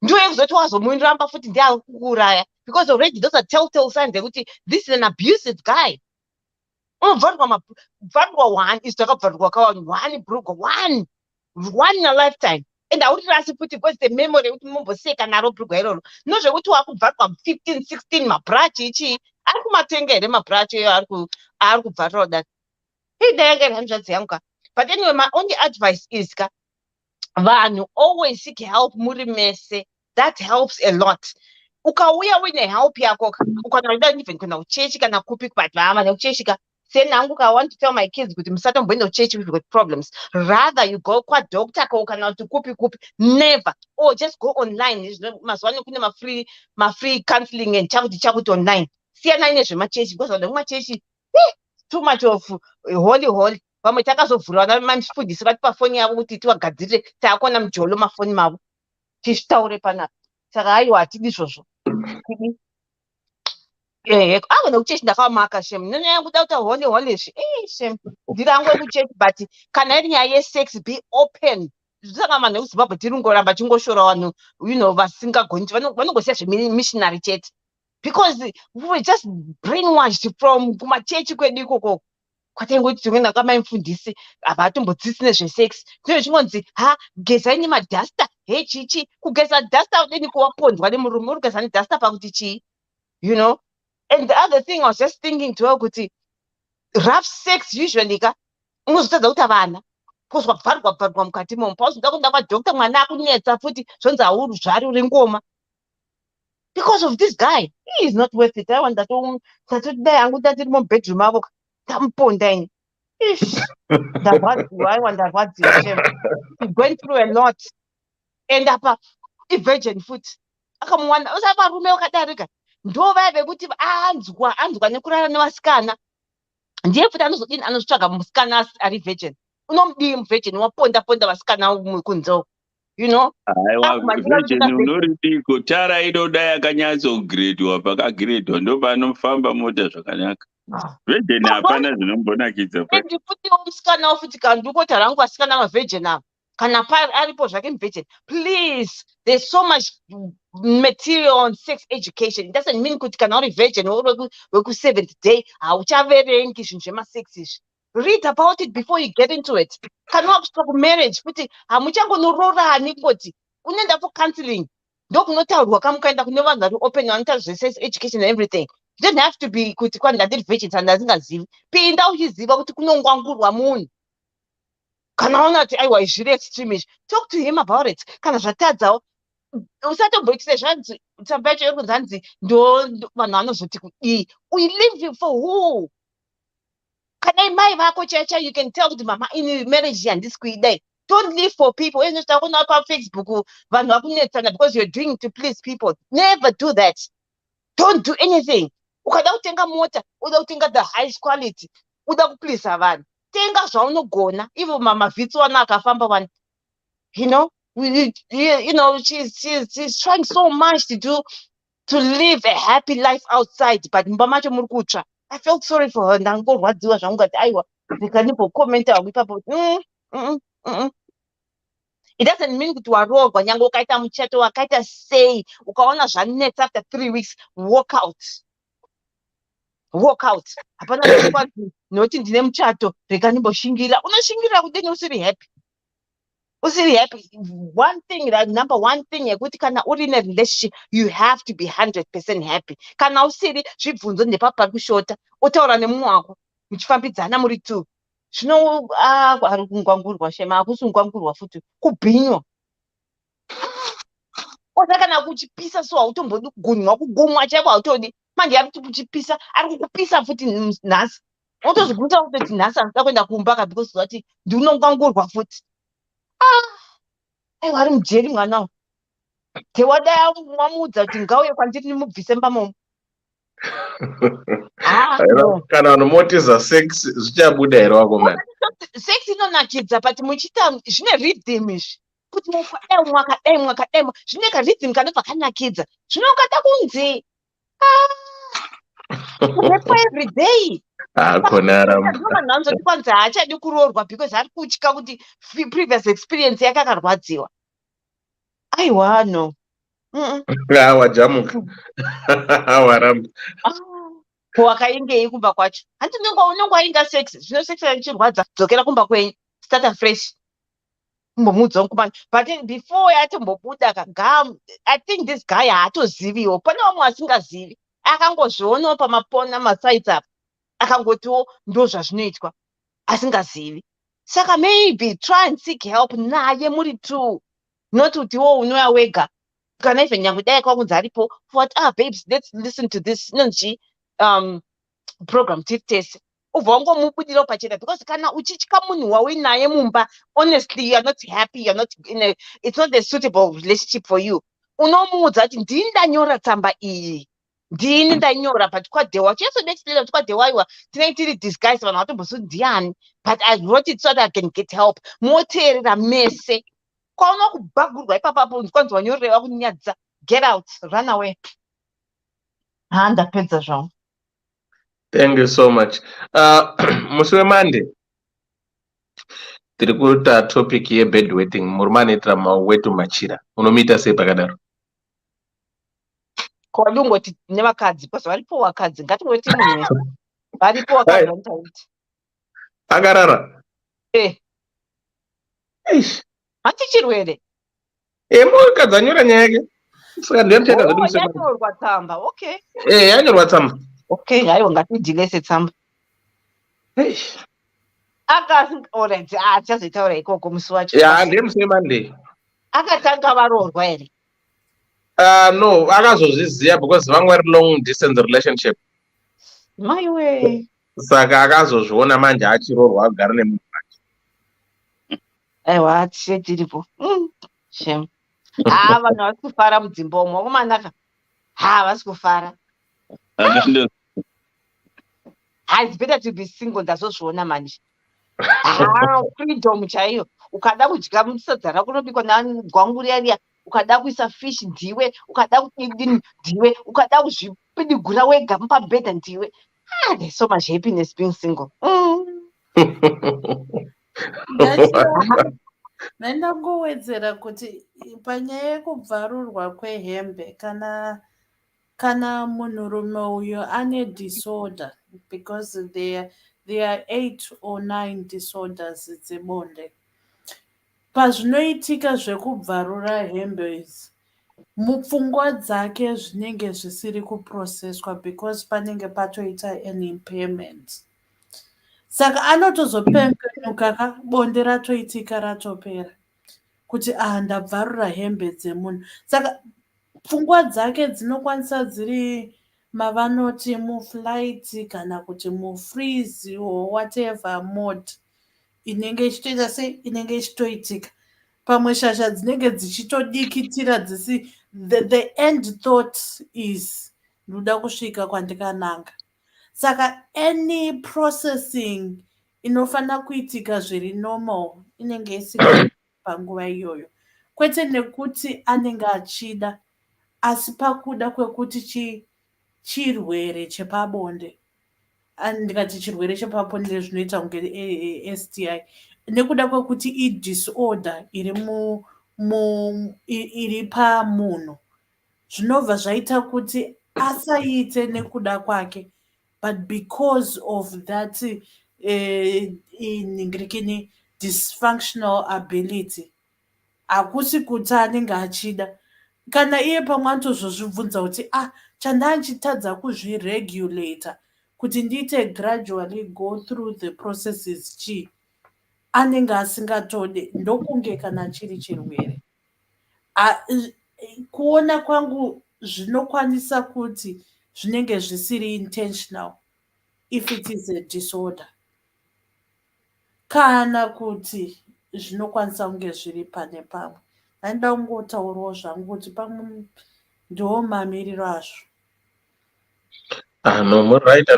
Ndo ekuzoti wazomuramba futi ndiye ari kukuuraya. Because already those are telltale signs ekuti this is an abusive guy. Unobvarirwa one is takabvarirwa kawani one in a lifetime. And haurirasi futi because the memory ekuti mumboseka naro bhurugwa iroro nozvekuti wakubvarirwa 15 16 mabhurachi ichi ari kumatenga here mabhurachi iyo ari kubvarirwa dani idayanga hanzvadzi yangu ka. But anyway, my only advice is ka vanhu always seek help muri mese. That helps a lot. Ukauya uine help yako ukanoida even kuna uchechi kana kupi but vama neuchechi ka senangu ka want to tell my kids kuti musatomboenda uchechi if you got problems. Rather you go kwa doctor ka kana kuti kupi never. Or just go online. Mazwani kune ma free counseling and chakuti online. Siyana ine zvemachechi because of the machechi too much of holy. Vamwe takazovhura vana manifundisi vati pafoni yavo kuti tiwagadzirire taakona mujolo mafoni mavo tizvitaure panapa. Saka haiwa hatidi izvozvo. Avo nekuchechi ndakavamaka shame nyanya yangu kuda kuita hole shame ndiri hangu ekuchechi but kana iri nyaya yesex be open. Saka vanhu vekuzimbabwe tiri kungoramba tingoshora vanhu vasingagoni vanongosiya zvemissionary chete because we were just brainwashed from kumachechi kwedu ikoko. Kwataingoti tumwe ndakamaimufundisi havatombodzidzi nezvesex ndino chingonzi gezai nemadhasta chichi kugeza dhasta udeni kuwapondwa nemurume uri kugeza nedhasta pakuti chii, you know. And the other thing I was just thinking to her kuti rough sex usually ka unozotadza kuti vana kuzwa bvarwa mukati momo pauzoda kuenda kwadokta mwana akunetsa futi zvonzi hauzvari uri ngoma because of this guy. He is not worth it. Aiwa ndatoti dai hangu tatiri mubedroom avo tamuponda ini ndarwadziwa. Aiwa ndarwadziwa shame. He's going through a lot. And apa ivirgin futi akamuwana usa varume vakadarika ndo vaya vekuti anzwa nekurara nevasikana ndiye futi anozodini anozvitsvaga musikana ari virgin. Unomudii muvirgin waponda vasikana kunzeo, you know. Aiwa virgin unoridiko tara inoda yakanyatsogredwa pakagredwa ndo panofamba mota zvakanaka. Virgin hapana zvinombonakidza pa. And futi musikana futi kandukota rangu vasikana mavirgin ava kana aripo zvake muvirgin. Please, there's so much material on sex education. It doesn't mean kuti kana uri virgin weku 7th day hauchaverengi zvinhu zvemasex izvi. Read about it before you get into it. Kana wakusvika kumarriage kuti hamuchangonororani kuti unoenda for counseling ndokunotaurwa kamukaenda kune vanhu vari open vanotaura zvesex education and everything. You don't have to be kuti kwani ndandiri virgin saka ndasingazivi. Pinda uchiziva kuti kunongwangurwa munhu. Kana una kuti aiwa zviri extreme izvi, talk to him about it. Kana zvatadzawo usatomboitise zvanzi tsamba yacho yekunzi hanzi ndo vanhu vanozoti kudii. We live for who? Kana mai vako chacha you can tell kuti mama ini marriage handisi kuidai. Don't live for people. Enoita kuona pa Facebook vanhu vakunetsana because you're doing to please people. Never do that. Don't do anything. Ukada kutenga mota uda kutenga the highest quality uda kuplisa vanhu tenga zvaunogona. Ivo mavhitsi wana akafamba vanhu, you know. You know, she's trying so much to live a happy life outside, but mumba macho muri kutsva. I felt sorry for her. Ndangorwadziwa zvangu ngati aiwa ndikanimbocomenta wangu ipapo. It doesn't mean kuti waroorwa nyange ukaita muchato wakaita sei ukaona zvanetsa after 3 weeks walk out. Hapana zvikwazi noti ndine muchato rega ndimboshingira. Unoshingira kudini usiri happy? Usiri happy. Number one thing yekuti kana uri in a relationship you have to be 100% happy. Kana usiri zvibvunzo nepapa pari kushota otaura nemumwe wako muchifambidzana muri 2 zvino ari kungwangurwa shema akusi kungwangurwa futi kubhinywa. Ota kana kuchipisa so hautombodi kugonywa kugomwa chaipo hautodi manje ari kuchipisa ari kukupisa futi nhasi Unotozviguta kutoti nhasi handida kuenda kumba because zati ndinongangurwa futi. Aiwa ari mujeri mwana tewadai wamuudza kuti ngauye kwandiri nimubvise pamomo. No. Kana unomotiza sex zvichabuda here wakomana? Sex inonakidza but muchiita zvine rhythm izvi. Kuti mwakadai mwakadai zvine karhythm kanobva kanakidza. Zvino ukada kunzi kurepo every day. Vanhu vanozoti kwanzi haachadi kuroorwa because ari kutya kuti previous experience yake akarwadziwa. Aiwa no. Wajamuka. Waramba. Wakaingei kumba kwacho. Handi unenge wainga sex. Zvino sex ichirwadza dzokera kumba kwenyu. Start afresh. Mbomudza kumba. But before yatombobuda kagam, I think this guy haatoziviwo. Pane vamwe asingazivi. Akangozvionawo pamapona masites apa. Akangotiwo ndo zvazvinoitwa. Asingazivi. Saka maybe try and seek help naye muri two. Not utiwo unoya wega. Kana even nyangu dai kwakunzi aripo. What babes, let's listen to this. Nonji program test. Uvongo mubudiro pachena because kana uchichika munhu wawinaye mumba, honestly you are not happy, you are not it's not a suitable relationship for you. Unomuudza kuti ndini ndanyora tsamba iyi. Ndini ndanyora but kwadewa. Chiyesode explain kuti kwadewa iwa tiri disguise vanhu vatombosuti ndiani. But I wrote it so that I can get help. Moteerera mese. Kwauna kubhagurwa ipapapo kwanzi wanyorera kunyadza. Get out, run away. Ndapedza zvangu. Thank you so much. Musi weMonday tiri kuita topic yebedwetting. Murume anoitira mawetu machira. Unomuita sei pakadaro? Kwadungoti nevakadzi because varipo vakadzi ngatingoti munhu varipo vakadzi vanitaiti akarara hatichirwere mukadzi anyora nyaya yake saka ndiyamuchaita zvedu yanyorwa tsamba. Okay, yanyorwa tsamba. Okay, haiwa ngatidhilese tsamba akasingaoredzi achazoitaura ikoko musi wacho. Ndiye musi weMonday. Akatanga varoorwa here? No, akazozviziva because vamwe vari long distance relationship. Maiwe. Saka akazozviona manje achiroorwa agara nemunhu wake. Aiwa tishe tiripo. Shame. Vanhu vari kufara mudzimba umo wakomanaka. Vasi kufara. It's better to be single. Ndazozviona manje. Freedom chaiyo. Ukada kudya musadza rako rinobikwa negwangu riya ukada kuisa fish ndiwe, ukada kudini ndiwe, ukada kuzvipidigura wega mupabhedha ndiwe. There's so much happiness being single. Ndangowedzera kuti panyaya yekubvarurwa kwehembe kana munhurume uyo ane disorder, because there are 8 or 9 disorders dzebonde. Pazvinoitika zvekubvarura hembe idzi, mupfungwa dzake zvinenge zvisiri kuprocesswa because panenge patoita an impairment. Saka anotozopembenuka bonde ratoitika ratopera kuti ndabvarura hembe dzemunhu. Saka pfungwa dzake dzinokwanisa dziri mavanoti muflight kana kuti mufreeze or whatever mode inenge ichitoita sei inenge ichitoitika. Pamwe shasha dzinenge dzichitodikitira dzisi the end thought is ndoda kusvika kwandikananga. Saka any processing inofana kuitika zviri normal inenge isinga panguva iyoyo, kwete nekuti anenge achida, asi pakuda kwekuti chirwere chepabonde. Ndikati chirwere chepabonde zvinoita kunge STI, nekuda kwekuti idisorder iri pamunhu, zvinobva zvaita kuti asaite nekuda kwake, but because of that in dysfunctional ability, hakusi kuti anenge achida. Kana iye pamwe anotozozvibvunza kuti chandanchitadza kuzviregulator kuti ndiite gradually go through the processes anenge asingatode, ndokunge kana chiri chirwere. Kuona kwangu zvinokwanisa kuti zvinenge zvisiri intentional. if it is a disorder kana kuti zvinokwanisa kunge zviri pane pamwe. Ndinoda kungotaurawo zvangu kuti pamwe ndiwo mamiriro azvo. No, more right.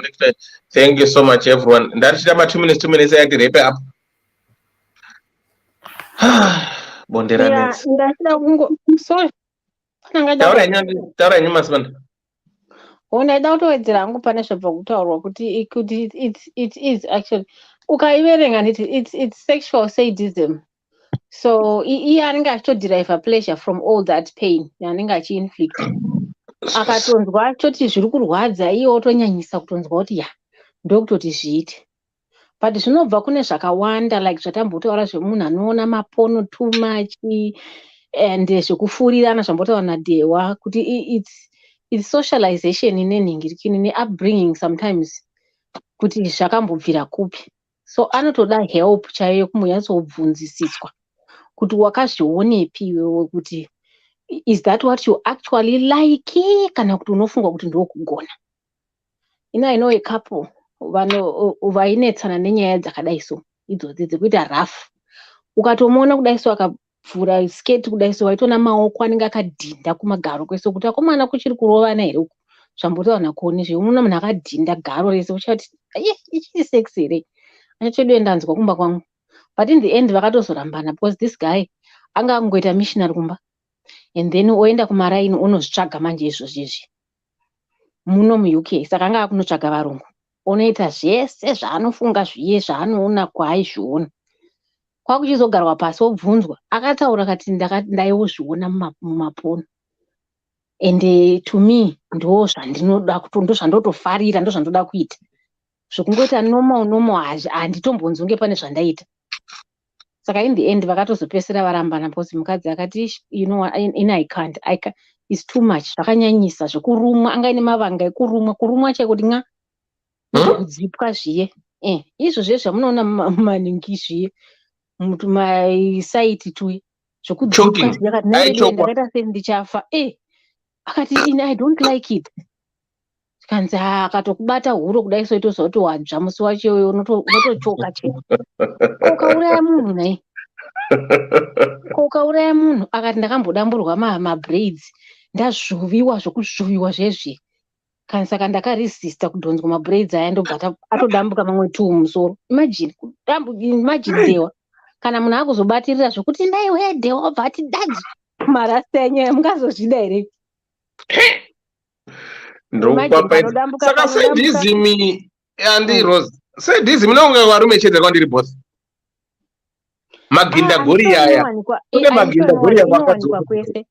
Thank you so much, everyone. That's about 2 minutes. I did up. Bonderane. Sorry. Taura nyuma sibanda. Ndaida kutowedzera hangu pane zvabva kutaurwa kuti it is actually ukaiverenga it's sexual sadism. So iye anenge achitoderive pleasure from all that pain yanenge achiinflict. Akatonzwa achitoti zviri kurwadza iye otonyanyisa kutonzwa kuti ya ndokutoti zviite. But zvinobva kune zvakawanda like zvatambotaura zvemunhu anoona mapono too much and zvekufurirana zvambotaura naDewa kuti it's socialization ne upbringing sometimes kuti zvakambobvira kupi. So anotoda help chaiyo kumbonyatsobvunzisiswa kuti wakazvionepi iwewe kuti is that what you actually like kana kuti unofunga kuti ndokugona. I know a couple vainetsana nenyaya dzakadai so idzodzi dzekuita rafu. Ukatomuona kudai so akavhura sketi kudai so waitona maoko anenge akadhinda kumagaro kwese kuti akomana kuchiri kurovana here uku zvambotaura nakoni zvemuona munhu akadhinda garo rese uchati ichiri sex here achachodo ndanzwa kumba kwangu. But in the end vakatozorambana because this guy anga angoita missionary kumba and then oenda kumaraini onozvitsvaga manje izvozvizvi muno muUK. Saka anga akunotsvaga varungu onoita zvese zvaanofunga zviye zvaanoona kwaaizviona. Kwakuchizogarwa pasi obvunzwa akataura kati ndaizviona mumapono and to me ndo zvandinoda ndo zvandotofarira ndo zvandoda kuita zvokungoita normal handitombonzonge pane zvandaita. Saka in the end vakatozopesera varambana because mukadzi akati you know I can't it's too much zvakanyanyisa zvekurumwa anga ine mavanga ekurumwa chaiko kuti kudzipwa zviye izvozvo zvamunoona maningi zviye mutu masaiti tu zvokudzipwa zviye akati ndakaita sei ndichafa akati I don't like it. Kanzi akatokubata huro kudai so itoziva kuti wadzva musi wacho iyoyo unotochoka chete. Ukauraya munhu nai. Ukauraya munhu akati ndakambodamburwa mabraids ndazvuviwa zvokuzvuviwa zvezvi. Kanzi saka ndakaresista kudhonzwa mabraids aya ndobva atodambuka mamwe tu musoro. Imagine Dewa kana munhu akuzobatirira zvokuti ndaiwe Dewa obva ati dadzi marasta enyaya mungazozvida here. Saka sadism andi Rose sadism nonga varume chete kwandiri boss maginda gori aya kune maginda gori yakadzwa kwese.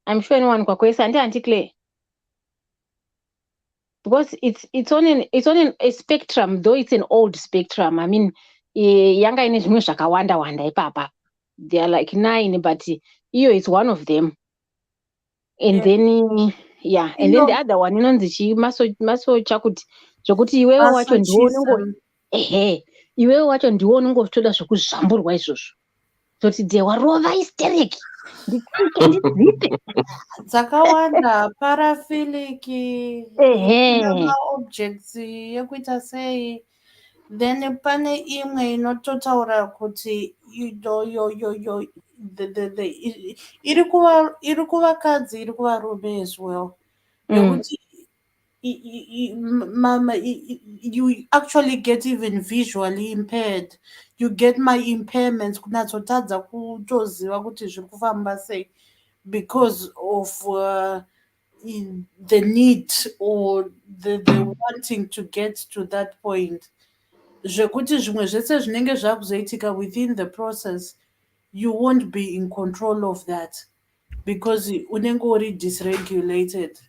I'm sure inowanikwa kwese anti-Claire because it's on a spectrum, though it's an old spectrum. I mean yanga ine zvimwe zvakawanda wanda ipapa. They are like 9 but iyo is one of them and then and then the other one inonzi maso chakuti zvokuti iwewe wacho ndiwo iwewe wacho ndiwo unongotoda zvokuzvamburwa izvozvo toti Dewa rova hysteric ndidzipe dzakawanda paraphilic objects yekuita sei. Then pane imwe inototaura kuti iri kuvakadzi iri kuvarume as well. Yokuti you actually get even visually impaired. You get my impairments kunatsotadza kutoziva kuti zviri kufamba sei because of the need or the wanting to get to that point. Zvekuti zvimwe zvese zvinenge zvakuzoitika within the process you won't be in control of that because unenge uri dysregulated.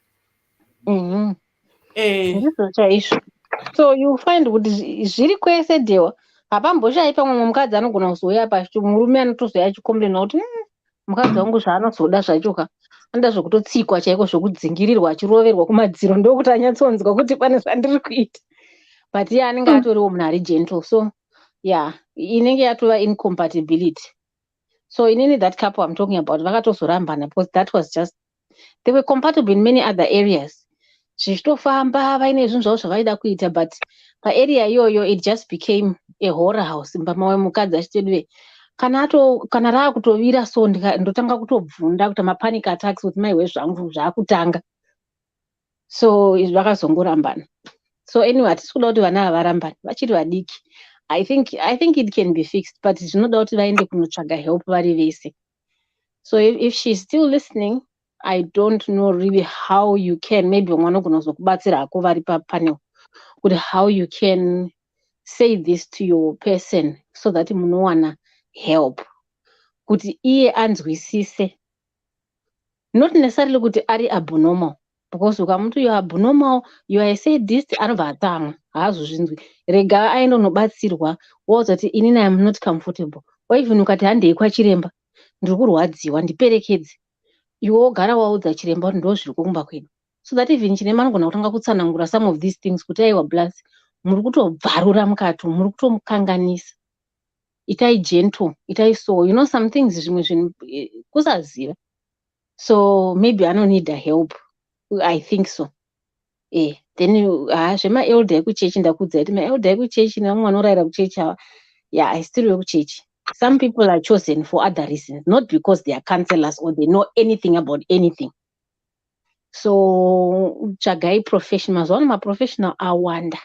So you find kuti zviri kwese Dewa hapamboshai pamwe mukadzi anogona kuzouya pashi murume anotozoya achikomplena kuti mukadzi wangu zvaanozoda zvachoka anoda zvokutotsikwa chaiko zvokudzingirirwa achiroverwa kumadziro ndokuti anyatsonzwa kuti pane zvandiri kuita. But iye anenge atoriwo munhu ari gentle so inenge yatova incompatibility. So inini that couple I'm talking about vakatozorambana because that was just they were compatible in many other areas. zvichitofamba vaine zvinhu zvavo zvavaida kuita, but paarea iyoyo it just became a horror house. Mamwe mukadzi achitodiwe kana raakutovira so ndotanga kutobvunda kuita mapanic attacks kuti maiwe zvangu zvaakutanga. So izvi vakazongorambana. So anyway, hatisi kuda kuti vana varambane vachiri vadiki. I think it can be fixed, but zvinoda kuti vaende kunotsvaga help vari vese. So if she's still listening, I don't know really how you can, maybe mwana gona kuzokubatsira hako vari papanel, kuti how you can say this to your person so that munowana help. Kuti iye anzwisise. Not necessarily kuti ari abnormal. Because ukamuti you are abnormal, you are a sadist, anobva atanga haazozvinzwi. Rega aenda unobatsirwa wozati inini I am not comfortable. Or even ukati handei kwachiremba ndiri kurwadziwa ndiperekedze. Iwe wogara waudza chiremba kuti ndo zviri kukumba kwedu. So that even chiremba anogona kutanga kutsanangura some of these things kuti aiwa bless muri kutobvarura mukati, muri kutomukanganisa. Itai gentle, itai so. You know some things zvimwe zvinhu kusaziva. So maybe I don't need the help. I think so. Then zvema elder ekuchechi ndakudza kuti maelder ekuchechi nevamwe vanorayira kuchechi ava, yeah, I still work kuchechi. Some people are chosen for other reasons, not because they are counselors or they know anything about anything. So chagai professional, mazuva maprofessional awanda.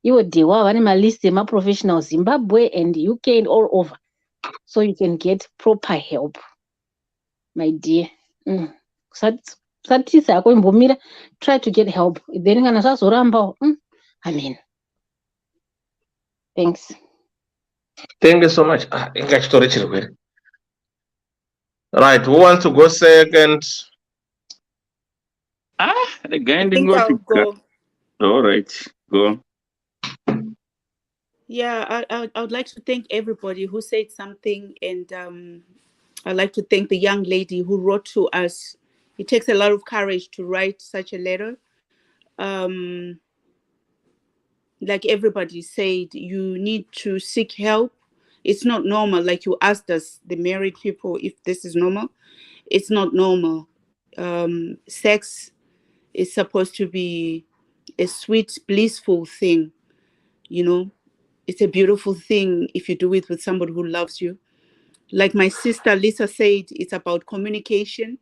Iwo dewa vane malist emaprofessional Zimbabwe and UK and all over. So you can get proper help, my dear. Satisa yako imbomira, try to get help. Then kana zvazoramba, amen. Thanks. Thank you so much. Right, who wants to go second? The guy I didn't think go I'll to go. All right, go. Yeah, I would like to thank everybody who said something, and I'd like to thank the young lady who wrote to us. It takes a lot of courage to write such a letter. Like everybody said, you need to seek help. It's not normal. Like you asked us, the married people, if this is normal. It's not normal. Sex is supposed to be a sweet, blissful thing. You know, it's a beautiful thing if you do it with somebody who loves you. Like my sister Lisa said, it's about communication.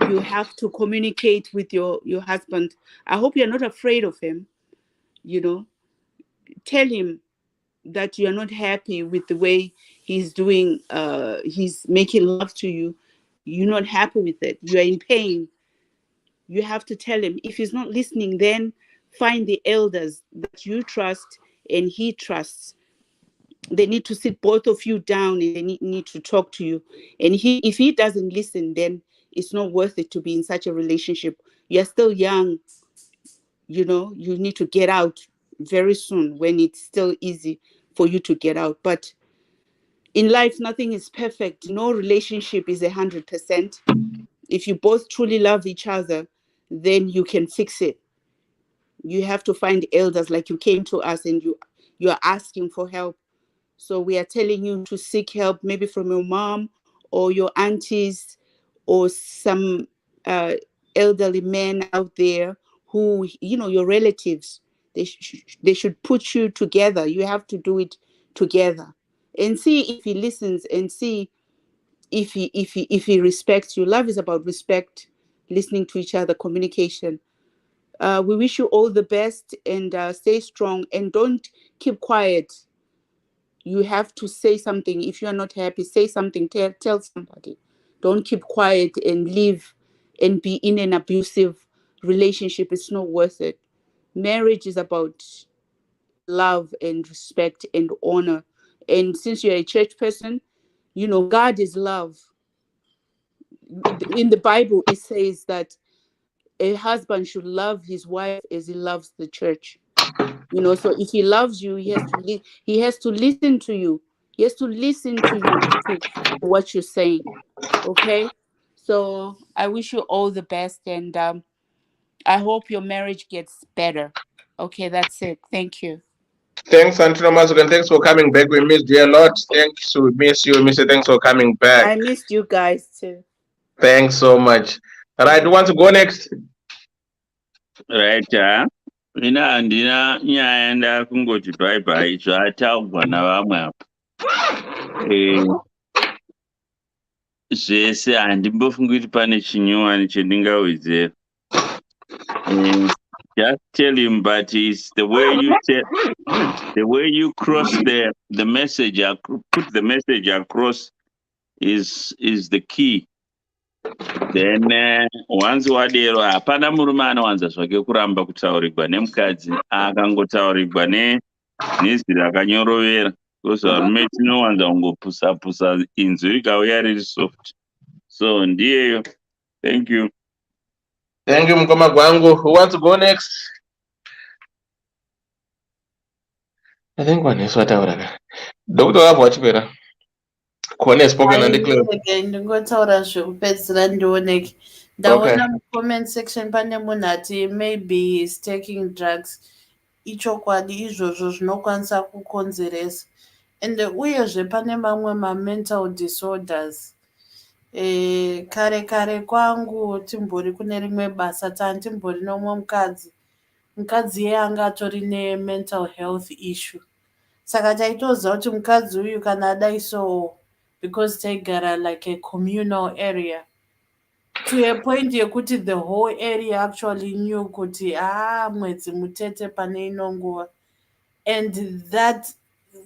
You have to communicate with your husband. I hope you're not afraid of him. You know, tell him that you are not happy with the way he's doing, he's making love to you. You're not happy with it. You are in pain. You have to tell him. If he's not listening, then find the elders that you trust and he trusts. They need to sit both of you down and they need to talk to you. And if he doesn't listen, then it's not worth it to be in such a relationship. You're still young. You know, you need to get out very soon when it's still easy for you to get out. But in life, nothing is perfect. No relationship is 100%. If you both truly love each other, then you can fix it. You have to find elders, like you came to us and you are asking for help. So we are telling you to seek help, maybe from your mom or your aunties or some elderly men out there who, you know, your relatives. They should put you together. You have to do it together and see if he listens and see if he respects you. Love is about respect, listening to each other, communication. We wish you all the best and stay strong and don't keep quiet. You have to say something. If you are not happy, say something. Tell somebody. Don't keep quiet and live and be in an abusive relationship. It's not worth it. Marriage is about love and respect and honor. And since you're a church person, you know, God is love. In the Bible, it says that a husband should love his wife as he loves the church. You know, so if he loves you, he has to listen to you. He has to listen to you, to what you're saying. Okay? So I wish you all the best, and I hope your marriage gets better. Okay, that's it. Thank you. Thanks, Antino Mazuka, thanks for coming back. We missed you a lot. Thanks, we miss you. Thanks for coming back. I missed you guys too. Thanks so much. All right, who wants to go next? Right, mina handina nyaya ndakungoti bye bye zvataurwa navamwe apa. Zvese handimbofungi kuti pane chinyuwani chendingawedzera. Just tell him, but it's the way you cross the message, put the message across is the key. Then once wadero hapana murume anowanza zvake kuramba kutaurirwa nemukadzi akangotaurirwa nezwi rakanyorovera. Because varume tinowanza kungopusa inzwi rikauya riri soft. So ndiyeyo. Thank you. Thank you, mkoma gwangu. Who wants to go next? I think one is what I would. Doctor, I've watched better. Kone spoken and declared. Ndingotaura zvekupedzisira ndioneke. Ndaona mucomment section pane munhu ati maybe is taking drugs. Ichokwadi izvozvo zvinokwanisa kukonzeresa. Ende uyezve pane mamwe ma-mental disorders. Kare kwangu timbori kune rimwe basa timbori nomwe mukadzi yanga atori ne-mental health issue. Saka taitoziva kuti mukadzi uyu kana adaiso because taigara like a communal area to a point yekuti the whole area actually knew kuti mwedzi mutete pane ino nguva, and that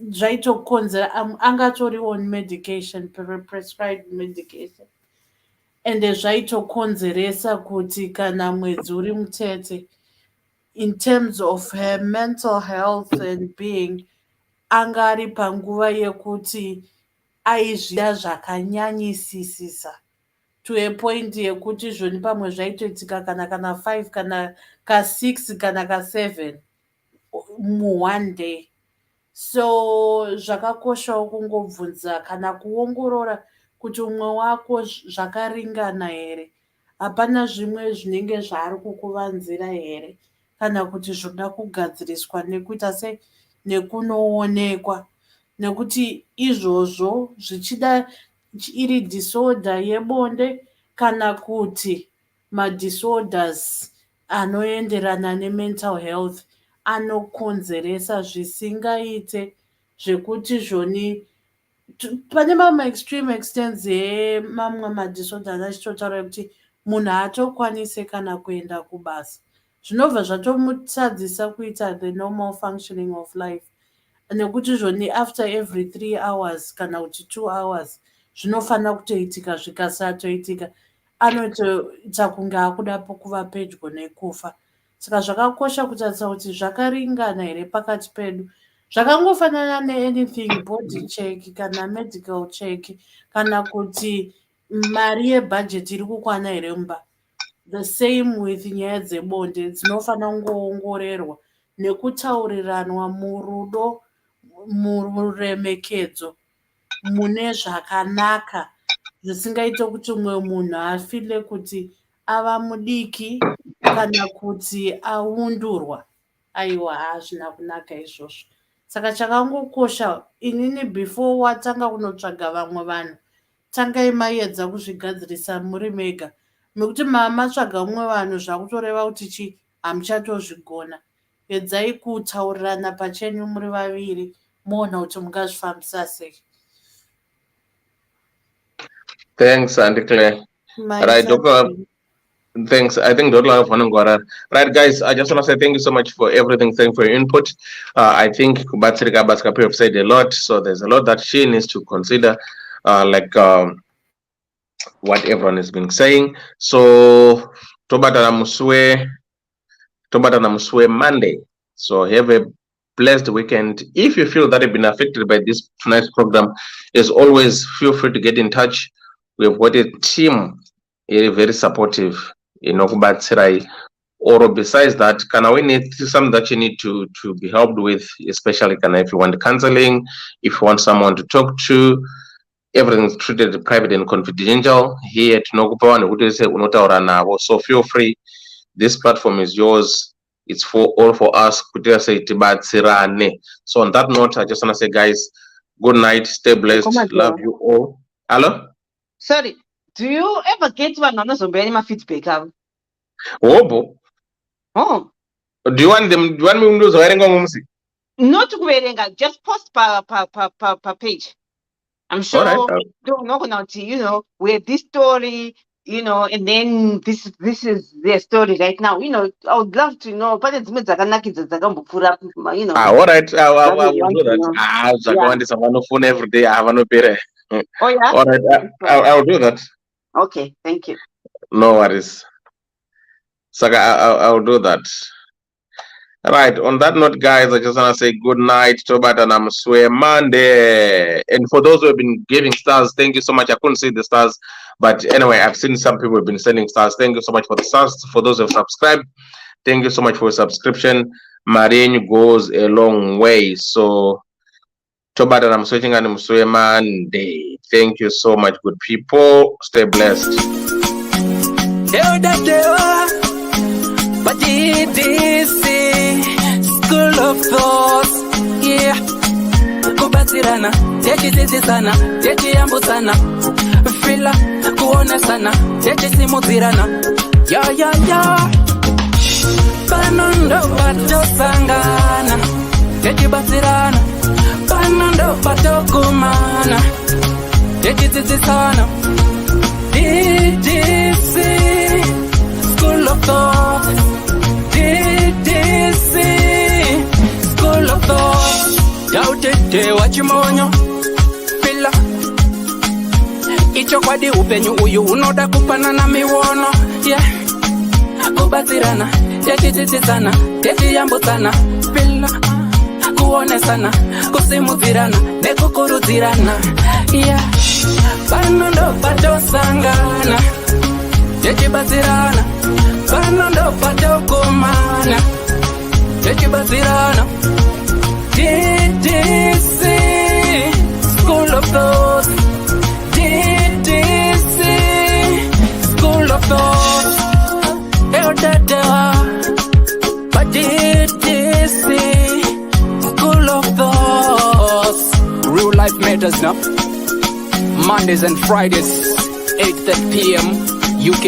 zvaitokonzera angatori on medication, prescribed medication, and zvaitokonzeresa kuti kana mwedzi uri mutete in terms of her mental health and being anga ari panguva yekuti aizvida zvakanyanyisisisa to a point yekuti zvoni pamwe zvaitoitika kana 5 kana 6 kana 7 one day. So zvakakoshawo kungobvunza kana kuongorora kuti umwe wako zvakaringana here, hapana zvimwe zvinenge zvaari kukuvanzira here, kana kuti zvoda kugadziriswa nekuita sei nekunoonekwa, nekuti izvozvo zvichida iri disorder yebonde kana kuti madisorders anoenderana nemental health anokonzeresa zvisingaite zvekuti zvoni pane mamwe extreme extents mamwe madisorders achitotaura kuti munhu haatokwanise kana kuenda kubasa, zvinobva zvatomutadzisa kuita the normal functioning of life, nekuti zvoni after every 3 hours kana kuti 2 hours zvinofanira kutoitika, zvikasatoitika anotoita kunge akuda kuva pedyo nekufa. Saka zvakakosha kutarisa kuti zvakaringana here pakati pedu, zvakangofanana ne-anything body check kana medical check kana kuti mari yebhajeti iri kukwana here mumba. The same with nyaya dzebonde dzinofanira kungoongorerwa nekutauriranwa murudo, muremekedzo, mune zvakanaka zvisingaite kuti umwe munhu afile kuti ava mudiki kana kuti aundurwa. Aiwa, hazvina kunaka izvozvo. Saka chakangokosha inini before watanga kunotsvaga vamwe vanhu, tangai maedza kuzvigadzirisa muri mega, nekuti matsvaga umwe vanhu zvakutoreva kuti hamuchatozvigona. Edzai kutaurirana pachenyu muri vaviri moona kuti mungazvifambisa sei. Thanks, Auntie Claire. Right, Doctor. Thanks. I think Dr. Vanangwara. Right, guys, I just want to say thank you so much for everything. Thank you for your input. I think Batsirika Baskapi have said a lot, so there's a lot that she needs to consider, what everyone has been saying. So, Tobatana Muswe Monday. So, have a blessed weekend. If you feel that you've been affected by this tonight's program, as always, feel free to get in touch. We have got a team, very supportive. Or besides that, can we need something that you need to be helped with, especially if you want counseling, if you want someone to talk to, everything is treated private and confidential here at Nokupa. So feel free. This platform is yours. It's for all for us. So on that note, I just want to say, guys, good night, stay blessed, love you all. Hello? Sorry, do you ever get one feedback? Oh, Oh, Do you want them? Do you want me to do so? not kuverenga, just post per page. I'm sure Alright. we have this story, and then this is their story right now. I would love to know, but it's Alright, I will do that. Yeah. Someone phone every day. I have no pere. Oh yeah. Alright, I will do that. Okay, thank you. No worries. Saka, I will do that. Right, on that note, guys, I just want to say good night, Tobat and Amswe Monday. And for those who have been giving stars, thank you so much. I couldn't see the stars, but anyway, I've seen some people have been sending stars. Thank you so much for the stars. For those who have subscribed, thank you so much for your subscription. Marine goes a long way. So, Tobat and Amswe and Amswe Monday. Thank you so much, good people. Stay blessed. Ddc Skool of Thoughts, yeah. Kubatsirana, techisisana, techiyambutsana, fila kuonesana, techisimudzirana, ya. Panondo patosangana, techibatsirana, panondo patokumana, techisisana. Ddc Skool of Thoughts, Ddc Skool of Thoughts. Yautete wachimonyo fila icho kwadi upenyu uyu unoda kupanana miwono, yeah. Kubatsirana, techitsitsana, techiyambutsana, fila kuonesana, kusimudzirana, nekukurudzirana, yeah. Panondo patosangana, techibatsirana, panondo patokumana, techibatsirana. Ddc Skool of Thoughts, Ddc Skool of Thoughts. But Ddc Skool of Thoughts. Real life matters now. Mondays and Fridays, 8:30 p.m. UK.